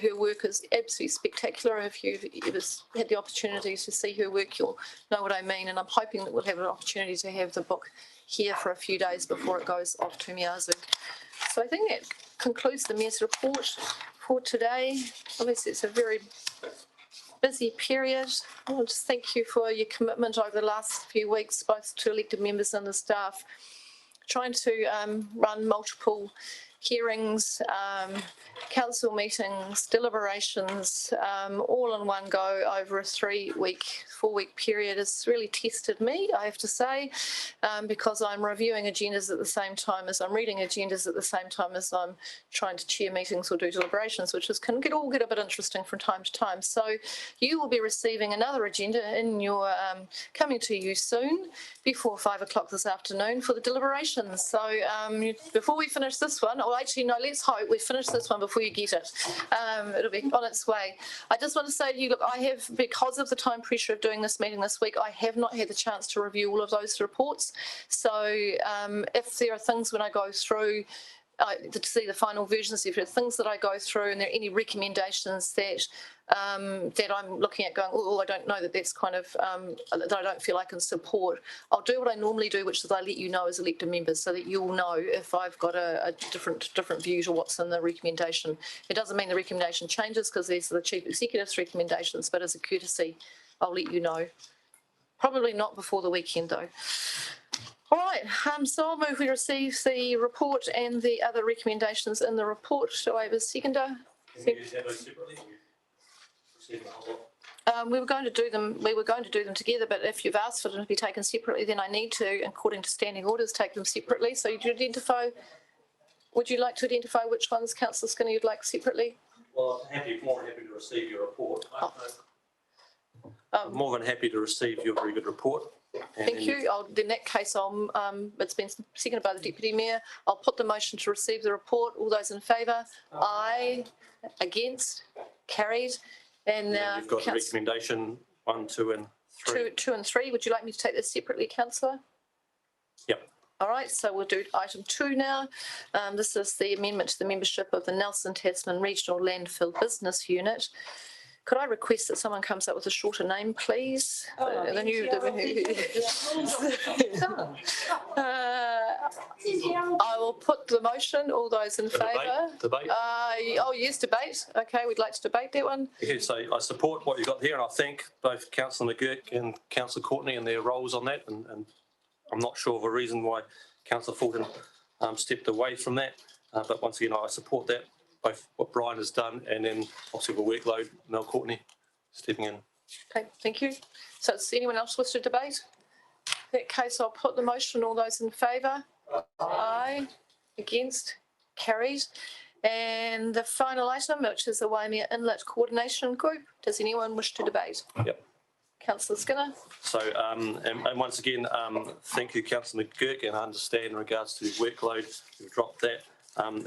her work is absolutely spectacular. If you've ever had the opportunity to see her work, you'll know what I mean. And I'm hoping that we'll have an opportunity to have the book here for a few days before it goes off to Miazu. So I think that concludes the Mayor's report for today. Obviously, it's a very busy period. I want to thank you for your commitment over the last few weeks, both to elected members and the staff, trying to run multiple hearings, council meetings, deliberations, all in one go over a 4-week period has really tested me, I have to say, because I'm reviewing agendas at the same time as I'm reading agendas at the same time as I'm trying to chair meetings or do deliberations, which can get a bit interesting from time to time. So you will be receiving another agenda in your coming to you soon before 5 o'clock this afternoon for the deliberations. So before we finish this one, or actually no, let's hope we finish this one before you get it. It'll be on its way. I just want to say to you, look, I have, because of the time pressure of doing this meeting this week, I have not had the chance to review all of those reports. So if there are things when I go through to see the final versions, if there are things that I go through and there are any recommendations that that I'm looking at going, oh, I don't know that that's kind of, that I don't feel I can support, I'll do what I normally do, which is I let you know as elected members so that you'll know if I've got a different view to what's in the recommendation. It doesn't mean the recommendation changes because these are the Chief Executive's recommendations, but as a courtesy, I'll let you know. Probably not before the weekend though. All right, so I'll move we receive the report and the other recommendations in the report. Do I have a seconder? We were going to do them together, but if you've asked for them to be taken separately, then I need to, according to standing orders, take them separately. So would you like to identify which ones, Councillor Skinner, you'd like separately? Well, more than happy to receive your report. I'm more than happy to receive your very good report. Thank you. In that case, it's been seconded by the Deputy Mayor. I'll put the motion to receive the report. All those in favour? Aye. Against? Carried. And now you've got the recommendation 1, 2 and 3. 2 and 3. Would you like me to take this separately, Councillor? Yep. All right, so we'll do item 2 now. This is the amendment to the membership of the Nelson Tasman Regional Landfill Business Unit. Could I request that someone comes up with a shorter name, please? I will put the motion. All those in favour? Debate. Oh, yes, debate. Okay, we'd like to debate that one. Okay, so I support what you've got here, and I thank both Councillor McGurk and Councillor Courtney and their roles on that. And I'm not sure of a reason why Councillor Fulton stepped away from that. But once again, I support that. Both what Brian has done and then obviously the workload, Mel Courtney stepping in. Okay, thank you. So does anyone else wish to debate? In that case, I'll put the motion. All those in favour? Aye. Against? Carried. And the final item, which is the Waimea Inlet Coordination Group. Does anyone wish to debate? Yep. Councillor Skinner. So, and once again, thank you, Councillor McGurk, and I understand in regards to workload, we've dropped that.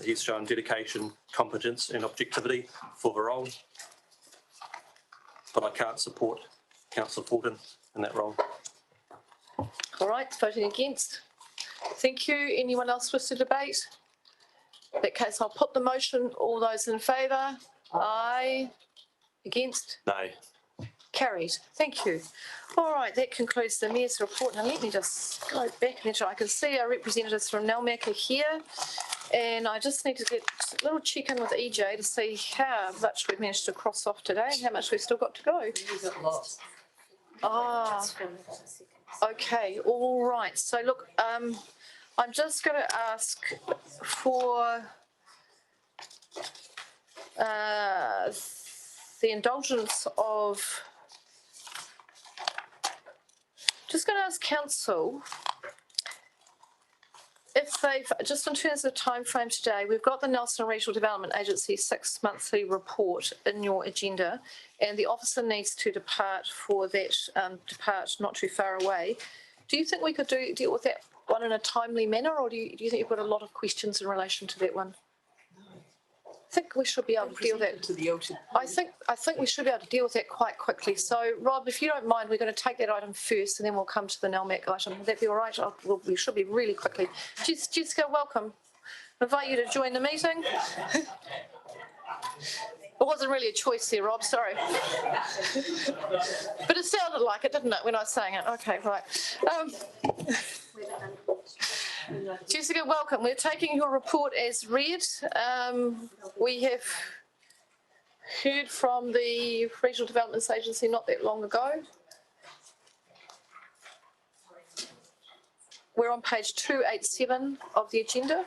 He's shown dedication, competence and objectivity for the role. but I can't support Councillor Fulton in that role. All right, voting against. Thank you. Anyone else wish to debate? In that case, I'll put the motion. All those in favour? Aye. Against? No. Carried. Thank you. All right, that concludes the Mayor's report. Now let me just go back and ensure I can see our representatives from Nelmek are here. And I just need to get a little check in with EJ to see how much we've managed to cross off today and how much we've still got to go. Ah, okay, all right. So look, I'm just going to ask for the indulgence of, just going to ask council if they've, just in terms of time frame today, we've got the Nelson Regional Development Agency 6 monthly report in your agenda, and the officer needs to depart for that, depart not too far away. Do you think we could deal with that one in a timely manner, or do you think you've got a lot of questions in relation to that one? I think we should be able to deal with that. To the LT. I think we should be able to deal with that quite quickly. So, Rob, if you don't mind, we're going to take that item first, and then we'll come to the Nelmek item. Would that be all right? We should be really quickly. Jessica, welcome. I invite you to join the meeting. It wasn't really a choice there, Rob, sorry. But it sounded like it, didn't it, when I was saying it? Okay, right. Jessica, welcome. We're taking your report as read. We have heard from the Regional Development Agency not that long ago. We're on page 287 of the agenda.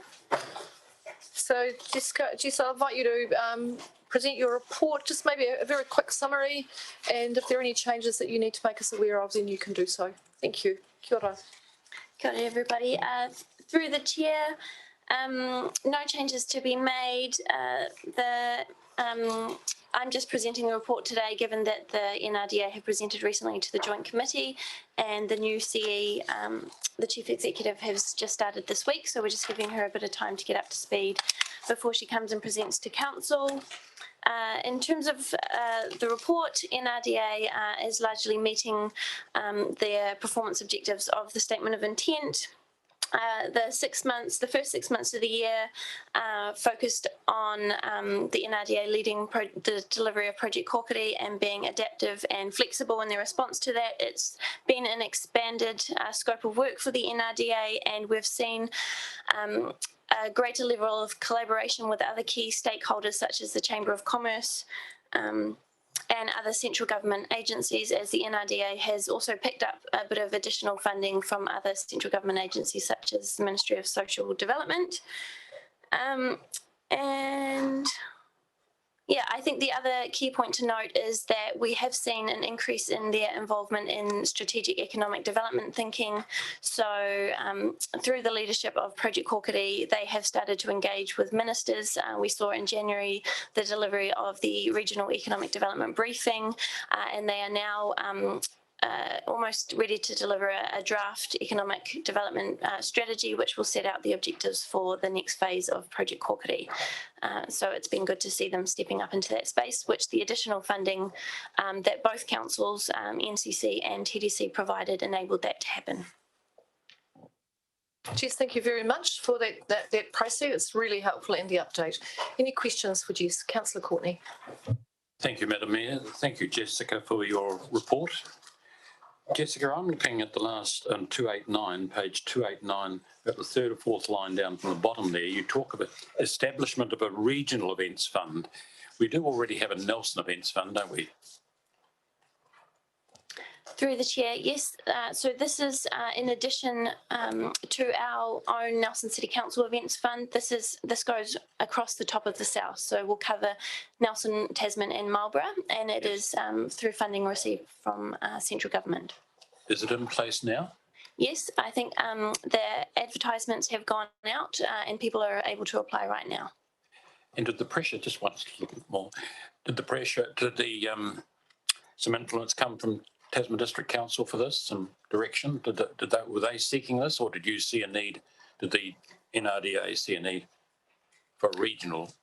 So Jessica, I'll invite you to present your report, just maybe a very quick summary, and if there are any changes that you need to make us aware of, then you can do so. Thank you. Kia ora. Kia ora, everybody. Through the chair, no changes to be made. I'm just presenting a report today, given that the NRDA have presented recently to the Joint Committee, and the new CE, the Chief Executive, has just started this week, so we're just giving her a bit of time to get up to speed before she comes and presents to Council. In terms of the report, NRDA is largely meeting their performance objectives of the Statement of Intent. The first 6 months of the year focused on the NRDA leading the delivery of Project Kokiri and being adaptive and flexible in their response to that. It's been an expanded scope of work for the NRDA, and we've seen a greater level of collaboration with other key stakeholders such as the Chamber of Commerce, and other central government agencies, as the NRDA has also picked up a bit of additional funding from other central government agencies such as the Ministry of Social Development. And yeah, I think the other key point to note is that we have seen an increase in their involvement in strategic economic development thinking. So through the leadership of Project Kokiri, they have started to engage with ministers. We saw in January the delivery of the Regional Economic Development Briefing, and they are now almost ready to deliver a draft economic development strategy, which will set out the objectives for the next phase of Project Kokiri. So it's been good to see them stepping up into that space, which the additional funding that both councils, NCC and TDC, provided enabled that to happen. Jess, thank you very much for that process. It's really helpful in the update. Any questions for Jess? Councillor Courtney. Thank you, Madam Mayor. Thank you, Jessica, for your report. Jessica, I'm looking at the last 289, page 289, at the third or fourth line down from the bottom there. You talk about establishment of a regional events fund. We do already have a Nelson Events Fund, don't we? Through the chair, yes. So this is in addition to our own Nelson City Council Events Fund. This goes across the top of the south, so we'll cover Nelson, Tasman and Marlborough, and it is through funding received from central government. Is it in place now? Yes, I think the advertisements have gone out and people are able to apply right now. And did the pressure, just once a little bit more, did some influence come from Tasman District Council for this, some direction? Were they seeking this, or did you see a need? Did the NRDA see a need for a regional?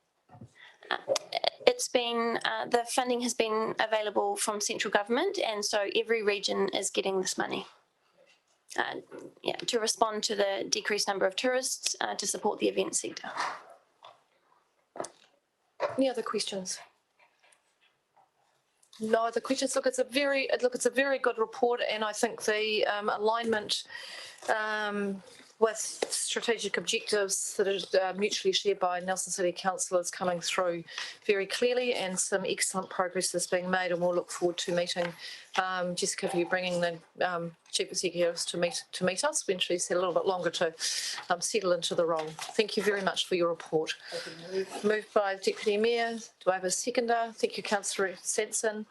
it's been, the funding has been available from central government, and so every region is getting this money. To respond to the decreased number of tourists, to support the event sector. Any other questions? No other questions. Look, it's a very good report, and I think the alignment with strategic objectives that are mutually shared by Nelson City Council is coming through very clearly, and some excellent progress is being made, and we'll look forward to meeting Jessica, for you bringing the chief executives to meet us when she's had a little bit longer to settle into the role. Thank you very much for your report. Moved by Deputy Mayor. Do I have a seconder? Thank you, Councillor Sanson.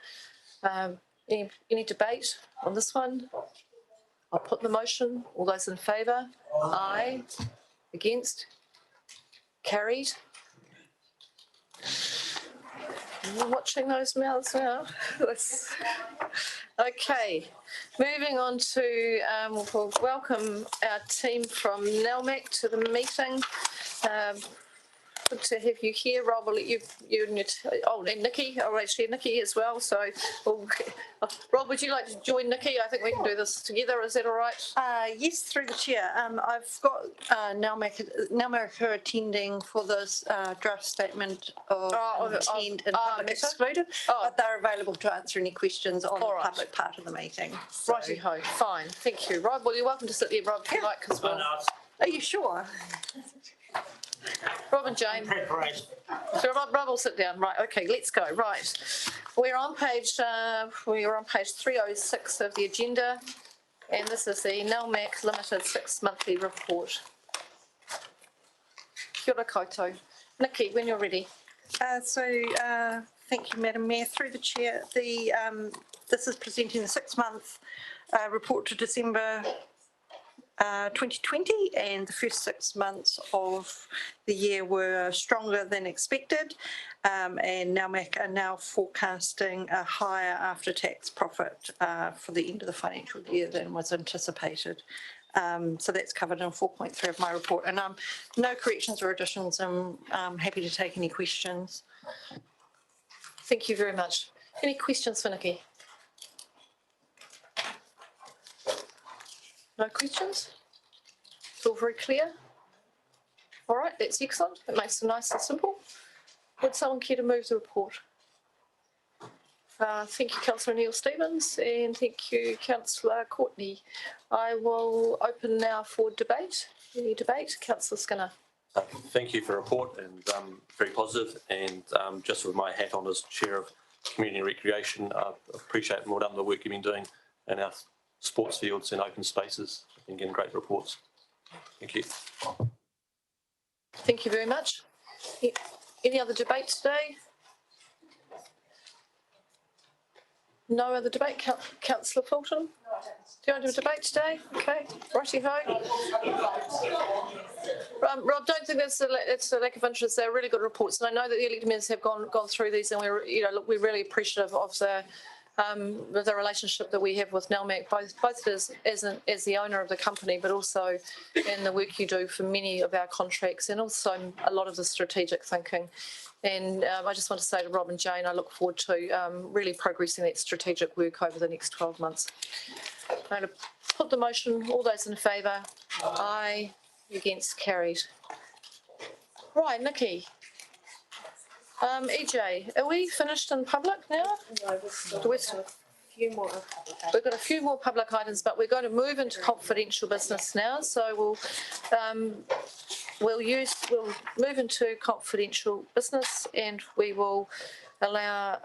Any debate on this one? I'll put the motion. All those in favour? Aye. Against? Carried. I'm watching those mouths now. Okay, moving on to, we'll welcome our team from NELMAC to the meeting. Good to have you here, Rob. I'll let you and and Nikki. Oh, actually, Nikki as well. So, Rob, would you like to join Nikki? I think we can do this together. Is that all right? Yes, through the chair. I've got NELMAC are attending for this draft statement of intent and public excluded, but they're available to answer any questions on the public part of the meeting. So. Righty-ho, fine. Thank you, Rob. Well, you're welcome to sit there, Rob, if you like, as well. Are you sure? Rob and Jane. So Rob will sit down. Right. Okay. Let's go. Right. We're on page 306 of the agenda, and this is the NELMAC Limited 6 monthly report. Kia ora koutou. Nikki, when you're ready. Thank you, Madam Mayor. Through the chair, this is presenting the 6-month report to December 2020, and the first 6 months of the year were stronger than expected, and NELMAC are now forecasting a higher after-tax profit for the end of the financial year than was anticipated. So that's covered in 4.3 of my report, and no corrections or additions. I'm happy to take any questions. Thank you very much. Any questions for Nikki? No questions? It's all very clear. All right, that's excellent. It makes it nice and simple. Would someone care to move the report? Thank you, Councillor Neil Stevens, and thank you, Councillor Courtney. I will open now for debate. Any debate? Councillor Skinner. Thank you for the report, and very positive. And just with my hat on as Chair of Community and Recreation, I appreciate more done the work you've been doing in our sports fields and open spaces, and getting great reports. Thank you. Thank you very much. Any other debate today? No other debate. Councillor Fulton? Do you want to do a debate today? Okay, righty-ho. Rob, don't think it's a lack of interest. They're really good reports, and I know that the elected members have gone through these, and we're really appreciative of the relationship that we have with NELMAC, both as the owner of the company, but also in the work you do for many of our contracts, and also a lot of the strategic thinking. And I just want to say to Rob and Jane, I look forward to really progressing that strategic work over the next 12 months. I'm going to put the motion. All those in favour? Aye. Against? Carried. Right, Nikki. EJ, are we finished in public now? No, we've got a few more public items, but we're going to move into confidential business now. So we'll move into confidential business, and we will allow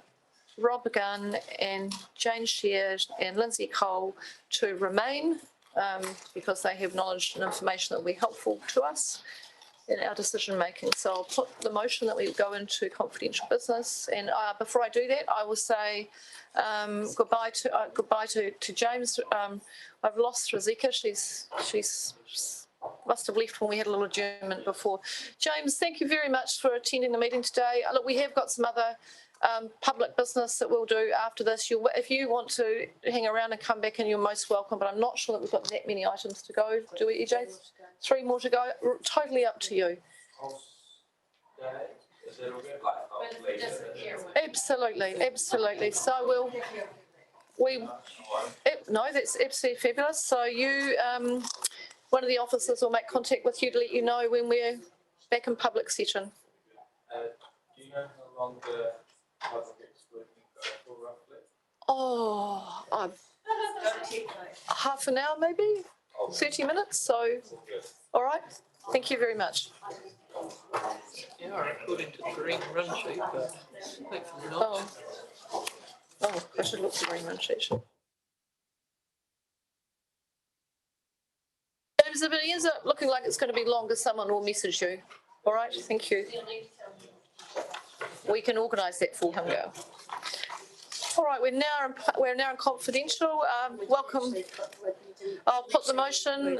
Rob Gunn and Jane Sheard and Lindsay Cole to remain because they have knowledge and information that will be helpful to us in our decision making. So I'll put the motion that we go into confidential business, and before I do that, I will say goodbye to James. I've lost Razika. She's must have left when we had a little adjournment before. James, thank you very much for attending the meeting today. Look, we have got some other public business that we'll do after this. If you want to hang around and come back, and you're most welcome, but I'm not sure that we've got that many items to go. Do we, EJ? 3 more to go? Totally up to you. Absolutely, absolutely. So no, that's absolutely fabulous. So you, one of the officers will make contact with you to let you know when we're back in public session. Do you know how long the project's working for roughly? Oh, half an hour maybe, 30 minutes. So, all right. Thank you very much. Yeah, according to the green run sheet, but hopefully not. Oh, I should look at the green run sheet. James, if it ends up looking like it's going to be longer, someone will message you. All right, thank you. We can organise that for him, girl. All right, we're now in confidential. Welcome. I'll put the motion.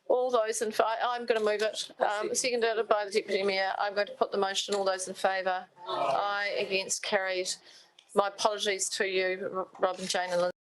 All those in favour. I'm going to move it. Seconded by the Deputy Mayor. I'm going to put the motion. All those in favour. Aye. Against. Carried. My apologies to you, Robin, Jane, and Lindsay.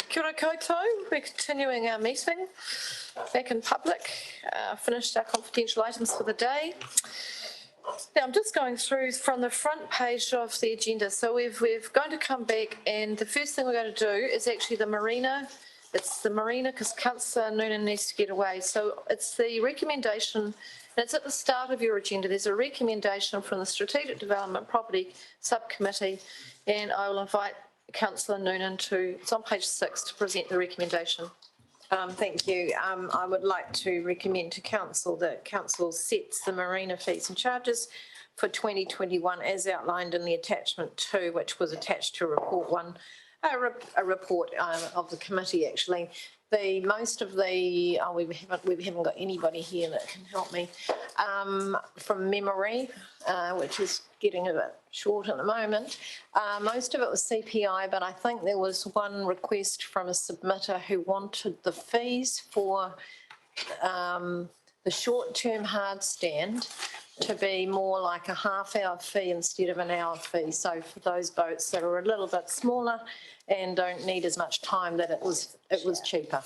Kia ora koutou, we're continuing our meeting back in public. Finished our confidential items for the day. Now I'm just going through from the front page of the agenda. So we're going to come back, and the first thing we're going to do is actually the marina. It's the marina because Councillor Noonan needs to get away. So it's the recommendation, and it's at the start of your agenda. There's a recommendation from the Strategic Development Property Subcommittee, and I will invite Councillor Noonan it's on page 6, to present the recommendation. Thank you. I would like to recommend to Council that Council sets the marina fees and charges for 2021 as outlined in the attachment 2, which was attached to report 1, a report of the committee actually. Most of the, we haven't got anybody here that can help me from memory, which is getting a bit short at the moment. Most of it was CPI, but I think there was one request from a submitter who wanted the fees for the short-term hard stand to be more like a half-hour fee instead of an hour fee. So for those boats that are a little bit smaller and don't need as much time, that it was cheaper.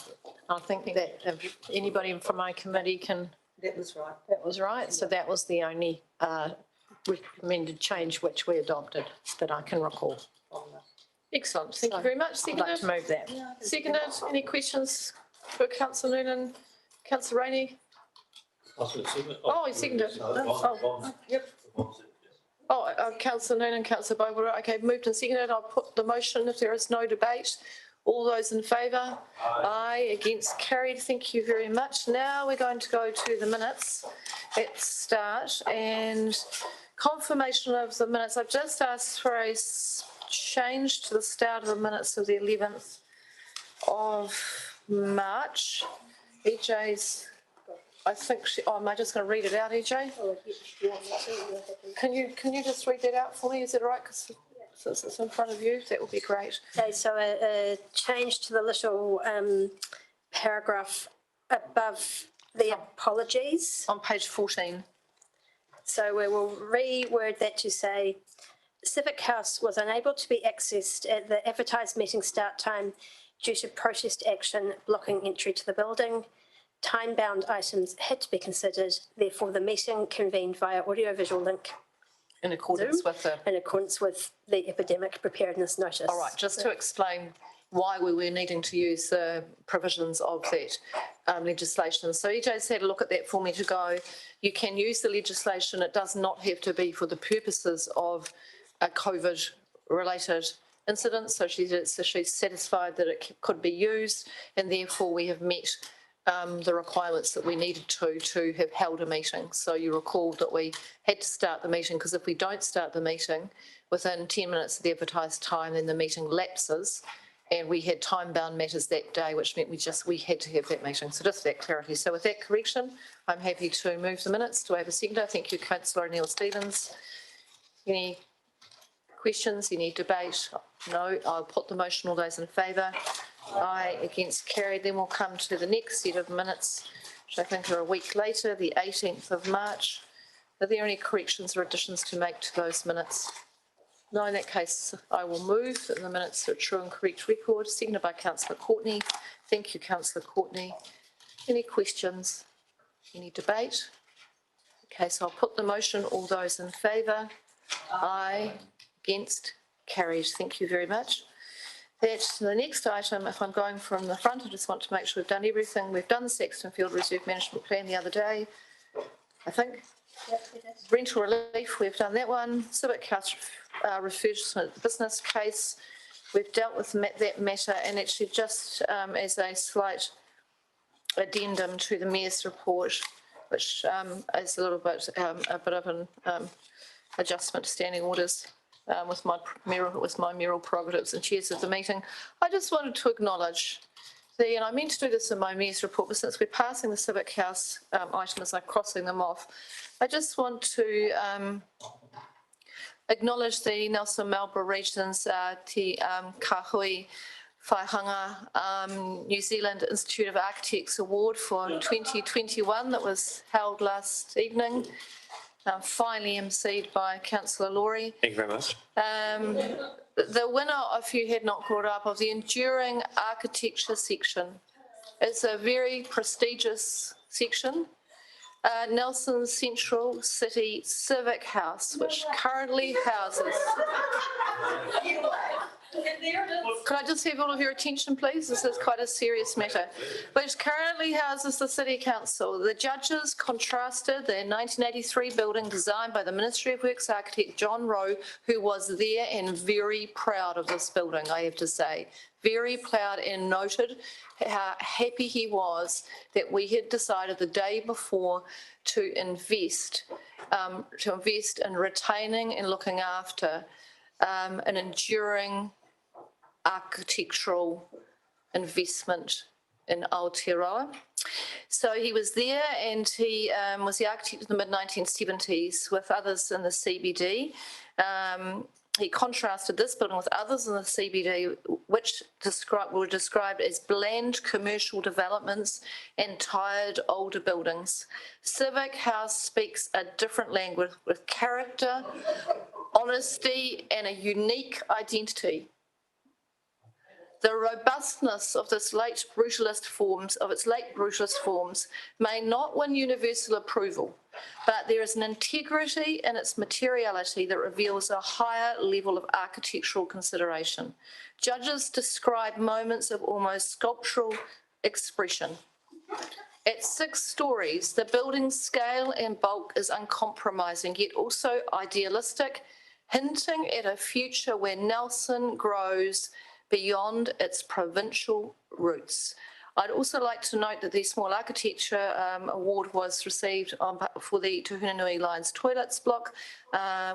I think that if anybody from my committee can. That was right. That was right. So that was the only recommended change which we adopted that I can recall. Excellent. Thank you very much. I'd like to move that. Seconded. Any questions for Councillor Noonan? Councillor Rainey? Oh, he seconded. Yep. Councillor Noonan, Councillor Bowborough. Okay, moved and seconded. I'll put the motion if there is no debate. All those in favour? Aye. Against? Carried. Thank you very much. Now we're going to go to the minutes at start and confirmation of the minutes. I've just asked for a change to the start of the minutes of the 11th of March. EJ's, I think, am I just going to read it out, EJ? Can you just read that out for me? Is that all right? Because it's in front of you. That would be great. Okay, so a change to the little paragraph above the apologies. On page 14. So we will reword that to say, Civic House was unable to be accessed at the advertised meeting start time due to protest action blocking entry to the building. Time-bound items had to be considered, therefore the meeting convened via audiovisual link. In accordance Zoom, with in accordance with the epidemic preparedness notice. All right, just to explain why we were needing to use the provisions of that legislation. So EJ's had a look at that for me to go, you can use the legislation. It does not have to be for the purposes of a COVID-related incident. So she's satisfied that it could be used, and therefore we have met the requirements that we needed to have held a meeting. So you recall that we had to start the meeting, because if we don't start the meeting within 10 minutes of the advertised time, then the meeting lapses, and we had time-bound matters that day, which meant we had to have that meeting. So just that clarity. So with that correction, I'm happy to move the minutes. Do I have a seconder? Thank you, Councillor O'Neill-Stevens. Any questions? Any debate? No. I'll put the motion. All those in favour? Aye. Against? Carried. Then we'll come to the next set of minutes, which I think are a week later, the 18th of March. Are there any corrections or additions to make to those minutes? No, in that case, I will move that the minutes are a true and correct record. Seconded by Councillor Courtney. Thank you, Councillor Courtney. Any questions? Any debate? Okay, so I'll put the motion. All those in favour? Aye. Against? Carried. Thank you very much. That's the next item. If I'm going from the front, I just want to make sure we've done everything. We've done the Saxton Field Reserve Management Plan the other day, I think. Yep, it is. Rental relief, we've done that one. Civic House refurbishment business case, we've dealt with that matter, and actually just as a slight addendum to the Mayor's report, which is a little bit of an adjustment to standing orders with my mayoral prerogatives and chairs of the meeting. I just wanted to acknowledge and I meant to do this in my Mayor's report, but since we're passing the Civic House items, I'm crossing them off. I just want to acknowledge the Nelson Marlborough Region's Te Kahui Whaihanga New Zealand Institute of Architects Award for 2021 that was held last evening. finally emceed by Councillor Laurie. Thank you very much. The winner, if you had not caught up, of the Enduring Architecture section. It's a very prestigious section. Nelson Central City Civic House, which currently houses... Could I just have all of your attention, please? This is quite a serious matter. Which currently houses the City Council. The judges contrasted their 1983 building designed by the Ministry of Works architect John Rowe, who was there and very proud of this building, I have to say. Very proud and noted how happy he was that we had decided the day before to invest in retaining and looking after an enduring architectural investment in Aotearoa. So he was there, and he was the architect of the mid-1970s with others in the CBD. He contrasted this building with others in the CBD, which were described as bland commercial developments and tired older buildings. Civic House speaks a different language with character, honesty, and a unique identity. The robustness of its late brutalist forms may not win universal approval, but there is an integrity in its materiality that reveals a higher level of architectural consideration. Judges describe moments of almost sculptural expression. At 6 stories, the building's scale and bulk is uncompromising, yet also idealistic, hinting at a future where Nelson grows beyond its provincial roots. I'd also like to note that the Small Architecture Award was received for the Tuhunanui Lions Toilets block,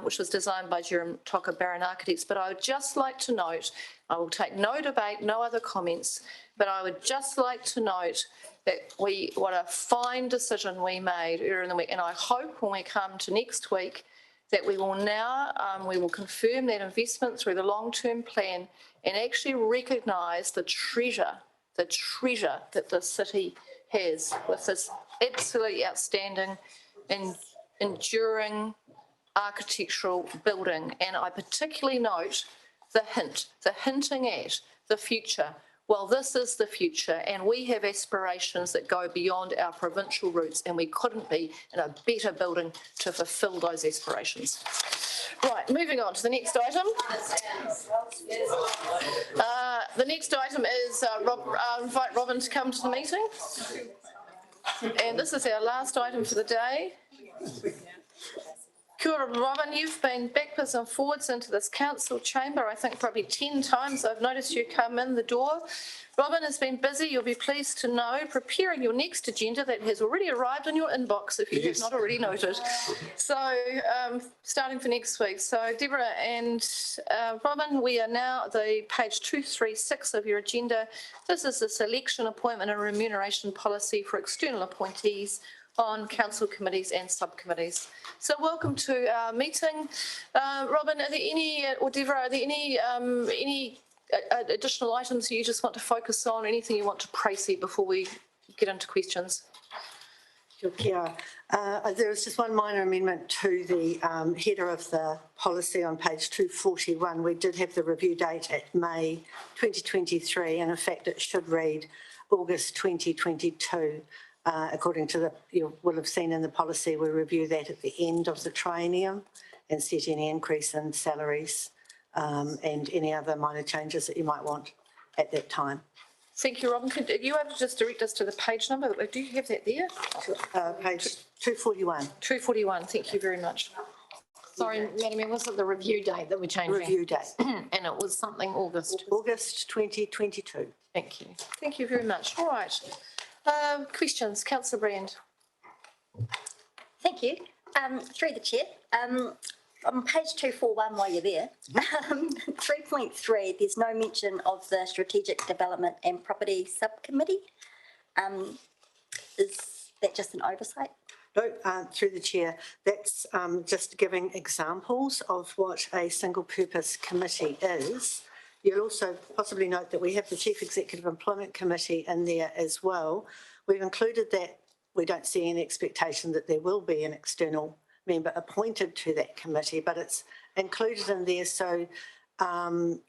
which was designed by Jerome Toka Baron Architects. But I would just like to note, I will take no debate, no other comments, but I would just like to note that what a fine decision we made earlier in the week. And I hope when we come to next week that we will now, we will confirm that investment through the long-term plan and actually recognise the treasure that the city has with this absolutely outstanding and enduring architectural building. And I particularly note the hinting at the future. Well, this is the future, and we have aspirations that go beyond our provincial roots, and we couldn't be in a better building to fulfil those aspirations. Right, moving on to the next item. The next item is invite Robin to come to the meeting. And this is our last item for the day. Kia ora, Robin, you've been backwards and forwards into this council chamber, I think probably 10 times. I've noticed you come in the door. Robin has been busy, you'll be pleased to know, preparing your next agenda that has already arrived in your inbox, if you have not already noted. So, starting for next week. So, Deborah and Robin, we are now at the page 236 of your agenda. This is the selection, appointment and remuneration policy for external appointees on council committees and subcommittees. So welcome to our meeting. Robin, are there any, or Deborah, are there any additional items you just want to focus on, anything you want to proceed before we get into questions? Kia ora. There was just one minor amendment to the header of the policy on page 241. We did have the review date at May 2023, and in fact it should read August 2022. According to the, you will have seen in the policy, we review that at the end of the triennium and set any increase in salaries and any other minor changes that you might want at that time. Thank you, Robin. Could you able to just direct us to the page number? Do you have that there? Page 241. 241, thank you very much. Sorry, Madam Mayor, was it the review date that we're changing? Review date. And it was something August? August 2022. Thank you. Thank you very much. All right. Questions, Councillor Brand. Thank you. Through the chair. On page 241, while you're there, 3.3, there's no mention of the Strategic Development and Property Subcommittee. Is that just an oversight? No, through the chair, that's just giving examples of what a single purpose committee is. You'll also possibly note that we have the Chief Executive Employment Committee in there as well. We've included that. We don't see any expectation that there will be an external member appointed to that committee, but it's included in there so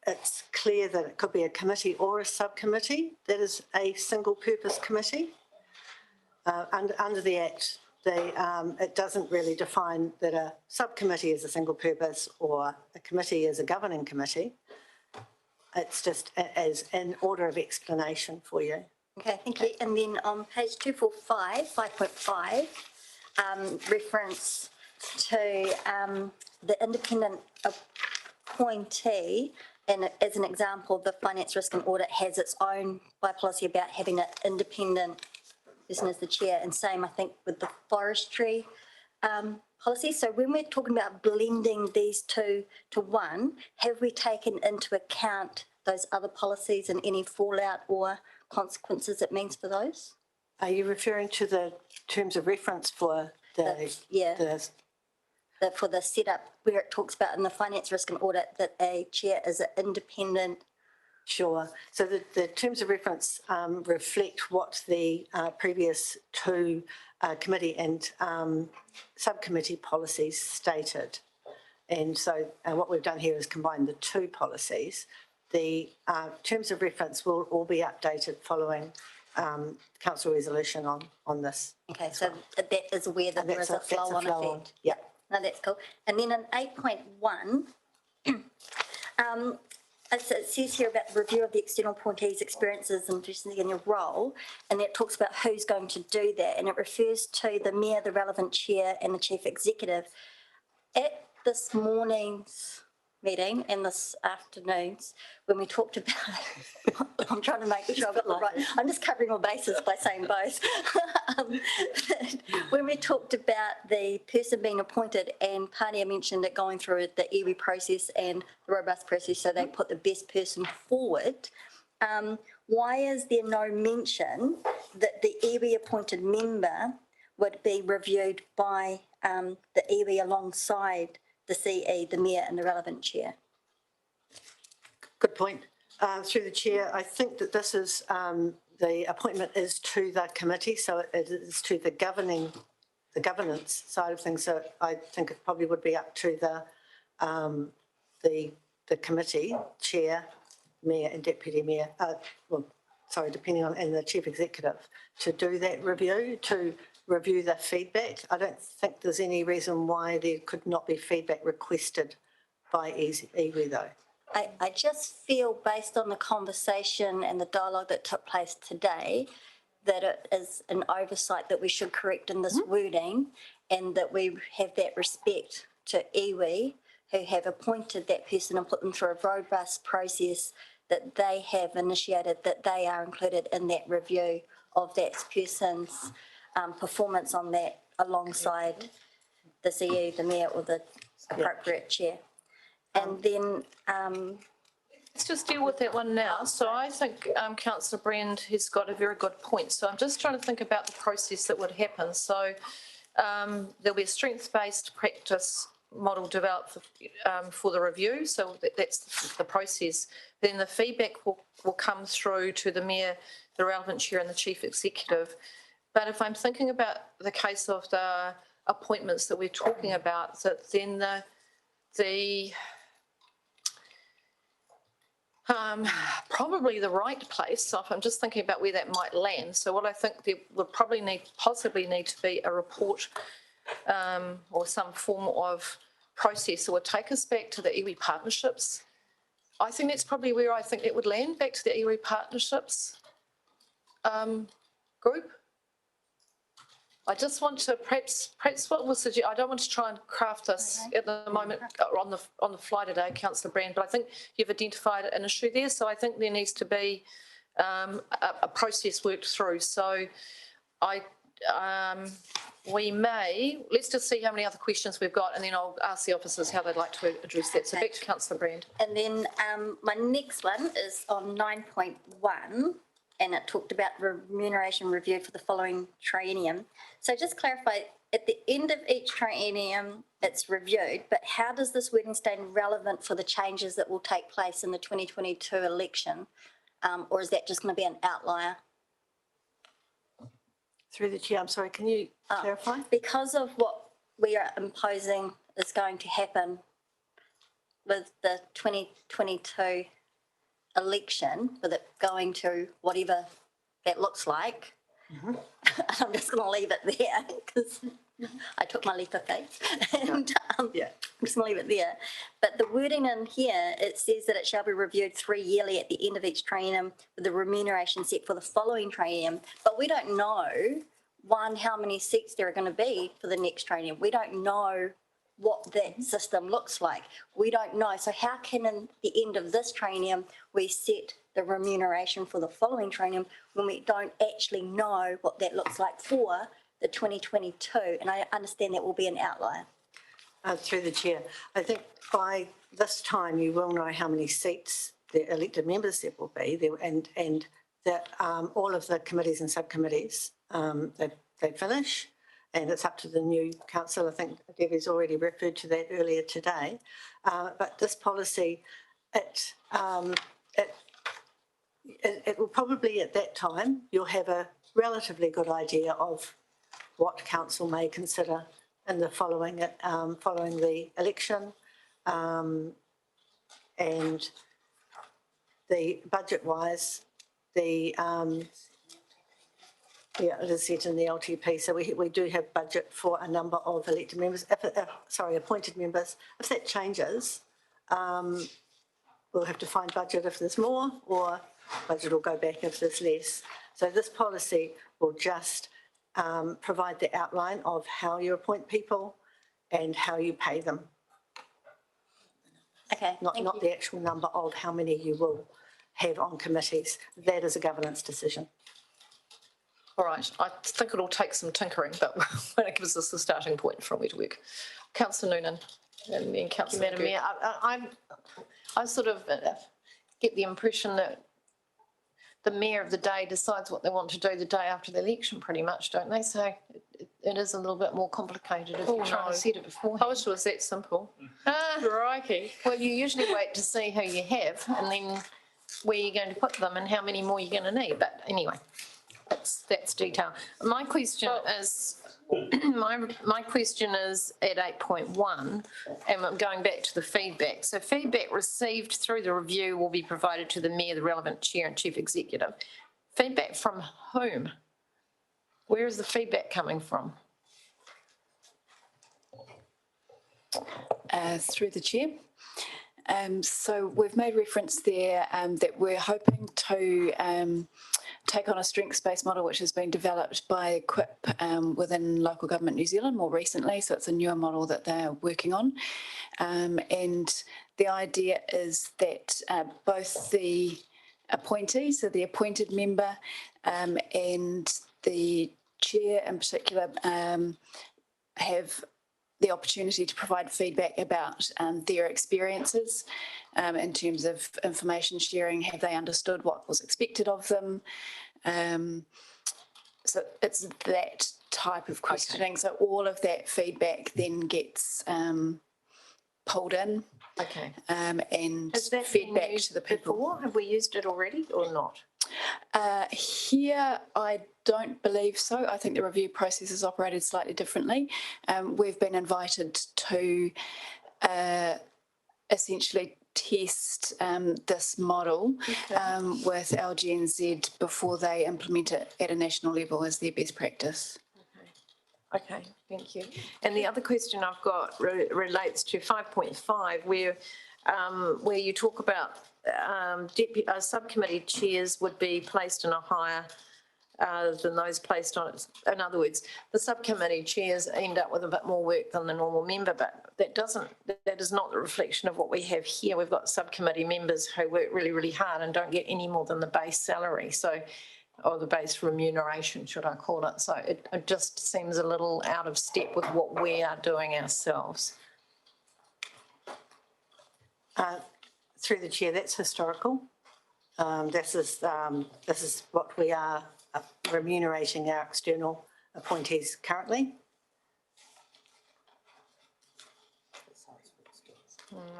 it's clear that it could be a committee or a subcommittee that is a single purpose committee. Under the Act, it doesn't really define that a subcommittee is a single purpose or a committee is a governing committee. It's just as an order of explanation for you. Okay, thank you. And then on page 245, 5.5, reference to the independent appointee, and as an example, the Finance Risk and Audit has its own by policy about having an independent person as the chair, and same, I think, with the forestry policy. So when we're talking about blending these two to one, have we taken into account those other policies and any fallout or consequences it means for those? Are you referring to the terms of reference for for the setup where it talks about in the Finance Risk and Audit that a chair is an independent? Sure. So the terms of reference reflect what the previous two committee and subcommittee policies stated. And so what we've done here is combine the two policies. The terms of reference will all be updated following council resolution on this. Okay, so that is aware that there is a flow-on effect. Yeah. No, that's cool. And then in 8.1, it says here about the review of the external appointees' experiences and efficiency in your role, and it talks about who's going to do that, and it refers to the mayor, the relevant chair, and the chief executive. At this morning's meeting and this afternoon's, when we talked about, I'm trying to make sure I've got the right, I'm just covering all bases by saying both. When we talked about the person being appointed, and Pania mentioned it going through the iwi process and the robust process, so they put the best person forward. Why is there no mention that the iwi appointed member would be reviewed by the iwi alongside the CE, the mayor, and the relevant chair? Good point. Through the chair, I think that this is, the appointment is to the committee, so it is to the governance side of things. So I think it probably would be up to the committee chair, mayor and deputy mayor, depending on, and the chief executive, to do that review, to review the feedback. I don't think there's any reason why there could not be feedback requested by iwi though. I just feel, based on the conversation and the dialogue that took place today, that it is an oversight that we should correct in this wording, and that we have that respect to iwi, who have appointed that person and put them through a robust process, that they have initiated, that they are included in that review of that person's performance on that, alongside the CE, the mayor, or the appropriate chair. And then let's just deal with that one now. So I think Councillor Brand has got a very good point. So I'm just trying to think about the process that would happen. So there'll be a strengths-based practice model developed for the review. So that's the process. Then the feedback will come through to the mayor, the relevant chair, and the chief executive. But if I'm thinking about the case of the appointments that we're talking about, that then probably the right place. So if I'm just thinking about where that might land. So what I think there would possibly need to be a report or some form of process that would take us back to the iwi partnerships. I think that's probably where I think it would land, back to the iwi partnerships group. I just want to perhaps what was suggest. I don't want to try and craft this at the moment on the fly today, Councillor Brand, but I think you've identified an issue there. So I think there needs to be a process worked through. So let's just see how many other questions we've got, and then I'll ask the officers how they'd like to address that. So back to Councillor Brand. And then my next one is on 9.1. And it talked about remuneration review for the following triennium. So just clarify, at the end of each triennium, it's reviewed, but how does this wording stay relevant for the changes that will take place in the 2022 election? Or is that just going to be an outlier? Through the chair, I'm sorry, can you clarify? Because of what we are imposing is going to happen with the 2022 election, with it going to whatever that looks like. I'm just going to leave it there because I took my leap of faith and I'm just going to leave it there. But the wording in here, it says that it shall be reviewed 3 yearly at the end of each triennium with the remuneration set for the following triennium. But we don't know, one, how many seats there are going to be for the next triennium. We don't know what that system looks like. We don't know. So how can in the end of this triennium we set the remuneration for the following triennium when we don't actually know what that looks like for the 2022? And I understand that will be an outlier. Through the chair, I think by this time you will know how many seats the elected members there will be there, and that all of the committees and subcommittees they finish. And it's up to the new council. I think Debbie's already referred to that earlier today. But this policy, it will probably at that time, you'll have a relatively good idea of what council may consider in the following the election, and the budget-wise, the it is set in the LTP. So we do have budget for a number of elected members, appointed members. If that changes, we'll have to find budget if there's more, or budget will go back if there's less. So this policy will just provide the outline of how you appoint people and how you pay them. Okay. Not the actual number of how many you will have on committees. That is a governance decision. All right, I think it'll take some tinkering, but it gives us the starting point from where to work. Councillor Noonan and then Councillor Madam Mayor, I sort of get the impression that the mayor of the day decides what they want to do the day after the election, pretty much, don't they? So it is a little bit more complicated if you're trying to set it beforehand. I wish it was that simple. Crikey. Well, you usually wait to see who you have and then where you're going to put them and how many more you're going to need. But anyway, that's detail. My question is, my question is at 8.1, and I'm going back to the feedback. So feedback received through the review will be provided to the mayor, the relevant chair and chief executive. Feedback from whom? Where is the feedback coming from? Through the chair. So we've made reference there that we're hoping to take on a strengths-based model which has been developed by Equip within Local Government New Zealand more recently, so it's a newer model that they're working on. And the idea is that both the appointee, so the appointed member, and the chair in particular have the opportunity to provide feedback about their experiences in terms of information sharing. Have they understood what was expected of them? So it's that type of questioning. Okay. So all of that feedback then gets pulled in. Okay. And fed back to the people. Before? Have we used it already or not? Here, I don't believe so. I think the review process has operated slightly differently. We've been invited to essentially test this model with LGNZ before they implement it at a national level as their best practice. Okay, thank you. And the other question I've got relates to 5.5, where you talk about subcommittee chairs would be placed in a higher than those placed on it. In other words, the subcommittee chairs end up with a bit more work than the normal member, but that is not the reflection of what we have here. We've got subcommittee members who work really, really hard and don't get any more than the base salary. So, or the base remuneration, should I call it. So it just seems a little out of step with what we are doing ourselves. Through the chair, that's historical. This is what we are remunerating our external appointees currently.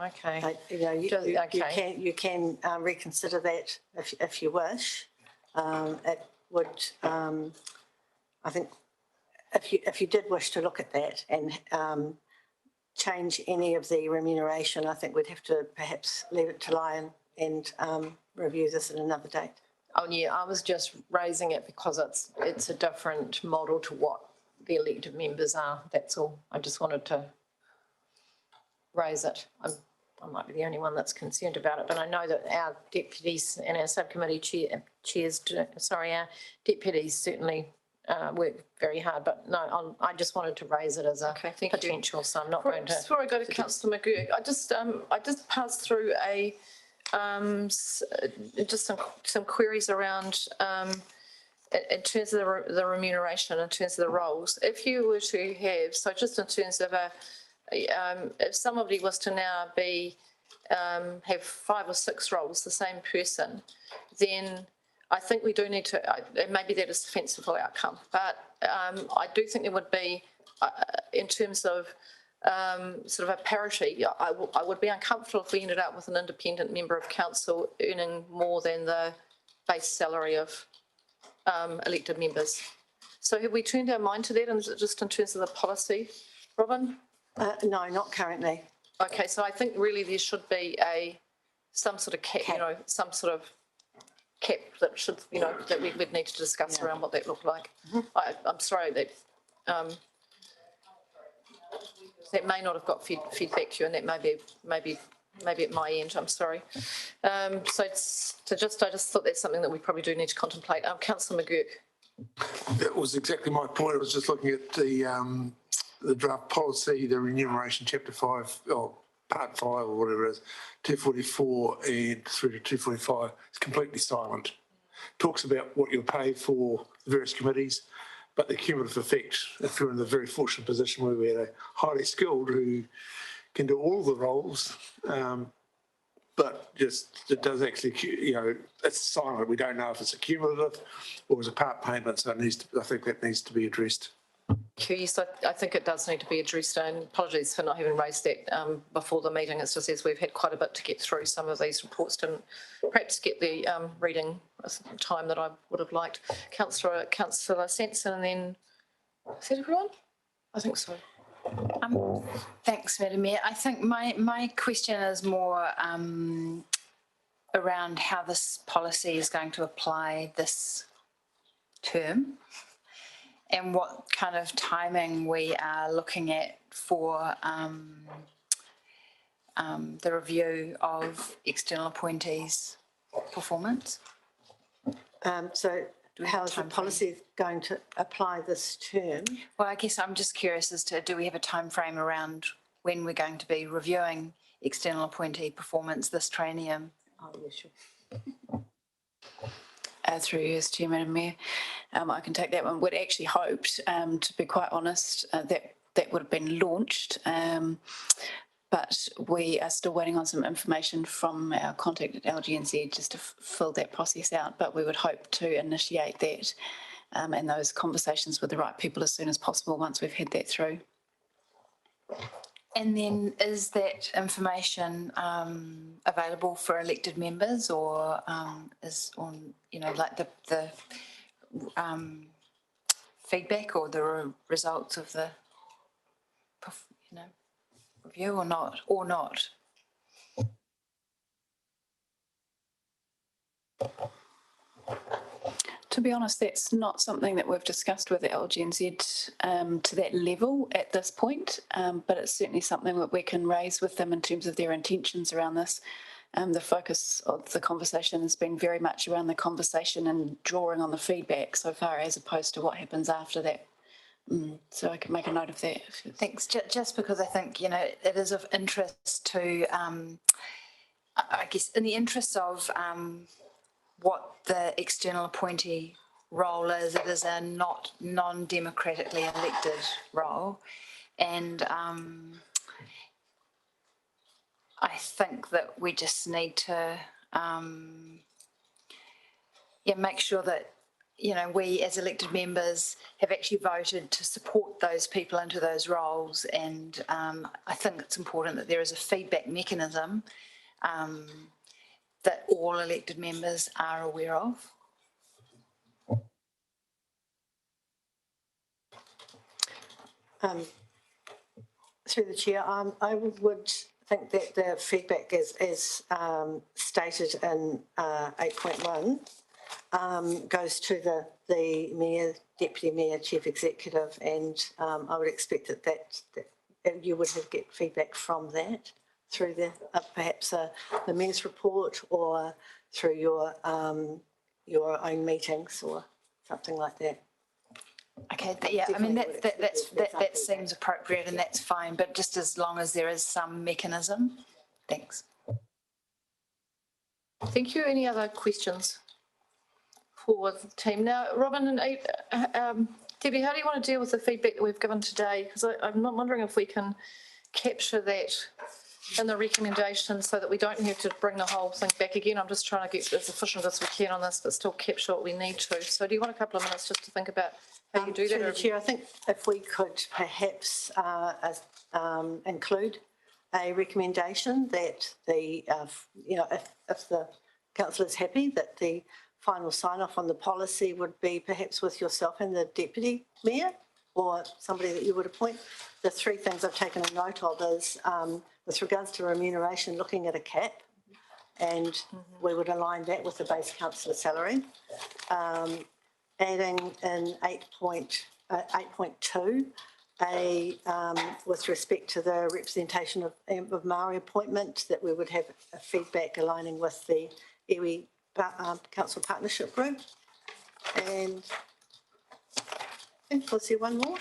Okay. You can reconsider that if you wish. It would, I think, if you did wish to look at that and change any of the remuneration, I think we'd have to perhaps leave it to lie and review this at another date. Oh, yeah, I was just raising it because it's a different model to what the elected members are, that's all. I just wanted to raise it. I might be the only one that's concerned about it, but I know that our deputies and our subcommittee our deputies certainly work very hard, but no, I just wanted to raise it as a potential, so I'm not going to. Before I go to Councillor McGurk, I just passed through just some queries around in terms of the remuneration, in terms of the roles. If you were to have, so just in terms of if somebody was to now be have 5 or 6 roles, the same person, then I think we do need to, maybe that is a fanciful outcome, but I do think there would be, in terms of sort of a parity, I would be uncomfortable if we ended up with an independent member of council earning more than the base salary of elected members. So have we turned our mind to that, and just in terms of the policy, Robin? No, not currently. Okay, so I think really there should be some sort of cap, some sort of cap that should, that we would need to discuss around what that looked like. I'm sorry that that may not have got fed back to you, and that maybe at my end. I'm sorry. I just thought that's something that we probably do need to contemplate. Councillor McGurk. That was exactly my point. I was just looking at the draft policy, the remuneration, chapter 5, or part 5 or whatever it is, 244 and through to 245. It's completely silent. Talks about what you'll pay for the various committees, but the cumulative effect, if you're in the very fortunate position where we're highly skilled who can do all the roles, but just it does actually, it's silent. We don't know if it's a cumulative or it's a part payment, so I think that needs to be addressed. Yes, I think it does need to be addressed, and apologies for not having raised that before the meeting. It's just as we've had quite a bit to get through, some of these reports didn't perhaps get the reading time that I would have liked. Councillor Sanson, and then, is that everyone? I think so. Thanks, Madam Mayor. I think my question is more around how this policy is going to apply this term, and what kind of timing we are looking at for the review of external appointees' performance. So how is the policy going to apply this term? Well, I guess I'm just curious as to, do we have a time frame around when we're going to be reviewing external appointee performance this triennium? Oh, yeah, sure. Through you as Chair, Madam Mayor. I can take that one. We'd actually hoped, to be quite honest, that would have been launched, but we are still waiting on some information from our contact at LGNZ just to fill that process out. But we would hope to initiate that and those conversations with the right people as soon as possible once we've had that through. And then is that information available for elected members, or is on, like the feedback or the results of the, review or not? To be honest, that's not something that we've discussed with the LGNZ to that level at this point, but it's certainly something that we can raise with them in terms of their intentions around this. The focus of the conversation has been very much around the conversation and drawing on the feedback so far, as opposed to what happens after that. So I can make a note of that. Thanks. Just because I think, it is of interest to, I guess, in the interest of what the external appointee role is, it is a non-democratically elected role. And I think that we just need to make sure that we as elected members have actually voted to support those people into those roles. And I think it's important that there is a feedback mechanism that all elected members are aware of. Through the chair, I would think that the feedback is, as stated in 8.1, goes to the mayor, deputy mayor, chief executive, and I would expect that you would get feedback from that through perhaps the mayor's report or through your own meetings or something like that. Okay, yeah, I mean, that seems appropriate and that's fine, but just as long as there is some mechanism. Thanks. Thank you. Any other questions for the team? Now, Robin and Debbie, how do you want to deal with the feedback that we've given today? Because I'm not wondering if we can capture that in the recommendation so that we don't have to bring the whole thing back again. I'm just trying to get as efficient as we can on this, but still capture what we need to. So do you want a couple of minutes just to think about how you do that? Through the chair, I think if we could perhaps include a recommendation that if the council is happy, that the final sign-off on the policy would be perhaps with yourself and the deputy mayor or somebody that you would appoint. The three things I've taken a note of is with regards to remuneration, looking at a cap, and we would align that with the base councillor salary. Adding in 8.2, with respect to the representation of Māori appointment, that we would have a feedback aligning with the iwi Council Partnership Group. And I think was there one more?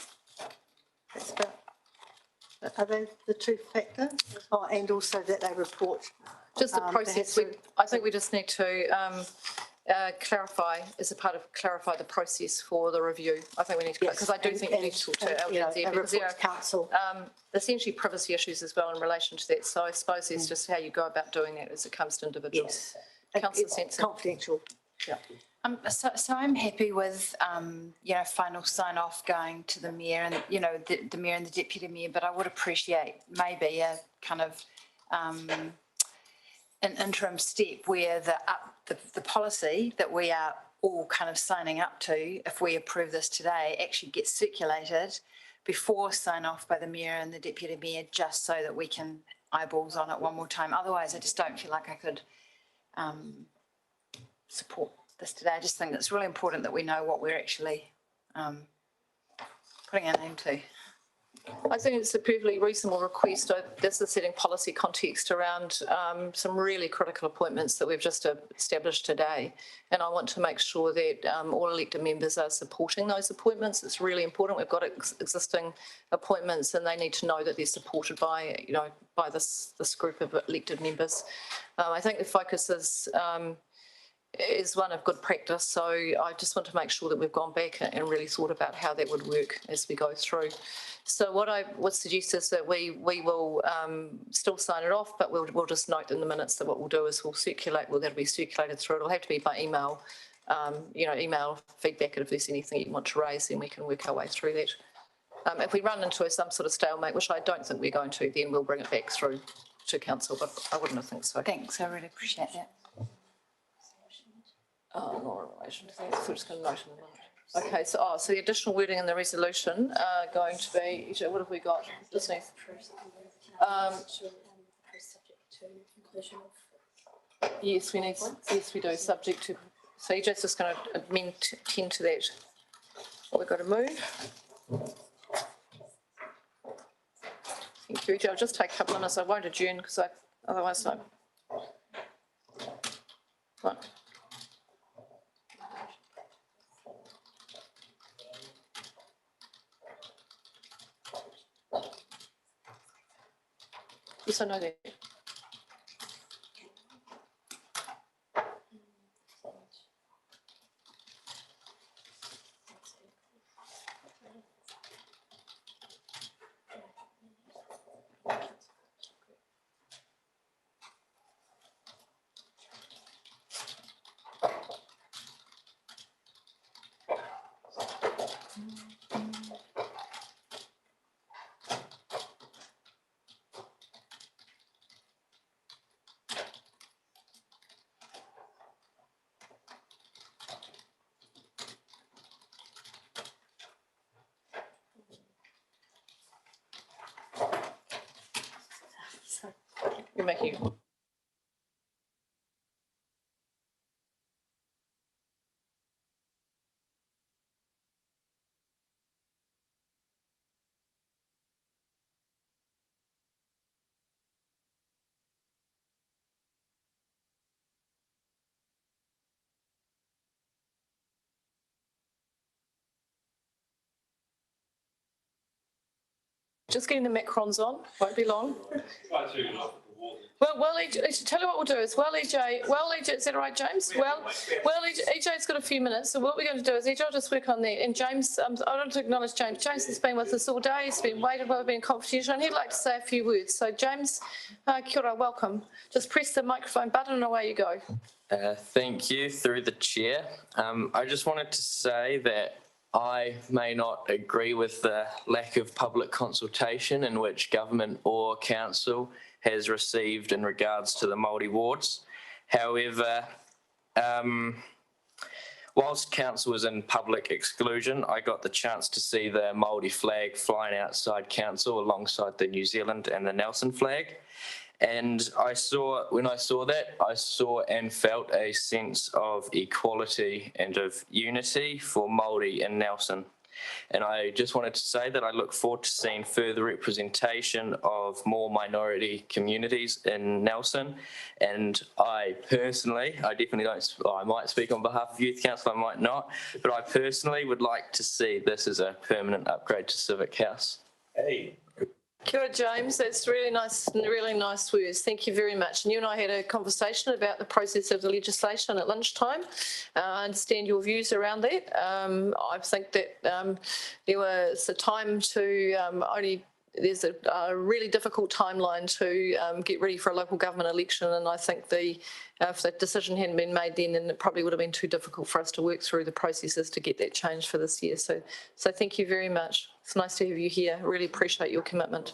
That's about, are they the two factors? Oh, and also that they report. Just the process. I think we just need to clarify, as a part of clarify the process for the review. I think we need to, because I do think we need to talk to LNZ because there are council essentially privacy issues as well in relation to that. So I suppose it's just how you go about doing that as it comes to individuals. Councillor Sensen. Confidential. Yeah. So I'm happy with, final sign off going to the mayor and, the mayor and the deputy mayor, but I would appreciate maybe a kind of an interim step where the policy that we are all kind of signing up to, if we approve this today, actually gets circulated before sign off by the mayor and the deputy mayor, just so that we can eyeballs on it one more time. Otherwise, I just don't feel like I could support this today. I just think it's really important that we know what we're actually putting our name to. I think it's a perfectly reasonable request. This is setting policy context around some really critical appointments that we've just established today. And I want to make sure that all elected members are supporting those appointments. It's really important. We've got existing appointments and they need to know that they're supported by, by this group of elected members. I think the focus is one of good practice. So I just want to make sure that we've gone back and really thought about how that would work as we go through. So what I would suggest is that we will still sign it off, but we'll just note in the minutes that what we'll do is we'll circulate, that'll be circulated through. It'll have to be by email, email feedback, and if there's anything you want to raise, then we can work our way through that. If we run into some sort of stalemate, which I don't think we're going to, then we'll bring it back through to council, but I wouldn't think so. Thanks, I really appreciate that. Not in relation to that, so we're just going to note in the minute. Okay, so the additional wording in the resolution are going to be, what have we got? Just need, yes, we need, yes, we do, subject to, so you're just going to amend 10 to that. What we've got to move. Thank you, I'll just take a couple of minutes. I won't adjourn because otherwise I. Right. Yes, I know that. You're making. Just getting the macrons on, won't be long. Well, EJ, tell you what we'll do is, EJ, is that all right, James? EJ's got a few minutes, so what we're going to do is, EJ will just work on that. And James, I want to acknowledge James. James has been with us all day, he's been waited while we've been confidential, and he'd like to say a few words. So James, kia ora, welcome. Just press the microphone button and away you go. Thank you, through the chair. I just wanted to say that I may not agree with the lack of public consultation in which government or council has received in regards to the Māori wards. However, whilst council was in public exclusion, I got the chance to see the Māori flag flying outside council alongside the New Zealand and the Nelson flag. And when I saw that, I saw and felt a sense of equality and of unity for Māori in Nelson. And I just wanted to say that I look forward to seeing further representation of more minority communities in Nelson. And I personally, I definitely don't, I might speak on behalf of Youth Council, I might not, but I personally would like to see this as a permanent upgrade to Civic House. Hey. Kia ora, James. That's really nice words. Thank you very much. And you and I had a conversation about the process of the legislation at lunchtime. I understand your views around that. I think that there was a time to there's a really difficult timeline to get ready for a local government election, and I think if that decision hadn't been made then it probably would have been too difficult for us to work through the processes to get that changed for this year. So thank you very much. It's nice to have you here. Really appreciate your commitment.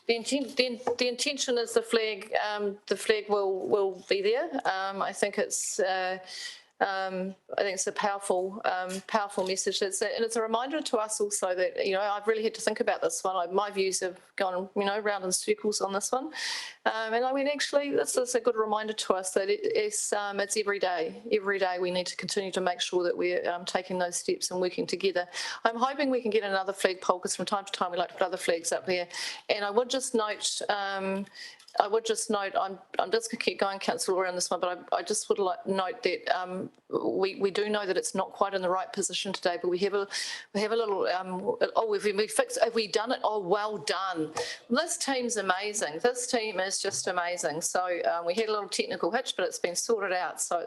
The intention is the flag will be there. I think it's a powerful message. And it's a reminder to us also that, I've really had to think about this one. My views have gone, round in circles on this one. And I mean, actually, this is a good reminder to us that it's every day. Every day we need to continue to make sure that we're taking those steps and working together. I'm hoping we can get another flagpole, because from time to time we like to put other flags up there. And I would just note, I'm just going to keep going, Councillor, around this one, but I just would like to note that we do know that it's not quite in the right position today, but we have a little, have we done it? Oh, well done. This team's amazing. This team is just amazing. So we had a little technical hitch, but it's been sorted out. So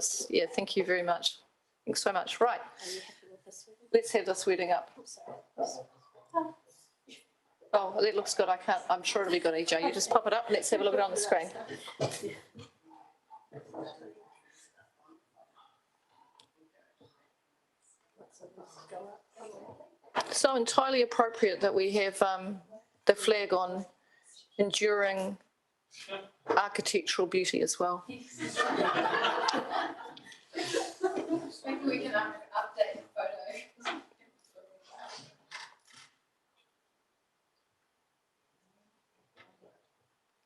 thank you very much. Thanks so much. Right. Are you happy with this wording? Let's have this wording up. Oh, that looks good. I'm sure it'll be good, EJ. You just pop it up. Let's have a look at it on the screen. So entirely appropriate that we have the flag on enduring architectural beauty as well. Maybe we can update the photo.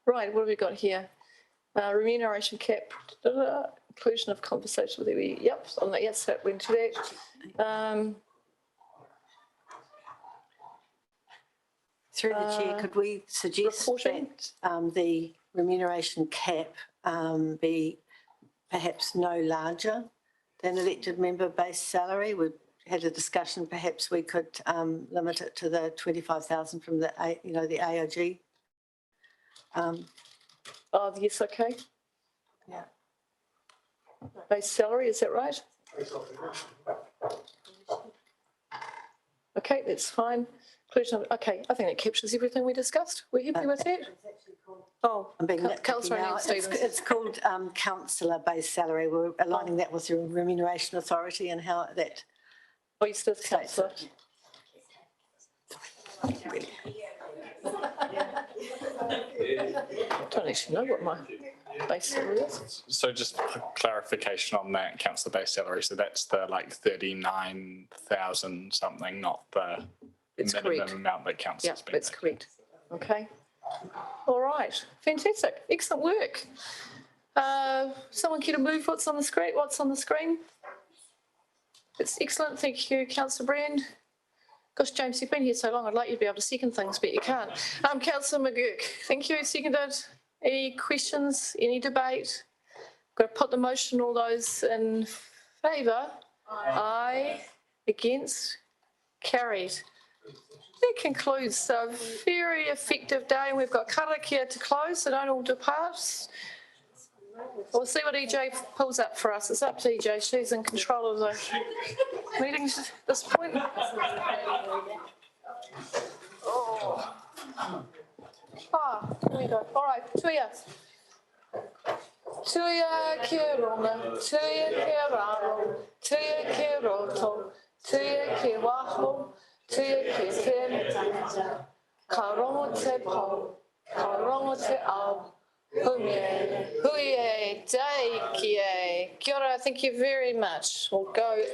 Right, what have we got here? Remuneration cap, inclusion of conversation with EWE. Yep, on that, yes, that went to that. Through the chair, could we suggest that the remuneration cap be perhaps no larger than elected member base salary? We had a discussion, perhaps we could limit it to the 25,000 from the AOG. Yes, okay. Yeah. Base salary, is that right? Okay, that's fine. Okay, I think it captures everything we discussed. We're happy with that? Oh, Councillor Stevens. It's called councillor base salary. We're aligning that with the Remuneration Authority and how that. Oh, you still councillor. I don't actually know what my base salary is. So just a clarification on that councillor base salary. So that's the 39,000 something, not the minimum amount that councillors. Yeah, that's correct. Okay. All right, fantastic, excellent work. Someone care to move what's on the screen? It's excellent, thank you, Councillor Brand. Gosh, James, you've been here so long, I'd like you to be able to second things, but you can't. Councillor McGurk, thank you, seconded. Any questions, any debate? Got to put the motion, all those in favour? Aye. Against? Carried. That concludes a very effective day, and we've got karakia to close, so don't all depart. We'll see what EJ pulls up for us. It's up to EJ. She's in control of the meetings at this point. Oh. Here we go. All right, tuia. Tuia ki runga, tuia ki raro, tuia ki roto, tuia ki waho, tuia ki te, ka rongo te po, ka rongo te ao. Huye, huye, dai kie. Kia ora, thank you very much. We'll go